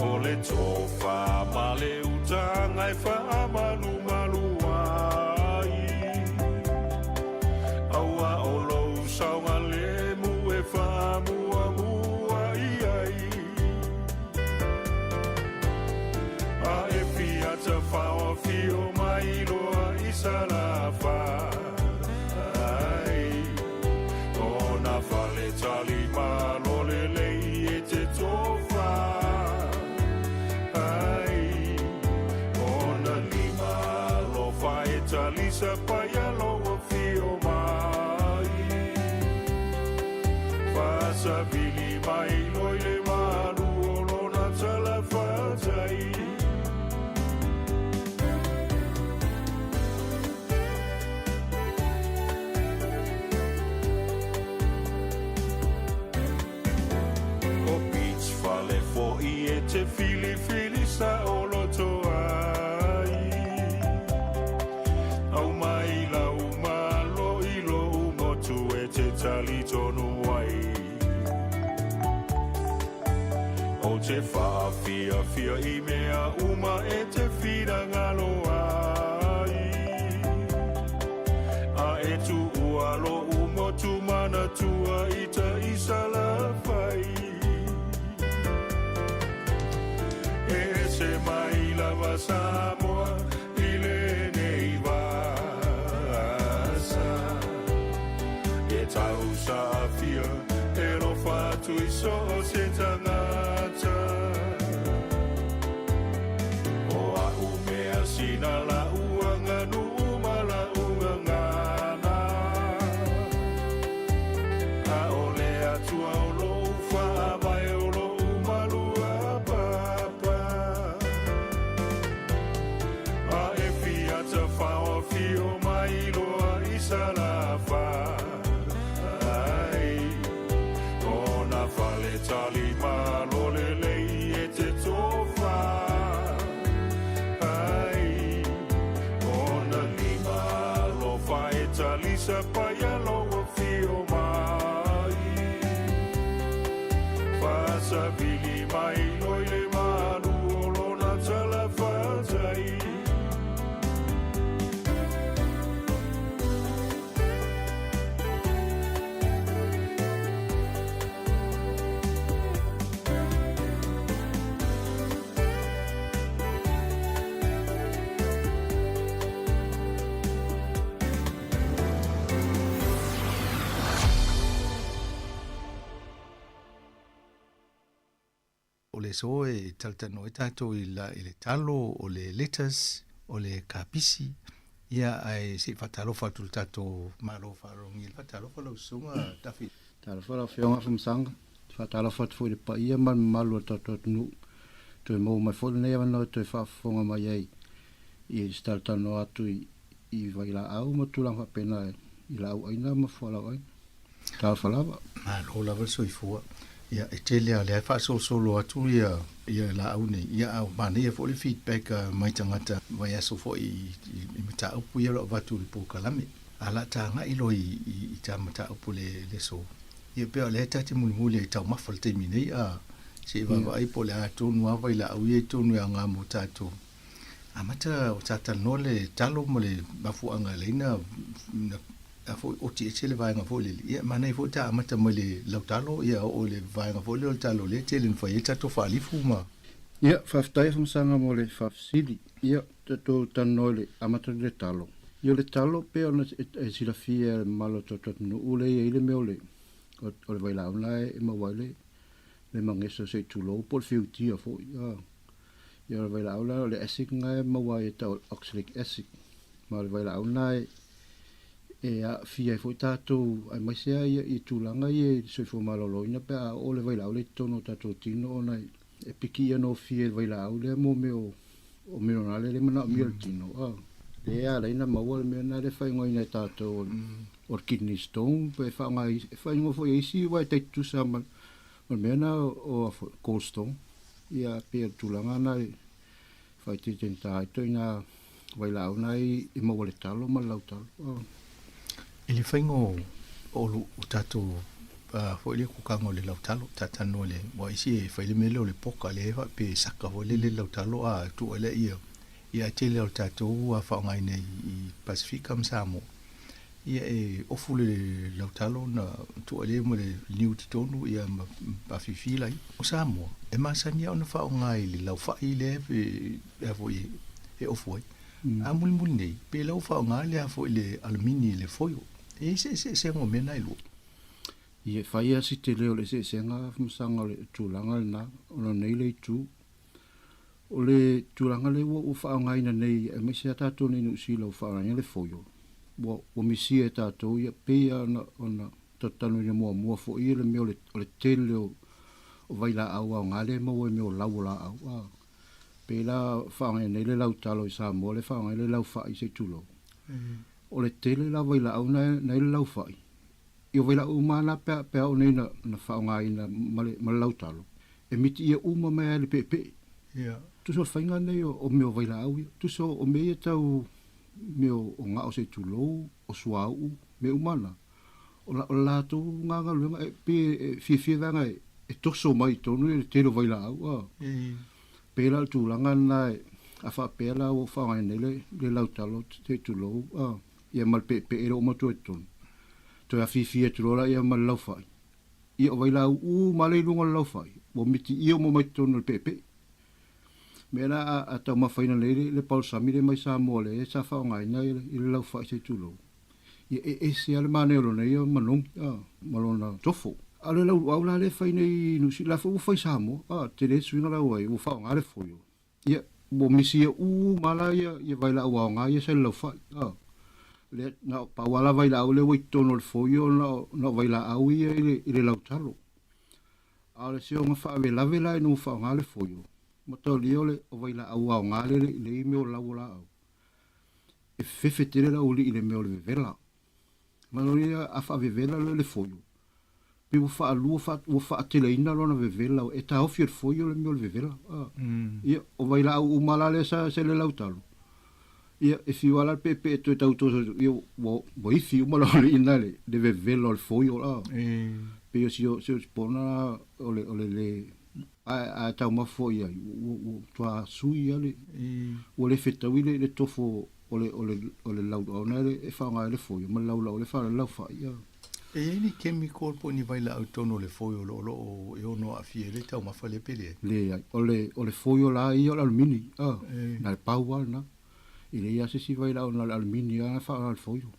O le tofa ma le utanga e wha malu malu ai Aua o lou saunga le mu e wha mua mua i ai A e fiata whaoa fio mai loa i salafa ai O na whale tali malo le lei e te tofa ai O na lima lo whae tali sa paia loa fio mai Fasa vili mai loile manu olona tala fatai O beach fale fo i e te fili sa oloto ai Au mai lau malo i lo umotu e te tali tonu ai O te whaafia fia i mea uma e te whira ngalo ai A e tu ua lo umotu mana tua i ta isala whai E se mai lava Samoa i le nei vasa E tau sa fia e lo fatu i so se tangata O a umea sina la uanga nu umala unga ngana A ole atua o lo ufa vai o lo umalu a papa A e fiata whaoa fio mai loa i salafa ai O na whale tali malo le lei e te tofa ai O na lima lo whae tali sa paia loa fio mai Fasa vili mai loile manu olona tala fatai O le so e taltano e tato i le talo o le letters o le kapisi ia ai se fatalofa tu tato malo farongi fatalofa lo sunga tafi Talofa la fionga fumsanga fatalofa tu le pa ia man malo tato nu to mo mai fo ne no to fa fonga mai ai i taltano atu i vai la au mo tu la fa pena i la au ina mo fo la ai talofa lava malo lava so i fo ia e tele ale fa solo atu ia la au nei ia au mane ia fo le feedback mai tangata vai aso fo i mata upu ia lo vatu le pokalame ala tanga ilo i tamata upu le so ia pe ale tati mulmuli e tau mafal te mine a se va vai po le atu no vai la au ia tu no nga mutato Amata o tata no le talo mo le mafuanga leina a fo o ti chele vai nga fo le ia mana fo ta amata mo le lautalo ia o le vai nga fo le talo le tele fo ia tato fa li fuma ia faftai fo sanga mo le fafsili ia to tano le amata le talo io le talo pe ona e sila fia malo to no ule ile me ole o le vai la una e ma wale le mangeso se tulo por fiuti fo ia le vai la una le acid nga ma wa ta oxalic acid ma le vai la una e a fia fo tato ai mai sia i tulanga i se fo malolo ina pe o le vai la le tono tato tino ona e piki no fia vai la le mo me o me ona le mana mi tino le a le ina ma o me na le fai ngoi na tato o kidney stone pe fa ngai fai ngo fo isi vai te tu sa ma me na o gallstone ia pe tulanga na fai te tenta to ina vai la una i mo le talo ma la talo Ele faingo o tato fo ile ku kango le lautalo tata no le mo isi fa ile mele le poka le fa pe saka ho le lautalo a tu ele ia tele o tato a fa ngai nei i Pacifica msamo ia e ofu le lautalo na tu ele mo le new titonu ia pa fifila o samo e masania ona fa ngai le lau fa ile e fo e ofu a mul nei pe lau fa ngai le fo ile alumini le foio e se mo mena ilu ia fai si te leo le se nga msanga le tulanga na ona nei le tu o le tulanga le wo fa ngai na nei e me se tato nei no silo fa ngai le foio o mi si e tato ia pe ona tatano ni mo fo ia le me o le tele o vai la au ngale mo me o la au pe la fa ngai nei le lau talo sa mo le fa ngai le lau fa i se tulo o le tele la vai la au na le lau fa io vai la umana pe o nei na fa ngai na ma lau talo e miti ia uma me le pepe ia tu so fainga nei o me vai la au tu so o me tau me o nga o se tulo o suau me umana o la tu nga lu pe fi nga e to so mai to no te lo vai la au pe la tu langa na a fa pe la o fa ngai nei le lau talo te tulo ia mal pepe e o matu e ton to a fifi e trola ia mal lau fai ia o vai la ma le lunga lau fai o miti ia mo mai ton le pepe mera a ta ma faina le paul samire mai sa mole e sa fa ngai na i lau fai se tulo ia e se ale mane lo nei manong malona tofo ale lau au la le fai nei no si la fo fai sa mo te le swinga la wai o fa ngale foio ia bo misi mala ia vai la wa ngai se lau fai le na pa wala vai la le wai tono le foio no vai la au ile lau talo ale se o fa ve la no fa ngale foio mo to liole o vai la au ngale le me o la au e fefe tele la uli ile me o le vela maloria a fa ve vela le foio pe o fa lu fa tele ina lo na ve vela e ta o fier foio le me o le vela ia o vai la au mala le sa se le lau talo ia e fi wala pepe to tauto io bo i fi mo le inale deve velo al foio la pe io si pona ole a ta ma foia o tua sui ale o le feta wile le tofo ole lau ona e fa nga le foio ma lau le fa lau fa ia e ni chemical po ni vai la autono le foio lo e ono a fi le ta ma fa le pele le ole foio la io alumini na power na ile ia se si vai la ona alumini a fa al foio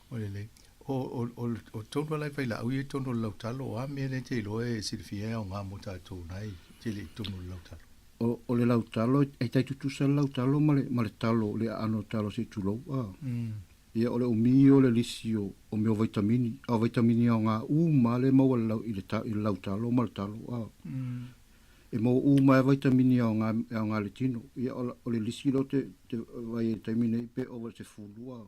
ole o tono la vai la ui tono la talo a me le te lo e silfia o nga mota to nai te le tono la talo o le lautalo e tai tu sa lautalo male talo le ano talo se tulo ia ole o mi o le lisio o me vitamini o nga male mo la ile lautalo mal talo e mo ma vitamini o nga le tino ia o le lisio te vitamini pe o se fulua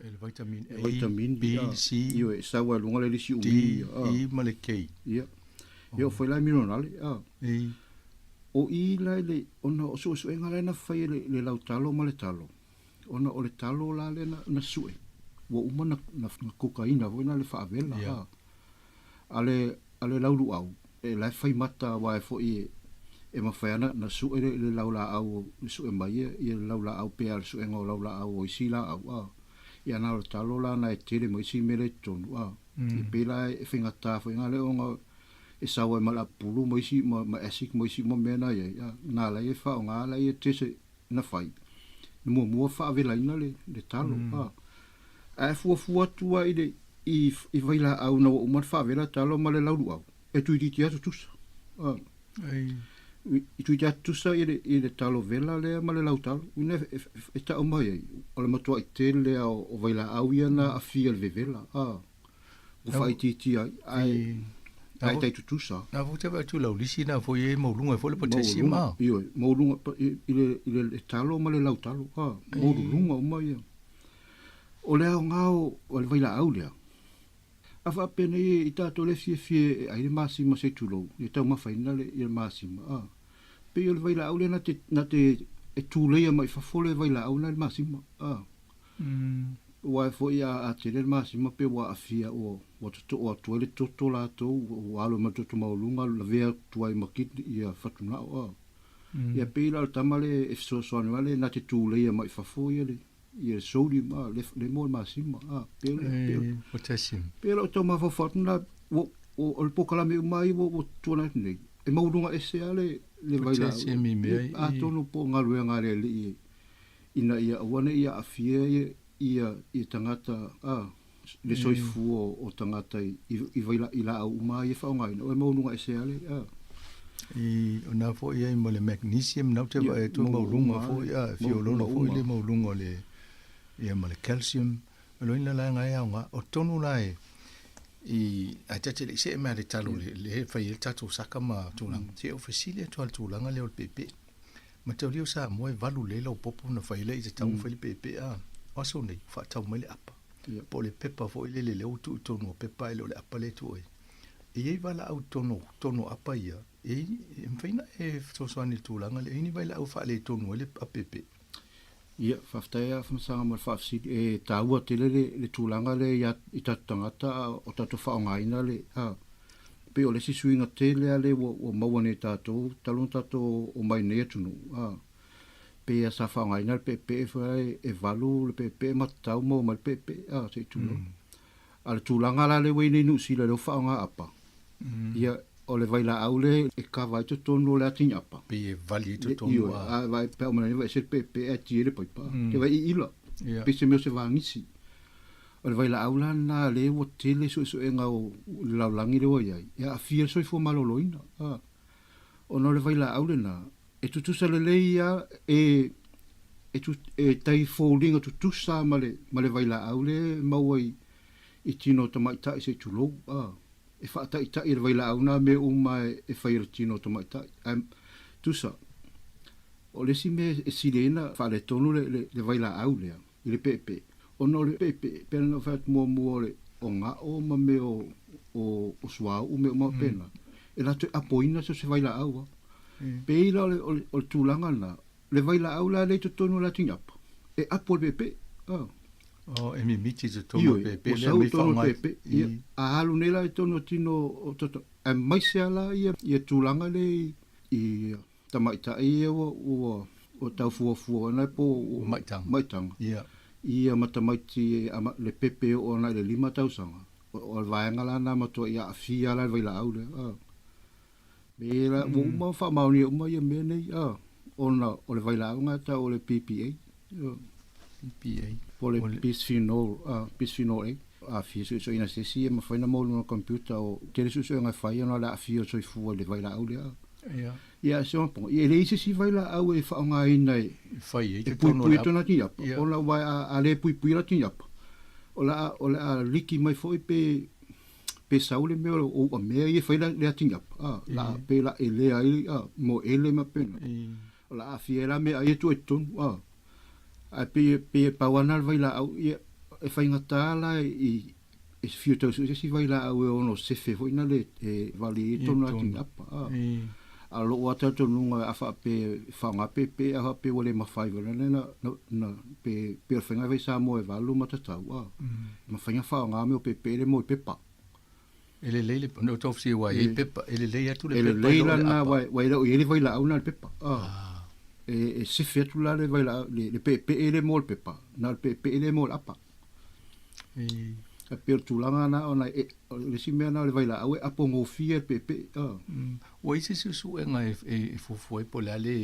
el vitamin B C io e sa wa lunga le lisio mi male K ia io foi la minerale o i le ona o so engala na fai le lautalo ma le talo ona o le talo la le na sue wo umana na kokaina vo na le favela ale laulu au e la fai mata wa fo e e mawhaiana na su e le laula au su e mai e laula au pe al su e ngō laula au o isila au ia nā talo la na e tere mo isi mele tonu i pēla e whingata whainga le o ngā e sawa e mala pulu mo isi ma esik mo isi mo mena ia nā lai e wha o ngā lai e tese na whai mua wha avela ina le talo a e fua tua i waila au na umat wha avela talo ma le laulu au e tui titi atu tusa i tui titi atu tusa i le talo vela le ma le lau talo ina e ta o mai o le matua i te le o waila au ia na a fia le vela o wha i titi ai ai tai tutusa na fu te tu lau lisi na fo ye maulunga fo le potesi ma io maulunga i le talo ma le lau talo maulunga o mai o le au ngao o le waila au lea a fa pene i tato le fie ai le masima se tulo i tau mawhaina le i le masima pe i le waila au le na te e tūleia mai fafole waila au na le masima wa fo ia a te le masima pe wa afia o o tuele toto la to o alo ma toto maulunga la vea tuai makit ia fatuna ia pe la tamale e so wale na te tūleia mai fafole le ia sodi ma le mo masima potassium pero to ma fo fatuna o le pokala me mai o tuana nei e maulunga ese ale le vai la a tono po ngalue ngale le ina ia wana ia afia ia tangata le soifu o tangata i vai la ila au mai fa ngai no e maulunga ese ale i ona fo ia mo le magnesium na te vai to maulunga fo ia fiololo fo le maulunga le ia mo le calcium lo ina la ngai nga o tonu lai i a te le se me le talo le fa il tato saka ma tulang te ofisile to al tulanga le pepe ma te lio sa mo valu le lo popo na fa ile i te tau fa le pepe aso nei fa tau mele apa po le pepa fo ile le o tu tonu pepa ile le apa le tu e vala au tonu apa ia e mfina e so so ani tulanga le ini vala au fa le tonu le pepe ia faftaia famsanga mo fafsi e taua tele le tulanga le ia i tatangata o tatu whaongaina le pe o le si suinga tele ale o mawane tatou talon tatou o mai nea tunu pe a sa whaongaina le pepe e valu le pepe matau mo ma le pepe se tunu a le tulanga la le wei nei nusi le whaonga apa ia o le vaila aule e ka vai to tonu le atinga pa pe vali to tonu vai pe o mena vai ser pe e tire pa ke vai ila pe se me se va ngisi o le vaila aula na le o tele so enga o la langi le ia ya fia so fo maloloina o no le vaila aule na e tu sa le ia e tu e tai folding tu tu sa male vaila aule mawai i tino tamai ta se tulo e fa ta ita ir vaila una me mai e fa ir tino to mai ta tu sa o le si me e sirena fa le tonu le vaila aule le pepe o no le pepe per no fa mo le o nga o ma me o swa o me ma pena e la te apoina se vaila aua pe ila o tulanga na le vaila aula le to tonu la tinapa e apo pepe e mi miti te tono pepe le mi whaongai a halu nela e tono tino o toto e mai se ala ia tūlanga le i tamaita ia o tau fuafua na po maitanga ia matamaiti le pepe o na le 5 tausanga o le vaenga la na matua ia afia la vaila au le mera mo fa mauni o mai me nei ona o le vaila au ngata o le PPA po le bisphenol A fia so ina se si ma faina mo no computer o tele so nga fai ona la fia so fu le vai la au le ya so po e le se si vai la au e fa nga ina fai e pui to na tia o la vai a le pui la tia o la liki mai foi pe saule me o me e fai la le tia la pe la ele ai mo ele ma pena o la fia la me ai tu eton a pe pa wana vai la au e fai ngata la i fiuto si vai la au ono se fe foi na le e vali to na tinapa a lo wata to nunga a fa pe fa nga pe a pe wole ma fai na pe fenga vai sa mo e valu mata tau ma fai fa nga me pe le mo pe pa Ele lele no tofsi wa e pepa ele le atu le pepa. Ele le lana wa la o ele vai la una le pepa. Se fetu la le vai la le pepe ele mol pepa. Na le pepe ele mol apa. A per tulanga na ona le simena le vai la au apongo fie pepe. Wa isi su nga e fofo e polale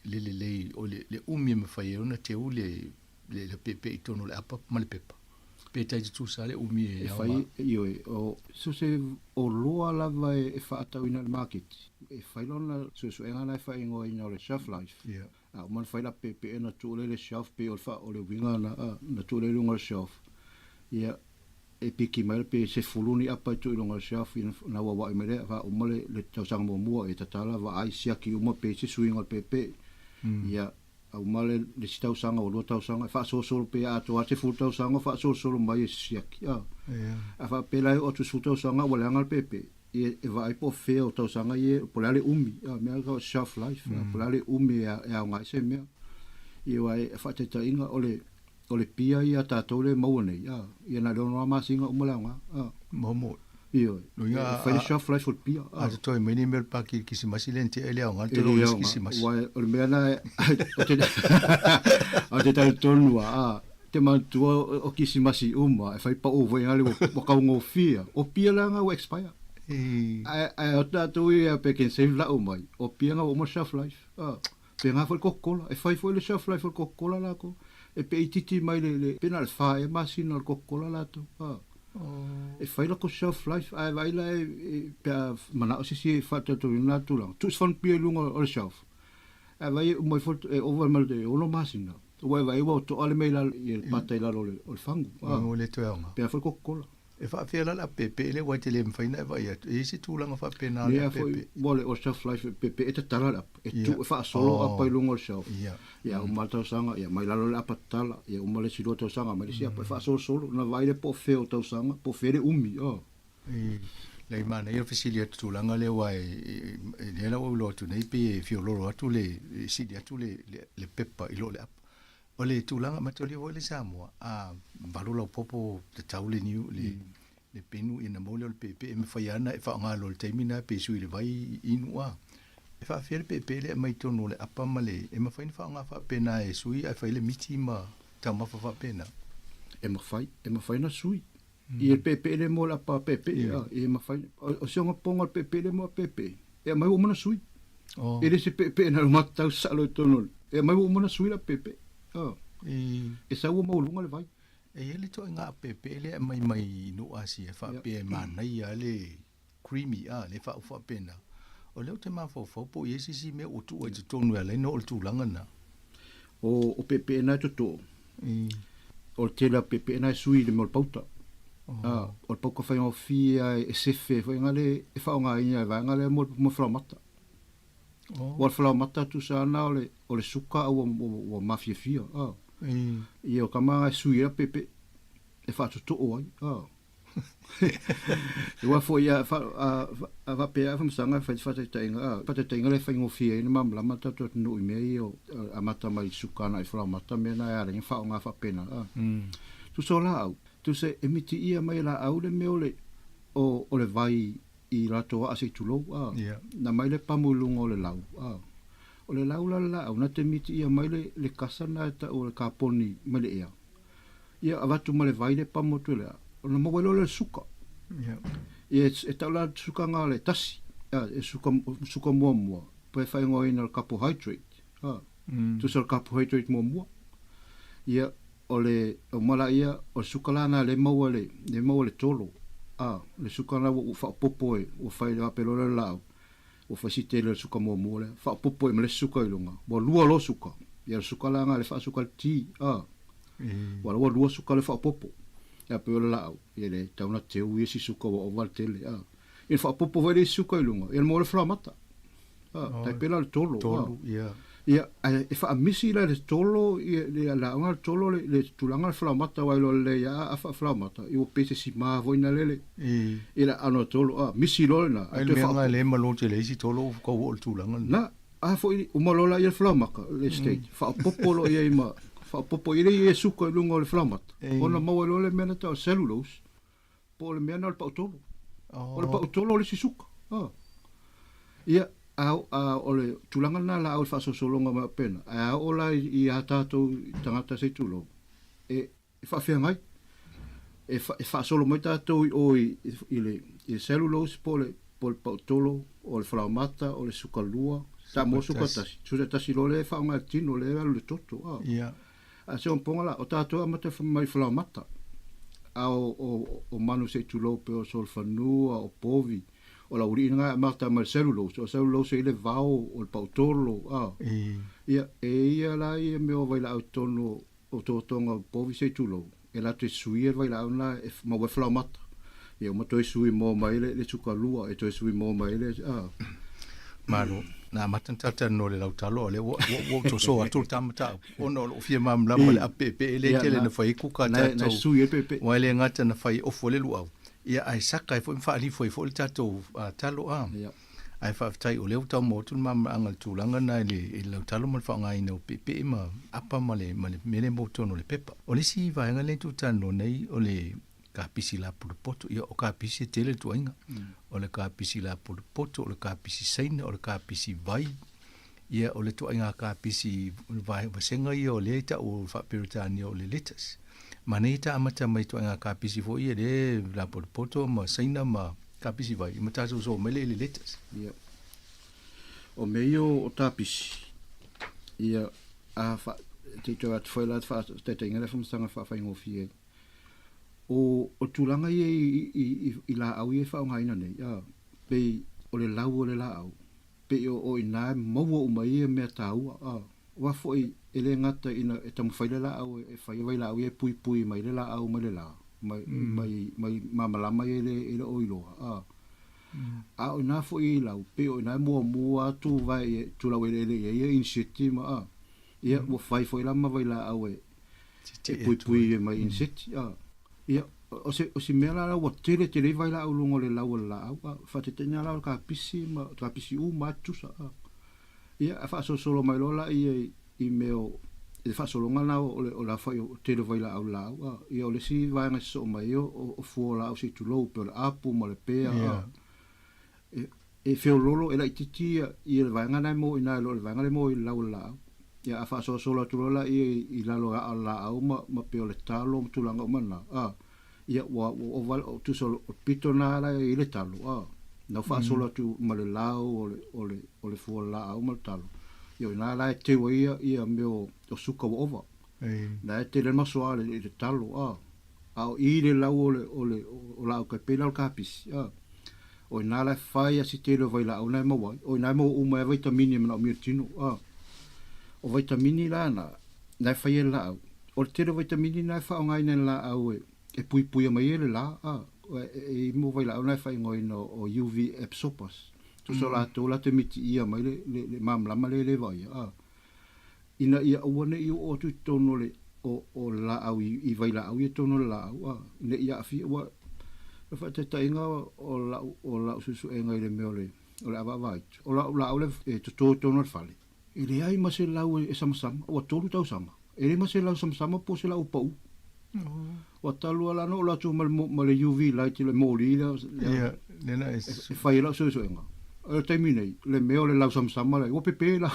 le o le umi me fai ona te u le pepe tono le apa mal pepa. Peta tu sale umi e fai io o so se o loa la vai e fa ata in market e fai lona so nga na fai ngo in le shelf life a man fai la pepe na tu le shelf pe o fa o le winga na tu le lunga shelf ia e piki mai pe se fuluni apa tu lunga shelf na wa wa me fa o mole le tau sang mo mo e tatala va ai sia ki o mo pe se swing pepe ia au male le stau sanga o lo tau sanga fa so pe a to ate fu tau sanga fa so mai siaki a fa pela o tu tau sanga o le angal pepe e vai po fe o tau sanga e po le umi me ga shelf life po le umi e a ngai se me e vai fa te tainga o le pia ia ta to le mo nei ia na no ma singa o malanga mo io fai le shelf life o pia a to e minimal pa ki si masilente ele o ngal to lo ki si mas wa o me na a te tal tonua te mantu o ki si masi uma fai pa o voi ale o ka ngo fia o pia la nga o expire o ta to ia pe ken save la o mai o pia nga o mo shelf life pe nga fo Coca-Cola e fai fo le shelf life o Coca-Cola la ko e pe titi mai le penal fa e masina o Coca-Cola la to e fai la ko shelf life ai vai la pe mana o si fa to na tu lang tu fon pia lungo o shelf ai vai mo fo over mal de o no masina o vai o to ale mai la il pata la o fangu o le to nga pe fa Coca-Cola e fa fela la pepe le wa tele me faina vai e si tu lang fa pena le pepe vole o shelf life pepe e tala la e tu fa solo apa lungo shelf ya o malta sanga ya mai la la patala ya o male si roto sanga mai si apa fa solo na vai le po feo to sanga po fere umi le mana e fisilia tu langa le wa e la o lo tu nei pe fio lo tu le si dia tu le pepa i lo le o le tūlanga matoli o le Samoa a valula o popo te taule niu le penu ina mole o le pepe e me whai ana e whaangalo le teimina pe sui le vai inua e wha whia le pepe le mai tono le apa male e ma whaini whaanga wha pena e sui a whai le miti ma tau mawha wha pena e ma whai na sui i le pepe le mo la pa pepe e ma whai o sionga ponga le pepe le mo pepe e mai o mana sui e le se pepe na matau salo tono e mai o mana sui la pepe e sa ua maulunga le vai e ele to nga pepe le mai no asi e fa pe mana ia le creamy le fa fa pena o le te ma fo po yesi si me o tu e tonu ele no o tu langa na o pepe na to o te la pepe na sui le mo pauta o pauka fa o fia e sefe fa ngale e fa nga ia va ngale mo flamata o flamata tu sa na o le suka o mafia fia e o kama sui a pepe e fa to ai e wa fo ia fa va pe a msanga fa te tenga le fa ngofia ina mamla mata to no i mei o amata mai suka na e flamata me na ya ring fa nga fa pena tu so la tu se emiti ia mai la au le meole o le vai i rato a se tulo na mai le pamulungo le lau o le lau la na te miti ia mai le kasana ta o le kaponi mai le ia avatu mai le vai le pamotu le o na mawelo le suka e taula suka nga le tasi e suka mua pe fai ngoi na carbohydrate tu so carbohydrate mua ia o mala ia o suka lana le maua le tolo le suka na o fa popo o fai la pelo le lau o fa si te le suka mo le fa popo me le suka ilunga bo lua lo suka ia suka langa le fa suka ti wa lua suka le fa popo ia pelo lau ia le tauna te u isi suka o valtele ia fa popo vai le suka ilunga ia mo le flamata tai pelo le tolo ia e fa misi la le tolo ia la nga tolo le tulanga flamata wa le ia afa flamata i o pese si ma voina lele ila ano tolo misi lo na ai le nga le malo te le si tolo ko o tulanga na fo i o malo la ia flamaka le state fa popolo ia ima fa popo ia suka lungo le flamata ona mo lo le mena ta cellulose po le mena pa tolo O le pa utolo le sisuka. Ia, o le tulanga na la au fa sosolonga ma pena. A o la I hatato tangata se tulo. E fa fia ngai. E fa solo mai tato I le cellulose po le pa utolo, o le whalamata, o le sukalua, ta mo sukatasi. Susa tasi lo le fa ngai tino le alu le toto. Ia. A se on ponga la, o tato amata mai whalamata. A o manu se tulo pe o solfanua, o povi, o la uri nga marta mal cellulose, o cellulose ile vao o le pautolo, ia la ia me o vai la autono o totonga povi se tulo, e la te sui vai la una e ma we flamata, ia ma toi sui mo mai le tukalua, e toi sui mo mai le Maro, na matantata no le lautalo, le wo to so atu tamata, ono o fia mam lama le apepe, le tele na fai kuka tato, na sui e pepe, wa le ngata na fai ofo le luau. Ia ai saka e fo mfaali fo le tato talo a. Ai fa tai o leu tau motu mam angal tulanga na le lautalo mal fa ngai no pepe ma apa male mele moto no le pepa. O le si va ngale tu tano nei o le ka pisi la poto ia o ka pisi tele tuainga. O le ka pisi la poto, o le ka pisi saina, o le ka pisi vai. Ia o le tuainga ka pisi vai vasenga ia o le ta o fa peritani o le letas. Maneta amata mai tuainga ka pisi fo ia le la poto ma saina ma ka pisi vai. Ma taso so mele le letas. Ia. O meio o tapisi. Ia a fa te to at foi la fa te tenga le fomsanga fa fa ingofie. O tulanga I la au I fa ngai na nei pe o le lau o le la au pe o ina mo o mai me tau wa foi ele ngata ina e tamu faile la au e fai vai la au e pui mai le la au mai le la mai mamala mai ele oilo a o na foi la pe o ina mo atu vai tu la ele e inseti ma ia o fai foi la ma vai la au e pui mai inseti ia o se mela la o tele vai la ulungo le la la fa te tenya la ka pisi ma tu sa ia fa solo mai lola I meo e fa solo ngana o la fa o tele vai la la ia o le si vai ngai so mai o fu la o se tu lo pe apu mo le pe e fe lolo e la titi I le vai ngana mo ina lo le vai ngana mo la la ia fa solo tu lola I la lo la au ma pe o le talo tu langa mana ia o val tu solo pito na la I le talo na fa solo tu ma le lao o le fu la au ma talo io na la te ia meo o suka ova na te le maso le talo au I le lao o la ka pela o kapis o na la fai si te lo vai la o na mo wai o na mo o mai vitamini na mi tino o vitamini la na fai la o te lo vitamini na fa ngai na la au e pui mai ele la e mo vai la o na fai ngoi no o UV absorbers tu so la to la te miti ia mai le mam la male le vai ina ia o ne o tu tono le o la au I vai la au I tono la au ne ia fi wa fa te tainga o la susu e ngai le meole o la vai o la le to tono fale ile ai ma se la e samsam o tolu tau sama ele ma se la samsam po se la o pau o talu ala no la tu mal UV light le moli la ia nena e fai la susu enga o terminei le meo le lau samsama le o pepe la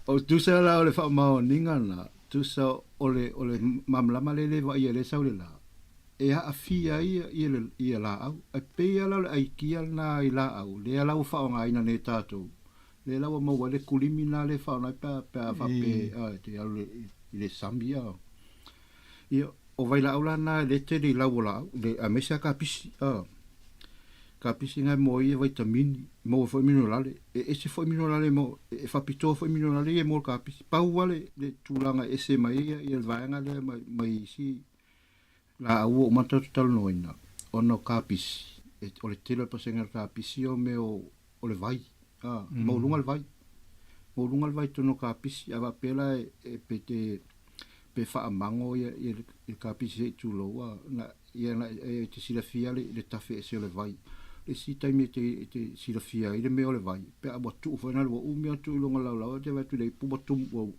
o tu sa la le fa ma ninga na tu sa o le mamla le va ia le sa le la e a fia ia la au e pe ala ai kia na I la au le ala o fa nga ina ne tato le la mo wa le kulimina le fa na pa fa pe te ala le sambia ia o vai la aula na le te la la le a mesa kapisi kapisi ngai mo I vitamini mo fo minerale e se fo minerale mo e fa pito fo minerale e mo kapisi pa wale le tulanga ese mai ia vai nga le mai si la au o mata total noina ono kapisi o le tele pa senga kapisi o me o le vai mo lunga le vai tono kapisi ava pela e pete pe fa mango ia il kapisi tu lo na ia na te sila fia le tafe se le vai e si taimi te sila fia I le me o le vai pe a tu fa na o mi tu longa la te va tu le pu tu o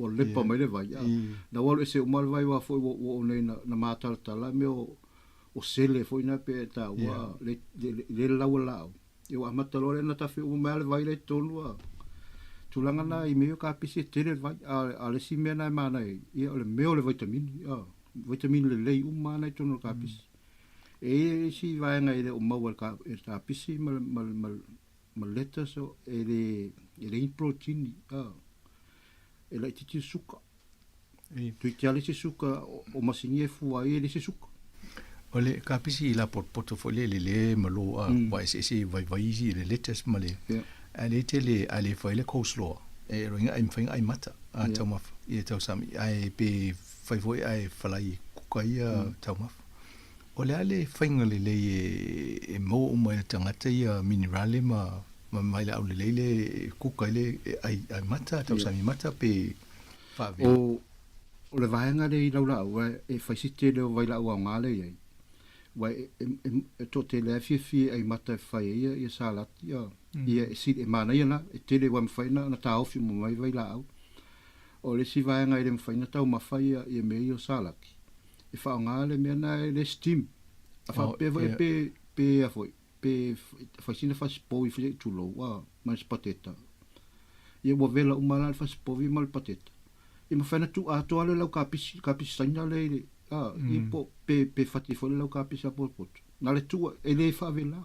le pa mai le vai na o se o mal vai wa fo o nei na mata tala me o o sele foi na pe ta wa le la e wa matalore na ta fi o mal vai le tonu tulanga na I meo ka pisi tele vai a le si mena mana I o le meo le vitamin le lei mana tonu ka pisi e si vai nga ile o mau ka ta pisi mal leta so ele protein e la titi suka tu tiale si suka o masini fu ai le si suka ole ka pisi la portfolio le malo wa se vai le letters male ale tele ale foi le coleslaw e ringa ai fing ai mata tama e tau sami ai pe fai voi ai falai kukai tama ole ale fing le e mo mo tangata ia minerale ma mai la le kukai le ai mata tau sami mata pe fa o le vaenga le laula e fai site le vai la wa ngale ai wa e to te le fi ai mata fai ia salat ia ia si e mana ia na e tele wa fai na ta ofi mo mai vai la o le si vaenga ile fai na tau ma fai ia me io salat e fa ngale me na le steam a fa pe a foi pe fai sina fa spo I fi tu lo wa mas pateta ia wa vela umala fa spo vi mal pateta e ma fana tu a to ale lau kapisi sanya le I po pe fati fo lau kapisi a pot na le tu e le fa vela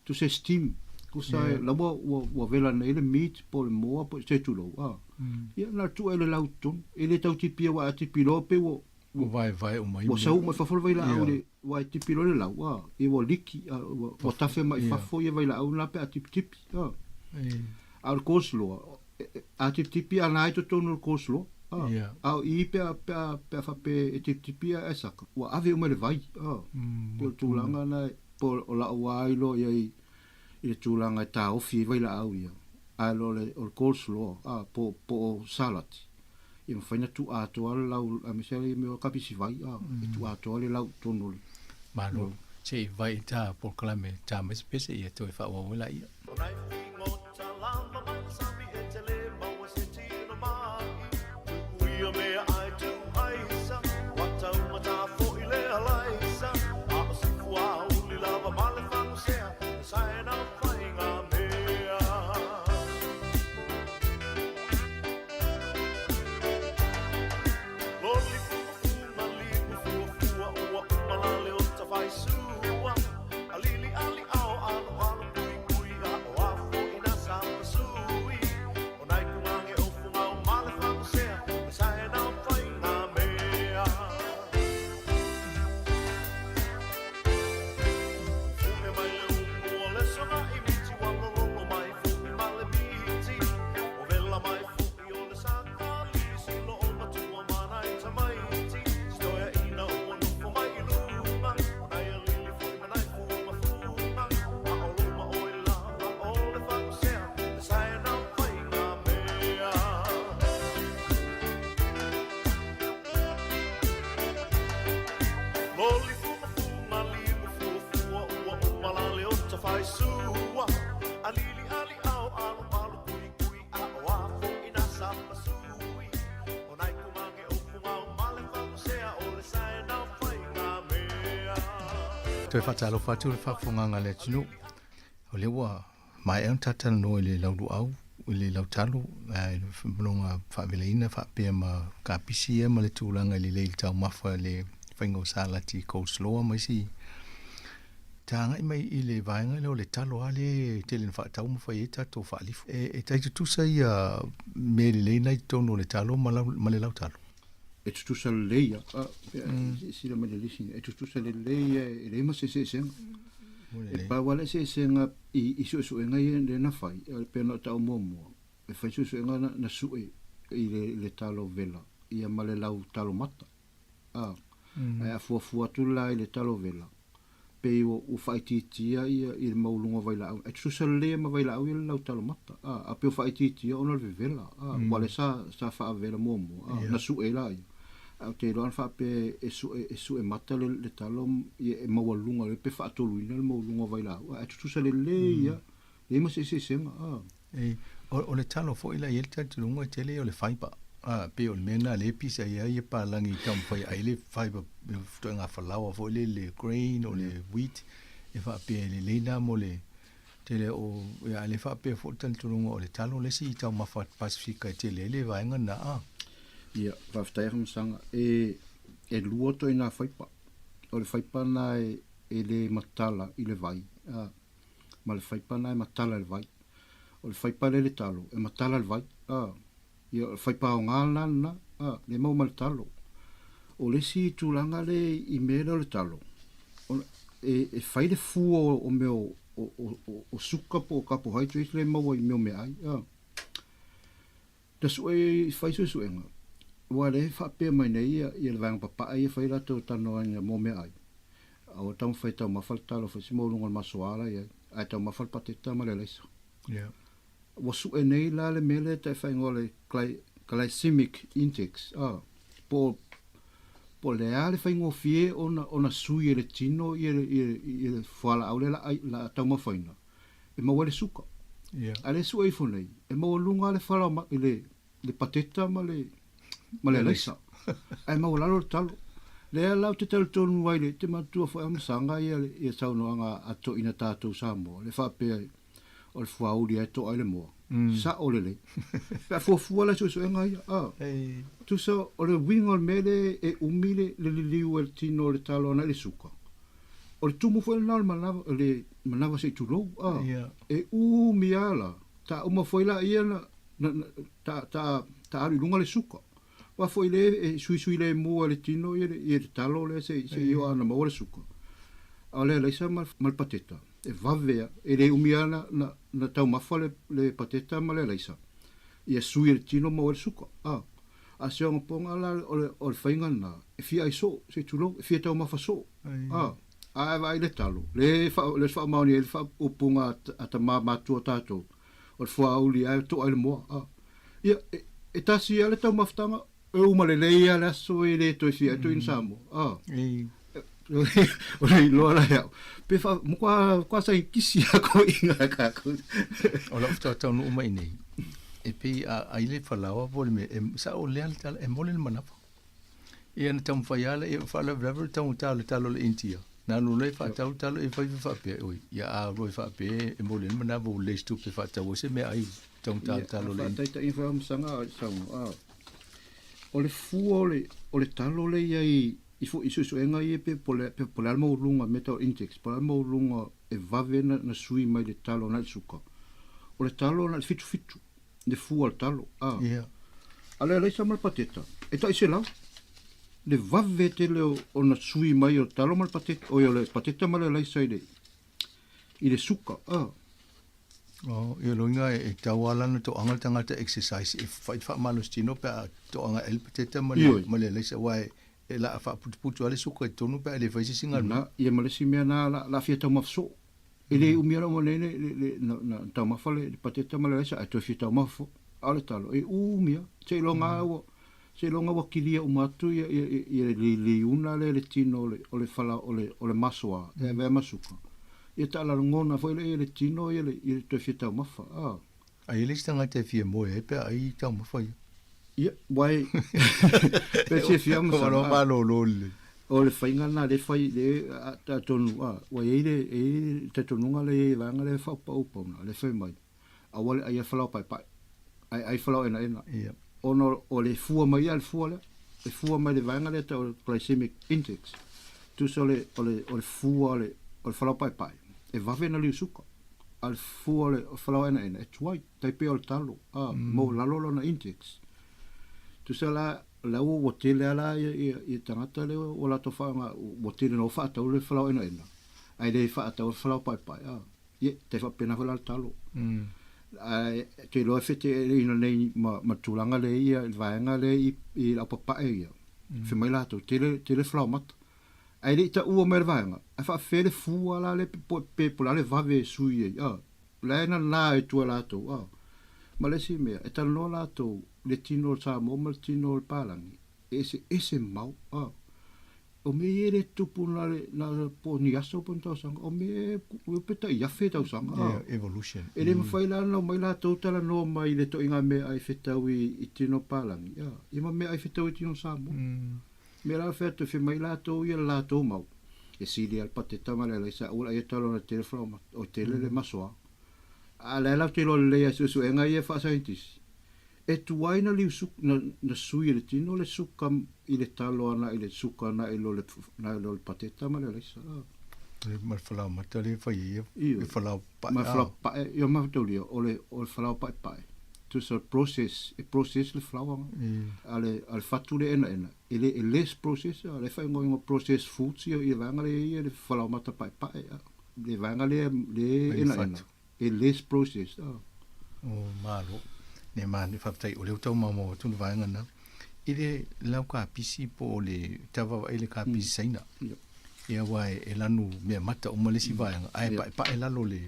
tu se steam kusa la wa vela na ele meat po le mo po se tu lo ia na tu ele lau ton ele tau tipi wa tipi lo pe wo vai o mai wo sa uma fa fo vai la ole wa tipi lo le lau e wo liki wo tafe mai fa fo ia vai la una pe a tipi al coleslaw a tipi ana ito tonu coleslaw au I pe fa pe tipi a saka wa ave uma le vai po tulanga na po la wai lo ia I tulanga ta ofi vai la au ia a lo le coleslaw po salad I mo faina tu a to ala a me sele me kapisi vai tu a to ale lau tonu malo che vai ta por clame ta me spese ia to fa wa la ia Toi fatalo fatu fa fonga le tinu o le wa mai an tata no le laudu au le lautalo blonga fa veleina fa pe ma kapisi ma le tulanga le tau mafa le faingo salati coleslaw mai si tanga mai I le vainga le talo ale telen fa tau fa eta to fa lifu e tai tu sai me le nei tono le talo ma le lautalo e tu sa leia si la mele lisi e tu sa leia e le ma se e pa wala se nga I su nga le na fai e pe no ta mo e fai su nga na su I le talo vela ia ma le lau talo mata a fu tu la le talo vela pe o fai titia ia I maulunga vai la e tu sa leia ma vai la o le lau talo mata a pe o fai titia ona le vela wala sa fa vela mo na su la au te loan fa pe e su e mata le talo e mawalunga le pe fa toluina le mawalunga vai la e tu sa le ia le ma se senga o le talo fo ila yelta tulunga tele o le faipa Pe o mena le pisa ia palangi tam fai ai le fiber to nga falawa fo le grain o le wheat e fa pe le na mo le tele o ya le fa pe fo tan tulunga o le talo le si tau mafat pasifika tele le vai nga na ia va ftair msanga e luoto ina faipa o le faipa na e le matala i le vai ma le faipa na e matala le vai o le faipa le talo e matala le vai ia le faipa o ngala na le mau mal talo o le si tulanga le i mele o le talo e fai le fu o meo o suka po carbohydrate le mau i meo me ai da su e fai su enga wa le fa pe mai nei ia le vang papa ai fai la to tano nga mo me ai o tau fai tau mafalta lo fai mo lunga masoala ia ai tau mafal pateta ma le leso wa su e nei la le mele te fai ngole glycemic index po le ale fai ngo fie ona sui le tino ia fala au le la tau mafaina e mo le suka ale su e fonei e mo lunga le fala ma le pateta ma le leisa ai mo la lo talo le la te tell tonu wai le te matua fa am sanga ia sau no anga ato ina tato samo le fa pe o le fuauli e to ale mo sa o le pe fo fuala so nga tu so o le wingol mele e umile le liu el tino le talo na le suka o le tumu fo na le manava se tu lo e umiala ta uma foi la ia ta ari lunga le suka wa foi le sui le mo le tino e talo le se io ana mo le suka ale le sa mal pateta e vavea e le umiana na tau mafa le pateta ma le leisa ia sui le tino mo le suka a se on ponga la o le fainga na e fia iso se tulo e fia tau mafa so a vai le talo le fa mauni e fa upunga ata ma tu tato o fa uli ai to ai mo ia e tasi ale tau maftanga e uma le leia la so e le to fia to insamo o le lola ya pe fa mo kwa sa kisi ko inga ka ko o la fta tau no mai nei e pe ai le falawa vol me sa o le tal e mo le manapa e na tam fa ya e fa la brother tau le intia na no le fa tau e fa pe oi ya a ro fa pe e mo le manapa o le stu pe fa tau se me ai tau le ta inform sanga sa o le fu o le talo le ai i fu isu enga i pe po le mo lunga metal index po le mo lunga e vave na sui mai le talo na suka o le talo na fitu de fu al talo ale le sa mal pateta e ta ise la le vave te le o na sui mai o talo mal pateta o le pateta mal le sa i le suka ia loinga e tawala na to anga tangata exercise e fa malus tino pe to anga el pateta ma le sa wai e la fa putu ale suka tonu pe le faisi singa na ia malesi me na la fia tau mafso ele umira mo le na tau mafale pateta mala sa to fia tau mafo ale talo e umia se longa wa kilia umatu ia le una le tino o le fala o le masoa e ve masuka ia tala ngona foi le tino ia to fia tau mafa ai le stanga te fia mo e pe ai tau mafa ia wai pe se fiam sa malo o le fainga na le fai le ta tonu wai e te tonu le vanga le fa pa upo na le fai mai a wale ai fala pai ai fala ena ia ono o le fua mai al fua mai le vanga le ta glycemic index tu so le fua o fala pai e va vena le suka al fua le fala ena e tuai tai pe al talo mo la lolo na index tu sala la o hotele ala i tangata le o la to fa hotele no fa to le fala ena ai le fa to fala pai ye te fa pena vola talo ai te lo fete ina nei ma tulanga le ia vaenga le i la papa ia fe mai la to tele fala mat ai le ta u mer vaenga ai fa fele fu ala le pe pola le vave sui la ena la e tu la to ma le si me e ta no la to le tino sa mo mal tino palangi ese mau o me ele tupu na po ni aso pon tau sang o me o peta ia fe tau sang evolution ele me fai la no mai la tau tala no mai le to inga me ai fetau i tino palangi ima me ai fetau i tino samo me la fe to fe mai la tau ia la tau mau e sili al pateta ma le sa ula ia talo na telefono o tele le masoa a la te lo le su enga ia fa scientist e tu ai na liu na sui le tino le suka i le talo ana i le suka na i lo le pateta ma le sa ma fala ma tele fa ia fala pa ma fala pa io ma toli o le fala pa tu so process le fala ale fatu le ena ele less process ale fa ngo process foods i vanga le fala ma ta pa le vanga le ena e less process malo ne mani fatai o le tau mamo tu vai ngana ile lau ka pisi po le tava ile ka pisi saina ia wai e lanu me mata o malisi vai ai pa e lalo le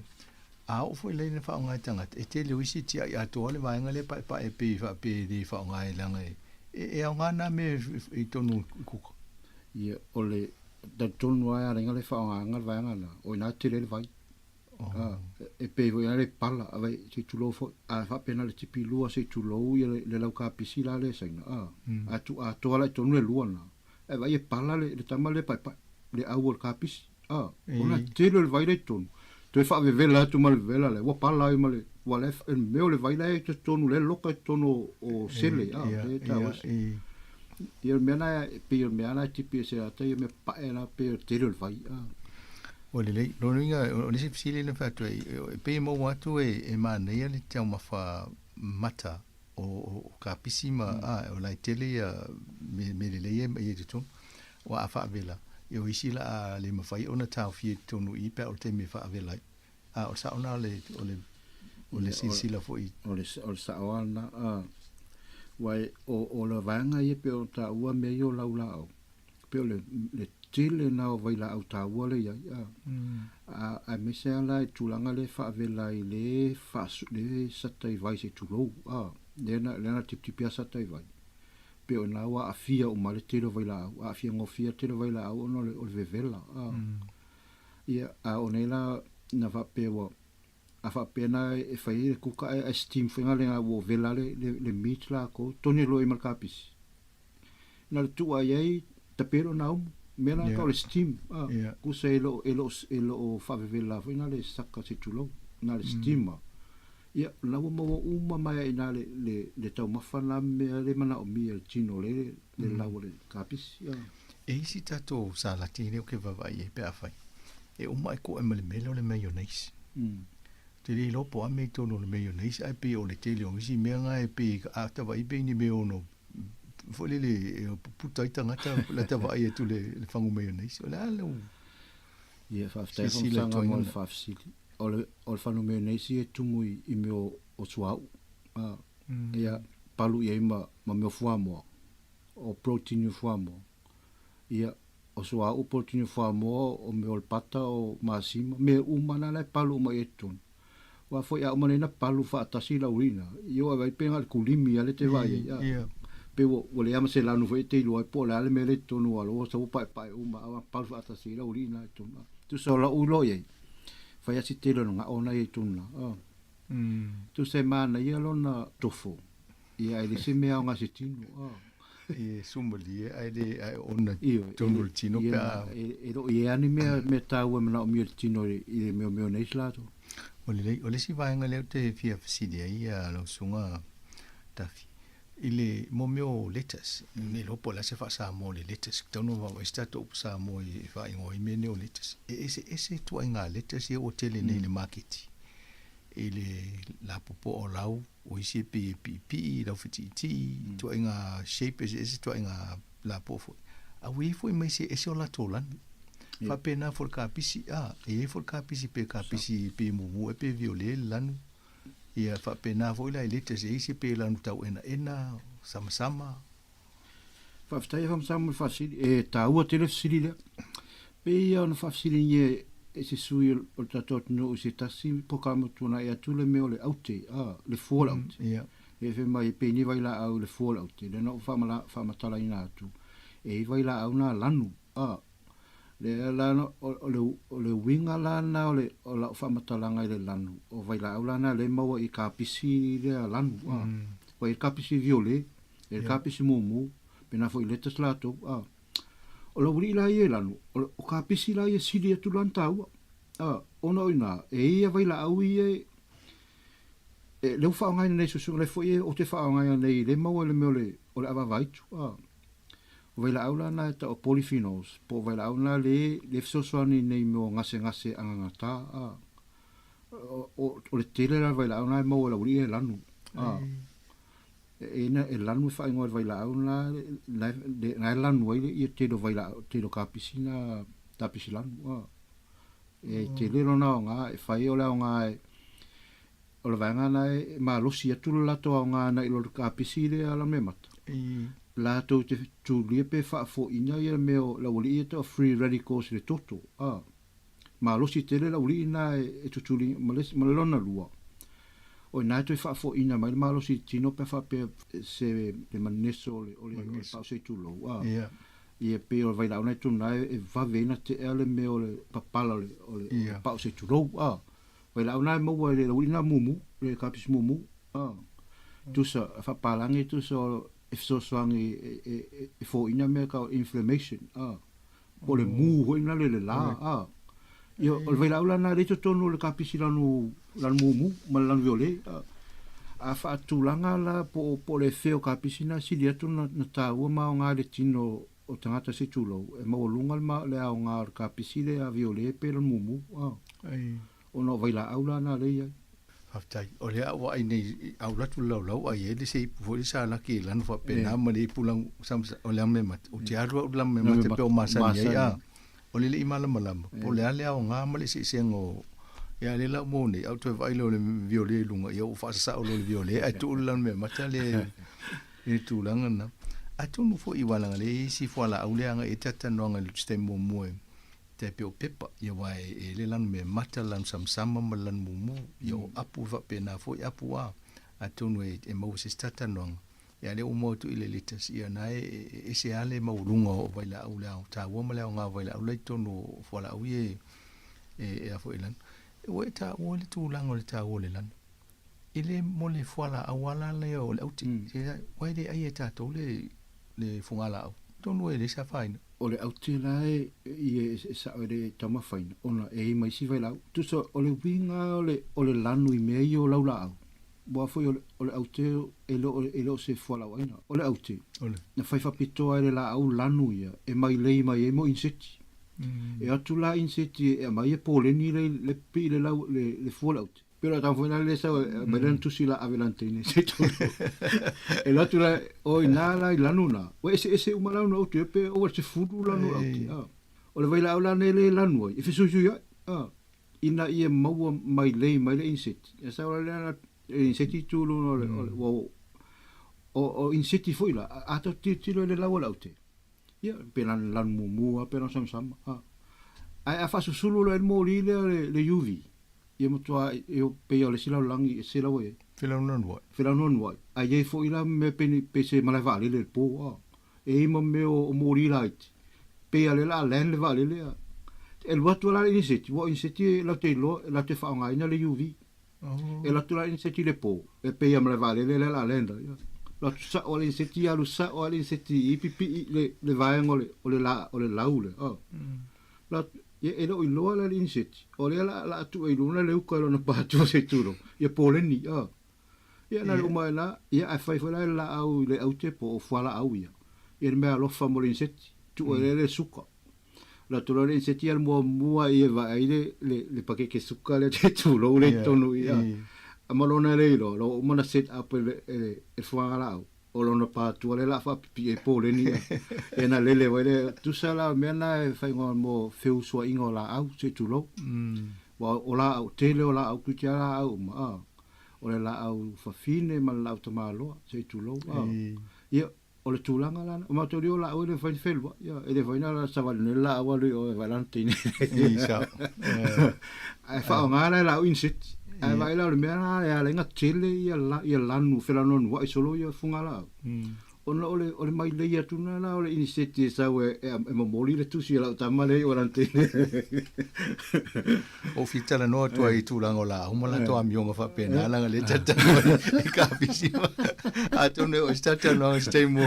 a o foi le ne fa ngai tanga e te le wisi ti a to le vai ngale pa e pe fa pe di fa ngai langa e o ngana me i tonu ku ia ole da tonu ai ngale fa ngai vai ngana o na te le vai e pe vo le pala ave se tu lo fo a fa pena le tipi lua se tu lo le lau ka pisi la le saina a tu ala tonu le lua na e vai e pala le tamale pa le au ka pisi ona te le vai le tonu tu fa vela tu mal vela le wa pala i male wa le me le vai le tonu le loka tonu o sele ia me ana tipi se ata me pa era pe te le vai o le lo ringa o le sipsili na fatu e pe mo watu e mana ia le tau mafa mata o ka pisima o la tele me le e te ton o afa vela yo isila le mafai ona tau fi tonu i pe o te me fa vela o sa ona o le sisila foi o le sa ona wai o la vanga i pe o ta ua me yo laulao pe o le tele na o vai la au ta wale ya a me se ala tulanga le fa vela i le fa le satai vai se tulo lena tip sa tai vai pe o na wa afia o male tele vai la a afia ngo fia tele vai la o no le vela ia a onela na va pe o a fa pena e fai ku ka steam finga le o vela le meat la ko toni lo i markapis na tu ai ta pero na mela ko le steam ku se elo o fa vela fina le saka se tulo na le steam ia la mo uma mai na le tau mafana me le mana o mi el chino le la o le kapis e si tato sa la tine o ke va vai pe afai e o mai ko e mele le mayonnaise te li lo po a me to no le mayonnaise ai pe o le tele o si me nga e pe a ta vai pe ni me o no fo le puta tangata la ta vai tu le fango mayonnaise la lo ia fa sta fo sanga mo fa fsili o fango mayonnaise e tu mui i me o suau ia palu ia ma me fuamo o protein fuamo ia o suau protein fuamo o me o pata o masima me umana le palu mai etun wa foi a manena palu fa tasi la urina io vai penga al kulimi ale te vai pe o le ama se la no foi te lo po la le mele tonu alo so pa uma palu fa tasi la urina tu so la ulo ye fai asi te lo nga ona e tuna tu se mana ia lona tofu ia ele se mea nga se tino e sumoli ai de ona tonu tino pa e ani me taua me na mi tino i me nei slato o le si vai nga le te fia fasidia ia lo sunga tafi ile mo meo lettuce ne lo pola se fa sa mo le lettuce tono va sta to sa mo i fa ngo i me ne lettuce ese tu nga lettuce e hotel ne le market ile la popo o lau o isi pi la fiti tu nga shape ese tu nga la popo a we foi mai se ese o la tolan fa pena for kapisi e for kapisi pe mu e pe viole lan ia fa pena foi la elite se isi pe lan tau ena sama fa stai sama facili e tau te le facili le pe ia no facili nie ese sui o tatot no se tasi po kamo tuna ia tu le meo le aute le fallout ia e fe mai pe ni vai la au le fallout le no fa matala ina tu e vai la au na lanu Le lana o le winga lana o la whamatalanga i le lanu. O vai la au lana le maua i ka pisi le lanu. Wa i ka pisi viole, e ka pisi mumu, pena fo i letas lato. O la wuri la i e lanu, o ka pisi la i e siri atu lantau. Ona oina, e ia vai la au i e le whaongai nei susu, le fo i e o te whaongai nei le maua le meo le avavaitu. Vai la aula na ta o polyphenols, po vai la aula le fsoswani nei mo ngase angangata. O le tele la vai la aula mo la uri e lanu. E lanu fa ingoa vai la aula na lanu i te do vai la te do kapisina tapisi lanu. E tele lo na nga e fai o la nga o la vanga na e ma losi atu la to nga na ilo kapisi le ala me mata. La to te tu liepe fa fo ina ia meo la uli to free radicals le toto ma lo si tele la uli na e tu li malona lua o na to fa fo ina ma lo si tino pe fa pe se de maneso o le pa se tu lo e pe o vai la una tu na e va vena te ele meo le papala o le pa se tu lo vai la una mo le uli na mumu le kapis mumu tu sa fa palangi tu so if so swangi e fo ina me ka inflammation o le mu ho ina le la io o vai la na le tonu le kapisi lanu mumu ma lanu viole a fa tulanga la po le feo kapisi na si dia tu na ta o ma nga le tino o tangata se tulo e mo lunga ma le a nga kapisi le a viole pe le mumu o no vai la aula na le Haftai, o lea wa ai nei au latu lau ai ele se ipu sa la ki lan fa pena ma le pulang sam o le me mat o te arua o me mat pe o masa ni ya o le imala malam o le ale o nga ma le se ngo ya le la mo nei au te vai lo le viole lunga ia o fa sa o le viole ai tu lan me mat le tu langa na a tu mo fo i wala le si fo la au le nga e tata no nga le stemmo mo te pe o pepa ia wai e le lan me mata lan samsama ma lan mumu ia o apu va pena fo i apu a tonu e mau se stata nong ia le o mo tu i le litas ia na e se ale maurunga o vai la au la ta wo ma le nga vai la au le tonu fo la au e a fo ilan e o ta o le tu lang o le ta o le lan ile mo le fo la awala le o le auti wai de ai ta to le fungala au tonu e le sa faina o le auti la e sa o le tama faina ona e mai si vai lau tu so o le winga o le lanu i mei o lau la au boa foi o le auti e lo se fo la waina o le auti na fai fapitoa e la au lanu ia e mai lei mai e mo inseti e atu la inseti e mai e poleni le pi le lau le fo la auti pero tan foi na le sa belen tu si la avelante ne se tu e la tu la o ina la lanu na o ese umala no tu pe o se fudu lanu auti o le vai la aula ne le lanu e fisu ya ina ie mau mai le inseti e sa la inseti tu lo o inseti foi la a to ti le la wala auti ia pena lan mumu pena sam a fa sulu le mo le UV ia motua e pe o le sila langi e sila we fila non wa a ye fo ila me pe se mala vale le po e mo me o mori light pe ale la len le vale le el watu la inseti wo inseti la te fa nga ina le UV e la tu la inseti le po e pe mala vale le la len la sa o le inseti alu sa o le inseti ipi le vaengo o le laule la e lo ilo la inseti o le la tu e luna le uka lo na pa tu se turo e poleni ia na uma na ia a fai fora la au le au te po fala au ia e me lo fa mo inseti tu le suka la tu le inseti al mo e va ai le pa che suka le tu lo le tonu ia a malona le lo mo na set up e fala au o lona pa tu le la fa pi e poleni e na lele vai tu sala mena e fai mo feu so ingo la au se tu lo wa o la au tele o la au kutia au ma o le la au fa fine ma la automalo se tu lo ia o le tulanga la o ma to rio la o le fai felwa ia e le vai na la savanella o le o valentine sa e fa ngala la insit ai vai la mena e ala nga tele ia lanu fela non wa solo ia fungala ona ole mai lei atu na la ole iniseti sa we e momoli le tusi la tamale o rante o fitala no to ai tu lango la o mala to amionga fa pena la le tata ka pisi a to ne o stata no stay mo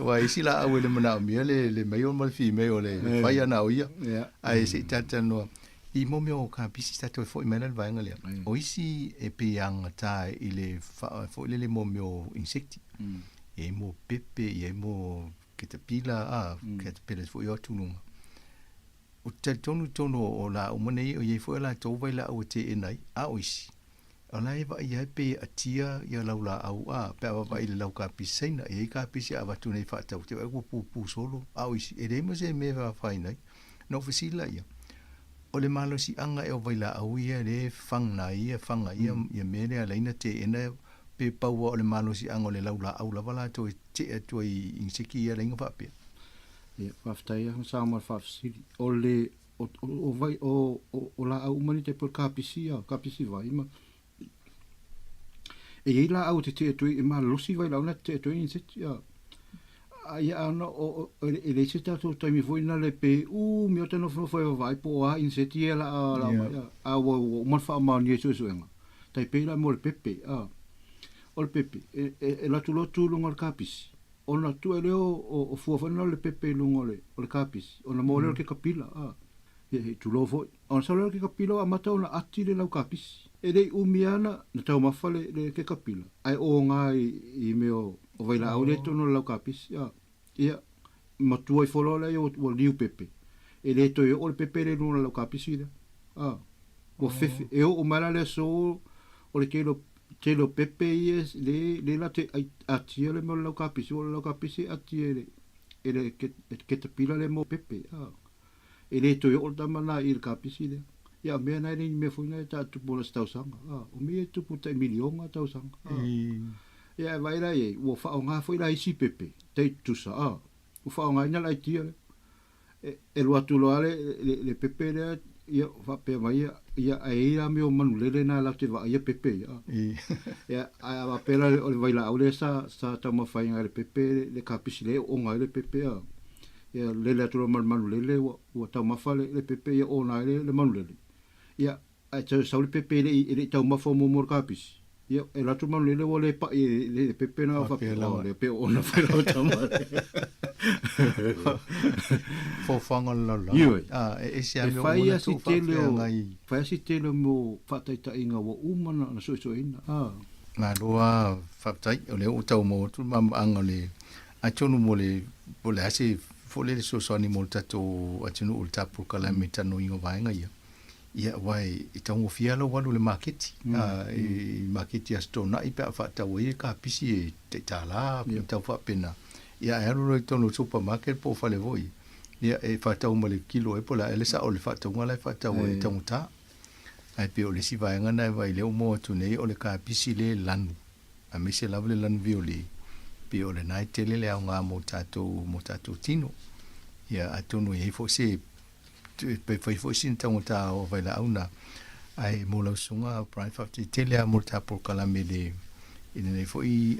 wa isi la o le mana mi le mai o mal fi me o le fa na o ia ai si tata no i mo me o ka pisi stata fo i mena va ngale o isi e pe yang ta ile fo le mo me o insecti e mo pepe e mo caterpillar caterpillar fo yo tununga o te tonu o la o mone o ye fo la to vai la o te enai a oisi ona e va ia pe atia ia laula au pe va ile lau ka pisena e ka pisi a vatu nei fa tau te o pu solo a oisi e re mo se me va fai nei no fasila ia o le malo si anga e o vai la au ia le fanga ia mene ala ina te ena pe pau o le malo si anga le laula au la vala to te to i insiki ia lenga fa pe ia faftai ho sa mal fafsili o le o vai o la au mani te por kapisi vai ma e la au te to i ma losi vai la una te to insiki ia ana o le se tato taimi foi na le pe mi o tano foi vai po a inseti la a o mal fa ma ni so enga tai pe la mo le pepe o le pepe e la tu lunga kapisi ona tu ele o fuafana le pepe lunga o le kapisi ona mo le ke kapila e tu lo foi on sa le ke kapila a mata ona ati le lau kapisi e dei umiana na tau mafale le ke kapila ai o nga i me o vai la ole to no lau kapisi ia matua i folo le o liu pepe e le to o le pepe le no lau kapisi o fefe e o mala le so o le kelo pepe yes le la te atia le mo lau kapisi atia le ke te pila le mo pepe e le to o tamana i le kapisi le ia me na ni me foi na ta tu bola sta usanga o me tu puta milionga ta usanga ia vai la e o fa nga foi la isi pepe te tu sa o fa nga ina la tia e lo atu lo ale le pepe le ia fa pe mai ia ai me o manulele na la te va ia pepe ia a va pela o vai la ole sa ta ma fa nga le pepe le kapisi le o nga le pepe ia le atu lo manulele o ta ma fa le pepe ia o na le manulele ia a te sa le pepe le ta ma fa mo kapisi ia e la tu manulele o le pa le pepe na fa pe le pe o na fa la ta ma fo fanga la e se a fai si tele mo fa ta inga o umana na so ina na loa fa tai o le o tau mo tu mam anga le a tonu mo le po le ase fo le so ni mo tato a tonu o tapu kala meta no inga vainga ia wai i tango fialo walu le market i market ya stona i pa fa ta we ka pisi te tala ta fa pena ia e ro tonu supermarket po fa le voi ia e fa ta le kilo e pola ele sa o le fa ta ngala fa ta we tango ta ai pe o le si vai ngana vai le mo tu nei o le ka pisi le lanu a me se lavle lanu violi pe o le nai tele le nga mo tato tino ia atonu e fo se pe fo sin tango ta o vai la una ai mo la sunga prime 50 tele mo ta por kala me le ine fo i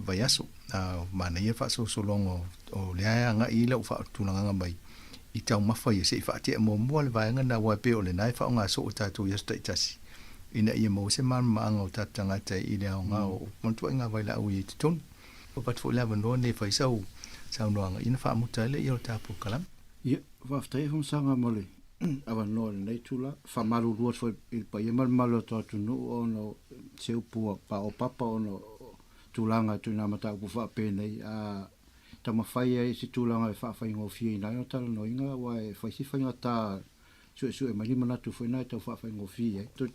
vai aso mana ia fa so longo o le nga i le fa tu nga mai i tau mafa ia se fa te mo le vai nga wa pe o le nai fa nga so ta tu ia sta tasi ina ia mo se man ma nga ta tanga te i le nga o mo tu nga vai la u i ton o pat fo la no ne fa sa no nga ina fa mo ta le ia ta por kala ia va ftai hon sanga mole ava no nei tula fa malu ruas foi il pa yemal malo to tu no ono seu pu pa o papa ono tulanga tu na mata ku fa pe nei a tama fai ai si tulanga fa fa ngo fi na no tal no inga wa fa si fa ngata su e mali mana tu foi na to fa ngo fi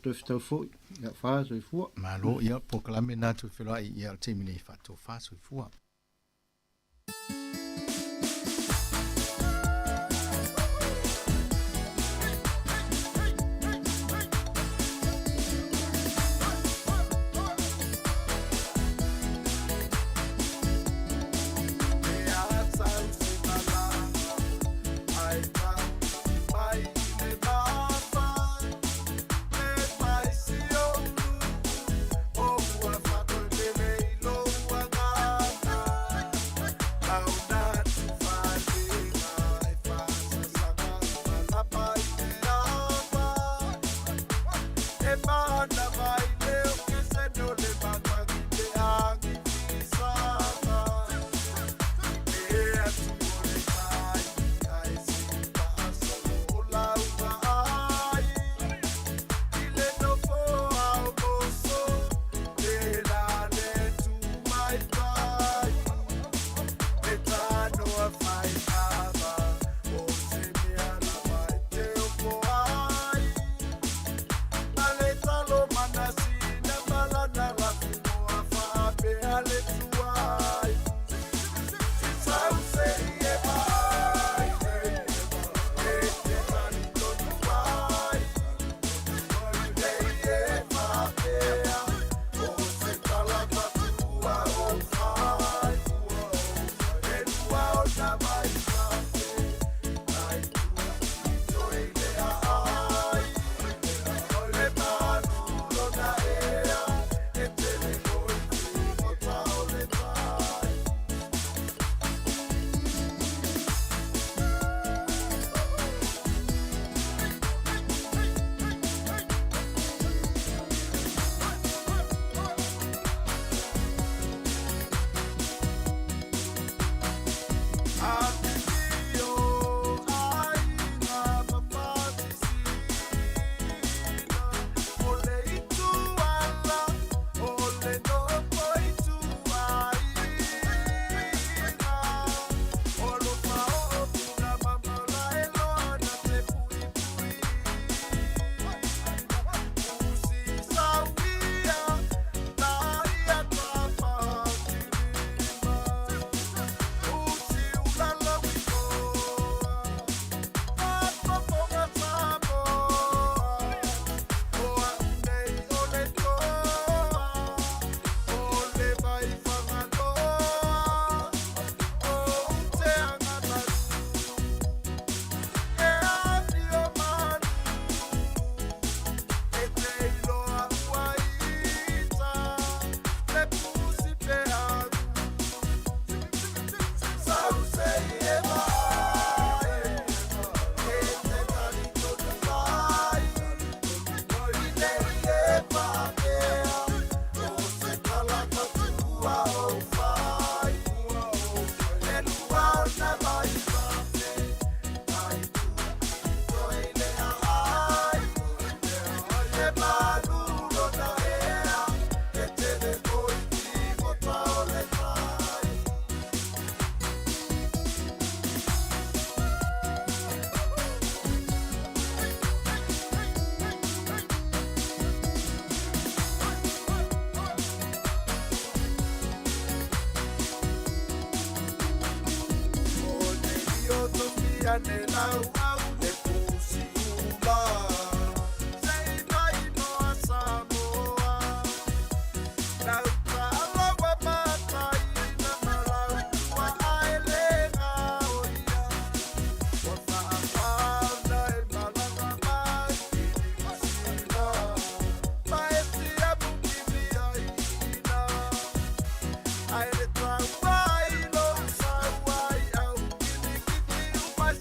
to sta fo ya fa so fu malo ia proclame na tu felo ia temine fa to fa so fu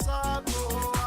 Samoa.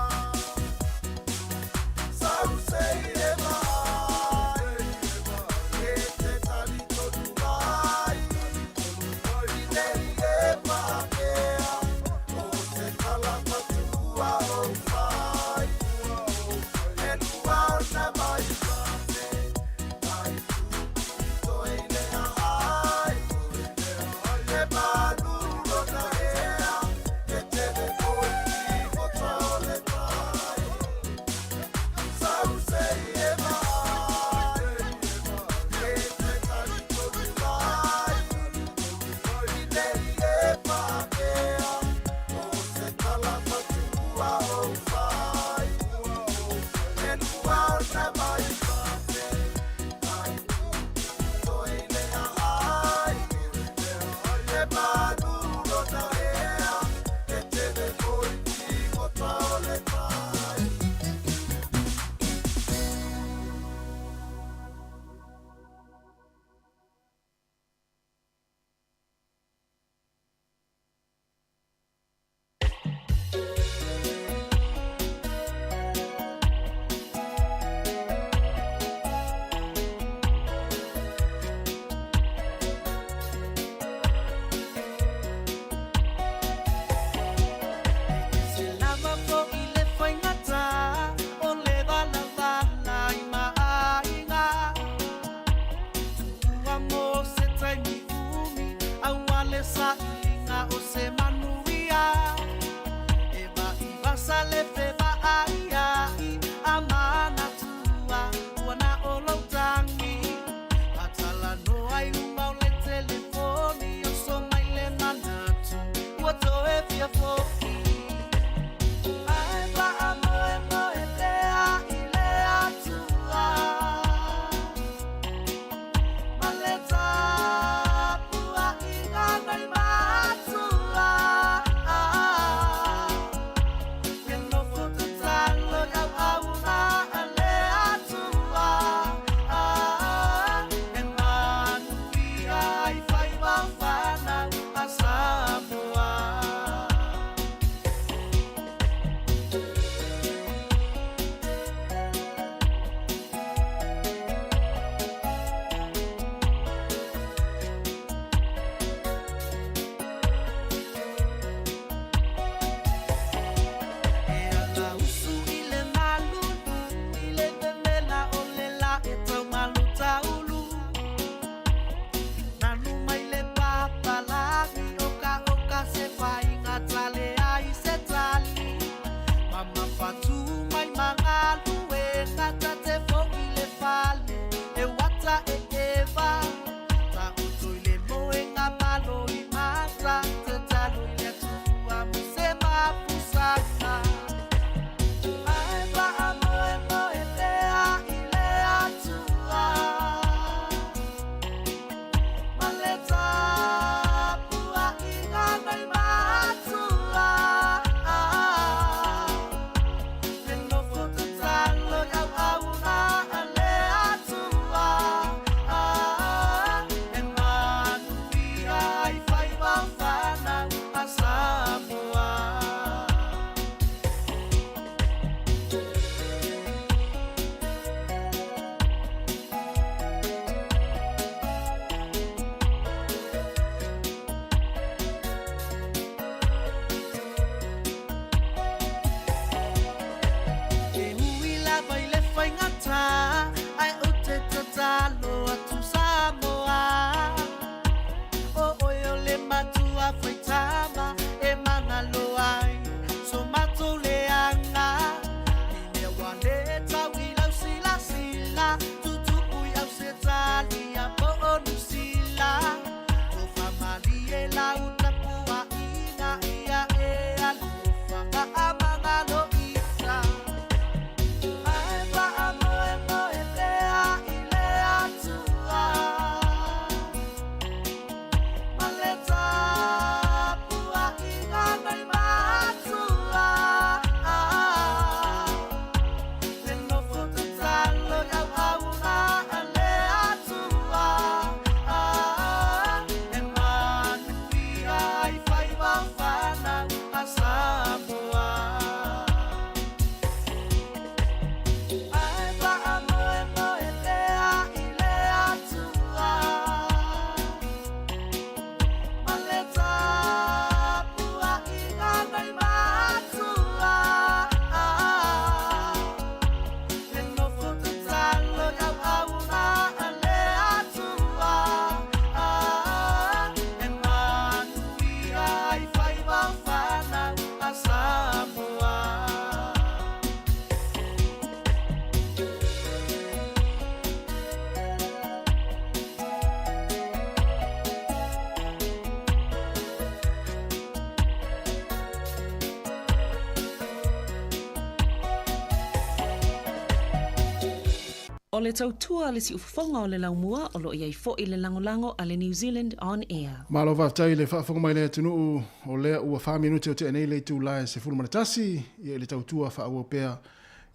O le tautua le si ufonga o le laumua o lo iai fo i le langolango a le New Zealand On Air. Malo whaftai le whaafonga mai le tunu o lea ua 5 minute o te anei le tū lai se furu manatasi, ia le tautua whaau pēr.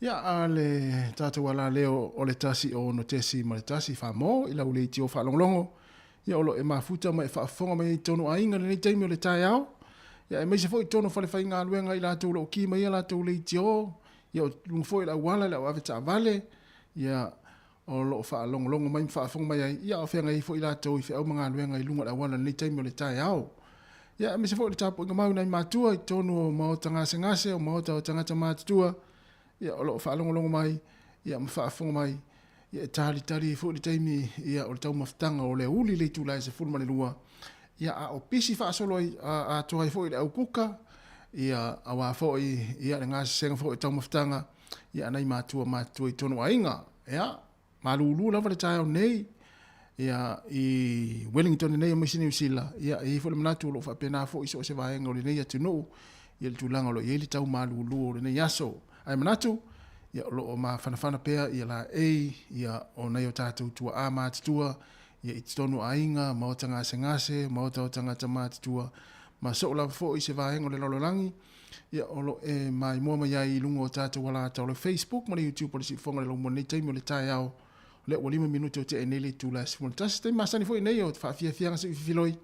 Ia a le tātou ala leo o le tasi o no tesi manatasi whaamo, ila ule iti o whaalongolongo. Ia olo e mafuta mai whaafonga mai tonu a inga le nei taimi o le tai au. Ia e meise fo i tono whale whainga aluenga i lātou lo ki mai ia lātou le iti o. Ia o lunga fo i la wala le o aveta vale. Ia o lo fa long mai fa fong mai ia o fenga i fo ila to i fe au manga luenga i lunga la wana ni taimi o le tai au ia me se fo le tapo ngamau nei matua i tonu mo tanga sengase o mo tanga matua ia o lo fa long mai ia me fa fong mai ia tali fo le taimi ia o le tau maftanga o le uli le tu lai se fo male lua ia a o pisi fa solo a to ai fo i au kuka ia a wa fo ia le ngas senga fo i tau maftanga ia nei matua i tonu ainga ia malulu lava le tai nei ia i Wellington nei mai sini usila ia i fo le manatu lo fa pena fo iso se vaenga o le nei atu ia le tulanga lo ia le tau malulu o le nei aso ai manatu ia lo ma fana pea ia la ia o nei o tatu tua a matua ia i tonu ainga ma tanga sengase ma tanga matua ma so la fo se vaenga o le lololangi ia o lo e mai mo mai ai lungo tatu wala ta le Facebook ma le YouTube po si fonga le lo mo nei taimi o le tai au le o 5 minuto te enele tu la smontas te masani foi nei o fa fia se filoi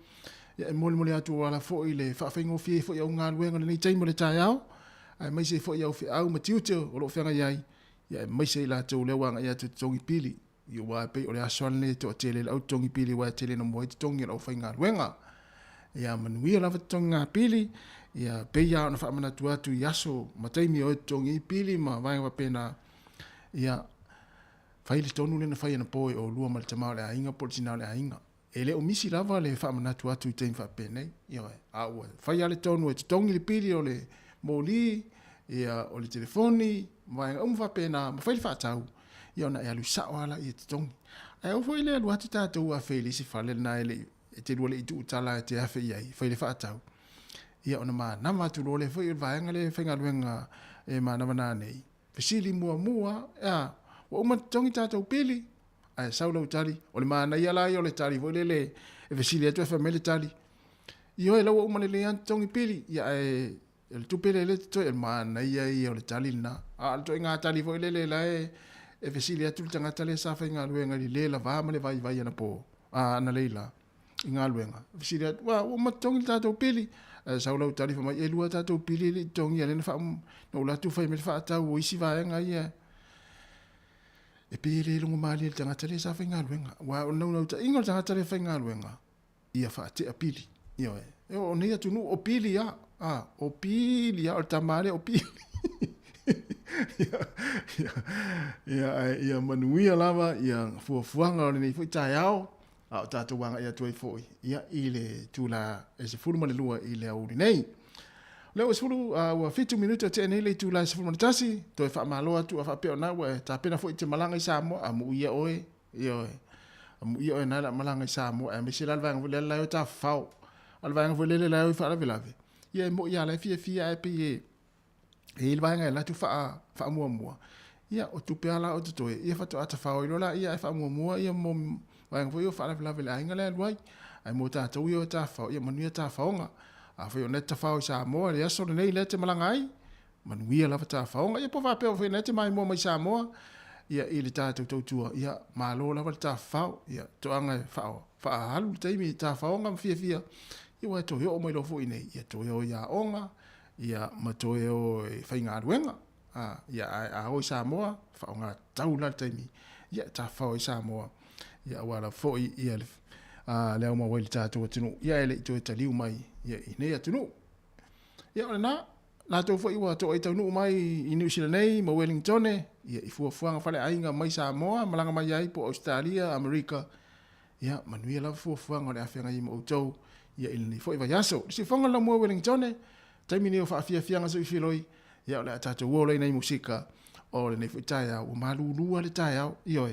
ya mole atu ala foi le fa fingo fie foi o nga luenga nei taimo le tai au ai mai se foi au au matiute o lo fenga yai ya mai se la tu le wanga ya tu tongi pili yo wa pe o le asone to tele au tongi pili wa tele no mo tongi o fenga luenga ya manui la tonga pili ya pe ya na fa mana tu atu yaso mataimi o tongi pili ma vai wa pena ya fai le tonu le na fai na poi o lua mal tamau le ainga politina le ainga ele o misi lava le fa manatu atu te fa pene yo a o fai ale tonu e tongi le pili o le moli ia o le telefoni vai o fa pena ma fai fa tau yo na ya lu sa wala i te tongi ai o foi le lu atu tatu a felisi fa le na ele e te le tu tala te afa ia fai le fa tau ia ona ma na ma tu le foi vai ngale fenga luenga e ma na na nei fesili mua ya o ma tongi tātou pili ai saulau tali o le mana ia lai o le tali vo le e vesili atu e famele tali io e lau o ma le an tongi pili ia e el tu pele le to e mana ia o le tali na al to nga tali vo le la e vesili atu tanga tali sa fa nga luenga le la va ma le vai na po na leila nga luenga vesili wa o ma tongi tātou pili saulau tali fa mai e lua tātou pili le tongi ale na fa no la tu fa me fa ta o isi va nga ia e pele lungo mali le tangata le sa whainga luenga. Wa o nau ta ingo tangata le whainga luenga. Ia wha te a pili. Ia e. O nei atu nu o pili a. O pili a o tamare o pili. Ia manuia lava. Ia fuafuanga o nei fui tai au. O tatu wanga ia tuai foi. Ia i le tula e se furu male lua i le auri nei. Leo e sulu ua 5 minuto te nei le tula se fulu tasi to e fa malo atu a fa pe ona wa ta pena fo te malanga i Samoa a mu ia oe io mu ia oe na la malanga i Samoa e me sila alvanga vole la yo ta fau alvanga vole le la yo fa la velave ia mo ia la fia e pe e ilvanga la tu fa mu ia o tu pe ala o tu toe ia fa to ata fau ilo la ia fa mu ia mo vanga vo fa la velave la inga le luai ai mo ta to yo ta fau ia manu ta faunga a foi neta fau Samoa le aso nei le te malangai manuia lava ta faunga ia po va pe foi neta mai mo mai Samoa ia i le tatu tautua ia malo lava ta fau ia to anga fa halu te mi ta faunga fia ia wa to yo mai lo foi nei ia to yo ia onga ia ma to yo fainga ruenga ia a o Samoa faunga taula te mi ia ta fau Samoa ia wala foi ia le o mawai tatu tunu ia ele to taliu mai ia nei atunu ia ona na to foi wa to itanu mai i New Zealand nei ma Wellington ia i fuafuanga fale ainga mai Samoa malanga mai ai po Australia America ia manuia la fuafuanga le afenga i mo to ia ili foi va yaso si fonga la mo Wellington taimi ni fa fianga so i filoi ia le tatu wo le nei musika o le nei foi taia o malulu le taia io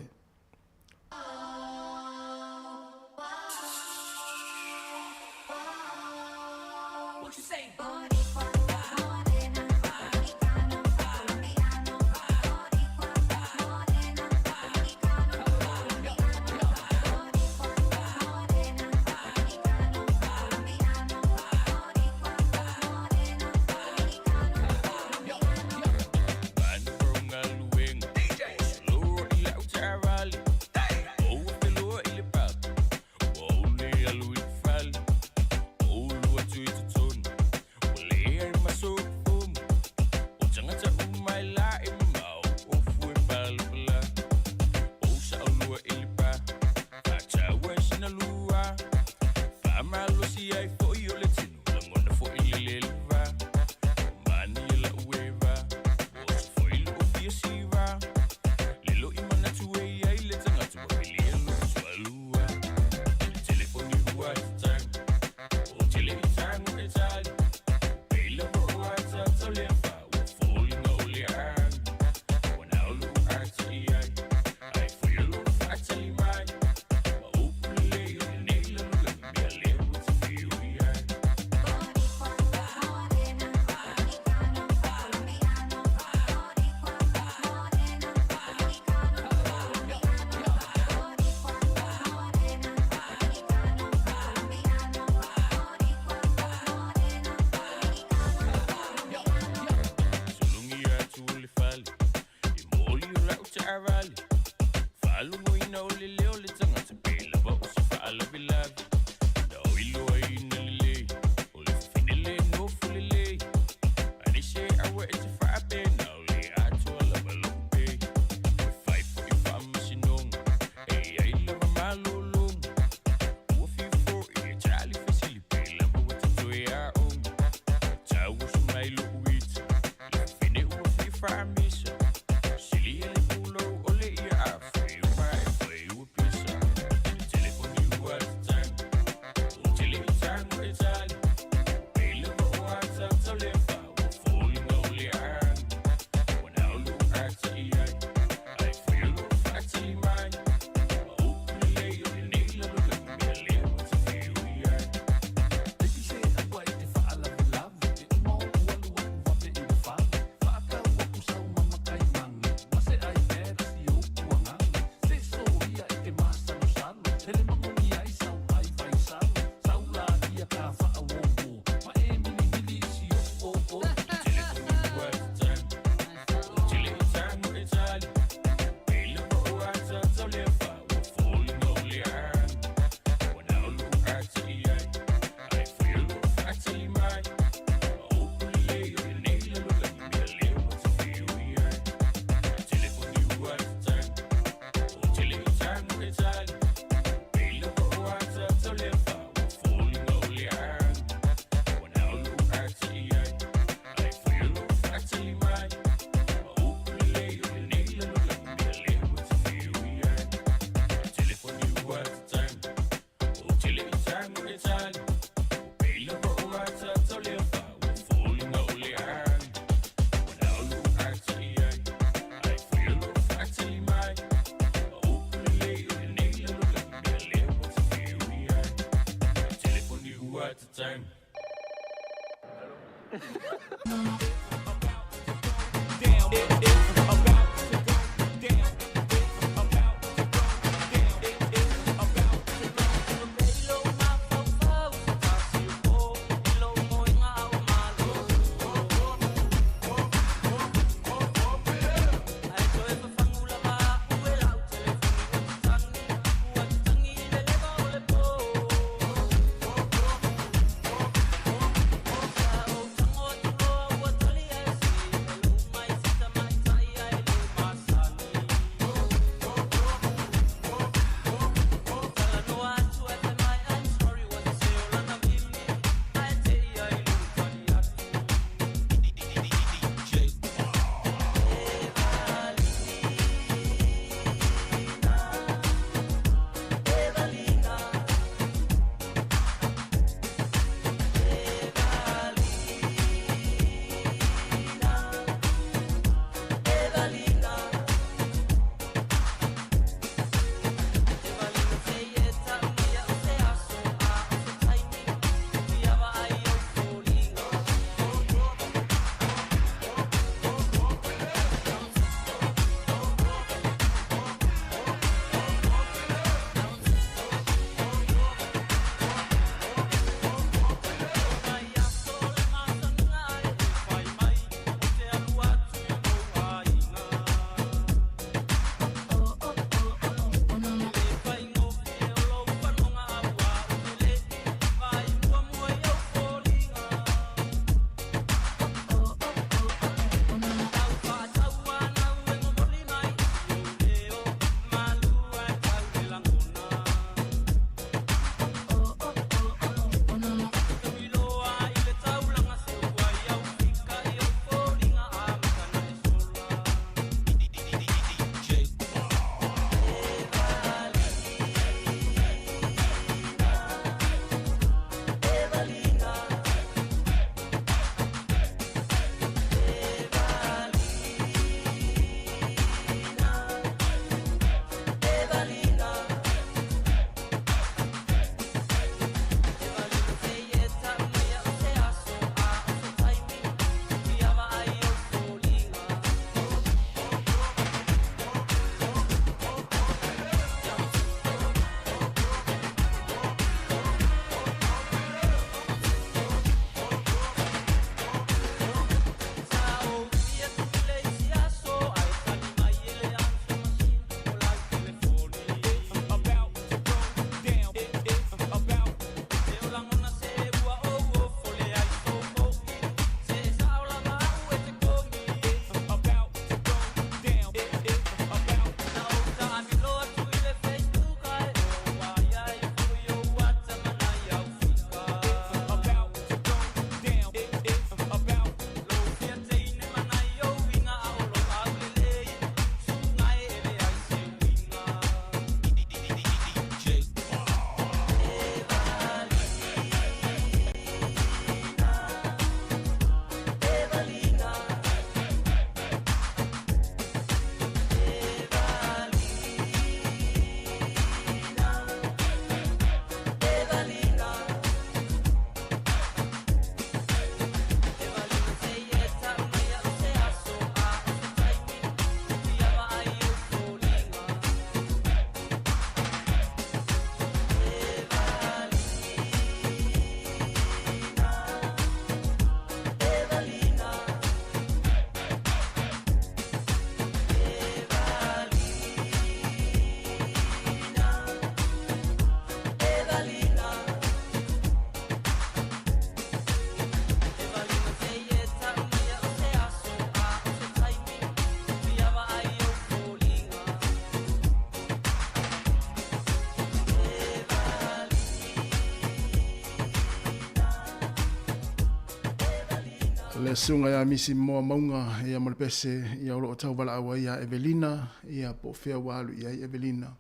Le sunga ya misi moa maunga ia mo le pese ia o lo tau wala awa ia Evelina ia po fea walu ia Evelina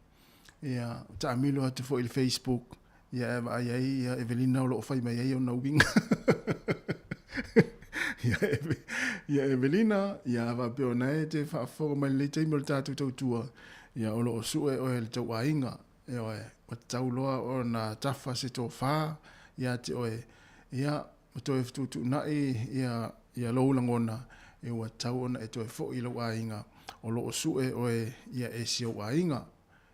ia ta amilo atu fo il Facebook ia eva ia Evelina o lo fai mai ia o na winga ia Evelina ia va pe ona e te fa fo mai le te mo tatu tau tua ia o lo su e o le tau ainga e o tau loa o na tafa se to fa ia te oe ia to e tu na ia lo langona e wa tau ona e to e fo i lo ainga o lo su e oe ia e si o ainga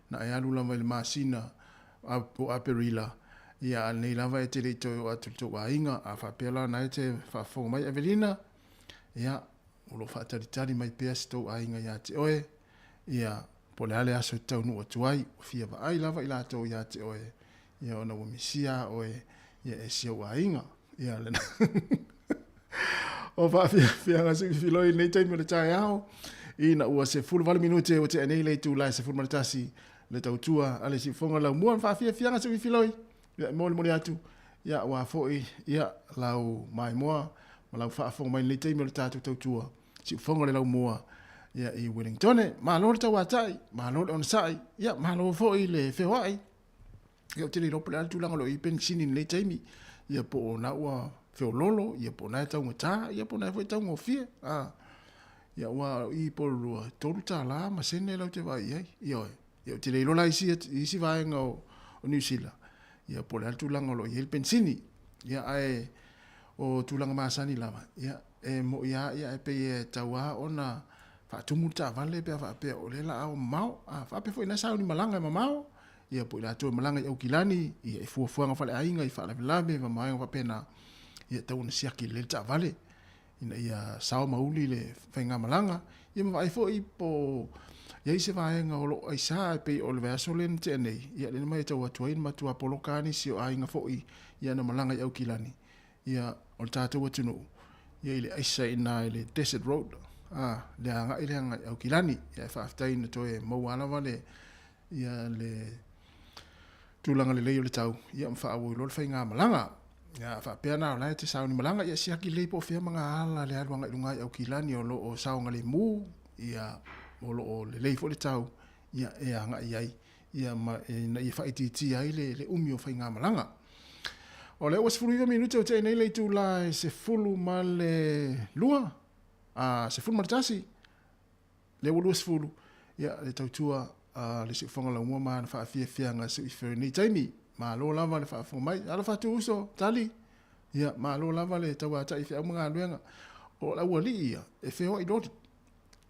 na e alu lava le masina a po aperila ia nei lava e te le to o atu to ainga a fa pela na e te fa fo mai Evelina ia o lo fa tari mai pes to ainga ia te oe ia po le ale aso tau no atu ai o fia va ai lava i la to ia te oe ia ona o misia oe ia e si o ainga ia le o fa fia nga se filoi nei tai mo le tai ao ina ua se fulu vale minute o te nei le tu la se fulu matasi le tau tua ale si fonga la mua fa fia nga se filoi ia mo le atu ia wa foi ia lau mai moa ma lau fa fonga mai le tai mo le tatu tau tua si fonga le lau mua ia i Wellington ma lo tau atai ma lo on sai ia ma lo foi le fewai ia te le ro pla tu langa lo i pensini le taimi ia po na ua feo lolo, ia po na tau ngata, ia po na foi tau ngofie. Ia wa i po rua, toru ta la, ma sene lau te vai, ia te leilo la isi vai nga o New Zealand. Ia po le tu langa lo i el pensini, ia ai o tu langa masani lama. Ia e mo ia e pe tau a ona fa tumu ta vale pe fa pe o le la o mau, fa pe foi na sa ni malanga ma mau. Ia po la tu malanga i Aukilani, ia e fuafuanga fale ainga i fa lave ma mai fa pena. Ia tau na siaki le ta vale ina ia sao mauli le whainga malanga ia mawai fo i po ia i se vaenga o lo aisa pe o le vaso len te nei ia le mai tau atuain matua polokani si o ainga fo i ia na malanga i Aukilani ia o le tātou atunu ia i le aisa ina i le Desert Road le anga i le anga i Aukilani ia whaaftai na toe mauana vale ia le tūlanga le leo le tau ia mwhaawo i lo le whainga malanga ya fa pena la te sauni malanga ya sia ki le po fe manga ala le alwanga ilunga au kilani o lo o saunga le mu ya o lo o le leifo le tau ya e anga iai ya ma na i fa iti ai le umi o fainga malanga o le was fulu minuto te nei le tu la se fulu male lua se fulu martasi le was fulu ya le tautua le se fonga la mo ma fa fia nga se i ni taimi ma lo lava le fa fo mai ala fa tu uso tali ia ma lo lava le tawa ta i fe mga luenga o la wali ia e fe o i dot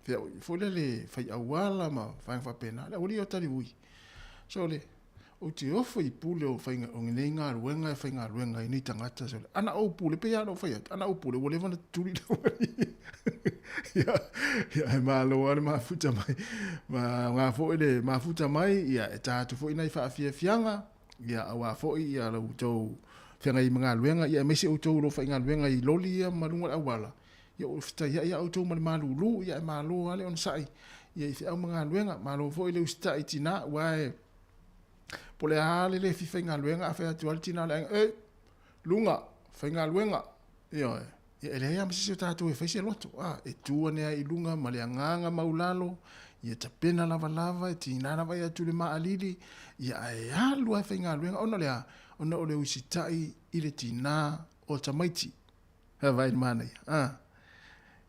fe fo le fa awala ma fa pena la wali o tali wi so le o ti ofo i pule o fa o ngenga luenga fa nga luenga ni tangata so ana o pule pe ya no fa ana o pule wole vana tuli ia ma lo ana ma futa mai ma nga fo le ma futa mai ia ta tu fo ina fa fianga ia awa foi ia lo to fenga i mga luenga ia mesi o to lo fa nga luenga i loli ia malunga awala ia o sta ia o to mal malulu ia malo ale on sai ia i au mga luenga malo foi le sta itina wae pole ale le fi fenga luenga fa tu altina le lunga fenga luenga ia ele ia mesi o tatu e fa se loto e tu ne ai lunga male nganga maulalo ia tapena lava e tina lava ia tule maalili ia e alu e whainga luenga ona lea ona ole usitai i le tina o tamaiti vai mana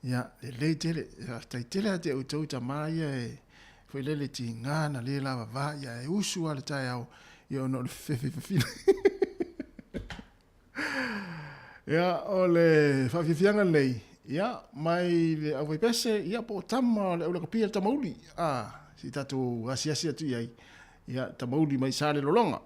ia le tele tai tele ate o tau tamai e foi le tinga na le lava va ia e usu ale tai au ia ona le fefe ia ole fafifianga nei ia mai le au pese ia po tama le o kapia tamauli si tatu asia tu ia ia tamauli mai sale lolonga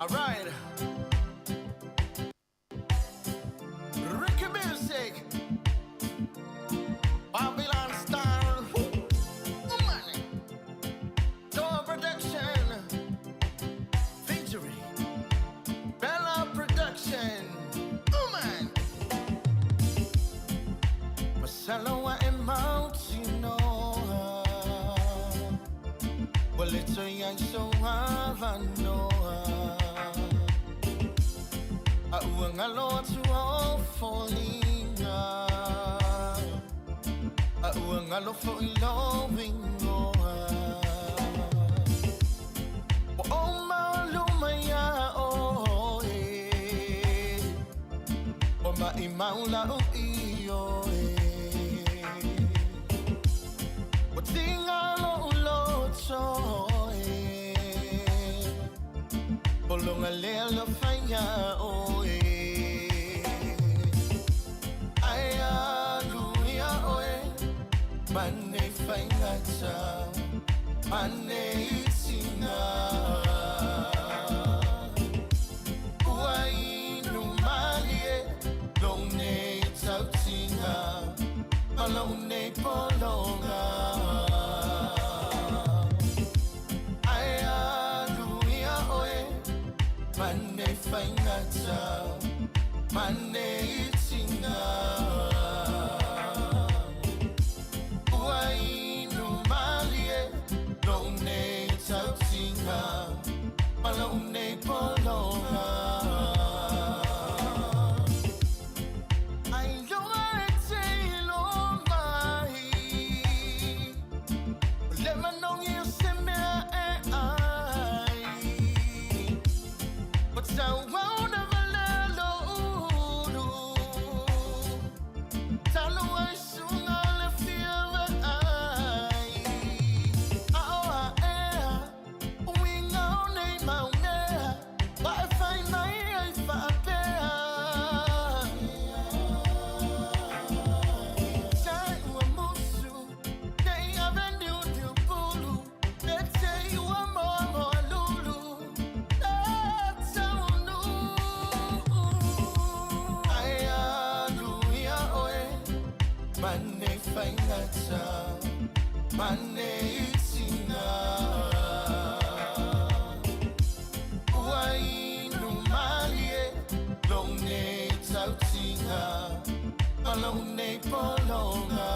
All right. Ricky Music. Babylon Style. Money. Door Production. Victory. Bella Production. Man. Masalawa Emoutino. Well, it's a young so Havano. Ang alo to all falling. Ang alo for loving. Oh, malumaya. Oh, eh. Oh, maimaula. Oh, iyo. Bolong alelo fanya oe aya luia oe mane fanya cha mane itina uai no malie long ne tautina malong ne polonga Mane faingata, mane itinga. Uai no malie, long ne tautinga, malong ne polonga. Ai longa te longa hi, le manong you semea So won't ever let go. Tell the way soon I'll feel I. Oh, we know name out there. But I find my life up there. Time will move soon. They haven't new bulu. Let's say you are more Lulu. Mane faingata, mane itina. Uai no malie, long ne tautinga, malong ne polonga.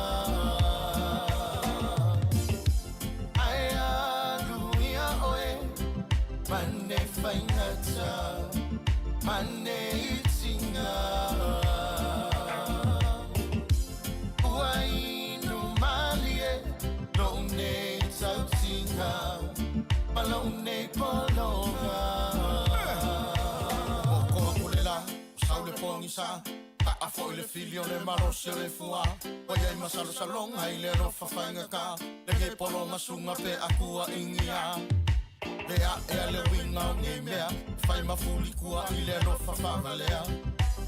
Aya luia oe, mane faingata, mane itina. Malone polonga Oko apulela Saule pongisa Ka afoi le filio le marose le fua Waya masalo salong Hai le rofa fainga ka Lege polonga sunga pe akua ingia Lea ea le winga nge mea Fai mafuli kua I le rofa favalea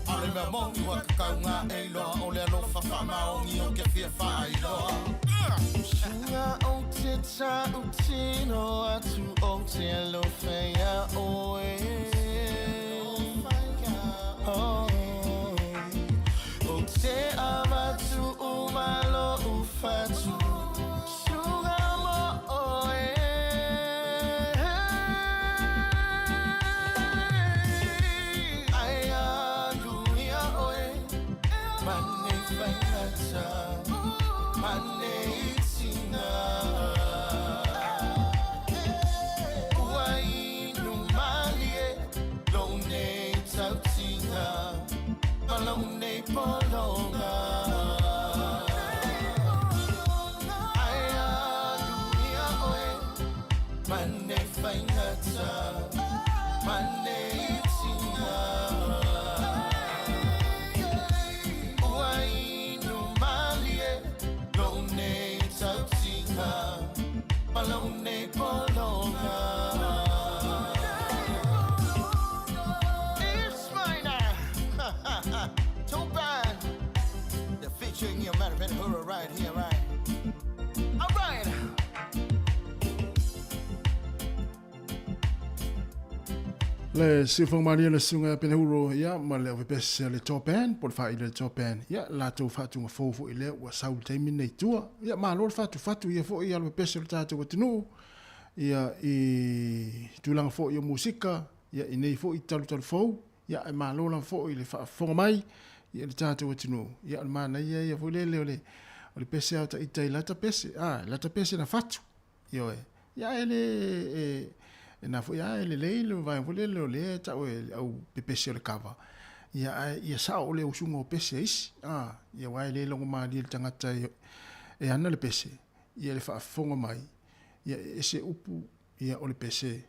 Ale mea mongi wa kakaunga eiloa O le rofa famaongi o ke fia failoa Sunga o te ta utino atu o te alo feia oe O te amatu umalo ufatu Sunga mo oe Aya luia oe Mane faingata Mane Uai no malie, long ne tautinga, malong ne polonga. Aya luia oe, mane faingata, mane itinga. Uai no malie, long ne tautinga. Malone polonga. It's mine. Too bad. They're featuring your man, Ben Hura right here, right? All right. Le sifong mania le sunga penhuro ya ma le pese le top band por fa ile top band ya la to fatu nga fofo ile wa saul time nei tua ya ma lo fatu ya fo ya le pese le tatu tinu ya i tulang fo ya musika ya nei fo i talu fo ya ma lo la fo ile fa fo mai ya le tatu tinu ya ma na ya fo le pese ata itai la ta pese la ta pese na fatu yo ya ele na fo ya le vai fo le ta o au pepese le kava ya sa o le usungo pese is ya wai le longo ma di tangata e ana le pese ya le fa fonga mai ya ese upu ya o le pese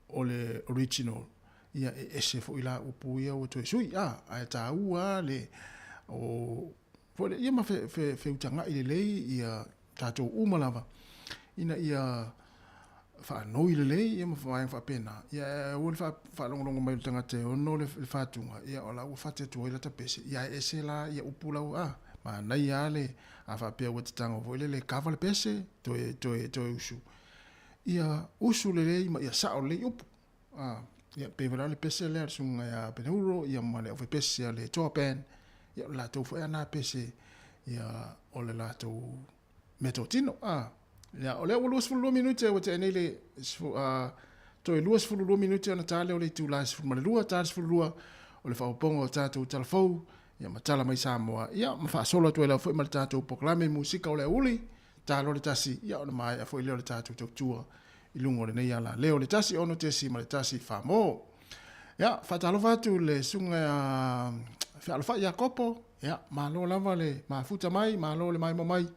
o le original ya ese fo ila upu ya o to sui a ta ua le o fo ya ma fe utanga ile le ya tato umalava ina ya fa no ile le ia ma fa pena ia o fa longo mai tanga te o no le fa tunga ia ola o fa te tu ile ta pese ia ese la ia upula ma na ia le a fa pe o te tanga o le kava le pese to usu ia usu le ia sa o le upu ia pe vela le pese le sunga ia pe euro ia ma le o pese le topen ia la to fo na pese ia o le la to metotino ya ole o luas fulu minute o te nele to luas fulu minute ona tale o le tu las fulu lua tale fulu o le fa pongo tatu telefo ya matala mai Samoa ya ma fa solo to le fo mal tatu proclame musika o le uli talo le tasi ya ona mai fo le tatu tua ilungo le ya la leo le tasi ono te si mal tasi fa mo ya fa talo fa tu le sunga fa alfa ya kopo ya ma lo lava le ma futa mai ma lo le mai mai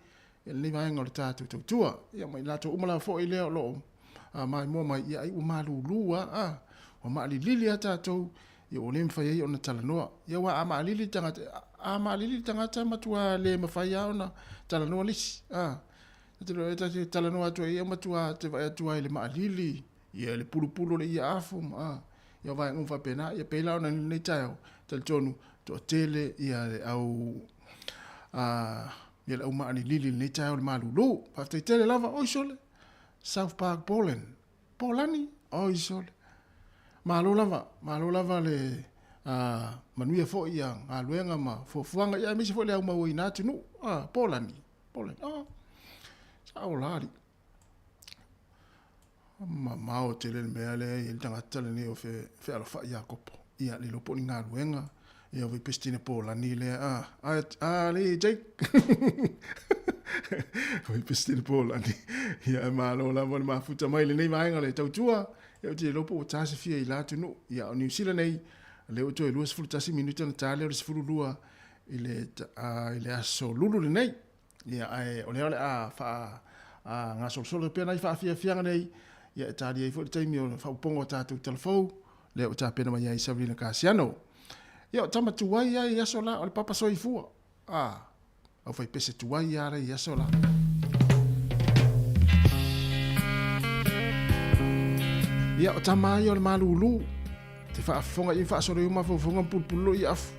le vai ngol tatu tua ya mai lato umala fo ile lo mai mo mai ya u malu lua o ma lili ata to ya o lem fai ona talanoa ya wa ama lili tangata matua le mafai ona talanoa lis te talanoa to ya matua te vai tua ile ma lili ya le pulu le ya afu ya vai ngfa pena ya pela ona le tayo tel tonu to tele ya au ya la uma ani lili le tai o malulu pa te tele lava o sole South Park Polani o sole malo lava le manuia fo ia a luenga ma fo fuanga ya misi fo le uma o ina tunu Polani sa o lari ma o tele me ale il tanga tele ne o fe ala fa ya kopo ia le lopo nga luenga ia vi pestine Polani le le Jake vi pestine Polani ia malo la vol ma futa mai le nei mai ngale tautua ia te lopo tasi fia ila tunu ia New Zealand nei le o to luas futa si minuta na tale o sfulu lua ile aso lulu le nei ia ole fa nga solo pe na fa fia nei ia tali fo taimi o fa pongo tatu telefo le o ta pena mai sa vina Casiano ia tama tuai ia sola o papa soifua o fai pese tuai ara ia sola ia o tama ia o malulu te fa fonga i fa solo uma fo fonga pulpulo ia af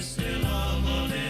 Este lava le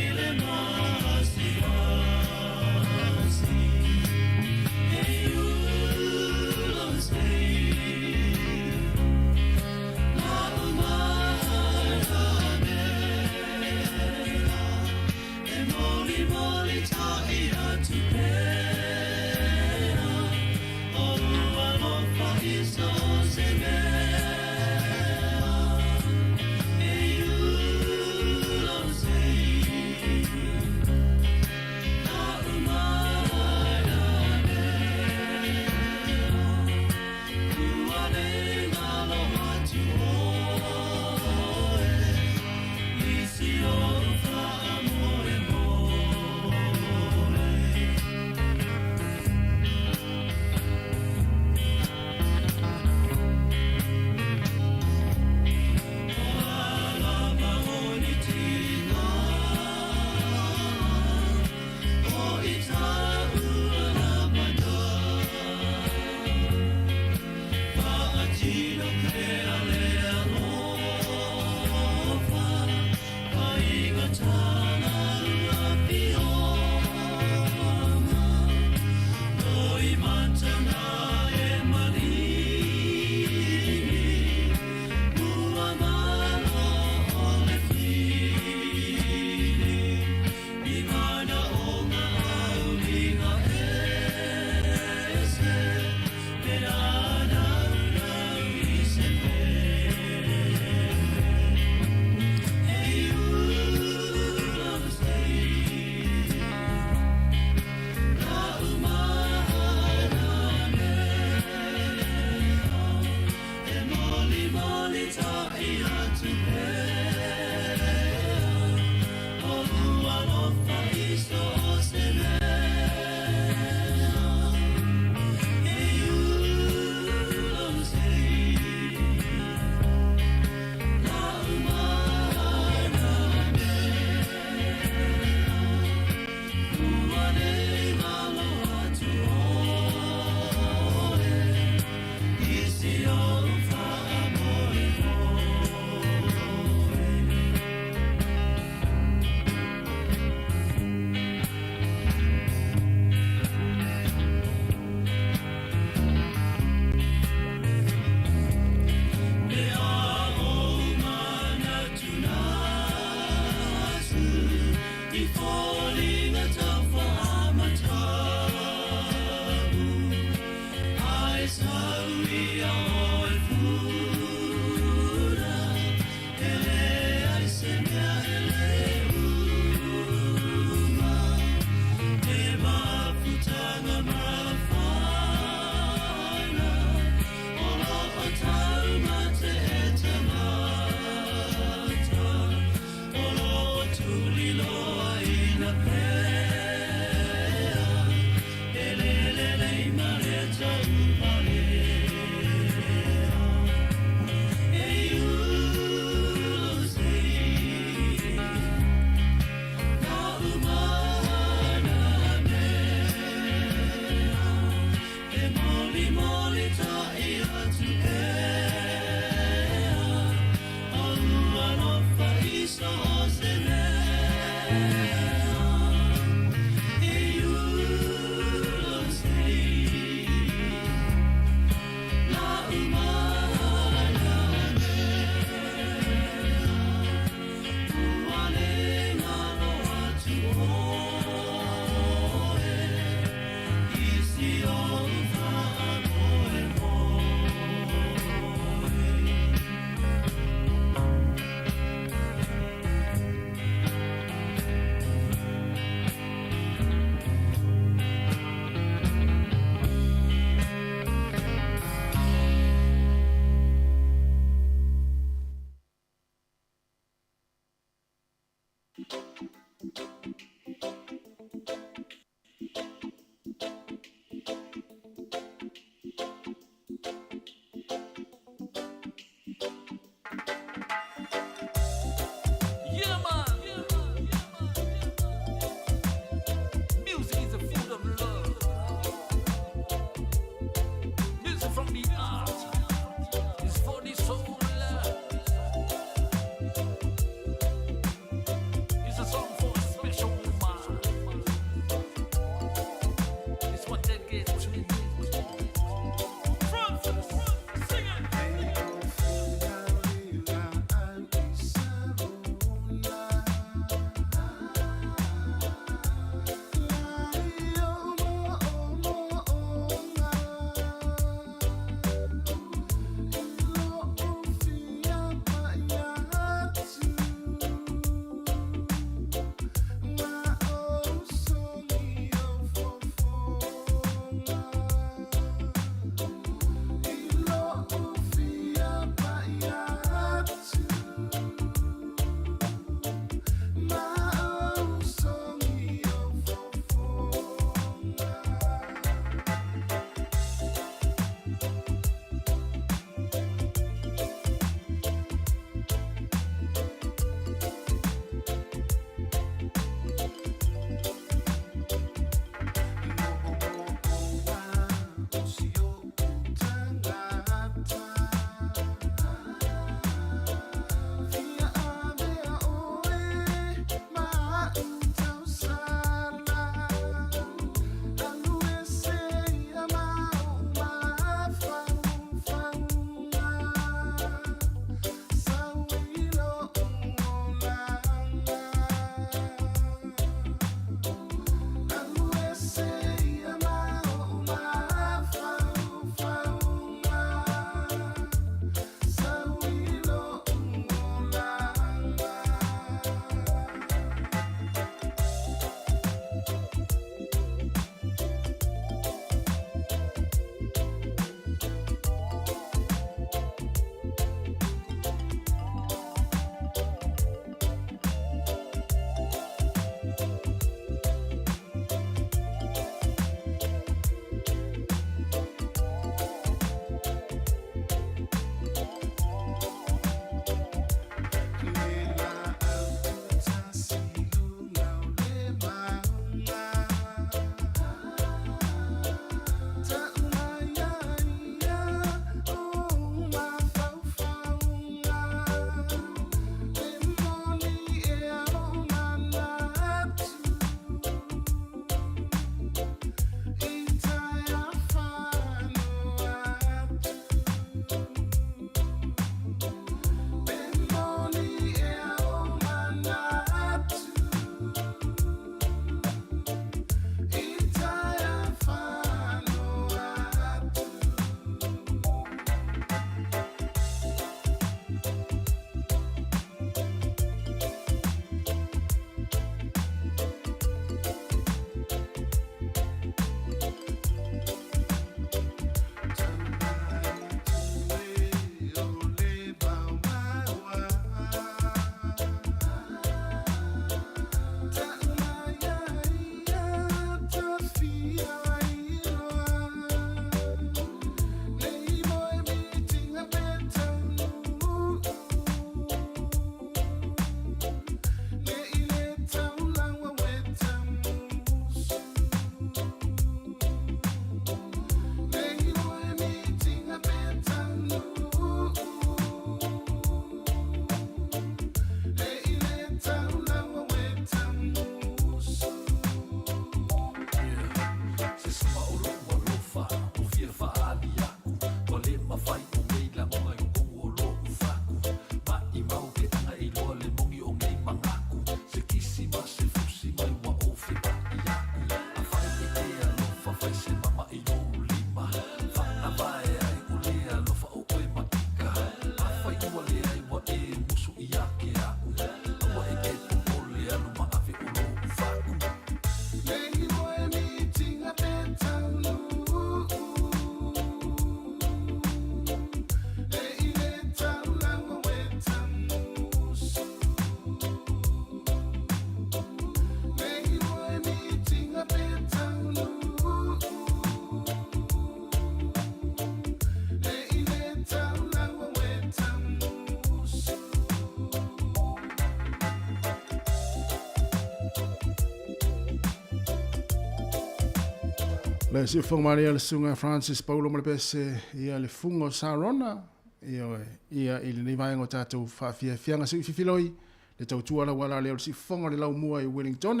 Le si fonga mari le sunga Francis Paulo mo pese ia le fungo Sarona ia ile ni vai ngota tu fa fianga si filoi le tau tu ala wala le si fonga le lau mua i Wellington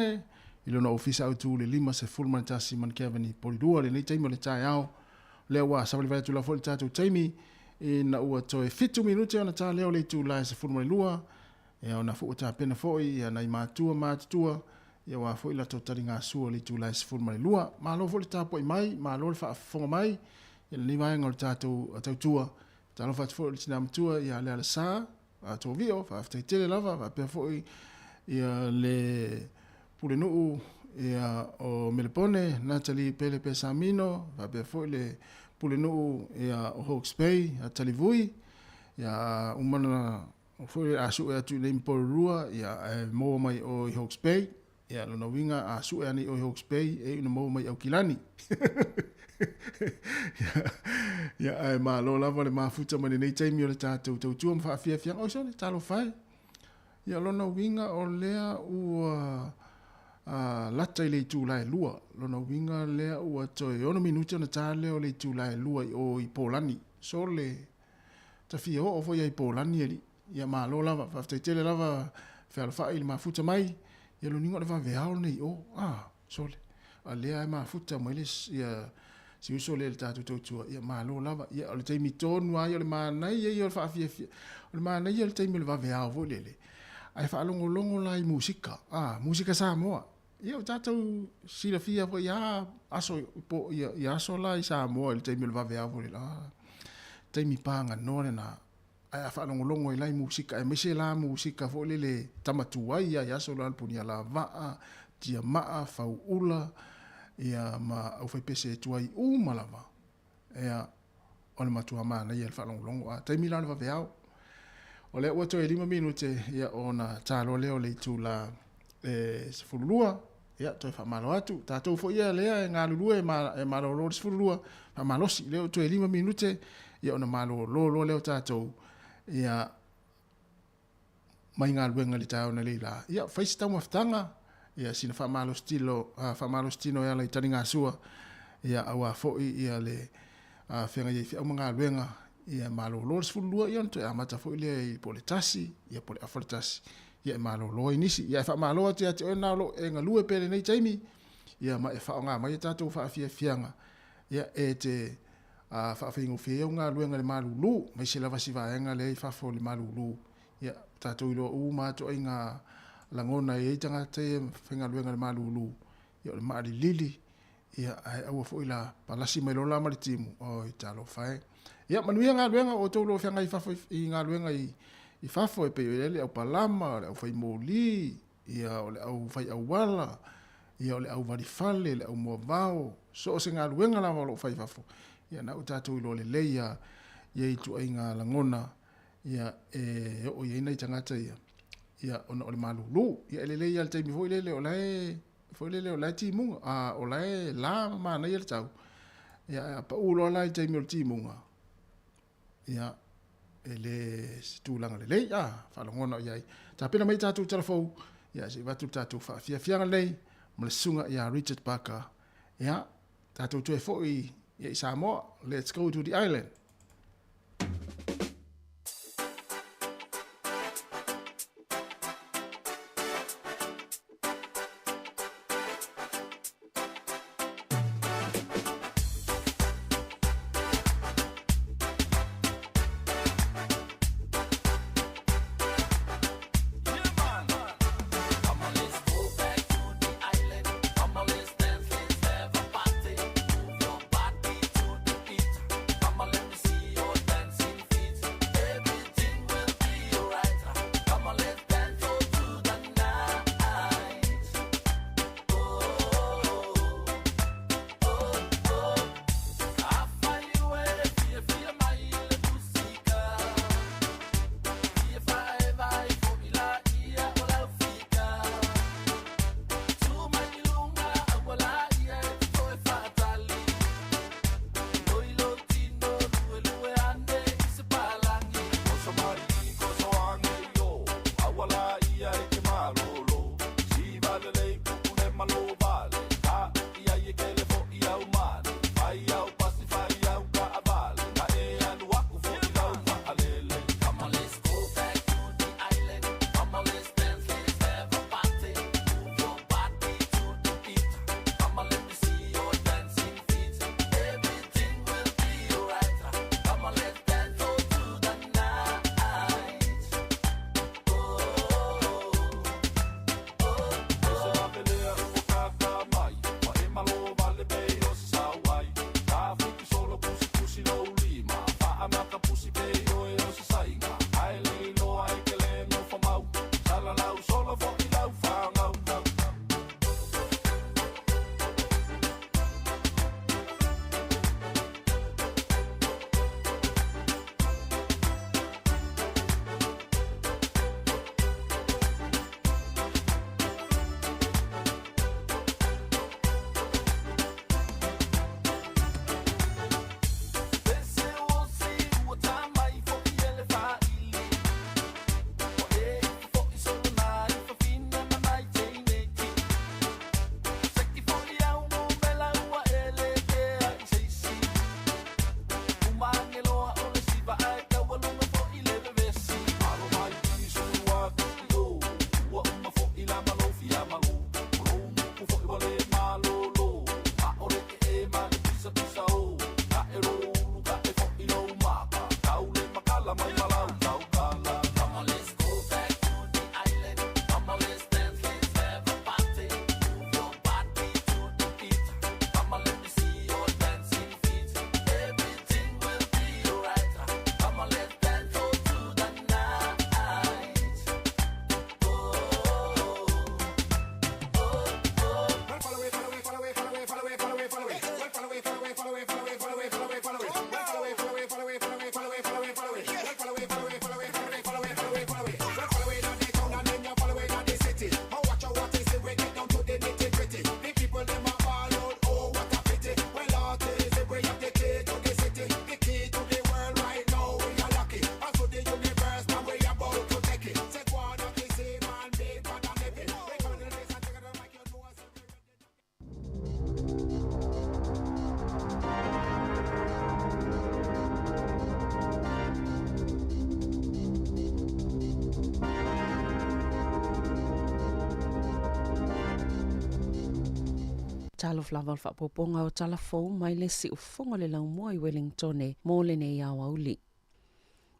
ile no ofisa au tu le lima se fulman tasi man Kevin Polidua le ni taimo le tai au le wa sa le vai tu la fol tatu taimi na ua toe fitu minute ona ta leo le tu la se fulman lua ia ona fu ta pena foi ia na matua ia wa foi la totali nga su le tu la se fulman lua ma lo fol ta po mai ma lo fa fonga mai ile ni vai ngol tatu tua talo fa fo le tinam tua ia le sa a to vio fa te tele lava va pe foi ia le pule no ia o Melpone Natalie Pele Pesamino va pe foi le pule no ia o Hawke's Bay a Talivui ia umana foi a su e tu le imporua ia mo mai o Hawke's Bay ia lo no winga a su e ani o Hawke's Bay e no mo mai o Kilani ia ma lo lava le mafuta mani nei taimi o le tātou tautua ma whaafia o so le talo whai ia lona winga o lea ua lata i le tūlai lua lona winga lea ua toi ono minuti ona tāle o le tūlai lua o i Pōlani so le tawhia o fo i Pōlani eri ia ma lo lava whaftaitele lava whaalawha i le mafuta mai ia lo ningo le whaveao nei o so le a lea e mafuta mai le ia si uso le tatu tautua ia malo lava ia o le taimi tonu ai o le manai ia o le whaafia o le manai ia o le taimi o le vaveao vo lele ai whaalongolongo lai musika musika Samoa ia o tatou silafia po ia aso po ia aso lai Samoa le taimi o le vaveao vo lele taimi panga nore na ai whaalongolongo i lai musika e mese la musika vo lele tamatua ia aso la punia la vaa tia maa fau ula ia ma au fai pese tuai malava ia ona matua mana ia fa longo a taimi la va veao o le oto e 5 minute ia ona talo leo le tula se fulua ia to fa malo atu tatou fo ia le nga lulu e malo lo se fulua fa malo si leo to e 5 minute ia ona malo lo leo tatou ia mai nga luenga le tau na leila ia fa sta mo ftanga ia sina fa malo stino ia le taringa sua ia awa foi ia le fenga ia fi mga luenga ia malo lors fulua ia to amata foi le politasi ia pole afortasi ia malo lo inisi ia fa malo ati ona lo enga lue pele nei taimi ia ma e fa nga mai tatu fa fianga ia te fa fingo nga luenga le malulu mai se lava si va enga le fa fo le malulu ia tatu lo uma to inga langona e tanga te whenga luenga le malulu ia le maari lili ia ai aua fo ila palasi mai lola mari timu o i talo whae ia manuia ngā luenga o tōlo whenga i fafo i ngā luenga i fafo e peo ele au palama le au whai mōli ia o le au whai au wala ia o le au warifale le au mua vao so o se ngā luenga la walo whai fafo ia na utatou ilo le leia ia i tu ai ngā langona ia o ia ina i tangata ia ona o le malulu ia ele ia le taimi foi lele o lai timunga o lai la mana ia le tau ia pa ulo lai taimi o le timunga ia ele situlanga lele whalongona ia ta pena mai tatu telefou ia si watu tatu fianga lei ma le sunga ia Richard Parker ia tatu tu e foi ia i Samoa let's go to the island. Come on, let's talo flava fa poponga o talafou mai le si ufonga le lau mua i Wellington mo le nei au auli.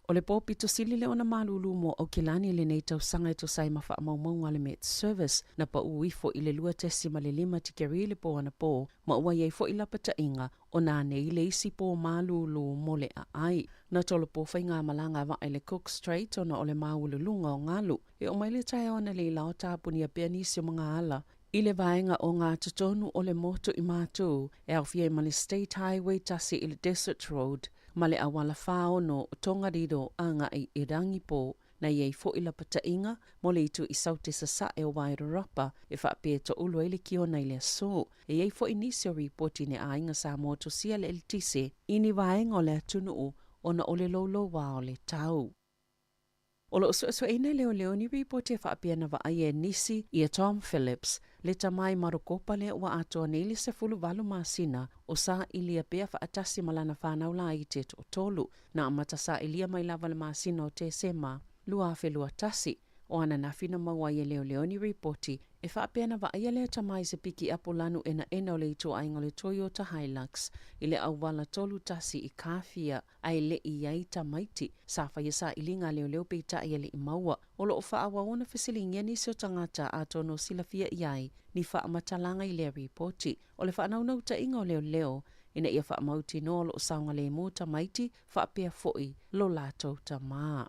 O le pōpi to sili le ona malulu mo au kilani le nei tau sanga to sai mawha maunga le Met Service na pa uifo i le lua tesi ma le 5 tikeri le po ana po ma ua iei fo i lapata inga o nā nei le isi po malulu mo le a ai. Na tolo po whai ngā malanga wa le Cook Strait ona o le maululunga o ngalu e o mai le tai ona le lao tāpuni a pianisi o mga ala. I le vaenga o ngā tutonu o le moto i mātou e au fie ma le State Highway tasi i le Desert Road ma le awala whaono o Tongariro anga i Irangi po na iei fo i la pata inga mo le itu i saute sasa e o Wairarapa e whaapea to ulo ele ki o nei le so e iei fo i nisi o ripoti ne a inga sa moto sia le eltise ini vaenga o le atunu o na ole lolo wa o le tau. O lo so ina leo ni ripoti e whaapea na wa ai e nisi i a Tom Phillips le tamai marokopa le wa atoa neili se fulu walu masina o sa ilia pea whaatasi malana whanau la i te to tolu na amata sa ilia mai lava le masina o te sema lua afe lua tasi o ana nafina maua i leo ni ripoti e whaapea na wa ai le tamai se piki apolanu ena o le ito aingo le Toyota Hilux i le awala tolu tasi i kawhia ai le i ai tamaiti sa whaiasa ilinga leo peita i le i maua o lo o whaawa ona whesilingia ni seo tangata a tono sila fia i ai ni whaamatalanga i le ripoti o le whaanaunau ta inga o leo ina ia whaamauti no lo o saunga le mo tamaiti whaapea foi lo lato ta maa.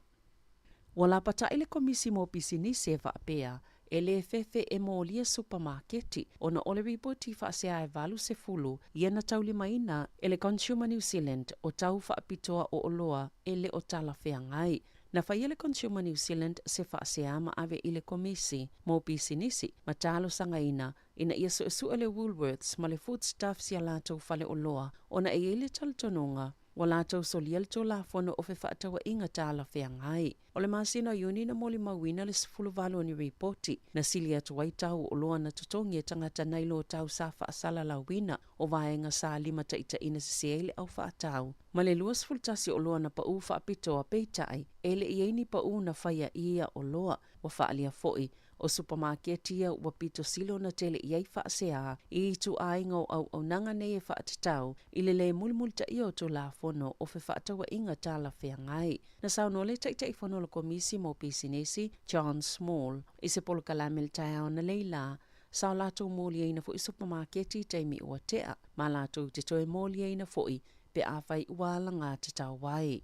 Wala pata ile komisi mo pisini se whaapea e le fefe e mo lia supermarketi ona ole ripoti whaasea e valu se fulu iana tauli maina ele Consumer New Zealand o tau whaapitoa o oloa ele o tala wheangai. Na whaiele Consumer New Zealand se whaasea ma ave ile komisi mo pisinisi ma talo sangaina ina ia su ele Woolworths ma le foodstuffs ia lato whale oloa ona e ele taltonunga wala tau soliel to la fono o fe whaatawa inga tāla wheangai. O le masina iuni na moli mawina le sifulu valo ni ripoti na sili atu waitau o loa na tutongi e tangata nailo tau sa whaasala la wina o vaenga sa 5 taita ina sisiele au whaatau. Ma le lua sifultasi o loa na pa u whaapitoa peitai ele ieni pa u na whaia ia o loa wa whaalia foi o supermarketia ua pito silo na tele iei whaasea i tu ainga au nanga nei e whaatatau i le mulmulta i o to la fono o fe whaatawa inga tāla wheangai. Na sauno le taitai fono lo komisi mo pisinesi John Small i se polo kalamel tau na leila sao lato moli eina fo i supermarketi taimi ua tea ma lato te toe moli eina fo i pe awhai uala ngā te tau wai.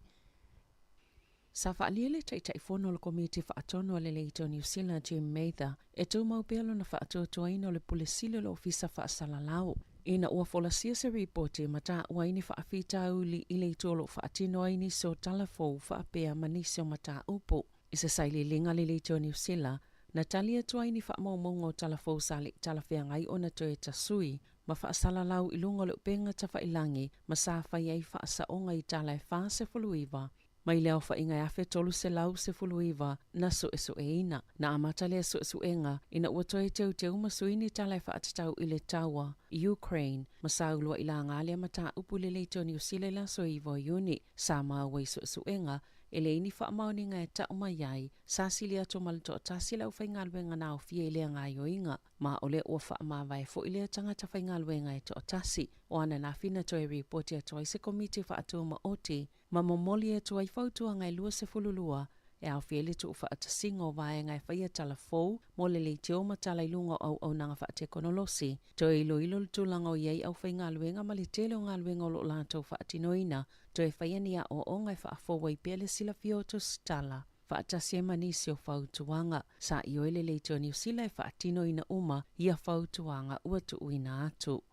Sa whaaliele taitai fono le komiti whaatono le leito New Zealand Jim Mather e tau maupelo na whaatoa ina le pulisilo le ofisa whaasala lau. Ina ua folasia se ripoti mata ua ini whaafita uli i leito lo whaatino ini so talafou whaapea manisi o mata upo. I se saili linga le leito New Zealand na talia tua ini whaamaumongo talafou sali talawhea ngai o na toe tasui ma whaasala lau i lunga le upenga tawhailangi ma sa whaiei whaasaonga i talai whaase fuluiva. Mai leo whainga afe tolu se lau se fuluiva na ina. Na amata lea suenga ina ua toe teu masuini talai whaatatau i le taua i Ukraine. Masaulua ila ngalia mata upu le leito New Zealand la soiva iuni. Sa maawai suenga ele ini whaamaoninga e tauma iai. Sa silia to malito tasi lau whaingalwenga nao fie ilea ngā yoinga. Ma ole ua whaamawai fo ilea tangata whaingalwenga e to tasi. O ana na fina toe ripoti a toi se komiti whaatua ma oti. Ma momoli e toi whautua ngai lua se fululua e au fiele tu whaatasingo vai ngai whaia tala fou mo le leiteo ma tala ilunga au nanga whaate konolosi. Toi ilo tulanga o iei au whai ngā luenga ma le tele o ngā luenga o lo lātou whaatinoina. Toi whaia nia o ngai whaafo i pele sila fioto stala. Whaatasi e manisi o whautuanga. Sa i oele leiteo New Zealand whaatinoina uma ia whautuanga ua tu uina atu.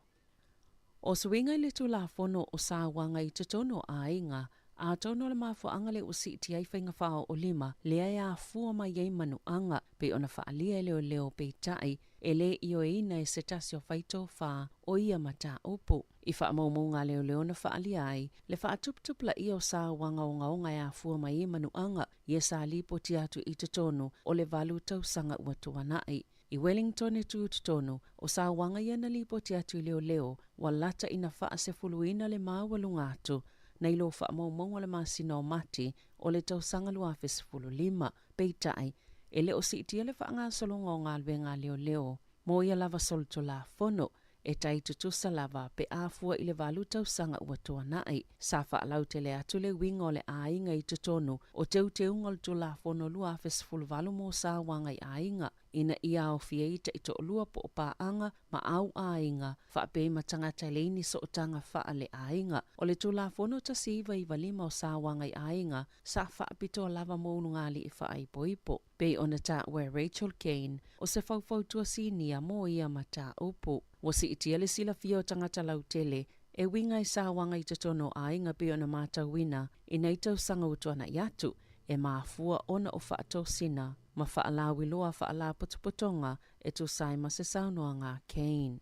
O suinga le tu la fono o sa wanga i tutono a inga, a tono le mafuanga le usi ti ai whainga whao o 5, lea ia fua mai ei manuanga, pe ona whaalia leo pe tai, e le io ina e se tasi o whaito wha o ia mata upo. I whaamaumunga leo na whaalia ai, le whaatuptupla i o sa wanga o ngaonga ia fua mai ei manuanga, ia sa lipo ti atu i tutono o le valu tausanga ua tuanai. I Wellington e tutono o sa wanga ia na lipo ti atu leo, walata ina wha se fuluina le mawalungatu, na ilo whaamaumunga le masina o mati o le tausanga luafe se fululima, peitai, ele o si itia le whaanga solonga o ngā luenga leo, mo ia lava solto la fono, e tai tutusa lava pe afua i le valu tausanga ua tuanai. Sa whaalau te le atu le winga o le ainga i tutonu o teu ngol tu la fono lua fesfulu valu mo sa wanga i ainga. Ina ia o fiaita i to lua po paanga ma au ainga whaape matangata leini so otanga wha le ainga. O le tu la fono ta siva i valima o sa wanga i ainga sa whaapito lava mounu ngali i wha ai poipo. Pe ona ta ue Rachel Kane o se faufau tua sinia mo ia mata upu. Wasi itia le sila fio tangata lautele e winga i sa wanga i tatono ainga pe ona mata wina i neitau sanga utuana iatu e maafua ona o whaato sina ma whaalawi loa whaala putuputonga e tu sai ma se saunoanga Kane.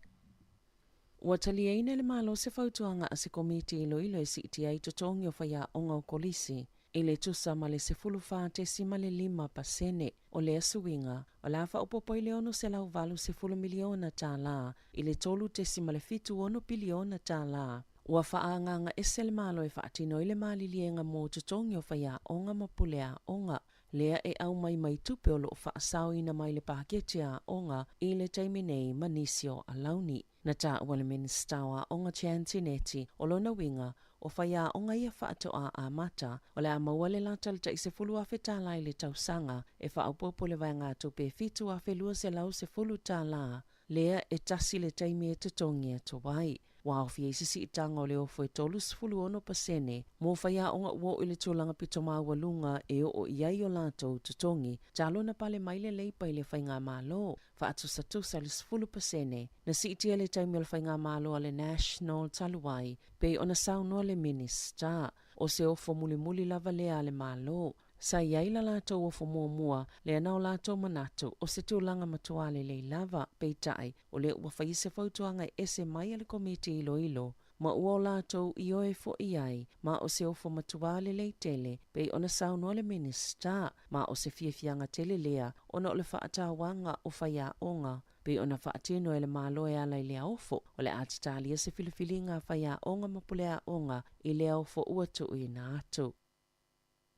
Ua talieina le malo se fautuanga a se komiti ilo e si itia i totongi o whaia onga o kolisi. I le tusa ma le se fulufa te si ma le 5% o le asuinga o la wha upopo i le ono se lau valu se 10 miliona tā la i le tolu te si ma le 7 biliona tā la. Ua whaanganga ese le malo e whaatino i le malilienga mō tutongi o whaia onga mapulea onga. Lea e au mai tupe o lo whaasau ina mai le paketia onga i le taiminei manisio a launi. Na tā ua le ministawa onga Chantineti o lona winga o whaia onga ia whaatoa a mata o le a maua le latal ta i se fulu a whetala i le tausanga e whaaupopo le vai ngā tupe fitu a whelua se lau se fulu tā la. Lea e tasi le taimi e tutongi e to wai. Wa ofia i sisi itanga o le ofo e tolu 10% mo whaia onga uo i le tūlanga pito walunga e o iai o lato tutongi talo na pale maile leipa i le whainga malo whaatusa le 10% na si itia le taimi o le whainga malo a le national taluai pe ona saunua le minister o se ofo muli lava lea le malo. Sa iai la lato ofo mua le anao lato manato o se tūlanga matuale le lava peitai o le ua whaise fautuanga ese mai ale komiti ilo ma ua o lato i oe fo iai ma o se ofo matuale le tele pe ona saunua le minister ma o se fiafianga tele lea ona o le whaatawanga o whaia onga pe ona whaatino ele malo e ala i lea ofo o le atitalia se filifilinga whaia onga mapulea onga i lea ofo uatu i na atu.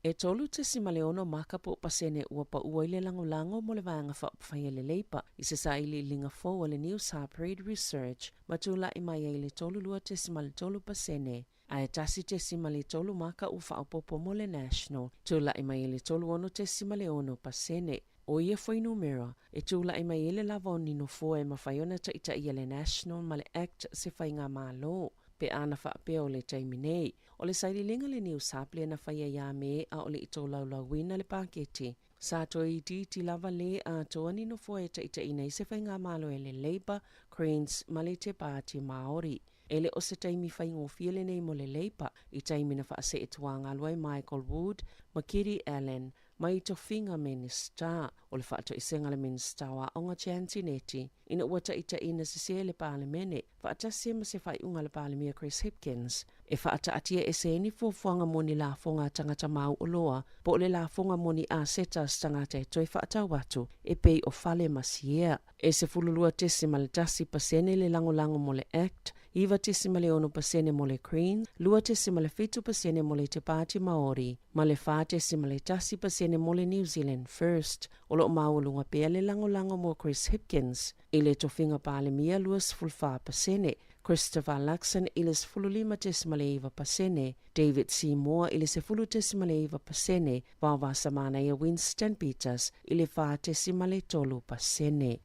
E tolu te simaleono maka po pasene ua pa ua ile lango mo le vanga whaapawhai le leipa i se sa ili linga fo o le News Harperade Research matula i mai ile tolu lua te simale tolu pasene a e tasi te simale tolu maka u whaapopo mo le National tula i mai ile tolu ono te simaleono pasene. O ia foi numera e tula i mai ile lava o nino fo e mawhaiona ta ita i le National ma le Act se whainga malo. Pe ana whaapea o le taiminei. O le sairilinga le News Harperade na whaia ia me a o le ito laulawina le paketi. Sa to i ti lava le a toa nino fo e ta ita inei se whainga malo e le Labour, Greens, ma le te Party Maori. Ele o se taimi whaingo fiele nei mo le Labour i taimi na whaase e tuanga alwai Michael Wood, ma Kiri Allen, mai to finga minister o le whaato i senga le minister wa onga Chantineti ina wata ita ina se le parlemene whaata sema se whai unga le parlemia Chris Hipkins e whaata atia e se ni fuafuanga moni la fonga tangata mau o loa po le la fonga moni a setas tangata e toi whaata watu e pei o fale masiea e se fululua tesima le tasi pasene le lango mo le Act iwa tesima le 1% mo le Greens, lua tesima le 5% mo le te Party Maori, ma le wha tesima le tasi pasene mo le New Zealand First, o lo maulunga pea le lango mo Chris Hipkins, i le tofinga palemia luas fulfa pasene, Christopher Luxon i le 5.1% David Seymour i le 10.1% wawa samana ia Winston Peters i le 5.3%.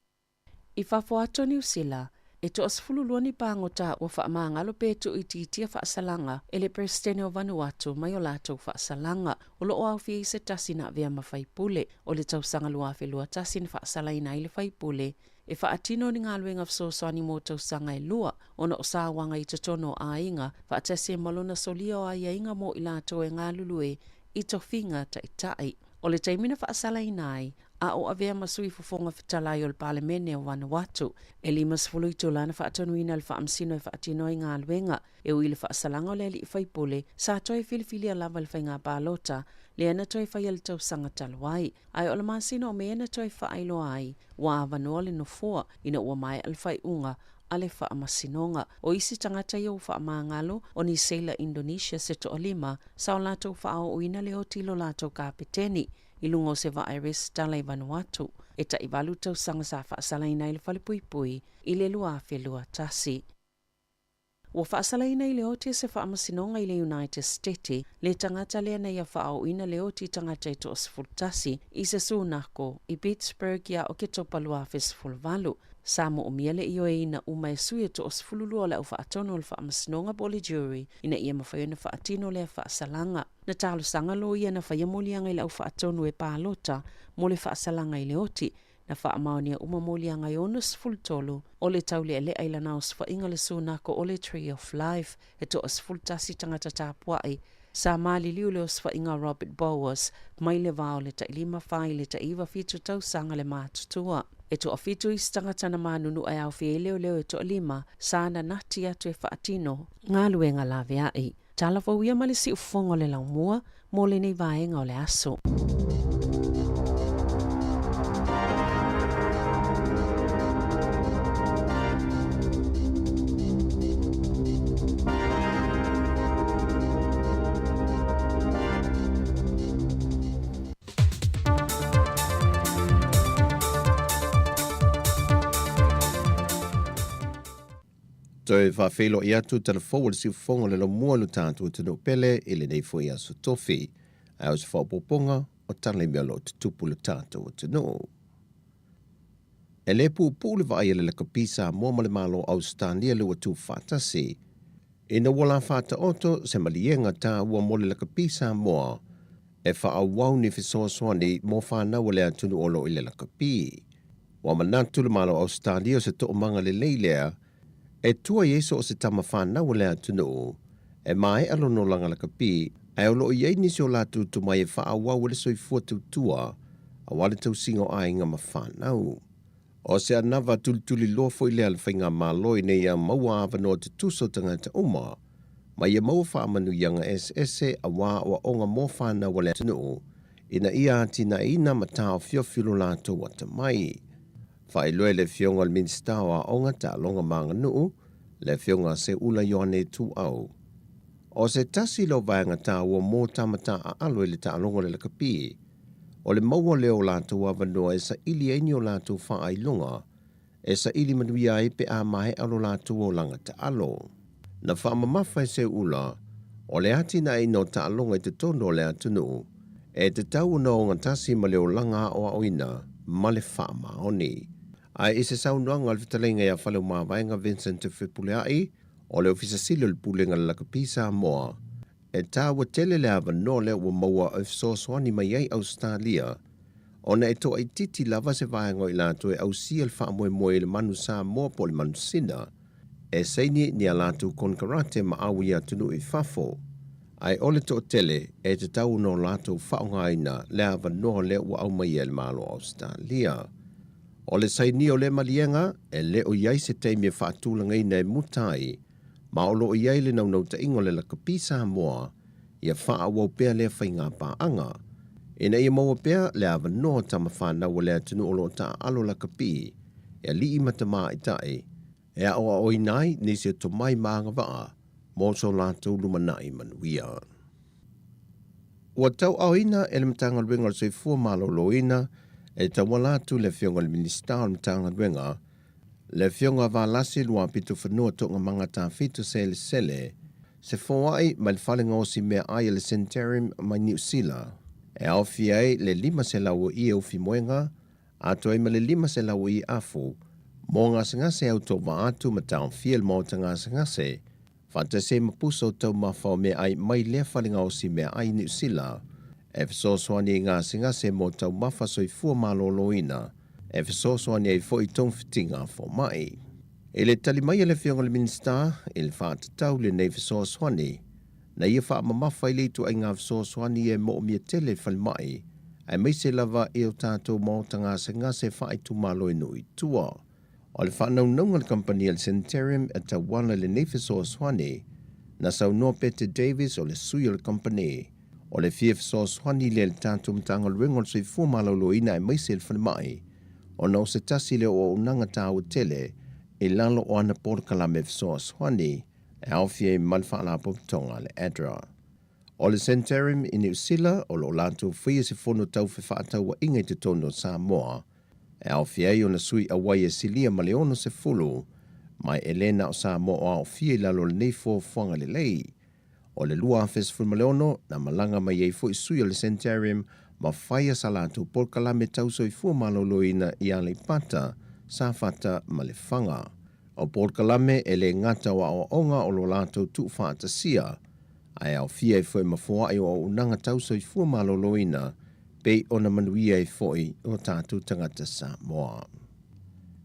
I whafuato New Zealand, e to asfululuani pangota o whaamangalo petu i titia whaasalanga e le presidente o Vanuatu mai o lato whaasalanga o lo au fie se tasi na vea mawhaipule o le tausanga luafe lua tasi ni whaasala ina i le whaipule e whaatino ni ngā luenga fsosani mo tausanga e lua ona o sāwanga i tatono a inga whaatase malona solia o a inga mo i lato e ngā lulue i tofinga ta itai. O le taimina whaasala inai, a o avea masui fufonga fitalai o le palemene o Vanuatu, e limas fuluito lana whaatonuina le whaamsino e whaatino i ngā luenga, e ui le whaasalanga o le li i whaipule, sa toi filifilia lava le whainga pālota, le ana toi whaia le tausanga taluai, ai o le masino o me ana toi whaailo ai, wa Vanua le nofua, ina ua mai al whaiunga, ale whaamasinonga. O isi tangata i o whaamangalo o ni Seila Indonesia se to olima, sao lato whaao uina leo tilo lato kapiteni, i lungo se va Iris Dalai Vanuatu. e ta i walu tau sanga sa whaasalaina i le whale pui pui i le lua whelua tasi. Ua whaasalaina i le oti se whaamasinonga i le United States, le tangata lea na ia whaauina le oti tangata i to osfultasi i se sunako i Pittsburgh ia o ke topalua fesfulvalu. Samo o miele i o ina uma e sui to osfululua le au whaatono le whaamasinonga boli jury ina ia mawhaiona whaatino le whaasalanga. Na talo sanga lo ia na whaiamulianga i le au whaatono e pālota mo le whaasalanga i le oti. Na whaamaonia umamolianga i onus fultolo o le taule e le ailana o swainga le sunako o le Tree of Life e to osfultasi tangata tāpuai. Sa mali liu le oswainga Robert Bowers mai le vao le tailima whai le taiva fitu tau sanga le mātutua. E to afitu i stangata na manunu ai au fie leo leo e to lima sana nati atu e whaatino ngā luenga la vea ei. Tala wauia mali si ufongo le laumua mo le nei vaenga o le aso. Toi whawhelo i atu tala forward si ufonga le lo mua lu tātua tino pele ili nei fo i aso tofi. Ai os whapoponga o tala mea lo tupu lu tātua tino. E le pu le vai le kapisa mua male malo au stania lua tu whatasi. Ina wala whata oto se malienga tā ua mole le kapisa mua. E whaawau ni fisoaswani mo whanau le atunu olo i le kapi. Wa manatu le malo au stania se to manga le leilea. E tua Yesu o se tama whanau lea tunu, e mai alo no langa la kapi, e olo i nisi o latu tu mai e whaawau le soifua tua, a wale tau singo a inga ma whanau. O se anawa tulituli lofo i lea le whainga maloi nei a maua awanoa te tuso tangata uma, mai e maua whaamanu yanga SSE a wā o onga mo whanau lea tunu, ina ia atina ina matao fiofilo latu wata mai. Whai loe le fionga le minstawa o ngā tā longa manga nuu, le fionga se ula yoane tu au. O se tasi lo vanga tā ua mō tamata a aloe le tā longa le kapi. O le maua leo lātou awanoa e sa ili eini o lātou whaai longa, e sa ili manuia e pe a mahe alo lātou o langa ta alo. Na whaamamawhai se ula, o le ati na ino tā longa i te tono le atunu, e te tau na o ngā tasi ma leo langa o aoina, ma le whaamaoni. Ai ese saunoanga al vitalenga ia whalau mawaenga Vincent Fipuleai, o leo fisasilo le pulenga la kapisa moa. E tawa tele le ava no le ua maua o fisoswani mai ai Australia. Ona e toa i titi lava se vaenga i lato e au si al wha moe le manu sa moa po le manu sina. E seini ni a lato konkarate ma awi atunu i fafo. Ai ole to tele e te tau no lato whaongaina le ava no le ua au mai el malo Australia. O le saini o le malienga, e le o iai se teimia whaatulanga i nei mutai, ma o lo o iai le nau ta ingo le la kapisa moa, ia wha wau pea le whainga paanga. Ina ia maua pea le awa no tama whanau le atunu o lo ta alo la kapi, e li i matama i tae, e a oa oi nai nisi to mai maanga waa, mo so la tau lumanai manuia. Ua tau au ina e le matanga luenga se fua malo loina, e tawalatu le fionga le minister mtanga duenga, le fionga valasi lua pitu whanua tonga manga ta fitu sele sele, se fawai ma le whalenga o si mea ai le Centarium mai New Zealand. E au fiai le 5 se lau i au fi moenga, ato e ma le 5 se lau i afu, mo ngā sangase au tō wa atu ma taon fiel mo ta ngā sangase, whanta se mapuso tau mawhau mea ai mai lea whalenga o si mea ai New Zealand, e fisoswani i ngā singase mo tau mawhasoi fua maloloina, e fisoswani ai fo i tong fitinga fo mai. E le tali mai le fionga le minister, e le whaatatau le nei fisoswani, na ia wha mamawhai le tu ai ngā fisoswani e mo mia tele whali mai, ai mai se lava e o tātou mo ta ngā singase wha i tu maloinu i tua. O le whanau naunga le company al Centarium e ta wana le nei fisoswani, na sau no Peter Davis o le suyo le company, o le fia fisoswani le tātou mtanga luenga soi fua maloloina e mai se le whali mai, o na o se tasi le o unanga tāua tele, e lalo o ana porkalame fisoswani, e awhia i malwhaala popitonga le Adra. O le Centarium i New Zealand, o lo lātou fia se whono tau whawhaatau wa ingai te tono Samoa, E au fiai o na sui a wai e silia ma leono se fulu, mai Elena o sa mo o au fie lalo le neifo fuanga le lei. O le lua afes ful ma leono, na malanga mai ei fo i sui o le Centarium, ma whaia salatu polkalame tauso i fua maloloina i ale pata, sa fata ma le whanga. O polkalame e le ngata wa o onga o lo lato tu whaata sia, ai au fia e fo i mafua i o unanga tauso i fua maloloina, pei ona manuia e foi o tātou tangata Samoa.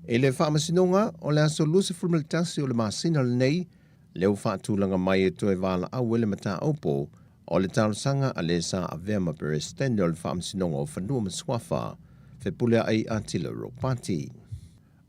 E le whaamasinonga, o le aso lusi fulmalitasi o le masina le nei, leo whaatulanga mai e toe wala au ele mata aupo, o le talosanga a le sa a vema perestende o le whaamasinonga o whanua maswafa, whepulea ai atila ropati.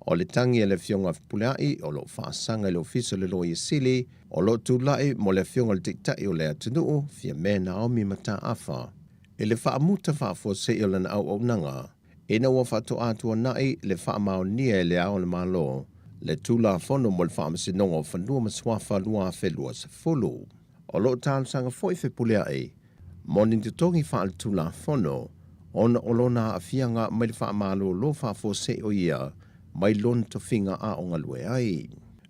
O le tangi e le fionga whepulea ai, o lo whaasanga le ofiso le loi e sili, o lo tūlai mo le fionga le tiktai o le atunuu, fia me Naomi mata afa. E le whaamuta whaafua se o lana au nanga, e na ua whaato atua nai le whaamao nia e le ao le malo, le tūla whono mo le whaamasinonga o whanua maswafa lua whelua se fulu. O lo tālusanga foi whepulea ai, moni te tongi wha le tūla whono, ona olona a fianga mai le whaamalo lo whaafua se o ia, mai lon to finga a o ngalue ai.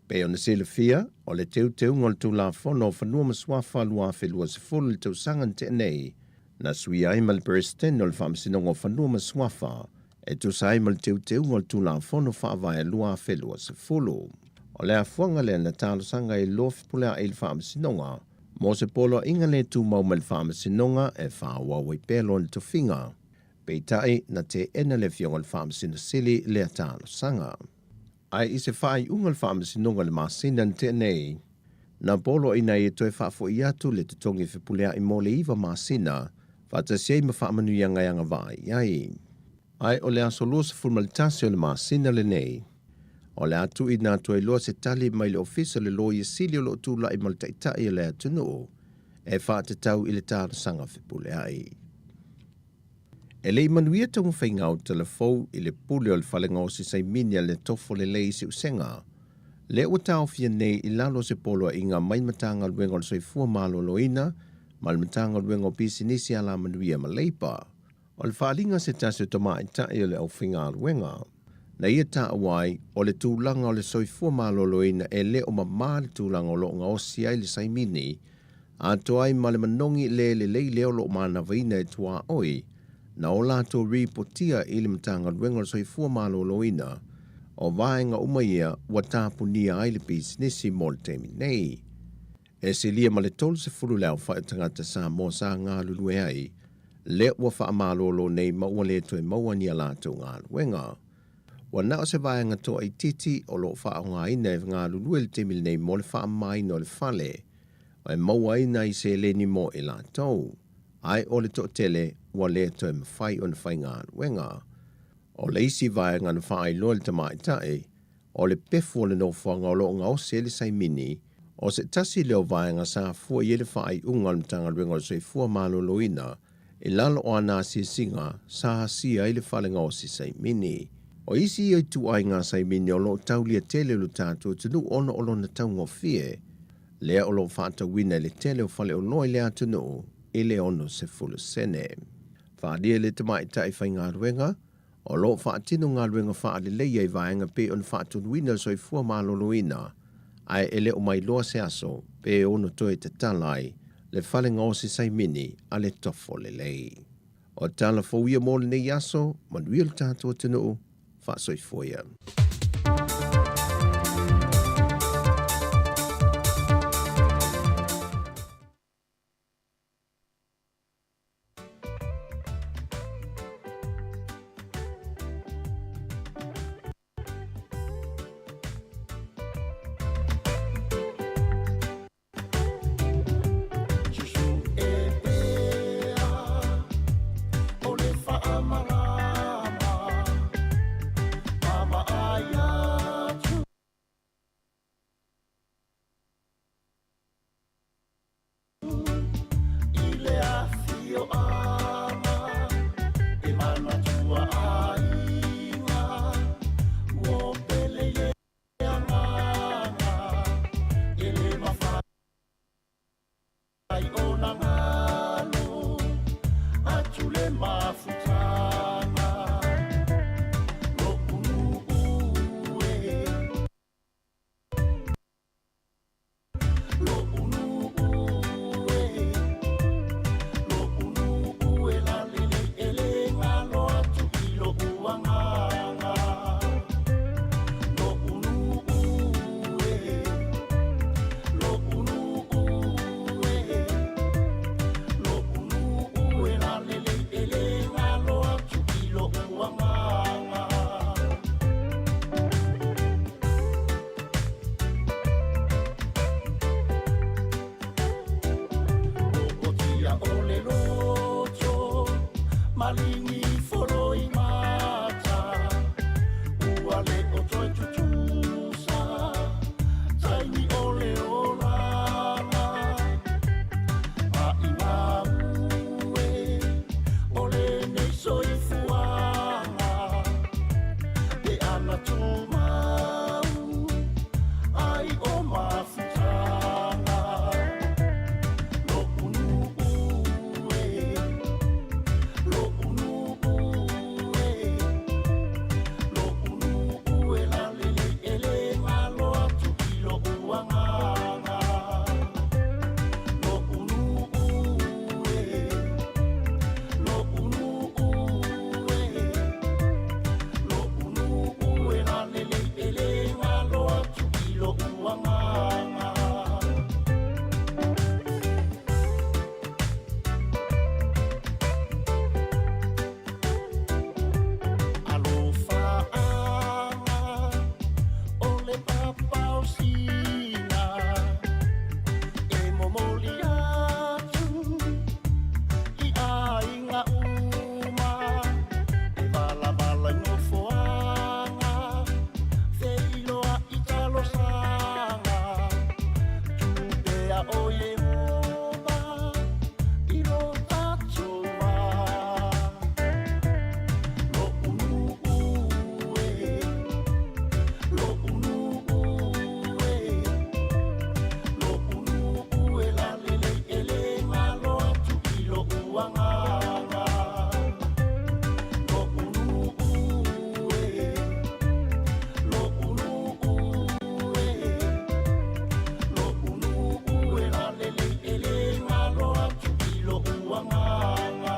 Pe ona se le fia, o le teu ngol tūla whono whanua maswafa lua whelua se fulu le tau sangan te nei, na sui ai mal president o le whaamasinonga o whanua maswafa, e tu sai mal teu ngol tūla whono whaavai lua whelua se fulu. O le afuanga le na tālusanga i lof pulea i le whaamasinonga, mo se polo inga le tu mau mal whaamasinonga e whaawawai pelo le tofinga, pei tai na te ena le fionga le whaamasina sili le tālusanga. Ai i se whaai unga le whaamasinonga le masina te nei, na polo ina i toe whaafo i atu le te tongi whipulea i mole iwa masina, whata sei ma whaamanu yanga vai iai. Ai o le aso loa se formalitasi o le masina le nei. O le atu i nā toi loa se tali mai le ofisa le loa i sili o lo tūla i maltaitai le atunuu, e whaate tau i le tālasanga whipulea i. E le manuia tonga whaingau telefou i le pule o le whalenga o si saiminia le tofo le lei si usenga. Le ua tau fia nei i lalo se polo i ngā maimatanga luenga o le soifua malo loina, malmatanga luenga o pisinisi ala manuia ma leipa. O le whaalinga se tasi o toma i tai o le au whinga luenga. Na ia ta awai, o le tūlanga o le soifua malo loina e le o mamā le tūlanga o lo ngā osi ai le saimini, a toai ma le manongi le leo lo mana vaina e tua oi, na o lato ripotia i le matanga luenga o le soifua malo loina, o vaenga umaia wa tāpunia ai le pisinisi mo le temi nei. E se lia ma le tolu se furu leo whaetangata sa mo sa ngā lulue ai, le ua whaamalolo nei maua le toi maua ni a lato ngā luenga. Wa nao se vaenga to ai titi o lo whaonga ina e ngā lulue le temi nei mo le whaamai no le whale, o e maua ina i se le ni mo e lato. Ai o le to tele wa le toi mawhai o na whai ngā luenga. O le isi vaenga na whaai loa le tamai tae, o le pefu o le no whanga o lo ngā o se le saimini, o se tasi leo vaenga sa fua i le whaai unga le mtanga luenga o se fua malo loina, e lalo o ana si singa sa hasia i le whalenga o si saimini. O isi i tu ai ngā saimini o lo taulia tele lo tātou tunu ono o lo na taungo fie, lea o lo whaata wina le tele o whale o noi lea tunu, e le ono se fulu sene. Whaadia le tamai tae whai ngā ruenga, o lo whaatino ngā ruenga whaale leia i vaenga pe on whaatunuina so i fua maloloina, ai ele o mai loa se aso, pe ono toe te talai, le whale ngōsi saimini a le tofo le lei. O tala fauia mo le nei aso, manuia le tātua tunu, whaasoi foia. malingi foroi mata ua le o toi tutusa taini ole olala a ina ue ole nei soifuanga e ana tumau ai o mafutanga lo unu ue lo unu ue lo unu ue la lele ele malo atu i lo uanganga lo unu ue lo unu ue lo unu ue la lele ele malo atu i lo uanganga alofaanga ole papausina e momoli atu i ainga uma e balabala no foanga feiloa i talosanga tupea o Yehova i lo tatoa lo unu ue lo unu ue lo unu ue la lele ele malo atu i lo uanganga lo unu ue lo unu ue lo unu ue la lele ele malo atu i lo uanganga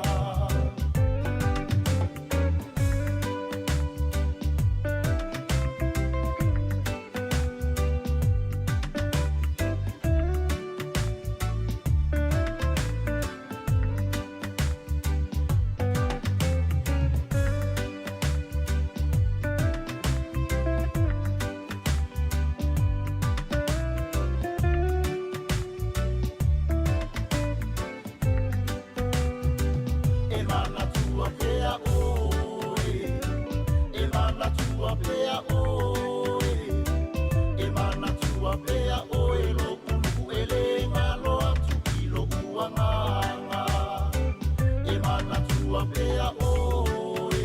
e mana tua pea oe e mana tua pea oe e mana tua pea oe lo unu ele malo atu i lo uanganga e mana tua pea oe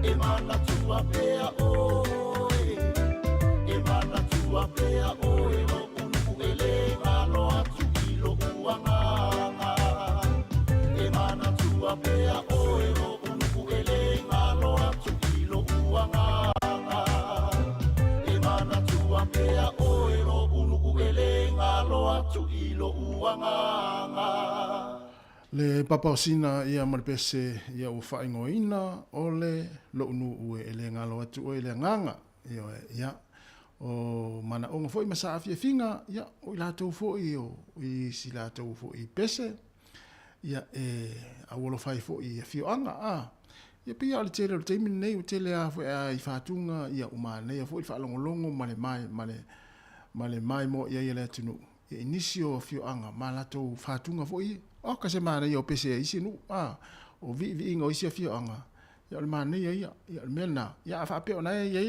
e mana tua pea oe e mana tua pea oe lo unu ele malo atu i lo uanganga e mana tua pea oe lo unu ele malo atu i lo uanganga e mana tua pea oe lo unu ele malo atu i lo uanganga Le papaosina ia maripese ia ua whaingoina o le lo unu ue ele ngalo atu o ele nganga ia o mana onga foi masa afia finga ia o ilatou foi o i si latou foi pese ia awolo fai foi ia fioanga ia pia o le tele o teimi nei o tele a foi a i fatunga ia umane ia foi whaalongolongo male mai mo ia ia le atunu ia inisio fioanga ma latou fatunga foi o ka se mana ia o pese isi nu o vi ingo isi fioanga ia o le mana ia le mena ia fa pe ona ia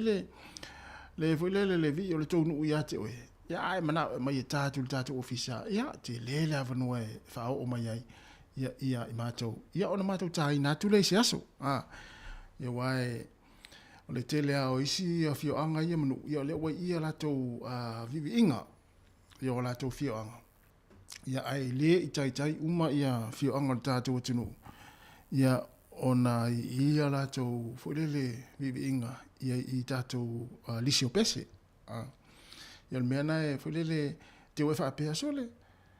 le foi le vi o le tonu ia te oe ia ai mana mai tatu ofisa ia te le avanu e fa o mai ai ia i matou ia ona matou tai na tu le se aso ia wai o le tele o isi a fioanga ia manu ia le wai ia latou vivi inga ia o latou fioanga ia ai le i tai uma ia fioanga tatou tunu ia ona ia latou fulele vivi inga ia i tatou lisio pese ia le mea nae fulele te wefa apea sole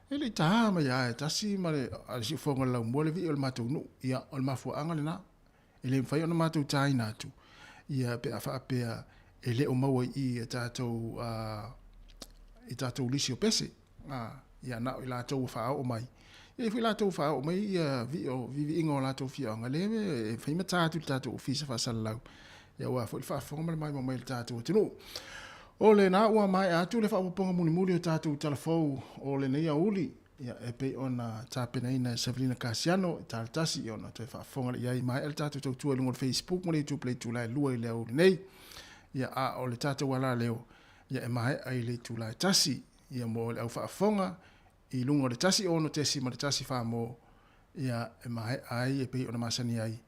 ele tahama ia tasi male alisi fonga lau mole vi o le matou nu ia o le mafuaanga le na ele mwhai ona matou tai natu ia pe afa apea ele o maua i tatou lisio pese ia na i latou whao o mai ia i latou whao o mai ia vivi ingo latou fionga le e whaima tatou ofisa whasala lau ia ua fo i whaafonga mai mai le tatou tinu o le na ua mai atu le whaaponga muni o tatou telefou o le neia uli ia e pe ona tapena ina Sabrina Casiano talatasi ona te whaafonga le iai mai el tātou tautua lungo Facebook mo le YouTube le tūlai lua i leo nei ia a o le tātou wala leo ia e mai ai le tūlai tasi ia mo le au whaafonga i lungo le tasi ono tesi ma le tasi wha mo ia e mai ai e pe ona masani ai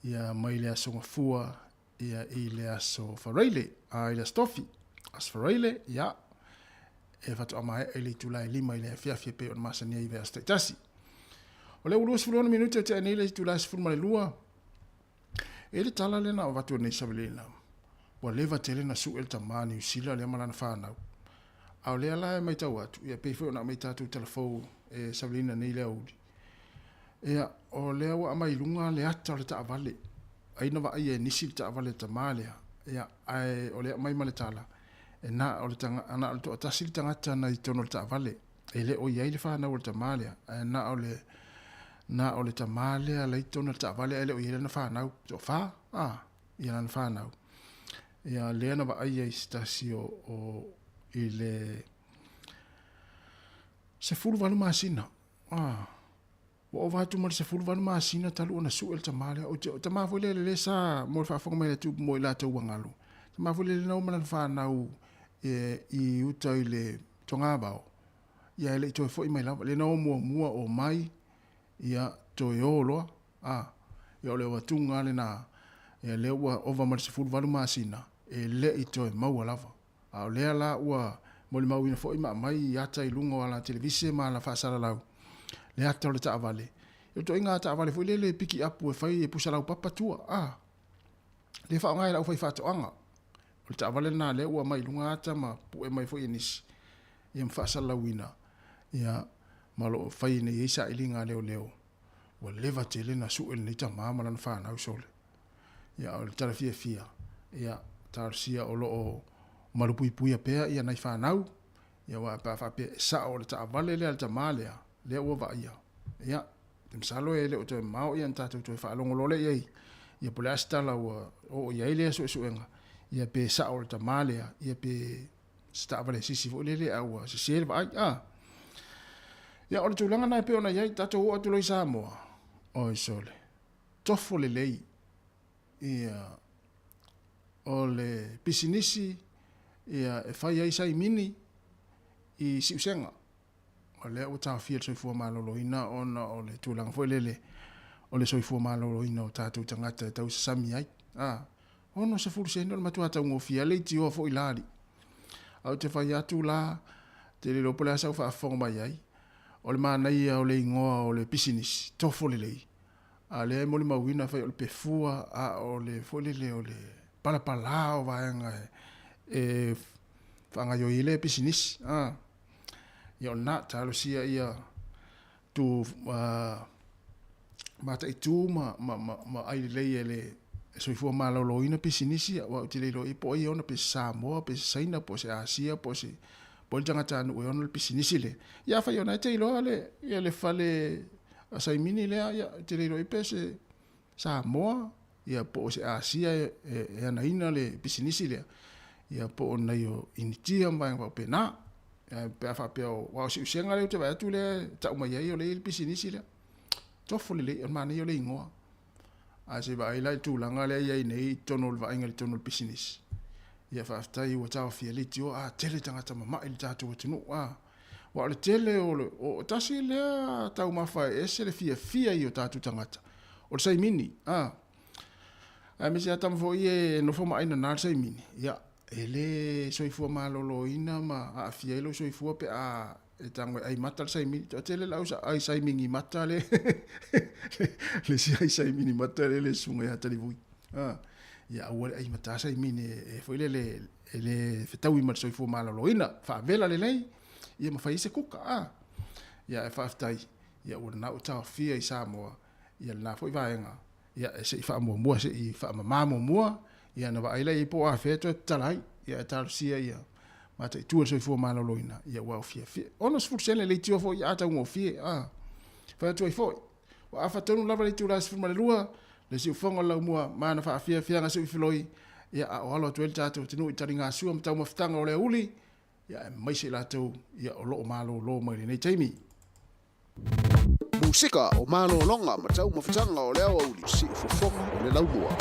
ia mai le aso ngafua ia i le aso whareile a i le stofi as whareile ia e whatu amai e le tūlai lima i le fiafia pe ona masani ai vea tasi. O le ulua sifuru minuti o te anei le tūlai sifuru ma le lua e le tala lena o watu nei savelena. Wa leva tele na su el tamani usila le malana whanau. Au lea la e mai tau atu ia pefo na mai tatu telefou e savelena nei le audi. Ea o lea wa amai lunga le ata o le ta avale. Aina wa ai e nisi le ta avale tamalea. Ea ai o lea mai male tala. E na o le tanga ana o le toa tasili tangata na i tono le taavale. E le o iai le whanau o le tamalea. E na o le tamalea le i tono le taavale e le o iai le na whanau. So wha? Ia na whanau. Ia lea na wa ai e stasi o i le se fulu wanu maasina. Wa o watu mali se fulu wanu maasina talu ona su el tamalea. O tamafo le sa mo le whaafonga mai le tupu mo i la tau wangalu. Tamafo le na o mana whanau i uta i le tongabao. Ia ele i toi fo i mai lava. Le na o mua o mai ia toi oloa. Ia o le watunga le na ia le ua ova mali se fulu walu maasina. E le i toi maua lava. O lea la ua moli mau ina fo i mai i ata i lungo ala televise ma la whaasara lau. Le ata o le taavale. Ia toi inga taavale fo i le piki apu e whai e pusalau papatua. Le wha o ngai lau whai whatoanga. O le taavale na le ua mai lunga ata ma pu e mai fo i nisi. Ia mwhaasara lau ina. Ia malo whai ne isa ili ngā leo. Ua leva te le na su el nita maama lana whanau sole. Ia o le tala fia. Ia tarsia o loo marupui puia pea ia nai whanau. Ia wa pa whapea sa o le taavale le al tamalea. Le ua va ia. Ia te msalo e le o toi mao ia ntatou toi whaalongo lole iei. Ia pole astala ua o ia ile aso esuenga. Ia pe sa o le tamalea. Ia pe taavale sisi fo lele au se sele va ai. Ia o le tūlanga nai pe ona iei tatou o atuloi Samoa. Oi sole. Tofo le lei. Ia o le pisinisi ia e whai ai sai mini i siusenga. O le o tawhia soifua maloloina ona o le tūlanga fo lele o le soifua maloloina o tātou tangata e tau sasami ai. Ono se furu seno le matua tau ngofia le iti o fo ilari. Au te whai atu la te le lopo le asau whaafonga mai ai. O le mānai o le ingoa o le pisinisi. Tofo le lei. A le moli mauina whai o le pefua o le fo lele o le palapala o vaenga e whanga yo ile pisinisi. Ia o nā talo sia ia tu mata i tū ma aile lei e le soifua maloloina pisinisi wa o te leilo i po i ona pe Samoa, pe Saina, po se Asia, po se le tangata anu e ona le pisinisi le. Ia whai ona te ilo ale, ia le whale asaimini lea, ia te leilo i pe se Samoa, ia po se Asia e ana ina le pisinisi lea. Ia po ona yo initia mbaeng wau pe nā. Pe a whapea o wau si usenga leo te vai atu le tau mai ai o le pisinisi lea. Tofo le o mani o le ingoa. A se vai lai tūlanga lea iai nei tono le vainga le tono le pisinisi. Ia whaftai ua tawa fia le tio, tele tangata mamai le tātou atunu. Wa le tele o tasi lea tau mawhai ese le fia i o tātou tangata. O le saimini. A misi atama fo i e nofo maaina nā le saimini. Ia, ele soifua malolo ina ma a fia ilo soifua pe a e tango ai mata le saimini. O tele lau sa ai saimini mata le. Le si ai saimini mata le sunga ia tali vui. Ia ua ai mata saimini e fo ile le fetau ima le soifua malolo ina. Fa vela le lei. Ia ma fai se kuka. Ia e whaftai. Ia ua na utawa fia i Samoa. Ia na fo i vaenga. Ia e se i wha mua se i wha mamamo mua. Ia na wa aila i po a whetua talai. Ia e tarusia ia. Mata i tua soifua maloloina. Ia ua o fia. Ono sifuru sene le tio fo i ata ungo fia. Whatua i fo. Wa awha tonu lava le tiu la sifuru male lua. Le si ufonga lau mua. Mana wha fia nga se ufiloi. Ia a o alo atueli tātou tinu i tari ngā sua. Mtau mawhitanga o le uli. Ia e maise la tau. Ia o loo malo loo mai le nei taimi. Musika o malo longa ma tau mawhitanga o leo au li si ufofonga o le laumua.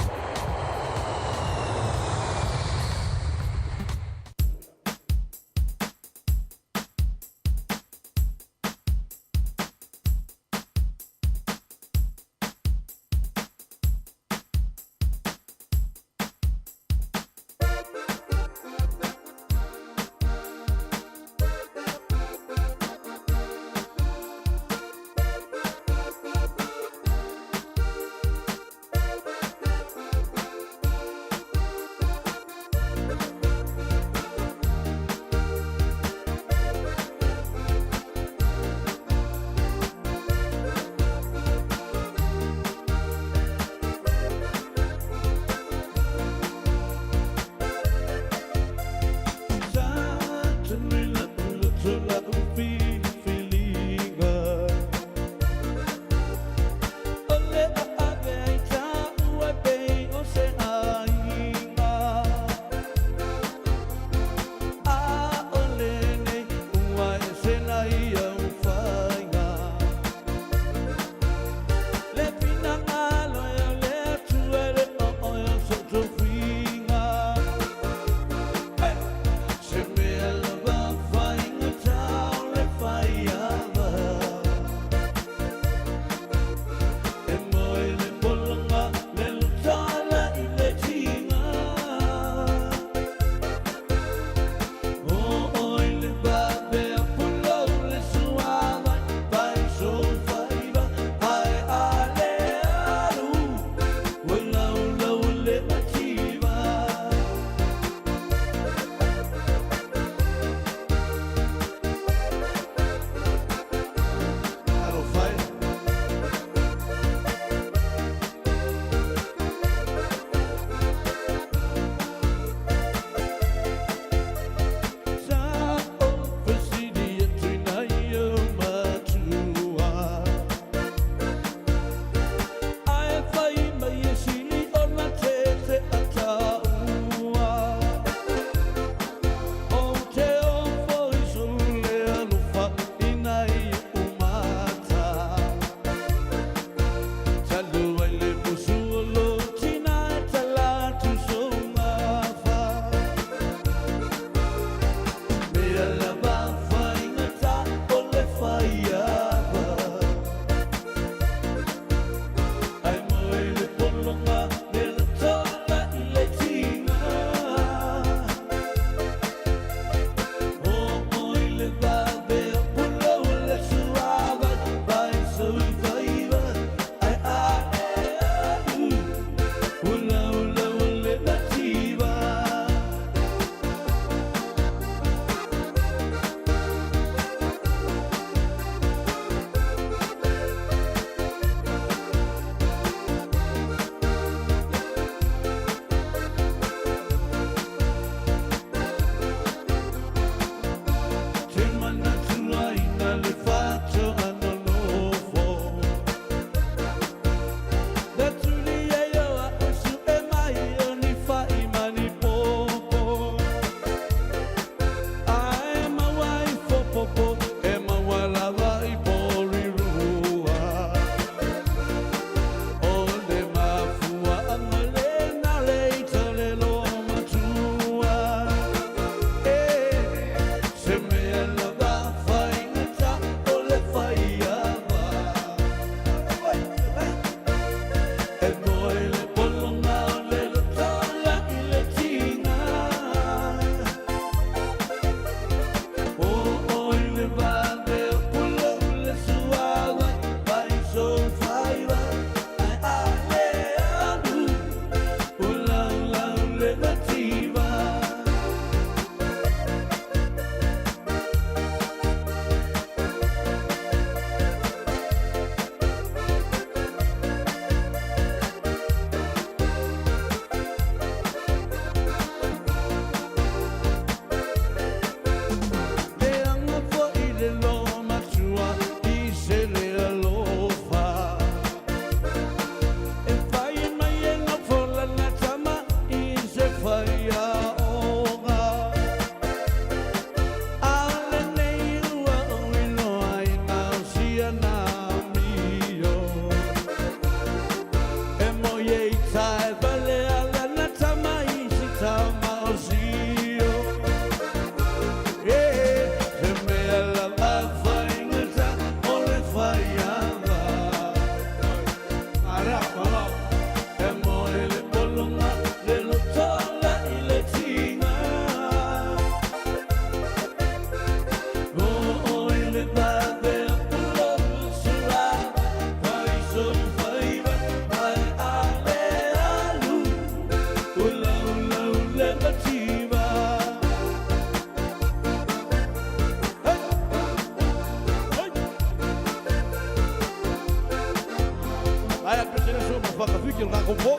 Ai a pese so ma whakawhiki ngā kompo.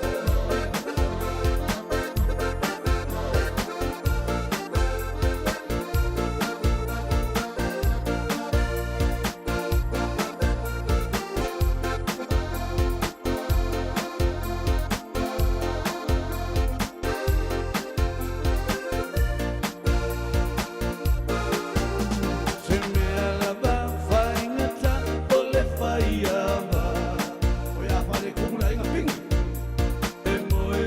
Moi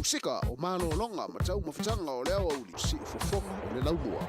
sika o malo longa ma tau mafutanga o leo au li si ufofonga o le laumua.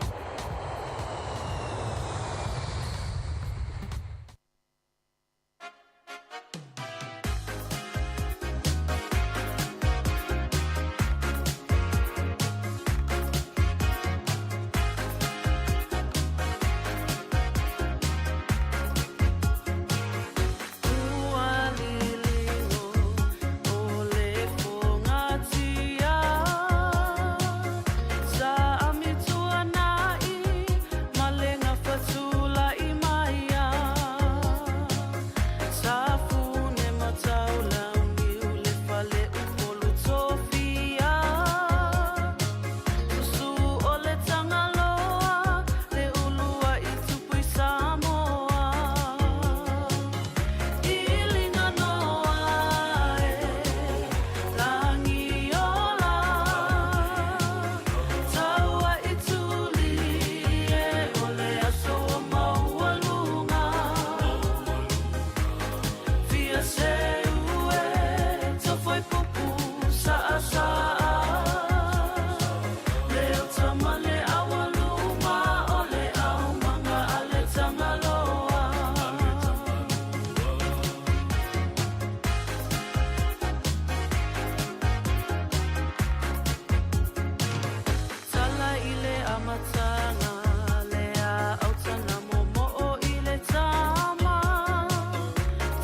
Tama,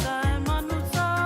tae manuta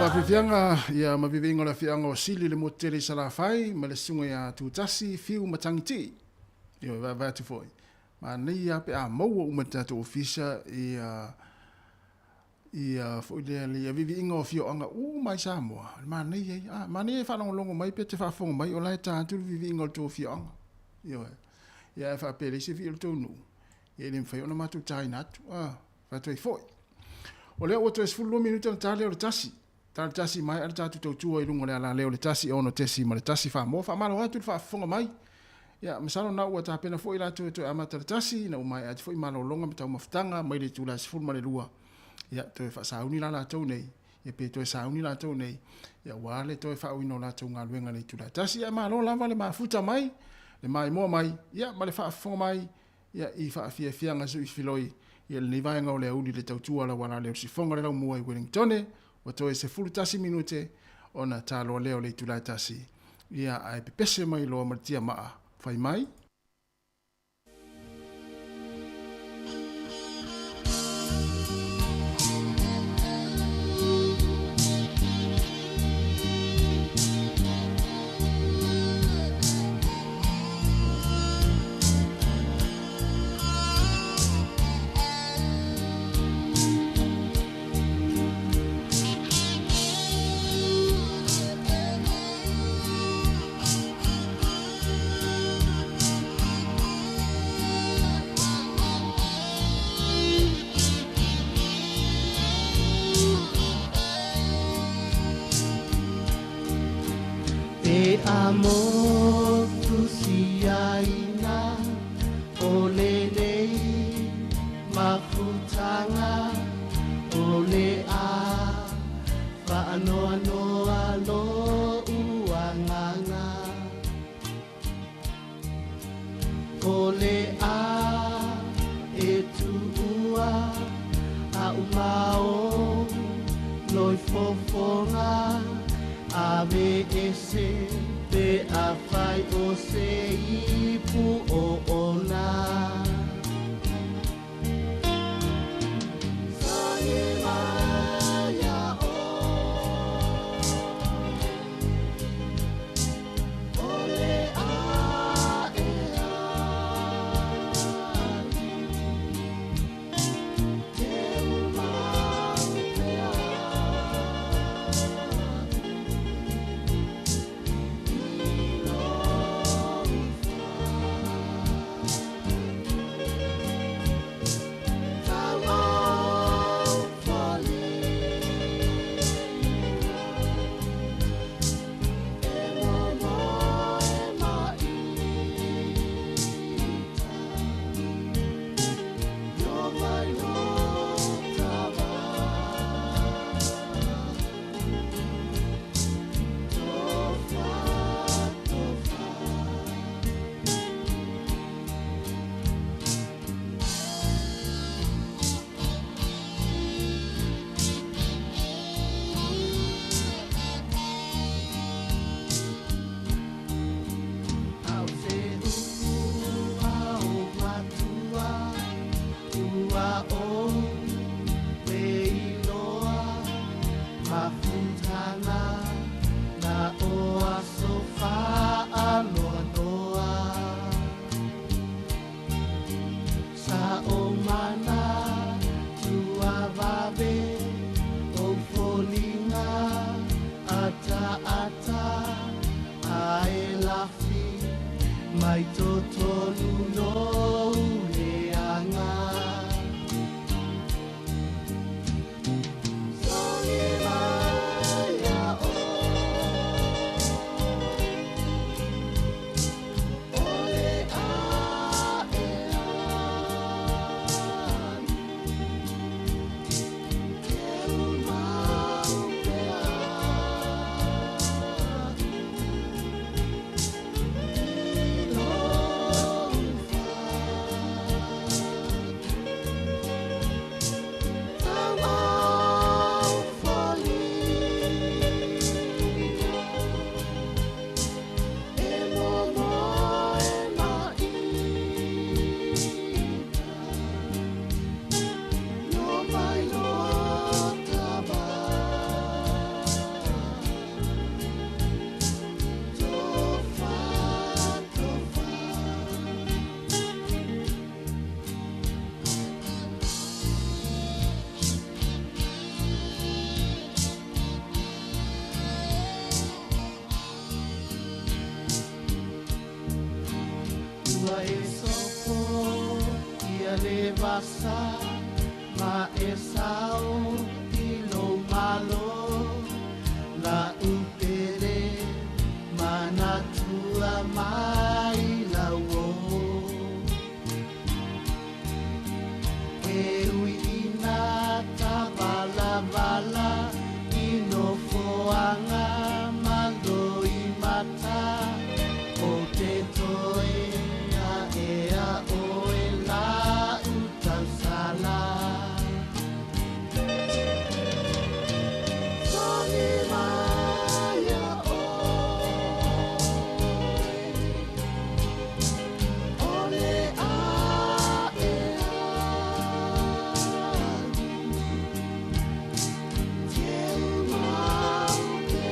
fianga ia mavivinga la fianga o sili le motele sala fai ma le sunga ia tutasi fiu matangiti io va tu foi ma nei ia pe a mau o matatu ofisa ia foi le ia vivinga o fio anga mai Samoa ma nei fa longo mai pe te fa fonga mai o lai ta tu vivinga o to fio anga io ia fa pe le se fio to nu ia le fai ona matu tai natu fa tu foi o le o to es fullo minuto tale o tasi tal tasi mai al tatu to tua i lunga le ala leo le tasi ono tesi ma le tasi fa mo fa malo atu fa fonga mai ya misalo na ua ta pena foi la to amata tasi na mai at foi malo longa mata maftanga mai le tula se fulma le lua ya to fa sauni la to nei ya pe to sauni la to nei ya wale to fa uino la to ngaluenga le tula tasi ya malo la vale mafuta mai le mai mo mai ya ma le fa fonga mai ya i fa fia nga su i filoi ya le vai nga le uli le tautua la wala le si fonga le mo i Wellington o to se fulu tasi minute ona talo leo le tula tasi ia ai pese mai lo martia maa fai mai Amor tu siaina ole nei mafutanga ole a fa no lo uanganga ole a etua a umao loi fofonga ave ese pe a fai o se ipu o ona Sani maya ole a e mai totonu no leanga ua e sopo ia le vasa ma e sao i lo malo la upere mana tua mai la uo e ui ina ta vala vala ino foanga mando i mata o te toe a ea o e la uta sala Soni maya ole a ea Te mau te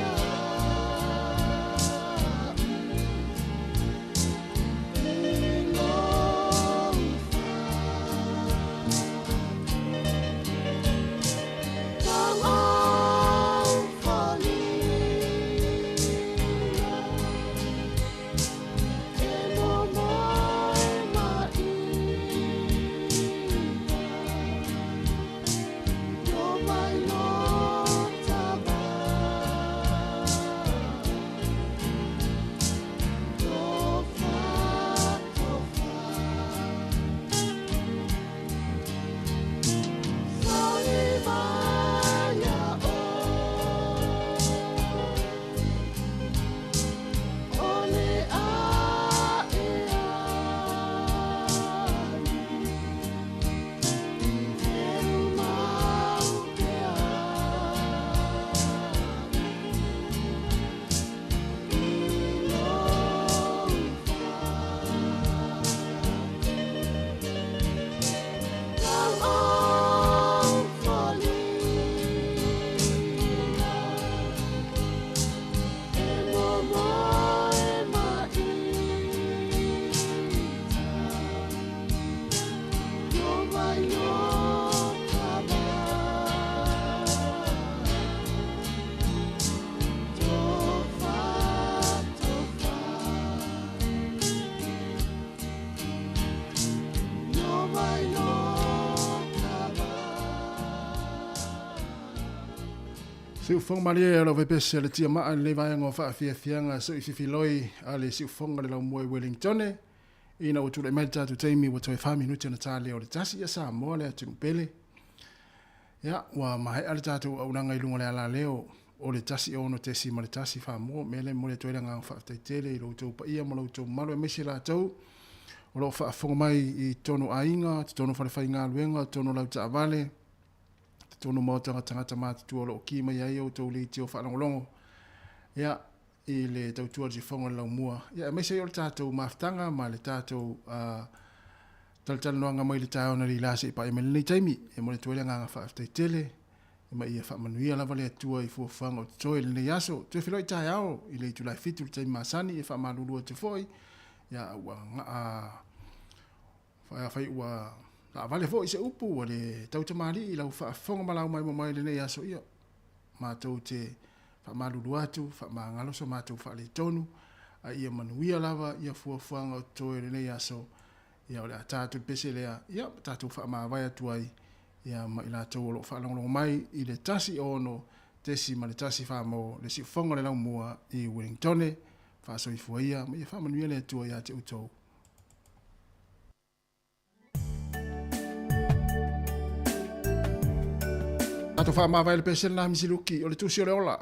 Siu fong maria lo vepese le tia maa le vai ngo fa fia fianga so i filoi ale siu fong le mo Wellington ina o tule mai tatu taimi o toi fami nuti na tale o le tasi ya sa mo le atu pele ya wa mai ale tatu au nanga ilunga le ala leo o le tasi o no tesi ma le tasi fa mo mele mo le toi nga fa tele i lo to pa ia mo lo to malo e mesi la tau o lo fa fong mai i tono ainga tono fa fa inga luenga tono la ta vale tono mo tangata mata tu o ki mai ai o to le tio fa longo ya i le tau tua di fonga la mua ya me se o tato maftanga ma le tato tal noanga mai le tau na li lase pa me le taimi e mo le tuele nga fa tele e mai ia fa manuia la vale tua i fo fanga o toi le yaso tu filo ta yao i le tu la fitu te masani e fa malulu te foi ya wa fa wa la vale fo i se upu o le tau te mali i la fa fonga malau mai le yaso ia ma tau te fa malulu atu fa mangalo so ma tu fa le tonu a ia manuia lava ia fuafanga o toe le yaso ia o le tatu pese lea ia tatu fa ma vai atu ai ia ma ila tau lo fa longo mai i le tasi ono tesi ma le tasi fa mo le si fonga le lau mua i Wellington fa so i fuia ma ia fa manuia le atu ia te utou tatu fa ma vai le pese na misiluki o le tusi o le ola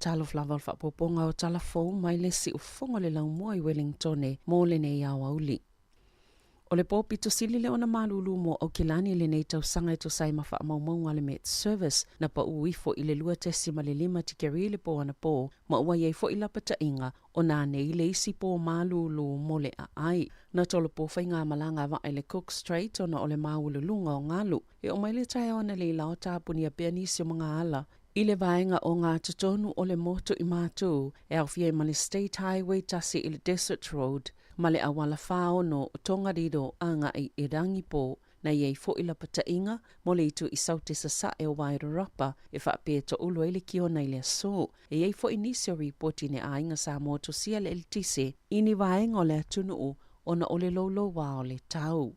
talo flava o whaapoponga o talafou mai le si ufonga le lau mua i Wellington mō le nei au auli. O le pōpito sili le ona malulu mo au kilani le nei tau sanga i to sai mawha maunga le Met Service na pa uifo i le lua tesi ma le lima tikeri le po ana po ma ua iei fo i lapata inga o nā nei le isi po malulu mo le ai. Na tolo po whai ngā malanga wa le Cook Strait ona o le maululunga o ngalu e o mai le tai ona le lao tāpuni a pianisi o mga ala. I le vaenga o ngā tutonu o le moto i mātou e au fia ma le State Highway tasi i le Desert Road ma le awala whao no tongariro anga i irangi po na iei fo i la pata inga mo le itu i saute sa e o Wairarapa e whaapea to ulo ele ki o nei le so. E iei fo i nisi o ripoti ne a inga sa moto sia le eltise i ni vaenga o le atunu o na o le lolo wa o le tau.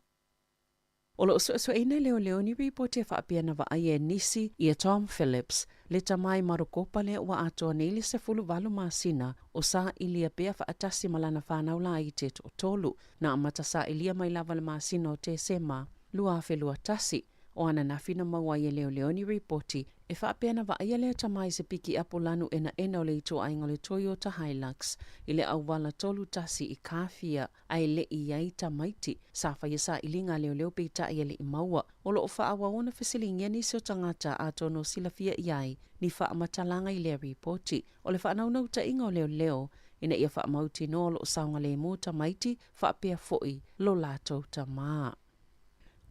O lo so ina leo ni report e whaapea na wa aie nisi i a Tom Phillips le tamai marokopa le wa atoa neile se fulu walu masina o sa ilia pea whaatasi malana whanau la i te to tolu na amata sa ilia mai lava le masina o te sema lua whelua tasi o ana nafina maua i leo ni reporti e whaapea na wa aia lea tamai se piki apolanu ena o le ito ainga le Toyota Hilux i le awala tolu tasi i kawhia ai le i ai tamaiti sa whaia sa ilinga leo peita i le i maua o lo o whaawa ona whesilingia ni seo tangata a tono silafia i ai ni whaamatalanga i le reporti o le whaanaunau ta inga o leo ina ia whaamauti no lo o saunga le mo tamaiti whaapea foi lo lato tamaa.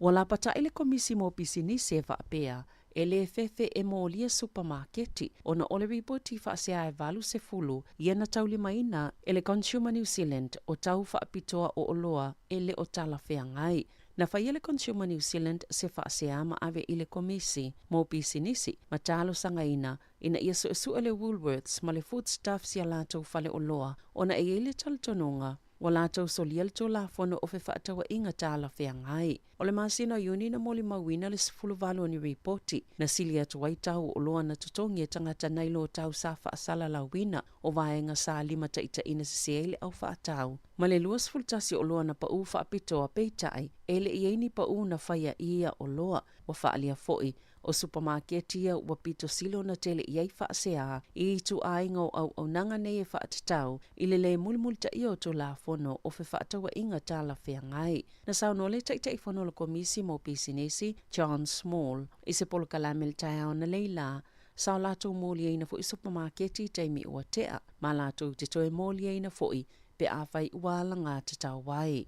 Wala pata ile komisi mo pisinisi e whaapea e le fefe e molia supermarketi ona ole ripoti whaasea e valu se fulu iana tauli maina e le Consumer New Zealand o tau whaapitoa o oloa e le o tala whea ngai. Na whaia le Consumer New Zealand se whaasea ma ave ile komisi mo pisinisi ma talo sangaina ina ia su ele Woolworths ma le foodstuffs ia latou whale oloa ona e ile taltononga wa latou soliel to la fono o fe whaatawa inga tala whea ngai. O le masina yuni na moli mawina le sifulu valo ni reporti na sili atu waitau o loa na tutongi e tangata nailo o tau sa whaasala la wina o vaenga sa lima taita ina sisiele au whaatau. Ma le lua sifulu tasi o loa na pa u whaapito a peitai ele ieini pa u na whaia ia o loa wa whaalia foi o supermarketia wa pito silo na tele iei whaasea i tu ainga au nanga nei e whaatatau i le mulimulta ia o to la fono o fe whaatawa inga tala whea ngai. Na sauno le taita i fono lo komisi mo pisinesi John Small i se polo kalamel taiao na leila sao lato molia ina fo i supermarketi taimi ua tea ma lato te toe molia ina fo i pe awhai uala ngā te tau wai.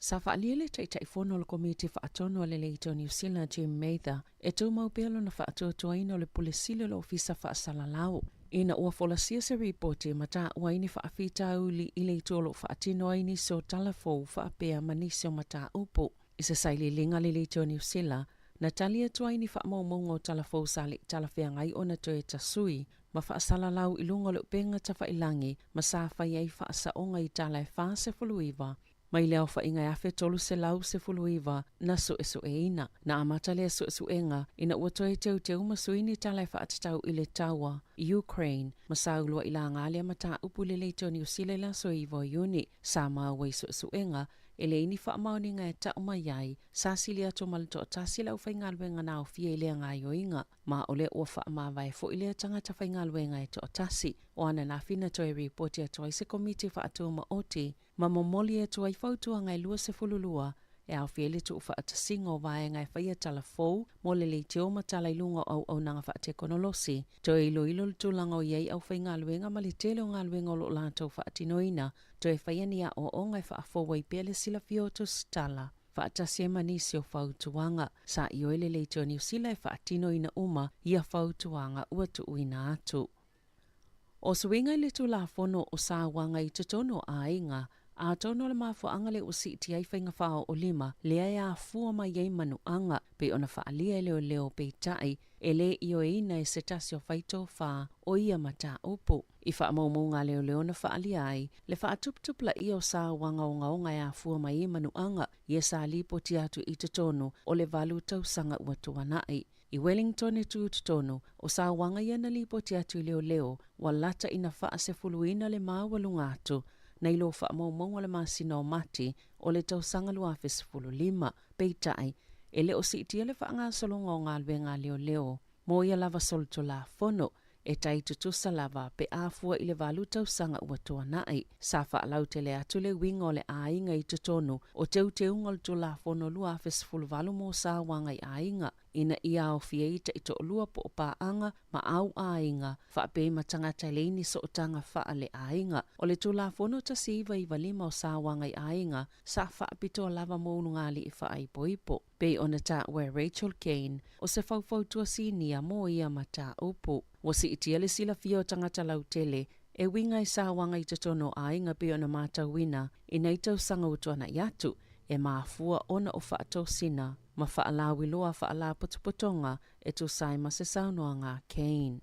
Sa whaaliele taita i fono lo komiti whaatono le leito New Zealand Jim Mather e tau mau pelo na whaatotoa ina le pulisile lo ofisa whaasala lau. Ina ua folasia se reporti mata ua ini whaafita uli i leito lo whaatino ini so talafou whaapea manisi o mata upo. I se saili linga le leito New Zealand na talia tua ini whaamaumongo o talafou sali talawhea ngai o na toe tasui ma whaasala lau ilunga le upenga ta whailangi ma sa whaiei whaasaonga i tala e wha se fuluiva. Mai leo whainga e awhe tolu se lau se fuluiva na so e ina. Na amata lea so enga ina ua toe te umasuini tala e whaatatau i le taua Ukraine. Masaulua ila ngalea mata upu le leito New Zealand so iwa yuni. Sa maawai so enga ele ini whaamauni ngai ta umayai. Sa sili ato malito atasi lau whaingalwenga nao fia ilea ngai o inga. Ma ole ua whaamawai fo ilea tangata whaingalwenga e to atasi. O ana na fina toe reporti ato se komiti whaatua maoti. Ma momoli ato ai whautua ngai lua se fululua. E au fiele tu whaatasinga o vae ngai whaia tala fou. Mo le le te oma tala ilunga au nanga whaate konolosi. Toe ilo tulanga o iei au whaingalwenga ma le tele o ngalwenga o lo lantou whaatinoina. Toe whaiania o ngai whaafo wai pele sila fioto stala. Whaatasia manisi o whautuanga. Sa i oele le te o New Zealand whaatinoina uma ia whautuanga ua tu uina atu. O suinga le tu la fono o sa wanga i tutono a inga. A tono le mafo anga le usi ti ai whainga whao o lima, lea ia fua mai ei manu anga, pe ona whaalia leo pe tai, e le io ina e se tasi o whaito wha o ia mata upo. I wha maumunga leo na whaalia ai, le wha atuptupla io sa wanga o ngaonga ia fua mai ei manu anga, ia sa lipo ti atu i tutono o le valu tau sanga ua tuanai. I Wellington e tutono, o sa wanga ia na lipo ti atu leo, walata ina wha se fuluina le mawalungatu, na ilo wha maumonga le masina o mati o le tau sanga lua fesifulu lima, peitai, e le o si itia le wha ngā solonga o ngā lwenga leo, mo ia lava solto la fono, e tai tutusa lava pe afua i le valu tausanga ua tuanai. Sa whaalau te le atu le winga o le ainga i tutonu o teuteunga le tulafono lua fesfulu valu mo sa wanga i ainga. Ina ia o fiaita i to lua po o paanga ma au ainga whaape matangata leini so otanga wha le ainga. O le tulafono ta siiva i valima o sa wanga i ainga sa whaapito lava mounu ngali i wha ai poipo. Pei ona ta where Rachel Kane o se faufautua sinia mo ia mata upu. Wasi itia le sila fio tangata lautele e winga i sa wanga i tatono ainga pe ona mata wina i neitau sanga utuana yatu e maafua ona o whaatou sina ma whaalawi loa whaala putuputonga e tu sai ma se saunoanga Kane.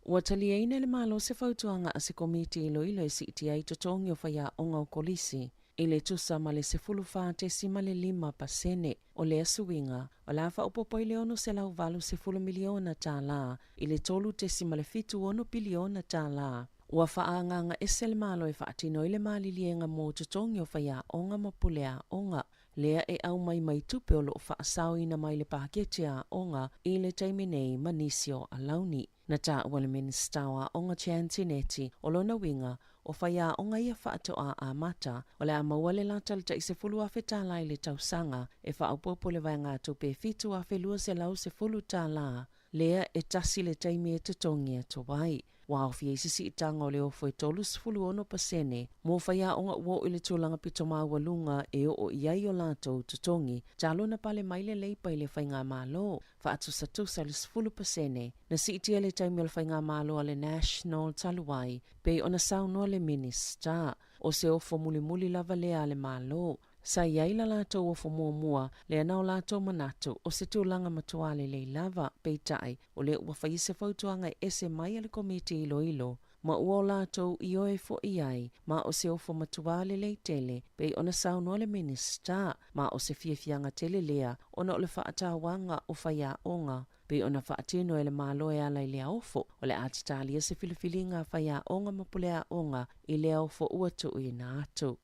Ua talieina le malo se fautuanga a se komiti ilo ilo e si itia i totongi o whaia onga o kolisi. I le tusa ma le sefulu whaatesi ma le 5% o le asuinga o la wha upopo i le ono se lau valu sefulu miliona tā la i le tolu tesi ma le fitu ono biliona tā la. Ua whaanganga e se le malo e whaatino i le malilienga mō tutongi o whaia onga ma pulea onga. Lea e au mai tupe o lo whaasau ina mai le paketea onga i le taiminei manisio a launi. Na tā ua le ministawa onga Chantineti o lona winga o whaia onga ia whaatoa a mata o le amaua le latalita i se fulu a whetala i le tausanga e whaaupopo le vai ngā tupe fitu a whelua se lau se fulu tā la. Lea e tasi le taimi e tutongi e to wai. Wao fia isisi i tanga o le ofo e tolu sifulu ono pasene. Mo whaia onga uo i le tūlanga pito maua lunga e o iai o lato tutongi. Talo na pale maile leipa i le whainga malo. Whaatusa tusa le sifulu pasene. Na si itia le taimi o le whainga malo a le National Taluai. Pei ona saunoa le Minister. O se ofo muli lava lea le malo. Sa iai la lato o mua le anau lato manato o se tūlanga matuale le lava peitai o le ua whaise fautuanga ese mai ale komiti ilo ma ua lato i oe fo iai ma o se ofo matuale le tele pei ona saunoa le Minister ma o se fiafianga tele lea ona o le whaatawanga o whaia onga pei ona whaatino e le malo e ala i lea ofo o le atitalia se filifilinga whaia onga mapulea onga i lea ofo ua tu i na atu.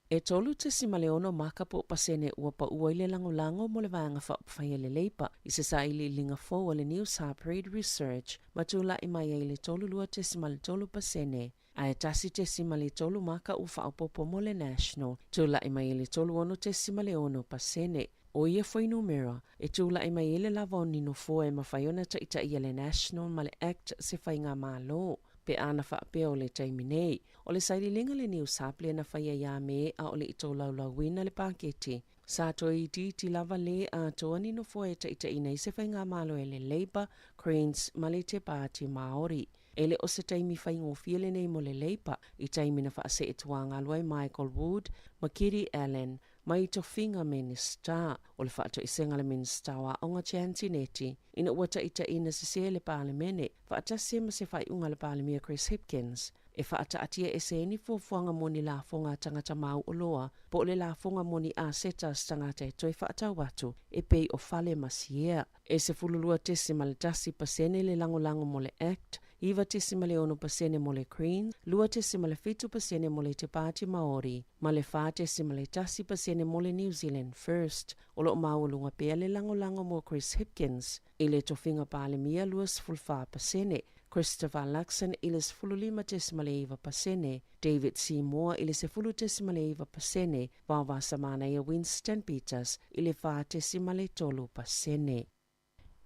E tolu te simaleono makapo pasene ua pa ua ile lango mo le vanga whaia le leipa i se sa ili linga fo le News Harperade Research matula i mai ile tolu lua te simale tolu pasene a e tasi te simale tolu maka u whaopopo mo le National tula i mai ile tolu ono te simaleono pasene. O ia foi numera e tula i mai ile lava nino fo e mawhaiona ta ita i le National ma le Act se whainga malo. Pe ana whaapea o le taiminei. O le sairilinga le News Harperade na whaia ia me a o le ito laulawina le paketi. Sa toi ti lava le a toa nino fo e ta ita ina i se whainga malo e le Labour, Greens, ma le te Party Maori. Ele o se taimi whaingo fiele nei mo le Labour i taimi na whaase e tuanga luai Michael Wood, Makiri Allen, mai to finga Minister o le whaato i senga le Minister wa onga Chantineti ina uata ita ina se le parlemene whaatase ma se whai unga le parlemia Chris Hipkins e whaata atia e se ni fuafuanga moni la fonga tangata mau o loa po le la fonga moni a seta tangata e toi whaata watu e pei o fale masiea e se fululua tesi maletasi pasene le lango mo le Act iwa tesima le ono pasene mo le Greens, lua tesima le fitu pasene mo le te Party Maori, ma le wha tesima le tasi pasene mo le New Zealand First, o lo maulunga pea le lango mo Chris Hipkins, i le tofinga palemia luas fulfa pasene, Christopher Luxon i le sefululima tesima le iwa pasene, David Seymour i le sefulu tesima le iwa pasene, wawa samana ia Winston Peters i le wha tesima le tolu pasene.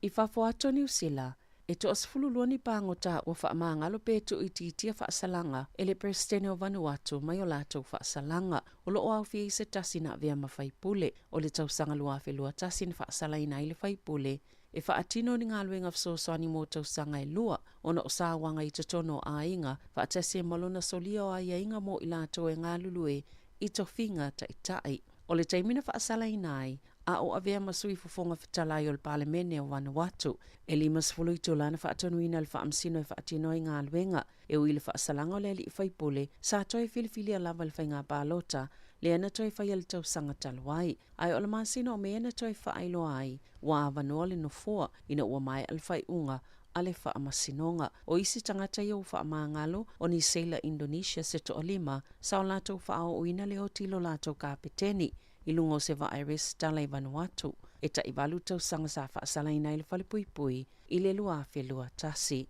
I whafuato New Zealand, e to asfulu luani pangota o whaamangalo pe to ititia whaasalanga e le presidente o Vanuatu mai o lato whaasalanga o lo o au fie se tasina vea mawhaipule o le tausanga lua whelua tasin whaasalaina i le whaipule e whaatino ni ngā luenga fsosoani mō tausanga e lua o na o sāwanga i totono a inga whaatase malona solia o aia inga mō i lato e ngā lulue i to whinga ta itai. O le taimina whaasalaina ai a o avea masui fofonga whatalai o le palemene o Vanuatu. E li masfulu i tōlana whaatanuina le whaamsino e whaatino i ngā luenga e ui le whaasalanga o le li i whaipule sa toi filifili a lava le whainga pālota le ana toi whai al tausanga taluai. Ai o le masino o me ana toi whaailo ai wa avanoa le nofoa ina ua mai al whaiunga a le whaamasinonga. O isi tangata i o whaamangalo o ni Seila Indonesia se to olima sa o lato whaao uina le o tilo lato ka peteni. I lungo se va Iris Dalai Vanuatu. e ta i walu tausanga sa whaasalaina i le whalipuipui i le lua whelua tasi.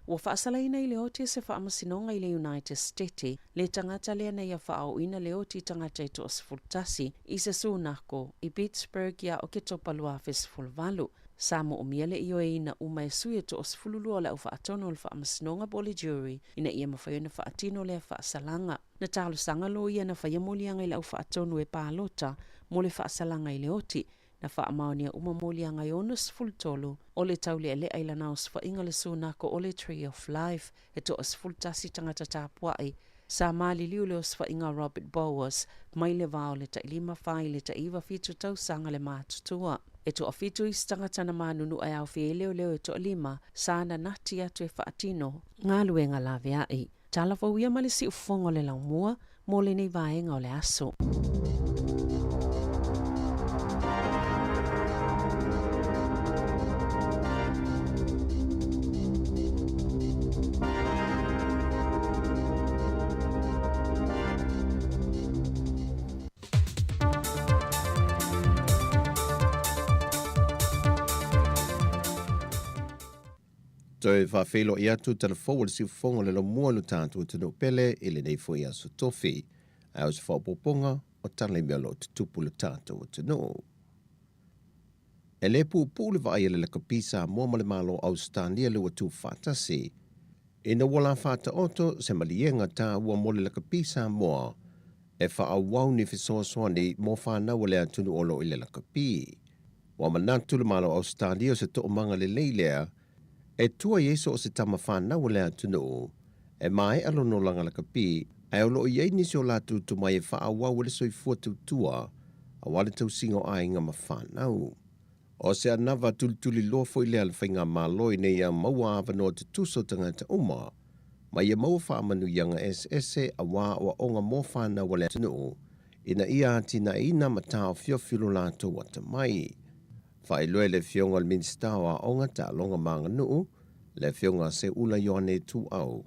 Ua whaasalaina i le oti se whaamasinonga i le United States, le tangata lea nei a whaauina le oti tangata i to osfultasi i se sunako i Pittsburgh ia o ke topalua fesfulvalu. Samo o miele i o e na uma e sui e to osfululua le au whaatono le whaamasinonga boli jury ina ia mawhaiona whaatino le whaasalanga. Na talo sanga lo ia na whaiamolianga i le au whaatono e pālota mo le whaasalanga i le oti. Na whaamaonia umamolianga i onus fultolo o le taule ele ailana os whainga le sunako o le Tree of Life e to os fultasi tangata tāpuai. Sa mali liu le os whainga Robert Bowers mai le vao le ta ilima whai le ta iwa fitu tau sanga le mātutua. E to afitu i stangata na manunu ai au fie leo leo e to lima sana nati atu e whaatino ngā luenga lawe ai. Tala whauia mali si ufongo le laumua mo le nei vaenga o le aso. Toi whawhelo i atu tala forward si ufonga le lo mua lu tātua tino pele ili nei fo i aso tofi. Au se whapoponga o tala mea lo tutupu le tātua tino. E le pūpūle wa aia le kapisa mua male malo Australia le watu whatasi. Ina wala whata oto se malienga tā ua mole le kapisa mua e wha awau ni fisoaswani mo whanau le atunu olo i le kapi. Wa manatu le malo Australia se to manga le leilea e tua Yesu o se tama whanau le atunu, e mai alo no langa la kapi, e olo i ei nisi o latu tu mai e wha awau le soifua tautua, a wale tau singo a inga ma whanau. O se anawa tulituli loa fo i lea le whainga maloi ne ia maua awa no te tuso tangata uma, ma ia maua whaamanu yanga SS a wā o onga mo whanau le atunu, ina ia ati na ina matao fiofilo lato wata mai. Whai loe le fionga le ministawa o ngā ta longa maanga nuu, le fionga se ula yoane tu au.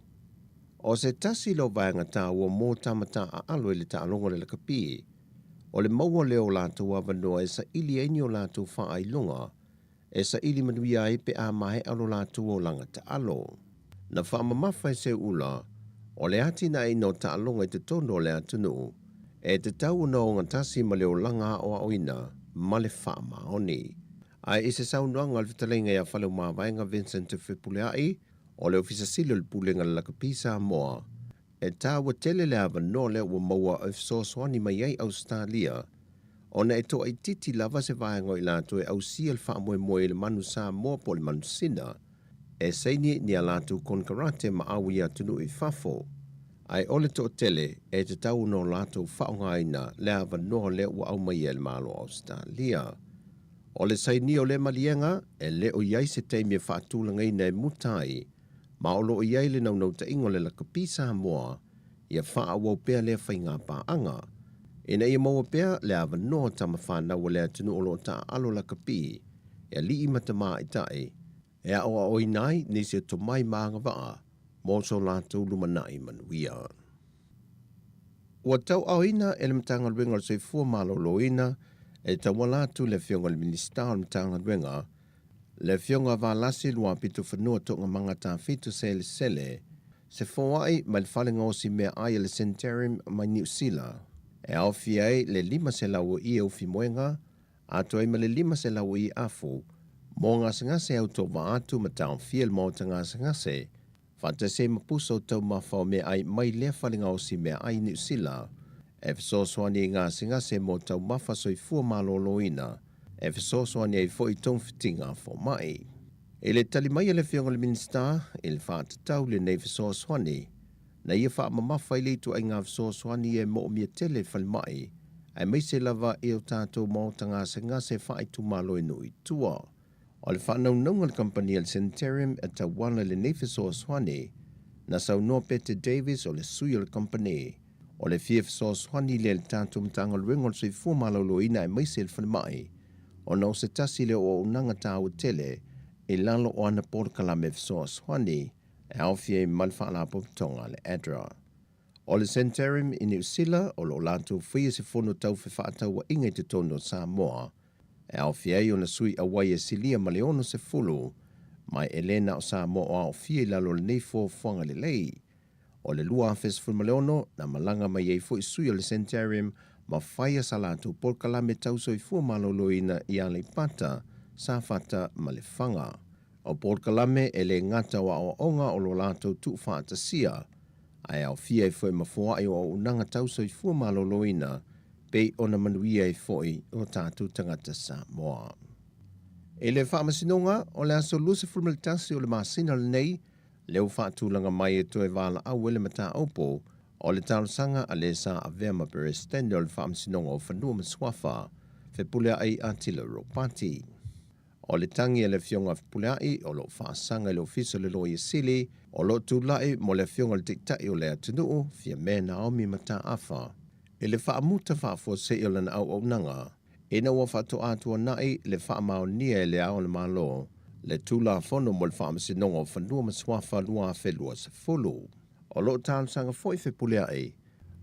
O se tasi lo vaenga ta ua mō tamata a aloe le ta longa le kapi. O le maua leo lātou avanoa e sa ili eini o lātou whaai longa, e sa ili manuia e pe a mahe alo lātou o langa ta alo. Na whaamamawhai se ula, o le ati na ino ta longa i te tono le atunu, e te tau na o ngā tasi ma leo langa o aoina, ma le whaamaoni. Ai ise saunuanga al vitalenga ia whalau mawaenga Vincent Fipuleai, o le ofisa silo le pulenga le lakapisa moa, e tā wa tele le awa no le ua maua o fisoswani mai ai Australia, o na e toa i titi lava se vaenga i lato e au sia le wha moe le manu sa moa po le manu sina, e seini ni a lato kon karate ma awi atunu i fafo. Ai ole to tele e te tau no lato whaongaina le awa no le ua au mai e le malo Australia. O le saini o le malienga, e le o iai se teimi e whaatulanga ina e mutai, ma o lo o iai le nau ta ingo le la kapisa moa, ia wha awau pea le whainga pa anga. Ina ia maua pea le awa noa tama whanau le atunu o lo ta alo la kapi, e li i matama i tae, e a oa oinai nisi o tomai maanga waa, mo so lātou lumanai manuia. Ua tau aoina e le matanga luenga le soifua malo loina, e tawalatu le fionga le minista o mtanga duenga, le fionga valasi lua pitu whanua tonga manga ta fitu sele sele, se fawai ma le whalenga o si mea aia le Centarium mai New Zealand. E awhi ai le 5 se lau i au fi moenga, ato ai ma le 5 se lau i afu, mo ngā sangase au tō atu ma tau fiel mo ta ngā sangase, whata se mapuso tau mawhao mea ai mai le whalenga o si mea ai New Zealand, e fisoswani ngā singase mo tau mawha soifua maloloina, e fisoswani ai fo i tong fitinga fo mai. E le tali mai le fionga le minista, e le whātatau le nei fisoswani, na ia wha mamawha i leitu ai ngā fisoswani e mo mia tele whali mai, ai mai se lava e o tātou mo ta ngā singase wha i tu maloinu i tua. O le whanau naunga le kampani le Centarium e tau wana le nei fisoswani, na sau noa Peter Davis o le sui o le kampani, o le fia fisoswani le le tātou mtanga luenga o sui fua maloloina e mai se le whali mai, o na o se tasi le o unanga tāu tele, e lalo o ana porkalame fisoswani, e awhia i malwha la popitonga le ADRA. O le Centarium i New Zealand, o lo lātou whia se whono tau whewhaatau wa inga te tono Samoa, E au fiai o na sui a wai e silia ma le ono se fulu, mai Elena o sa mo o au fie lalo le neifo fuanga le lei. O le lua festival ma le ono, na malanga mai ei fo i sui o le Centarium, ma whaia salatu por kalame tauso i fua maloloina i a le pata, sa fata ma le whanga. O por kalame e le ngata wa o onga o lo lato tu whaata sia, ai au fia i fo i mafua i o unanga tauso i fua maloloina, pei ona manuia i foi o tātou tangata Samoa. E le whaamasinonga, o le aso lusi fulmalitasi o le masina le nei, leo whaatulanga mai e toe wala au ele mata opo, o le talosanga a le sa a vema perestende o le whaamasinonga o whanua maswafa, whepulea ai atila ropati. O le tangi e le fionga whepulea ai, o lo whaasanga le ofisa le loa i sili, o lo tūlai mo le fionga le tiktai o le atunuu, fia me Naomi mata afa, e le whaamuta whaafose i o lana au au nanga, e na ua whaato atua nai le whaamao nia e le ao le malo, le tūla whono mo le whaamasinonga o whanua maswafa lua whelua se fulu. O lo tālsanga foi whepulea ai,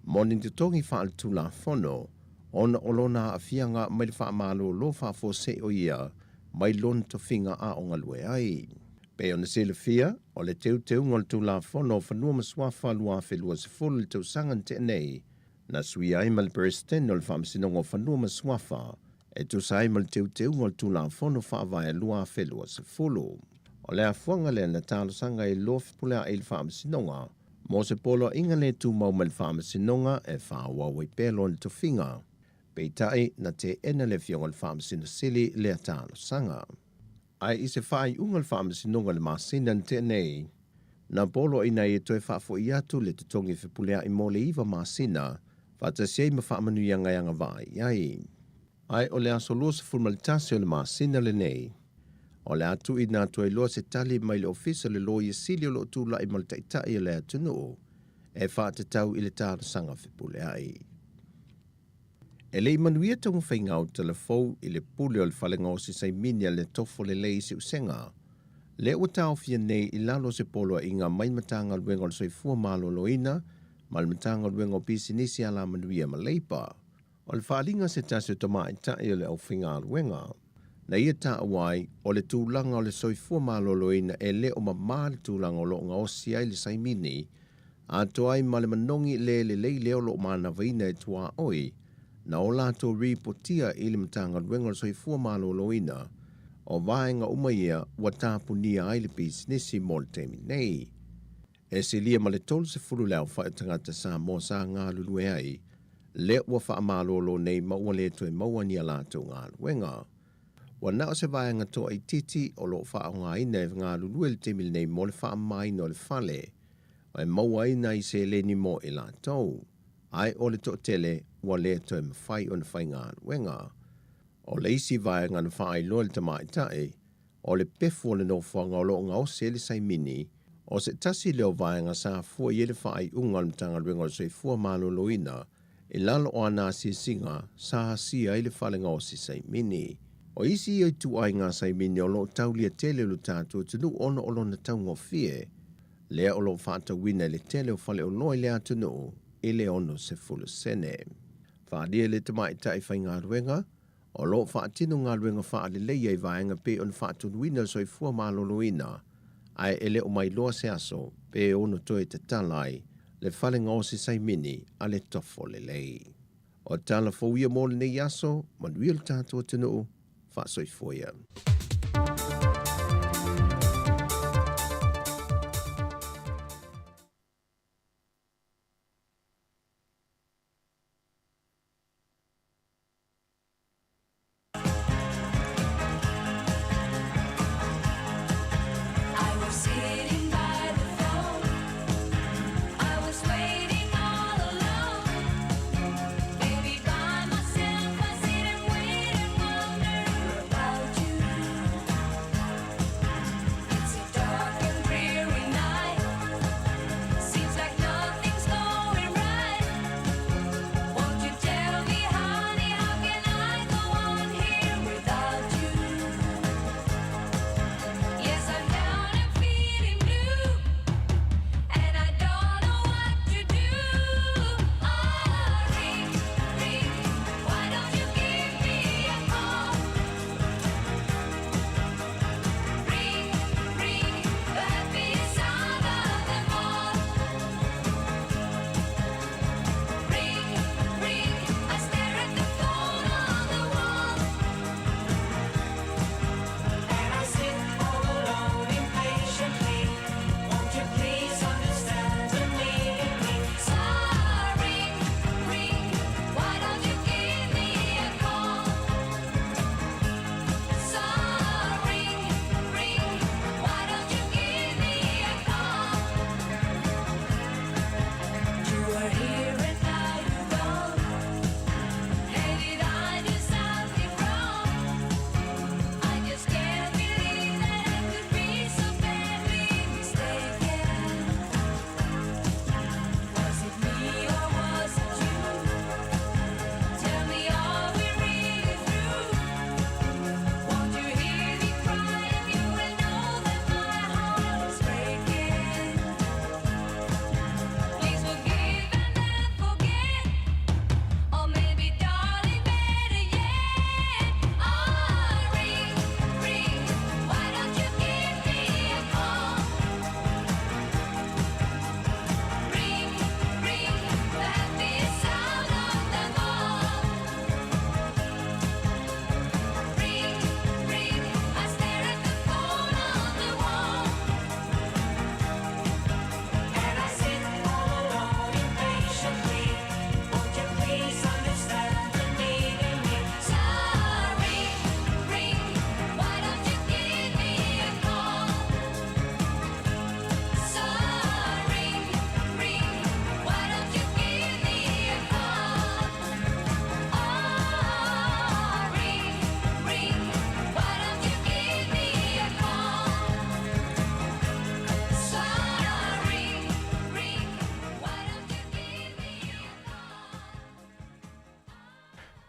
moni te tongi whaal tūla whono, ona olona a fianga mai le whaamalo lo whaafose o ia, mai lon to finga a o ngalue ai. Pe ona sele fia, o le teu ngol tūla whono o whanua maswafa lua whelua se fulu le tau sangan te nei, na sui ai mal presten o le whaamasinonga o whanua maswafa, e tu sai mal teu ngol tūla whono whaavai lua whelua se fulu. O le afuanga le na tālosanga e lo whipulea e le whaamasinonga, mo se polo inga le tu mau mal whaamasinonga e whaawawai pelo le tofinga, peitai na te ena le fionga le whaamasino sili le tālosanga. Ai i se whaai unga le whaamasinonga le masina te nei, na polo ina e toe whaafo i atu le tutongi whipulea i mo le iwa masina, whata sei ma whaamanu yanga vai ai. Ai o le aso lua se formalitasi o le masina le nei. O le atu i nā tua i loa se tali mai le ofisa le loa i sili o lo tūla i maltaitai o le atunuu, e whaata tau i le tāra sanga whipule ai. E le manuia tangu whaingau telefou i le pule o le whalenga o si saiminia le tofo le lei si usenga. Le ua tau fia nei i lalo se polo i ngā mai matanga luenga o le soifua malo loina, ma le matanga luenga o pisi nisi ala manuia ma leipa. O le whaalinga se tasi o tamai tai o le au whinga luenga. Na ia ta awai, o le tūlanga o le soifua maloloina e le o mamā le tūlanga o lo ngā osi ai le saimini, a toai ma le manongi le leo lo mana vaina e tua oi, na o lato ripotia i le matanga luenga o le soifua maloloina, o vaenga umaia wa tāpunia ai le businessi mo le temi nei. E se lia ma le tolu se furu leo whae tangata sa mo sa ngā lulue ai, le ua wha malolo nei maua le tue maua ni a lato ngā luenga. Wa nao se vaenga to ai titi o lo wha ngā ina e ngā lulue le temi nei mo le wha mai no le fale, o e maua ina i se le ni mo e lato. Ai o le to tele wa le tue mawhai o na whai ngā luenga. O le isi vaenga na wha ai loa le tamai tae, o le pefu o le no whanga o lo ngā o se le saimini, o se tasi leo vaenga sa fua i ele whaai unga le tanga luenga o se fua maloloina, e lalo o ana si singa sa hasia i le whalenga o si saimini. O isi i tu ai ngā saimini o lo taulia tele lo tātua tunu ono o lo na tau ngofie, lea o lo whaata wina le tele o whale o noi lea tunu, e le ono se fulu sene. Whaadia le tamai tai whai ngā ruenga, o lo whaatino ngā ruenga whaale leia i vaenga pe on whaatunu wina so i fua maloloina, ai ele o mai loa se aso, pe ono toe te talai, le whalenga o si saimini a le tofo le lei. O tala fauia mo le nei aso, manuia le tātua tunu, whaasoifoia. Baby, by myself, I sit and wait and wonder about you.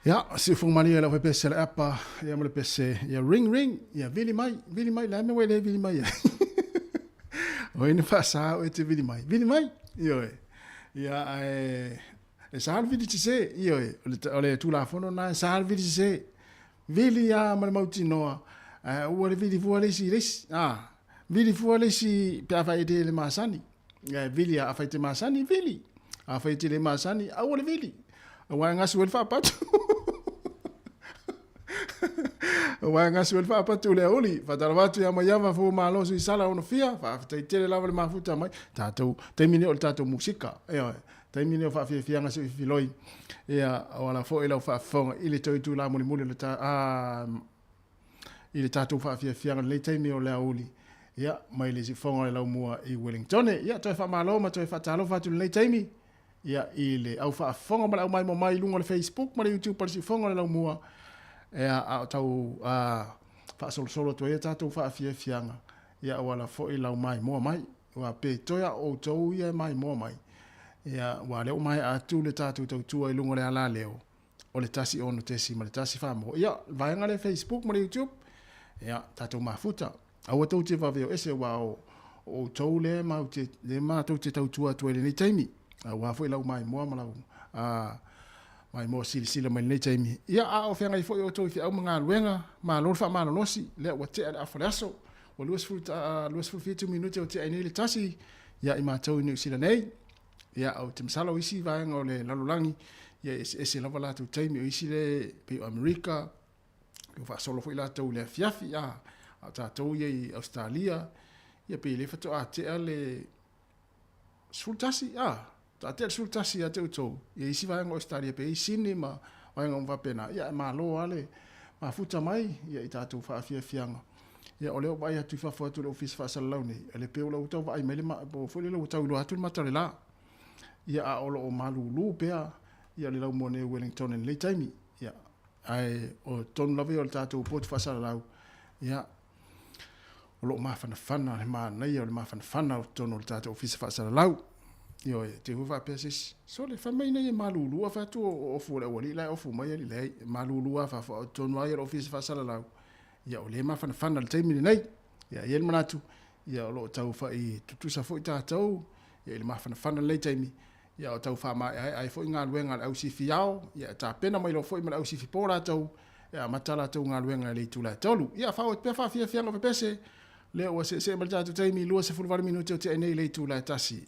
Ja, si fu mani la pese la apa, ya mo le pese, ya ring, ya vili mai, la me wele vili mai. O ina fa sa o te vili mai, yo e. Ya e sa vili ti se, yo e, o le tu la fono na sa vili ti se. Vili ya ma mauti noa. O le vili fu le si res. Vili fu le si pe fa ide le masani. Ya vili a fa ite masani vili. A fa ite le masani, a o le vili. Wa nga suel fa patu. Wa nga suel fa patu le oli, fa talavatu ya mayava fu malo su sala ono fia, fa te tele lava le mafuta mai. Tatou, te mini o tatou musika. Te mini o fa fia nga su filoi. Ya wala fo ila fa fonga ile toi tu la muli le ta ile tatou fa fia nga le te mini o le oli. Ya mai le si fonga le mua I Wellington. Ya toi fa malo ma toi fa talo fa tu le te mini. Ya ile au fa fonga ma au mai lunga le Facebook ma le YouTube par si fonga le mua a tau fa solo to eta to fa fianga ya wala fo ila mai mo mai wa pe toya o to ia mai mo mai ya wale o mai atu le tatu to tu lunga le ala leo o le tasi ono tesi ma le tasi fa mo ya vai ngale Facebook ma le YouTube ya tatu mafuta au to te va veo ese wa o to le ma te le ma to te tu atu le ni taimi wa fo ila mai mo ma la mai mo sila mai nei taimi ia a o fenga I fo o to fi au manga luenga ma lo fa ma lo si le o te a flaso o luas fu 2 minutos o te ai nei le tasi ia I ma tau ni sila nei ia au te msalo isi va ngo le lalulangi ia ese lava la tu taimi o isi le pe America o fa solo fo ila tau le fiafi a ta tau ia Australia ia pe le fa to a te ale sultasi ta te sultasi a te utou. Ia isi vai ngo Australia pe isini ma vai ngo pena. Ia ma lo ale ma futa mai ia I tatu fa fianga. Ia ole o vai atu fa fotu le office fa salau nei. Ele pe o utou vai mele ma po fo le utou lo atu matale la. Ia a olo o malulu pe ia le lau mone Wellington en le taimi. Ia ai o ton lave o tatu pot fa salau. Ia o lo ma fana le ma nei o le ma fana o ton o tatu office fa salau. Yo te huwa pesis so le fa mai nei malulu fa tu o fu le wali la o fu mai le malulu fa fa ton mai office fa sala la ya o le ma fa le taimi nei ya yel manatu ya lo tau fa I tu sa fo ta tau ya le ma fa le taimi ya o tau fa mai ai fo nga luenga au si fiao ya ta pena mai lo fo mai au si fi pora tau ya matala tau nga luenga le tu la tolu ya fa o pe fa fia no pese le o se mal ta tu taimi lo se fu 20 minuti o te nei le tu la tasi.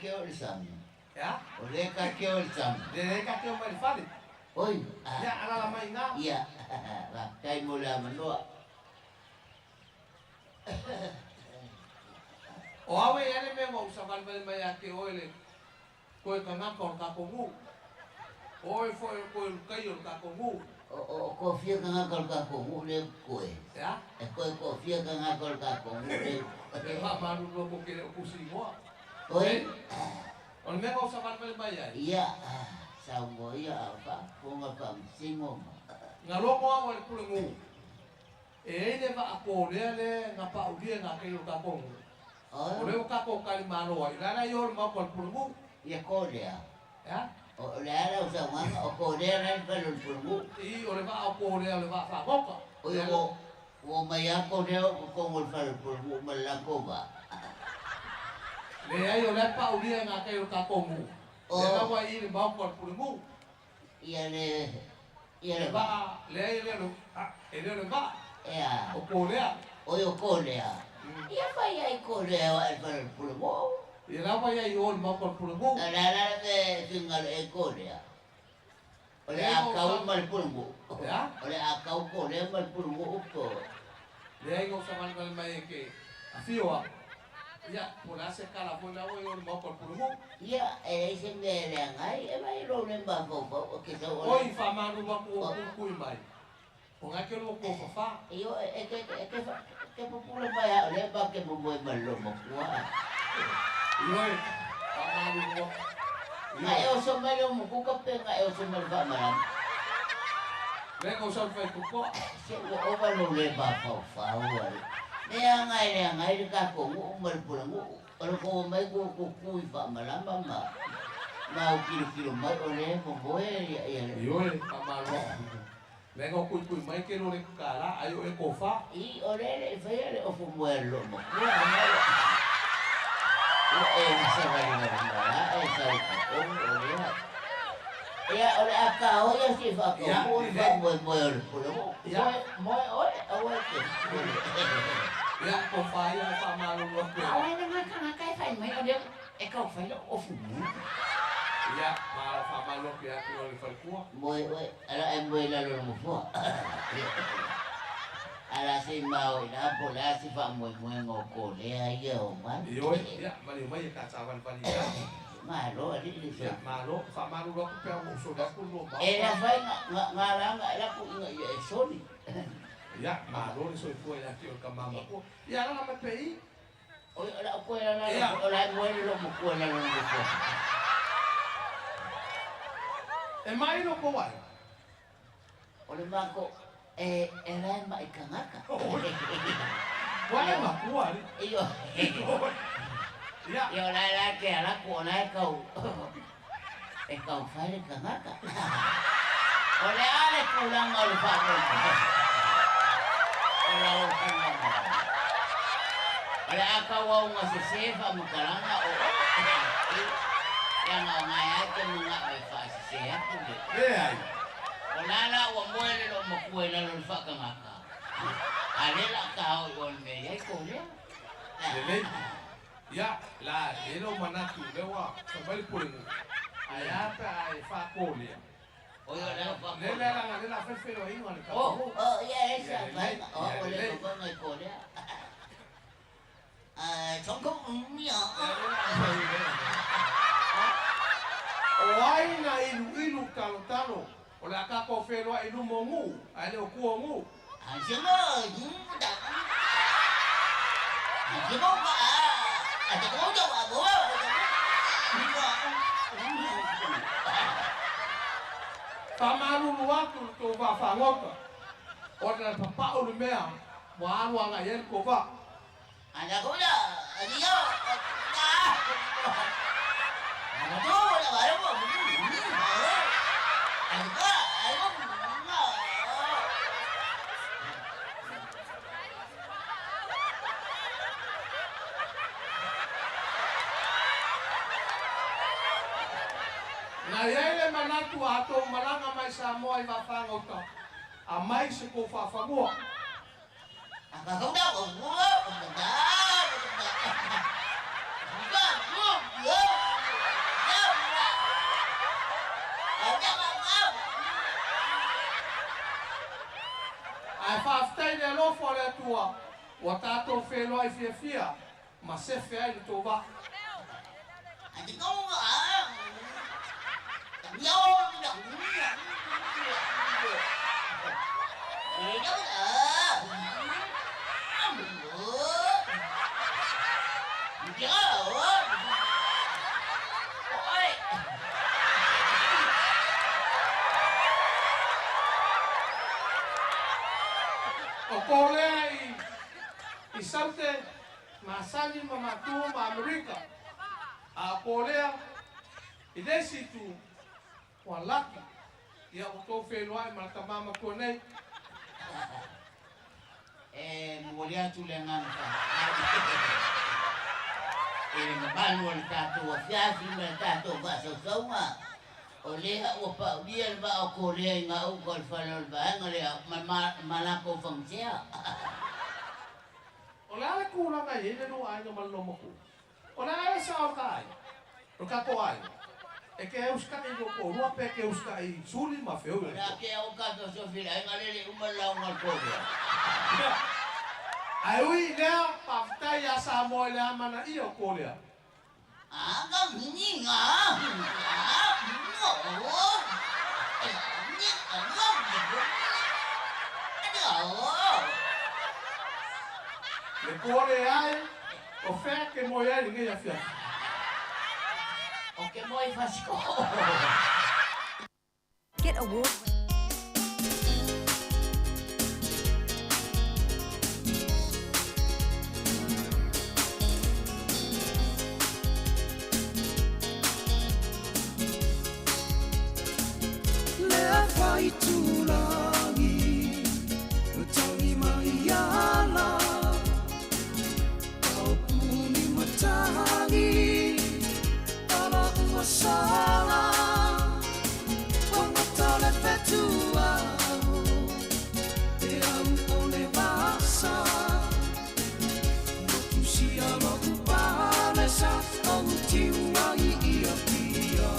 keo le sang. Ya? O le ka keo le sang. Le ka keo mai fale. Oi. Ya ala la mai nga. Ya. La kai mo la manoa. O awe ane me mo usavan mai ake oile. Koe ka ngako ka kongu. Oe foi koe kai o ka kongu. O kofia ka ngako ka kongu le koe. Ya? E koe kofia ka ngako ka kongu le. E ma manu loko kele o kusi moa. Oi. O me mo usavan mai ai. Ia. Sao mo ia fa ponga pa singo. Nga loko awa le kule ngu. E ne va apo le nga pa udia nga kele o ka kongu. O le o ka kongu kali manoa. Ilana yo le mako le kule ngu. Ia kolea. Ya? O le ara usa nga o kolea rai pelo le pulgu. I o le va o kolea le va fa boka. O mai a kolea o kongo le pelo pulgu ma la kova. Le ai o le pa udia nga kei o ka kongu. Le na wa i le mako le pulgu. Ia le va le ai le lo le va. Ia. O kolea. O kolea. Ia vai ai kolea o pelo pulgu. Ia la wa ia i o le mako le pulgu. La me fingal e kolea. O le akau mal pulgu. Ya? O le akau kolea mal pulgu upo. Le ai go saman mal mai ke. Afioa. Ya, pula se kala pula o le mako le pulgu. Ya, e se me le ngai e vai ro le mako o ke so. Oi fa manu ba ko ku mai. O nga ke lo ko fa. Io e che popolo vai le ba che mo vuoi mallo mo qua. Io fa manu mo. Ma io so meglio mo ku ka penga io so meglio fa malam. Le ko so fa ku ko. Se o va lo le ba fa o. Le ngai ka ko mo mal pula mo. O ko mai ko fa malam ma. Ma o kilo mai o le mo boe ya. Io fa manu. Vengo kui mai ke lo le kala ayo e kofa. I ore le o fu muerlo mo. E se va a la e sai o ore. Ya ore aka o ya si fa ko mo o ke. Ya kofa ya fa malu lo ke. Ai na ka kai fai mai ore e ka fai o fu. Ya, ma fa malo ke aku le fa ku. Moi ala e moi la lo mo fo. Ala si mau na pola si fa moi ngo ko le ai o ma. Yo, ya, mali mai ka sa van van ya. Ma lo ali li ya. Ma lo, fa malu lo pe o so da ku lo ba. E la fa nga la ku e soli. Ya, ma lo so fu ya ki o ka mama ko. Ya la me pei. O la ko la moi lo mo ko la lo mo fo. E mai no ko wai. O le mako e la mai kangaka. Wai ma ku wai. Iyo. Ya. Yo la ke ala ko la ka. E ka fai kangaka. O le ale ku la ngol fa ko. O la o kangaka. O le aka wa nga se fa mo kalanga o. Ya nga yake mga may fasi siya kundi. Ay. Wala na wa mo le lo makuela lo fa ka maka. Ale la ka o yon me ya ko le. Le. Ya, la elo manatu le wa sabal pulmu. Aya pa ai fa ko le. O yo la fa. Le la la fe fe lo ino al ka. Oh, ya esa fa. O le ko ngai ko le. Trong không ya. Oai na ilu talo. O le aka ko fe lo ilu mongu. Ai le o ku ngu. Sino, da. Sino ba? Ate ko do ba bo. Pamalu luatu to va fangota. O le papa o le mea. Wa wa nga yen ko va. Ana ko da. Ani yo. Ana to la ba ro. Ana ko, ai ko. Na yele manatu ato malanga mai Samoa i whawhangota. A mai se ko whawhangoa. Aka kau dah betul, betul. Ai whaafitai le alofo le atua. Wa tātou wheloa I fia. Ma sefe ai le tō wā. Ati kaunga O kolea I saute masani mamatua ma Amerika. A kolea I desi tu wa laki. Ia o tō wheloa I malatamama konei. Mori atu le ngana ka. E me balu le tātou a fiafi me le tātou ba sausaunga. O lea ua paulia le ba o kolea I ngā uka le whanau le baenga lea malako whamtea. O le ale kūranga I ene no aina malanomaku. O le ale sa o kai. O kako ai. E ke euska I loko rua pe ke euska I suri ma feu. Ora ke o kato so fila e ngalele umalau ngal kore. Ai ui lea paftai a sa moe le amana I o kolea. Aga mininga. Le kore ai o fea ke moe ai nge ya fia. O ke moe fasiko. Get award. Vai tulangi, tangi mai ala, kau puni matangi, ala uasala, wangatale petua, te au ole basa, motusia lo upalesa, au tiuai ia pia.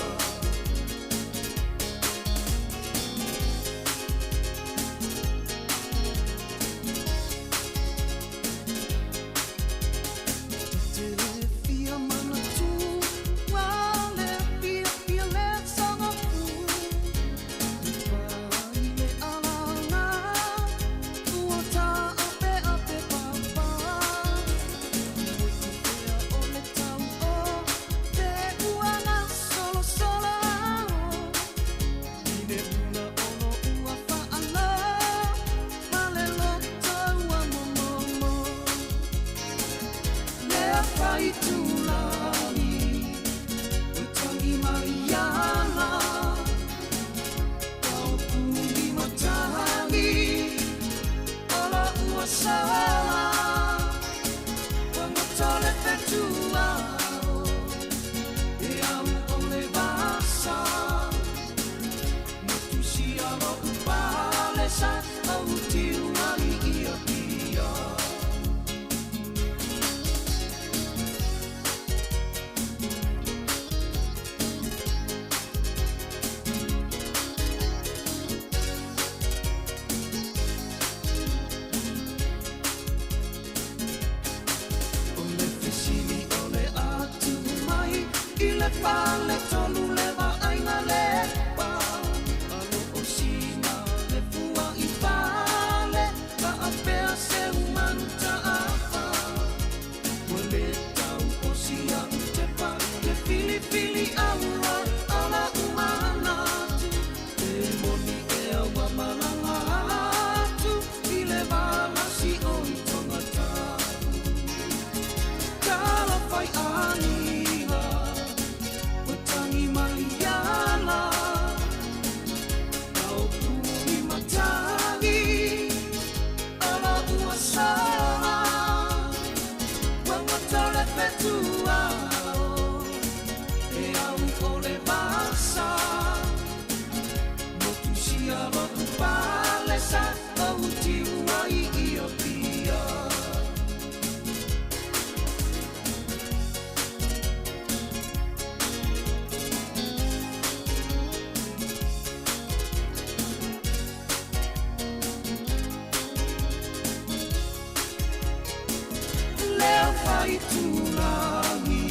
mai tulangi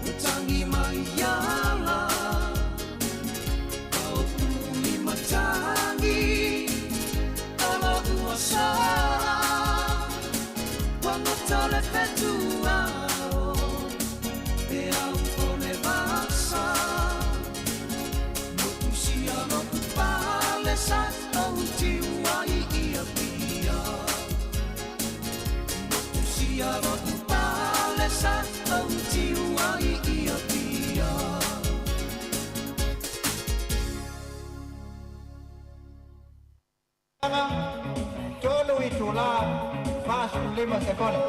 utangi mai yala kau puni matangi ala uasara wanotole petuao e au ole masa motusia no kupale sa au tiwai ia pia motusia no kupale sa au tiwai ia pia Tolu itula mas 5 sekolah.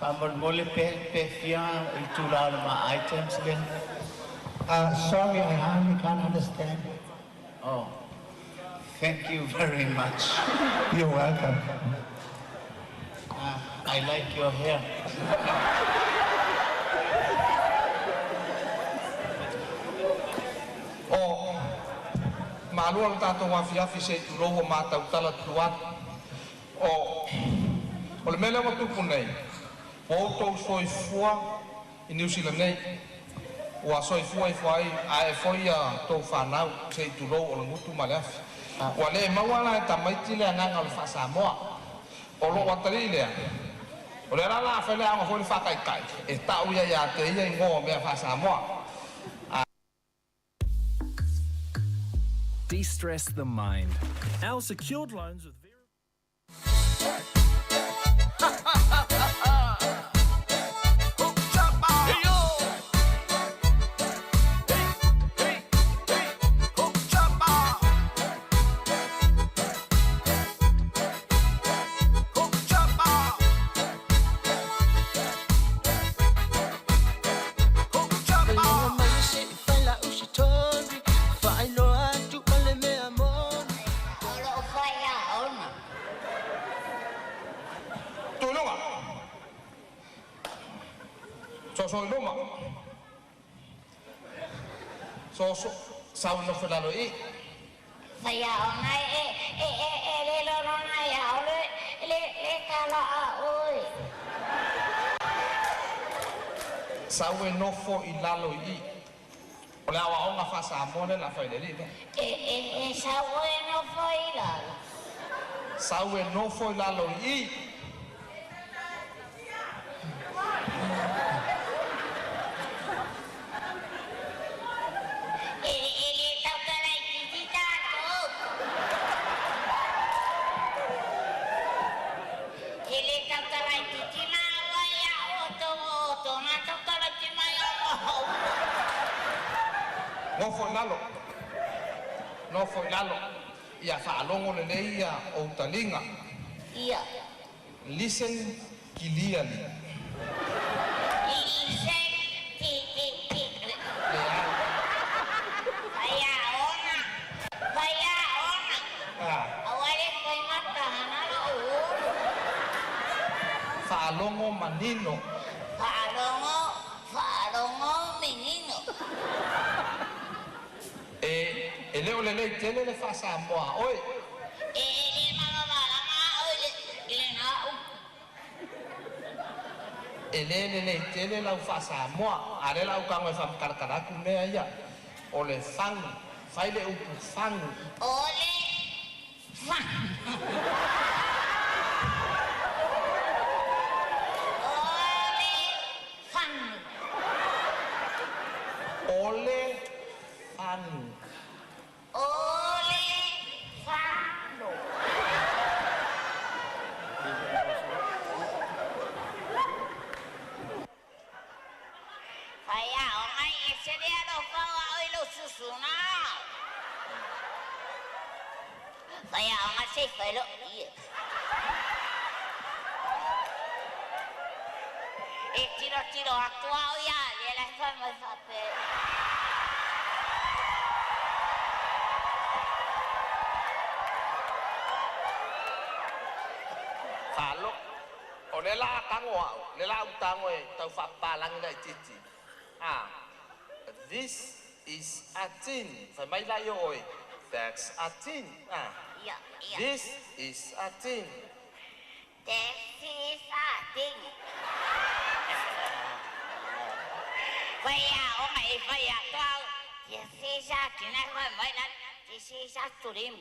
Paman boleh pefia itulah nama items kan? Sorry, I hardly can't understand. Oh, thank you very much. You're welcome. I like your hair. Oh, malu ang tato wafiafi sa itulo matau talat tuat. Oh, ole mele mo tupunay. Poto soi fua in New Zealand nei. Wa soi fua fai ai foi a to fanau sa itulo ole mutu malaf. Wa le mawala tamai tile nanga le fa Samoa. Olo watari le. Ole la fa le ang hoi fa kai kai. E tau ya te ia ngo me fa Samoa. De-stress the mind. Our secured loans with So luma. So sao no fela lo i. Saya onai le lo na ya le kala oi. Sao no fo i lalo i. Ole awa onga fa Samoa le la fa le li. Sao no fo i lalo. Sao no fo i lalo i. No foi lalo ia whaalongo le nei ia o talinga. Ia. Listen kiliani. Listen ki. Vaya ona. Awale koi mata hanalo. Whaalongo manino. Whaalongo menino. Leo le tele le fa Samoa oi. Mama oi le na. Le tele la fa Samoa, are la ka me fa karkara ku me ia. Ole fang, fai le upu fang. Ole fang. Ole fang. Vaya, vamos a hacer pelo. Tiro actuado ya, y la forma de papel. o le la tango au, le la utango e tau whapalangi nei titi. This is a tin. Whai mai lai o e. That's a tin. This is a tin. This is a tin. Vaya, o mai vaya kau. This is a tin. Whai mai lai. This is a turim.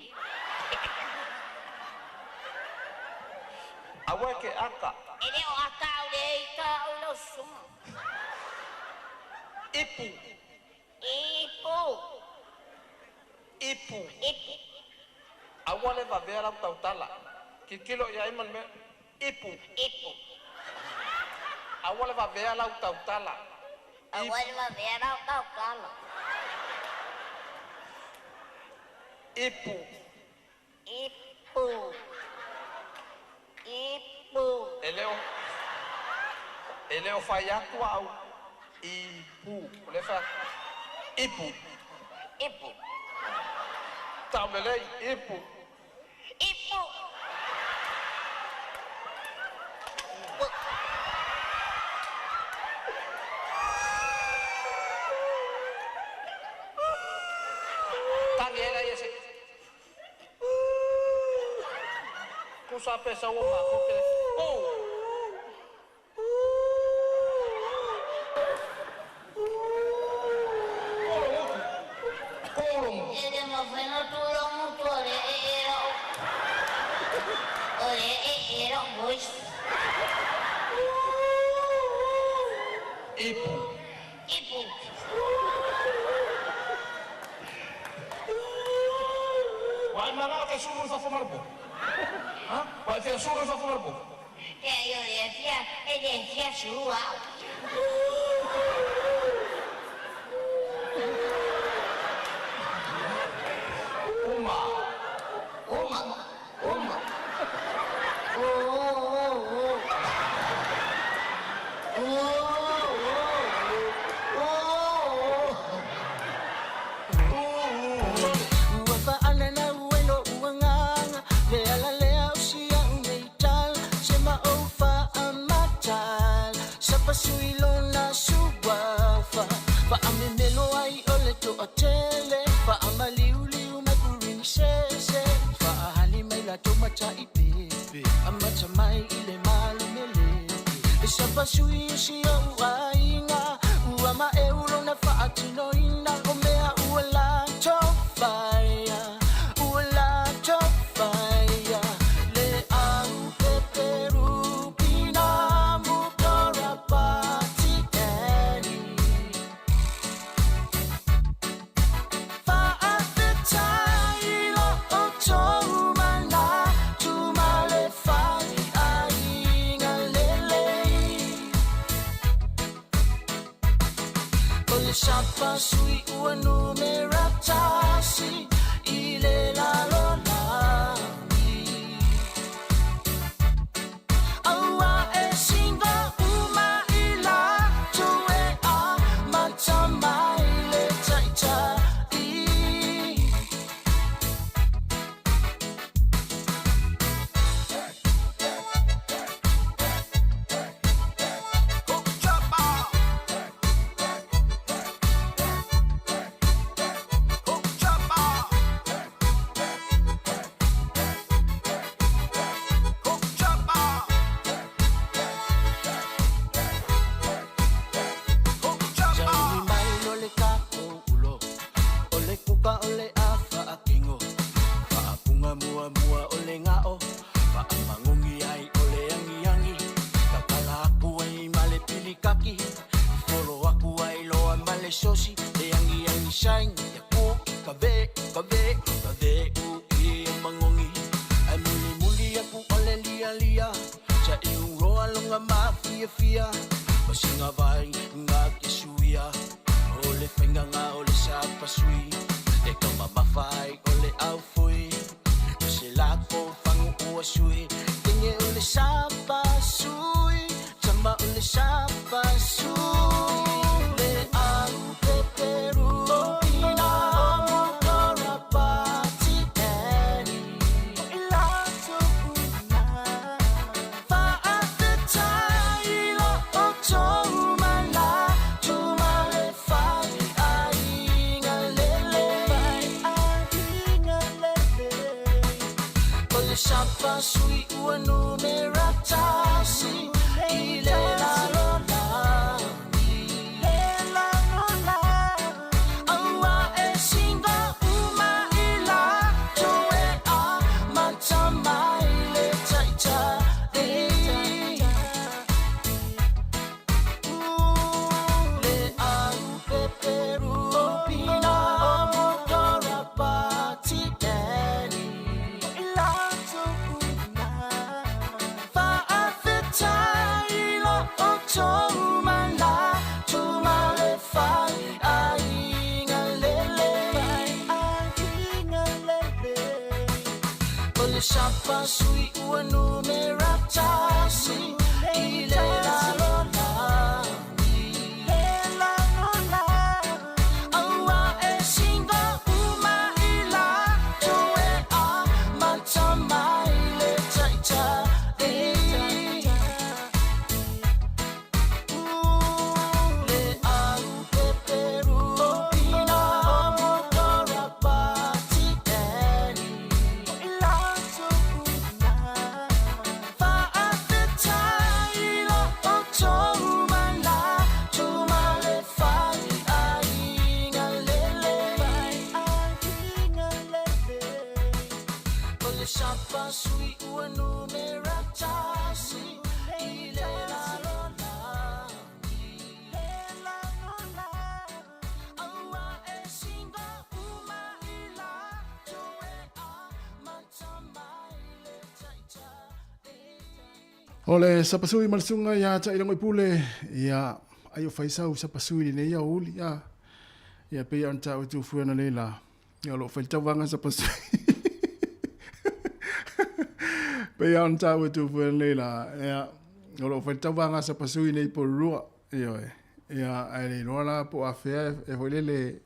Awe ke aka. Ele o aka o le ita o lo sum. Ipu. Ipu. Ipu. Ipu. Awale va vera tautala. Kikilo ya iman me. Ipu. Ipu. Awale va vera tautala. Awale va vera tautala. Ipu. Ipu. Ipu. Eleo fai aku au. Ipu. Ole fa. Ipu. Ipu. Tamelei. Ipu. Ipu. Tangi era ese. Kusa pesa wo ma ko kele. Ele mo feno tulo mutu ore ero. Ore ero boys. Ipu. Ipu. Wai mana ke suru fa fumar bo. Ha? Wai fe suru fa fumar bo. Yo decía su Pasui si o ainga uama euro na faatino ina omea uela chofaya le au peperu pina mutora pati eri faate tailo o tomana tumale fai ainga lele Shapa sui ua numera tasi ile la lola Aua e singa uma ila tue a matama ile taita Sosi le angi shine ya ku kave u mangongi ai muli ya ku ole lia cha eu roa longa mafia pasinga vai nga kisuia ole fenga nga ole sa pasui e kama mafai ole au foi se la ko fangu o sui tinge ole sa pasui chamba ole sa pasui shapa sui ua numera tasi I le la rola le la rola aua e singa uma ila toe a matamai le taita le au peperu pina motora pati deni ila tuna fa afetai lo otomala tumale fai ainga lele Ole shapa sui ua numera tasi I le la rola le la rola aua e singa uma ila toe a matamai le taita le au peperu pina motora pati deni ila tuna fa afetai lo otomala tumale fai ainga lele Ole shapa sui ua numera tasi I le la rola le la rola aua e singa uma ila toe a matamai le taita Ole sapasui malsunga ya ta ilango pule ya ayo faisau sapasui ne ya uli ya pe ya nta utu fuana lela ya lo faita wanga sapasui pe ya nta utu fuana lela ya lo faita wanga sapasui ne porua ya ai rola po afea e holele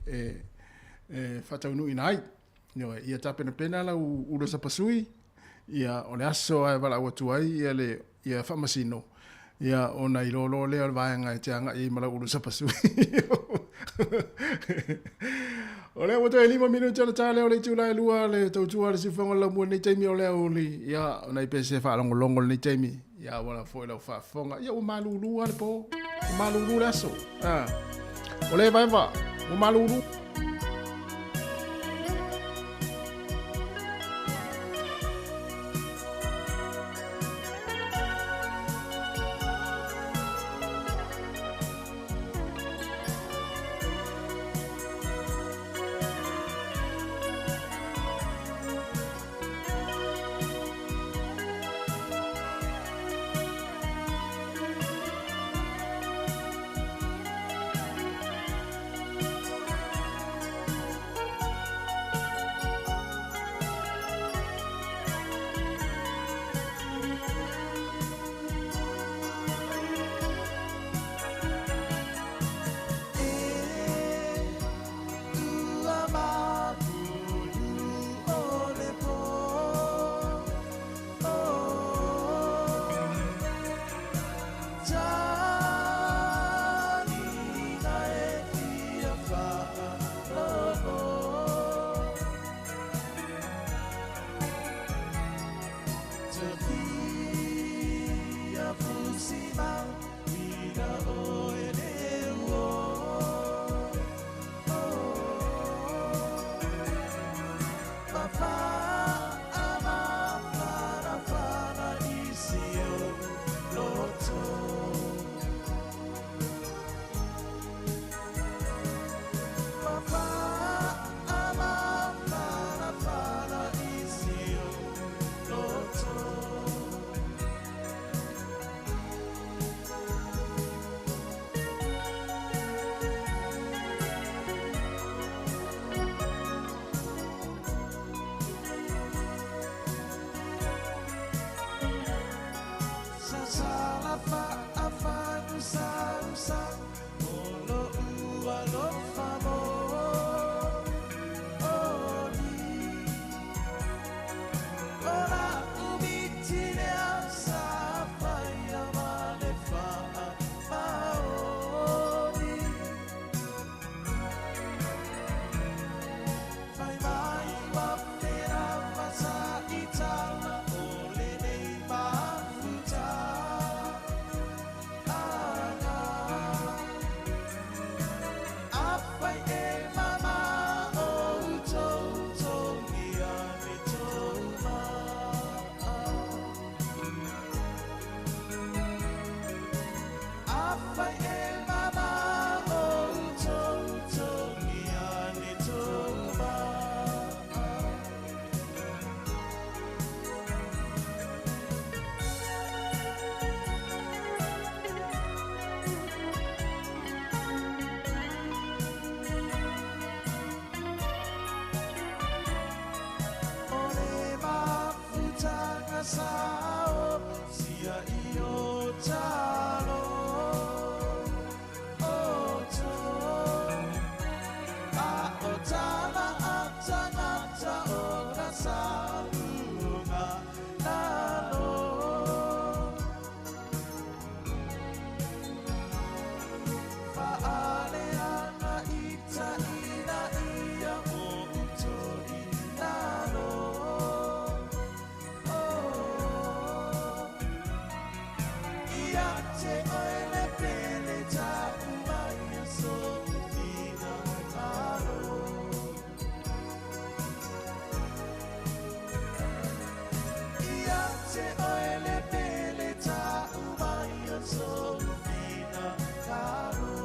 fata unu inai ya ta pena la u sapasui ya ole aso ai wala watu ai ya famasino ya ona ilolo le vaanga e tanga I mala ulu sapasui ole watu e 5 minuti ala tale ole tula lua le tautua le sifonga la mo nei taimi ole oli ya ona I pese fa longo nei taimi ya wala foi la fa fonga ya o malulu ale po malulu laso ole vai va o malulu sao sia io talo o to a o tala ata o kasalunga nalo faale ana ita ina ia o to inalo te oile pele ta umaya so fina aro ia te oile pele ta umaya so fina aro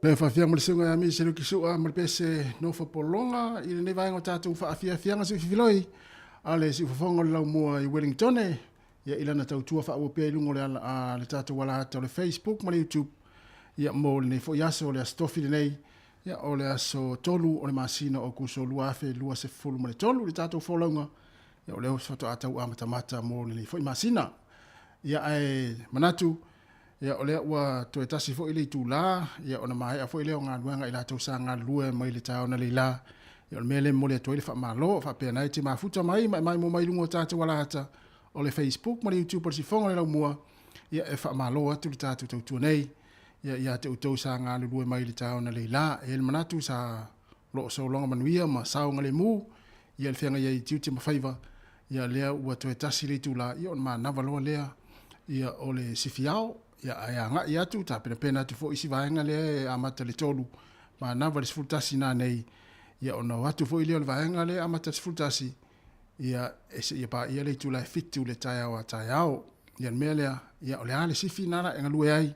Le fa fia mo le sunga ya mi se ki su a mo pese no fa polonga i le vai ngota tu fa fia fia se filoi ale si fa fonga la mo i Wellington ya ilana tau tua fa o pe lungo le a le tatu wala to le Facebook mo le YouTube ya mo le fo ya so le stofi nei ya o le aso tolu o le masina o ku so lua fe lua se fulu mo le tolu le tatu folonga ya o le so to ata u mata mo le fo masina ya ai manatu ya ole wa to etasi fo ile tu la ya ona mai a fo ile nga luanga ila to sanga lue mai le tau na leila ya ole mele mo le to ile fa malo fa pe na ti ma futa mai mo mai lungo tatu wala hata ole Facebook mo YouTube por si fonga le mo ya e fa malo atu le tatu tu nei ya te to sanga lue mai le tau na leila el manatu sa lo so longa manuia ma sa ngale mu ya le fenga ya ti ma faiva ya le wa to etasi le tu la ya on ma na valo le ya ole sifiao ya nga ya tu ta pena tu fo isi vaenga le amata le tolu ma na vale sfultasi na nei ya ona watu fo ile vaenga le amata sfultasi ya ese ya pa ya le tu la fitu le taya wa tayao ya mele ya ole ale sifi na nga lu ai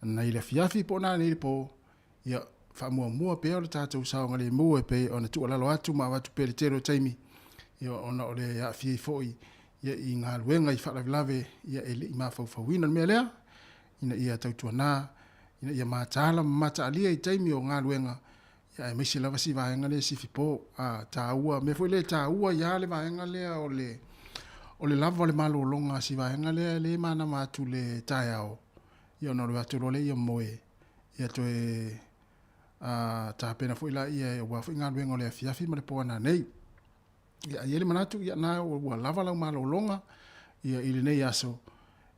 na ile fiafi po na ni po ya fa mo pe o tata usa ngale mo pe ona tu la lo atu ma watu pe le tero taimi ya ona ole ya fi fo ya inga luenga i fa lave ya ele ma fo wina mele ina ia tautua na ina ia matala matalia i taimi o ngā luenga ia e mesi lava si vaenga le si fipo a taua me foi le taua ia le vaenga le o le lava le malo longa si vaenga le mana matu le taiao ia no le atu le ia moe ia to e ta pena foi la ia wa foi ngā luenga le fiafi ma le poana nei ia ele manatu ia na o lava la malo longa ia ile nei aso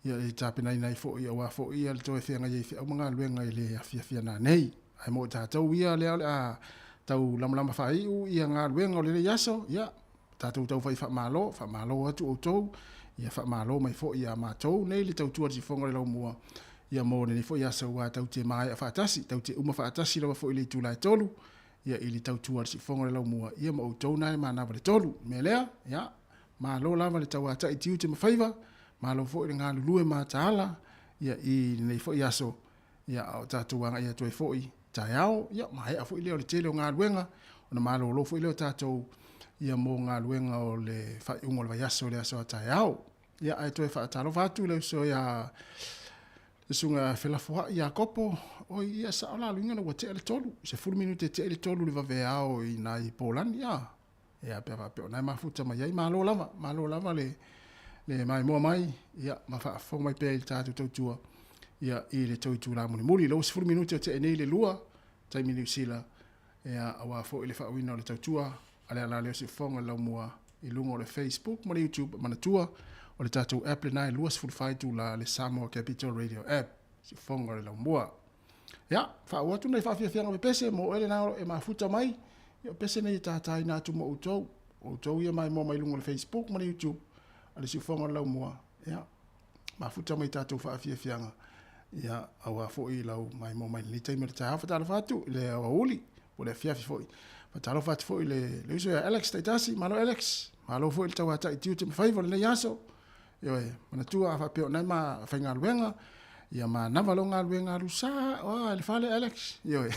ia e tapena ina fo ia wa fo ia le toe fenga ye o manga luenga ile afia na nei ai mo tau ia le a tau lama fai u ia nga luenga o le yaso ia tau fai fa malo atu o tau ia fa malo mai fo ia ma tau nei le tau tua si fonga le lo mua ia mo ne fo ia so wa tau te mai fa tasi tau te uma fa tasi lo fo ile tu la tolu ia ile tau tua si fonga le lo mua ia mo tau nai ma na le tolu me lea ia ma lo lava le tau ata i tiu te mafaiva malo fo i ngā lulue mā tāla, ia i nei fo i aso, ia o tātou wanga ia toi fo i tāiao, ia mai a fo i leo le tele o ngā luenga, o na malo lo fo i leo tātou, ia mō ngā luenga o le whai ungo le vai aso le aso a tāiao, ia ai toi wha tālo whātu leo so ia le sunga whelafoha i a kopo, o ia sa ola luinga na ua te ele tolu, se 10 minute te ele tolu le vave ao i nai Polani, ia pia whapeo, nai mafuta mai ai, malo lava le mai mo mai ia ma fa fo mai pe il tatu tautua ia i le tautu la muli lo 10 minute te nei le lua tai mini sila ia awa fo ile fa wina le tautua ale ala le se fonga la mua i lungo le Facebook mo le YouTube mana tua o le tatu app le nai luas full fight la le Samoa Capital Radio app se fonga le mua ia fa watu nei fa fia me pese mo ele na e ma futa mai ia pese nei tata ina tu mo utou ia mai mo mai lungo le Facebook mo le YouTube ale si fonga lau mua ia mafuta mai tātou whaafiafianga ia awa fōi lau mai mo mai ni taimere tā hawha tāla whātu le awa uli o le fiafi fōi tāla whātu fōi le uso ya Alex taitasi malo Alex malo fōi le tau hata i tiu te mwhaiva le yaso ioe mana tua a whapeo nai ma whai ngā luenga ia ma nawalo ngā luenga rusa o le whale Alex ioe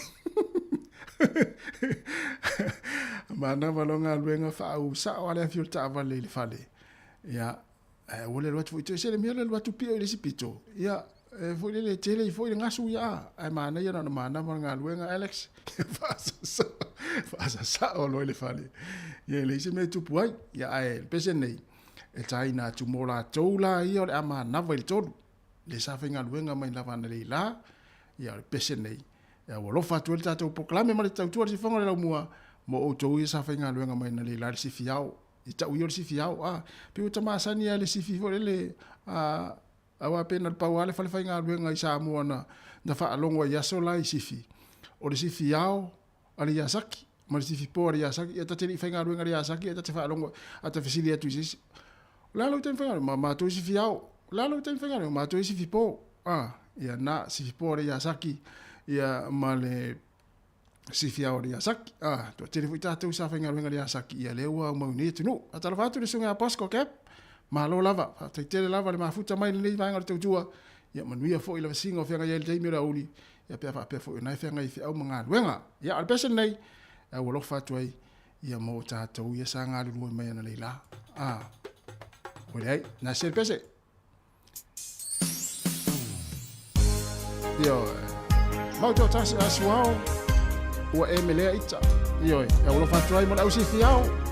ma nawalo ngā luenga whaau sa o ale fiol ta avale le whale ia wole lo tu te sele miele lo tu pio le sipito ia foi le tele foi ngasu ia ai mana ia na mana nga luenga Alex fasa sa o lo le fale ia le se me tu puai ia ai pese nei e tai na tu mola tola ia le ama na vai todo le sa fenga luenga mai lava na le la ia pese nei ia wo lo fa tu le tato proclame ma le tau si fonga le mua mo o to ia sa fenga luenga mai na le la si fiao ita uyo si fiao pe o tama sani ale si fifo le awa pena pa wale fale fainga luenga i Samoa na fa alongo ya so lai si fi o le si fiao ale yasaki ma le si fipo ale yasaki ata tele fainga luenga ale yasaki ata fa alongo ata fisilia tu sis la lo ten fainga ma to si fiao la lo ten fainga ma to si fipo ya na si fipo ale yasaki ya male si fiao ria saki to tele fuita tu sa fenga wenga ria saki ia lewa mo ni tu no atala fatu le sunga pasco cap malo lava te tele lava le mafuta mai le vanga le tua ia manuia fo ile singa fenga ia le mira uli ia pe fa pe fo nai fe ngai fi au manga wenga ia al pesen nei e wo lo fa toi ia mo tātou ia sa ngā ruru mai ana leila Olhei, nascer pese. Io, mau to tasi asuao, o emelea ita. Io, e o lo fatto ai mo la usi fiao.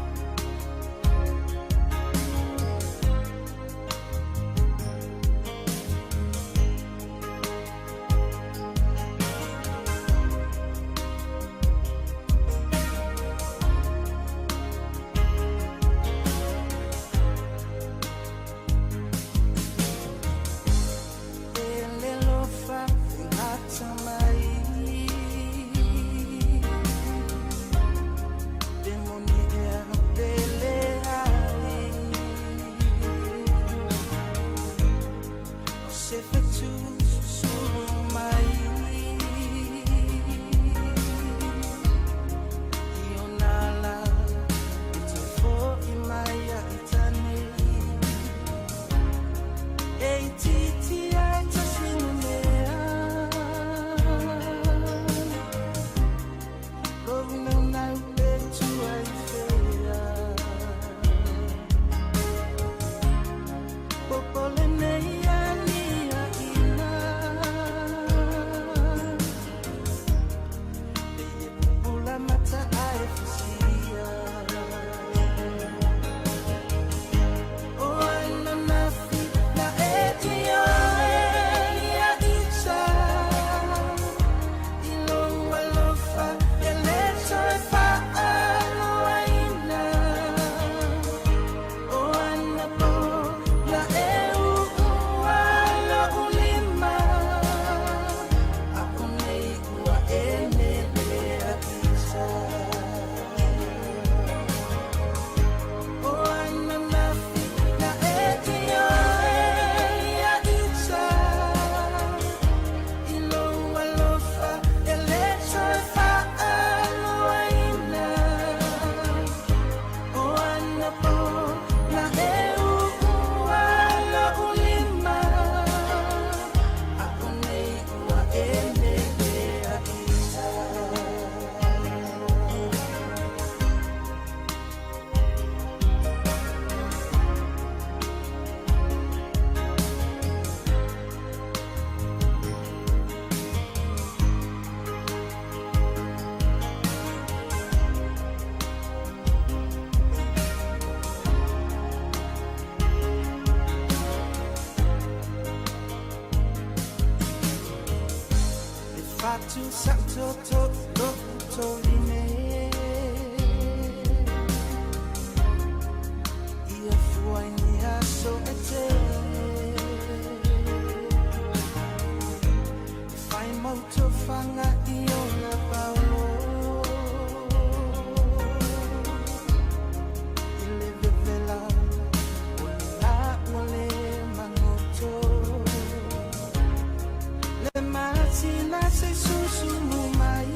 Martina se susu mai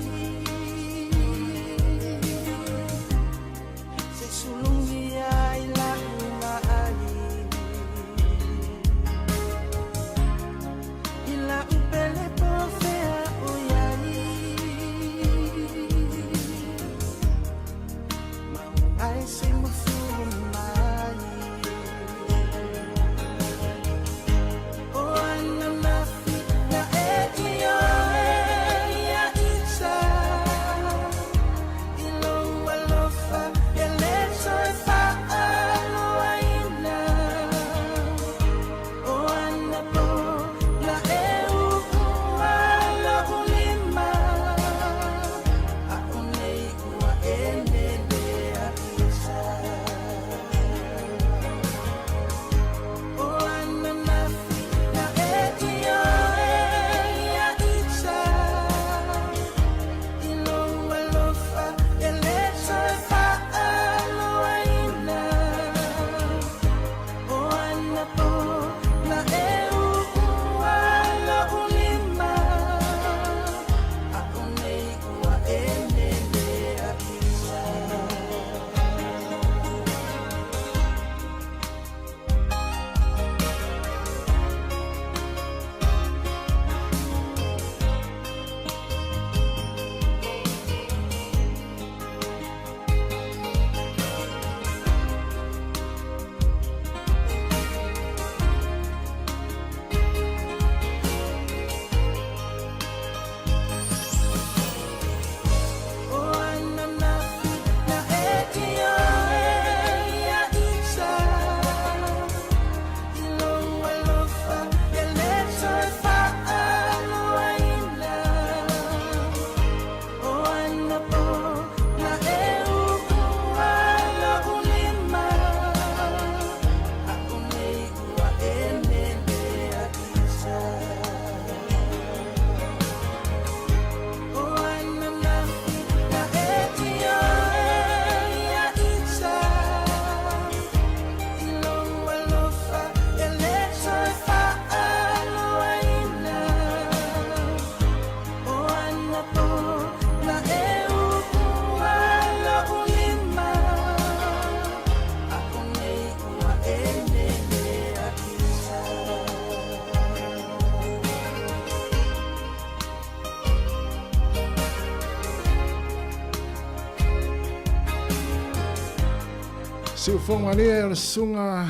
Se o fonga lea o le sunga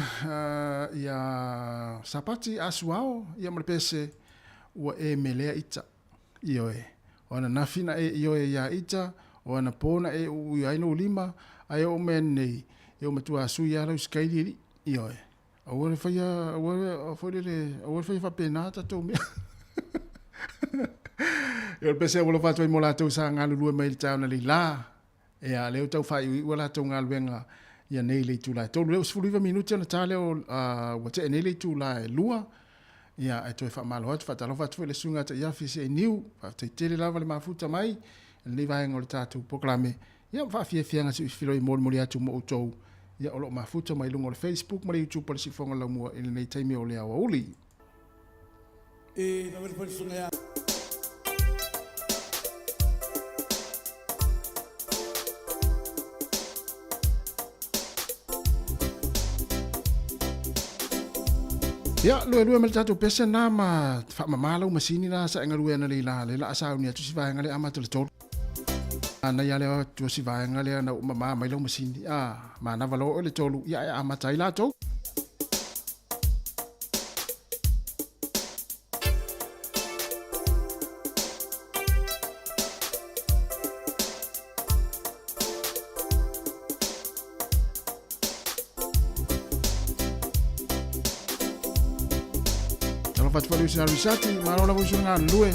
ia sapati asuao ia marepese ua e melea ita ioe. O ana nafina e ioe ia ita, o ana pona e ui aino ulima, ai o men nei, e o matua asu ia lau skairi ioe. Awore faya, awore faya fa pena tatou mea. E o pese o fatu ai mo latou sa ngalu lue mai tau na la. E a leo tau fai ua latou ngalu venga ia nei le tula. Tolu leo sifuriva minuti na tale o wate nei le tula e lua. Ia e toi fa malo hatu fatalo fatu le sunga ta ia fisi e niu. Te tele lava le mafuta mai. Le vai ngol tatu proklame. Ia fa fie fianga si filo i moli atu mo utou. Ia olo mafuta mai lungo le Facebook ma le YouTube pala si fonga la mua ele nei taimi o le awa uli. E na vele sunga ya. Ya, lue mel tatu pesa na ma fa mamalo masini na sa ngalu na le la sa ni tu si va ngale ama tu tol. Na ya le tu si va ngale na mama mai lo masini. Ma na valo le tolu ya ama tai la to. Fatu falu sina risati, marola vusu nga lue.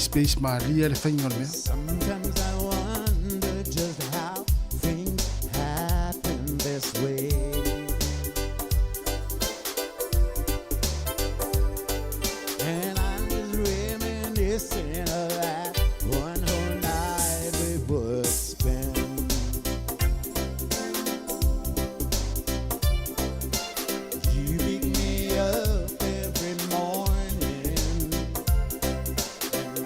Space Maria le fingol me. Sometimes I wonder just how things happen this way. And I'm just reminiscing of that one whole night we would spend. You pick me up every morning.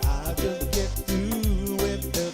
I just get through with the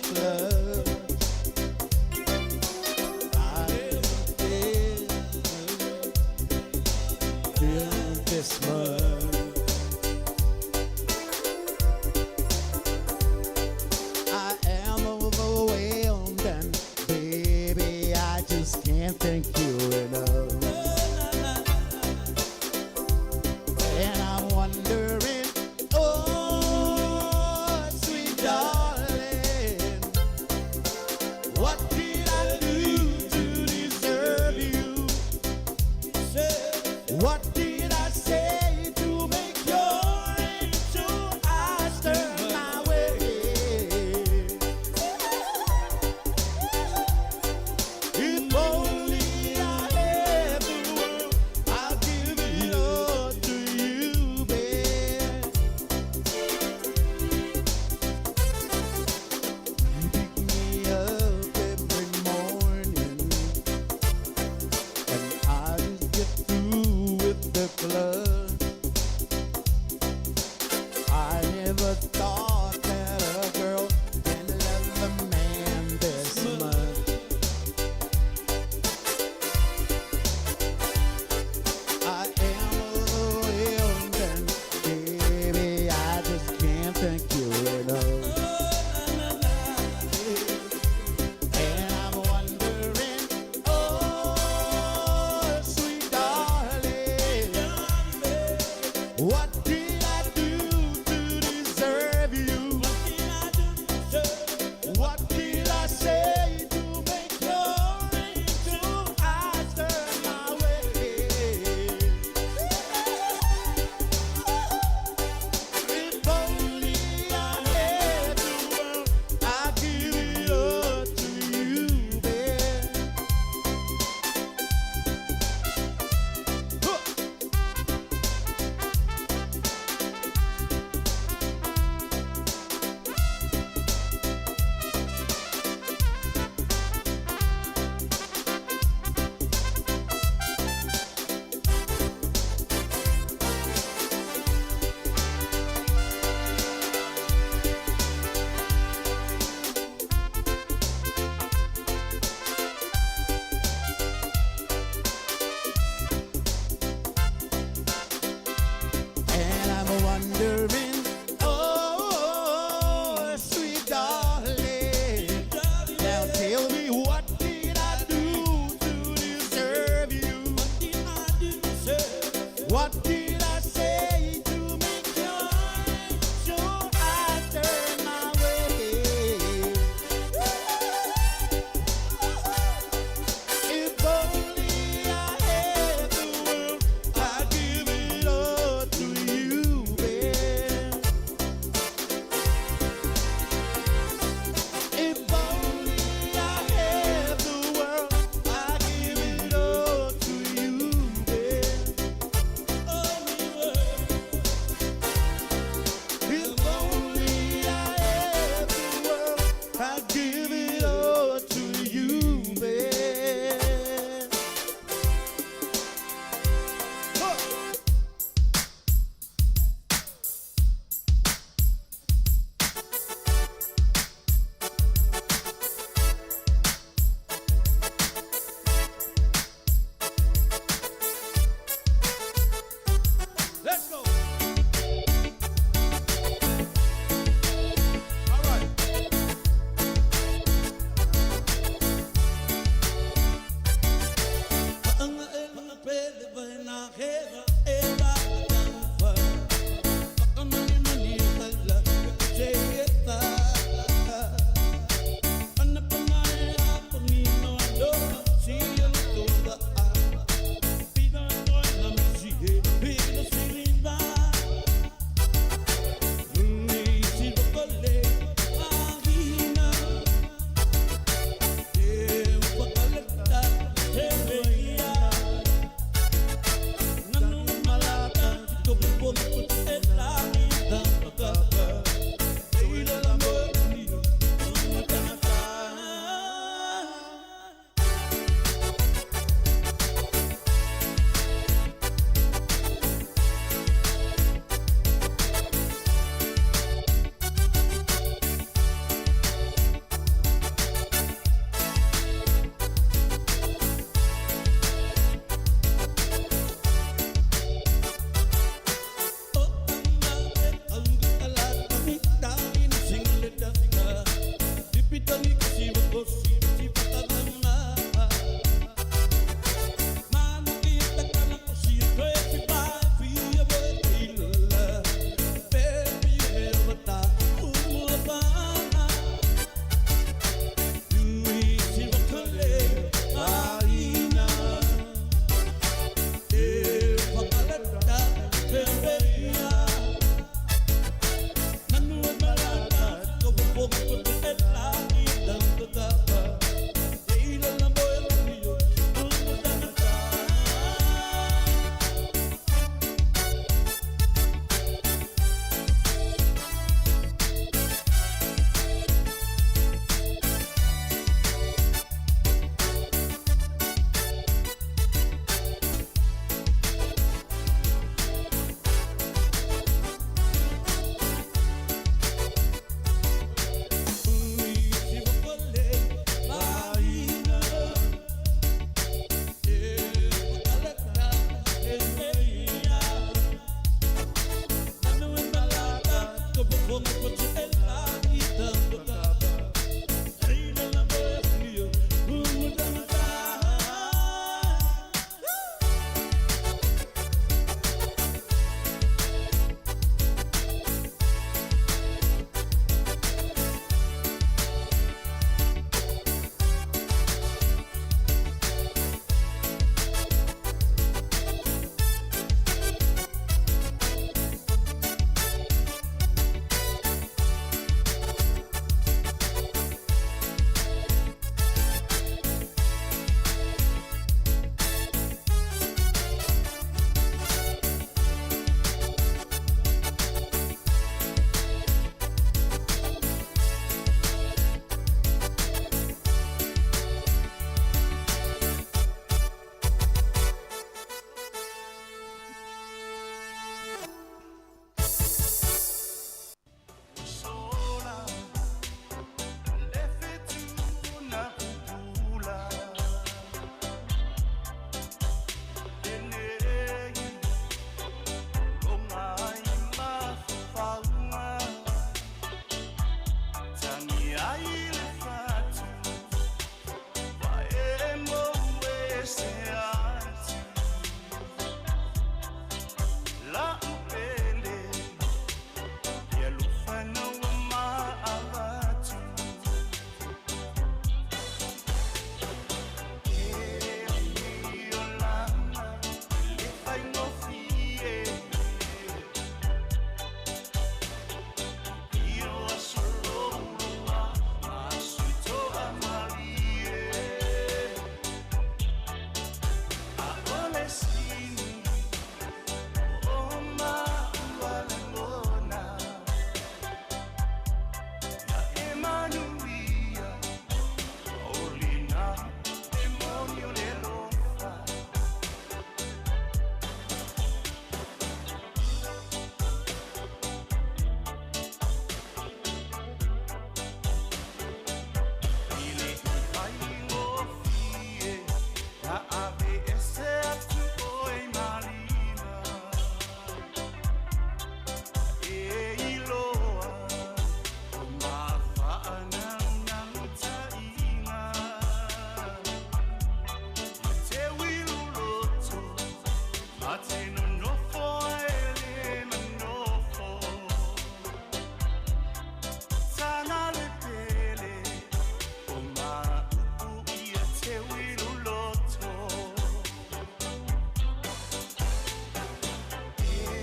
manu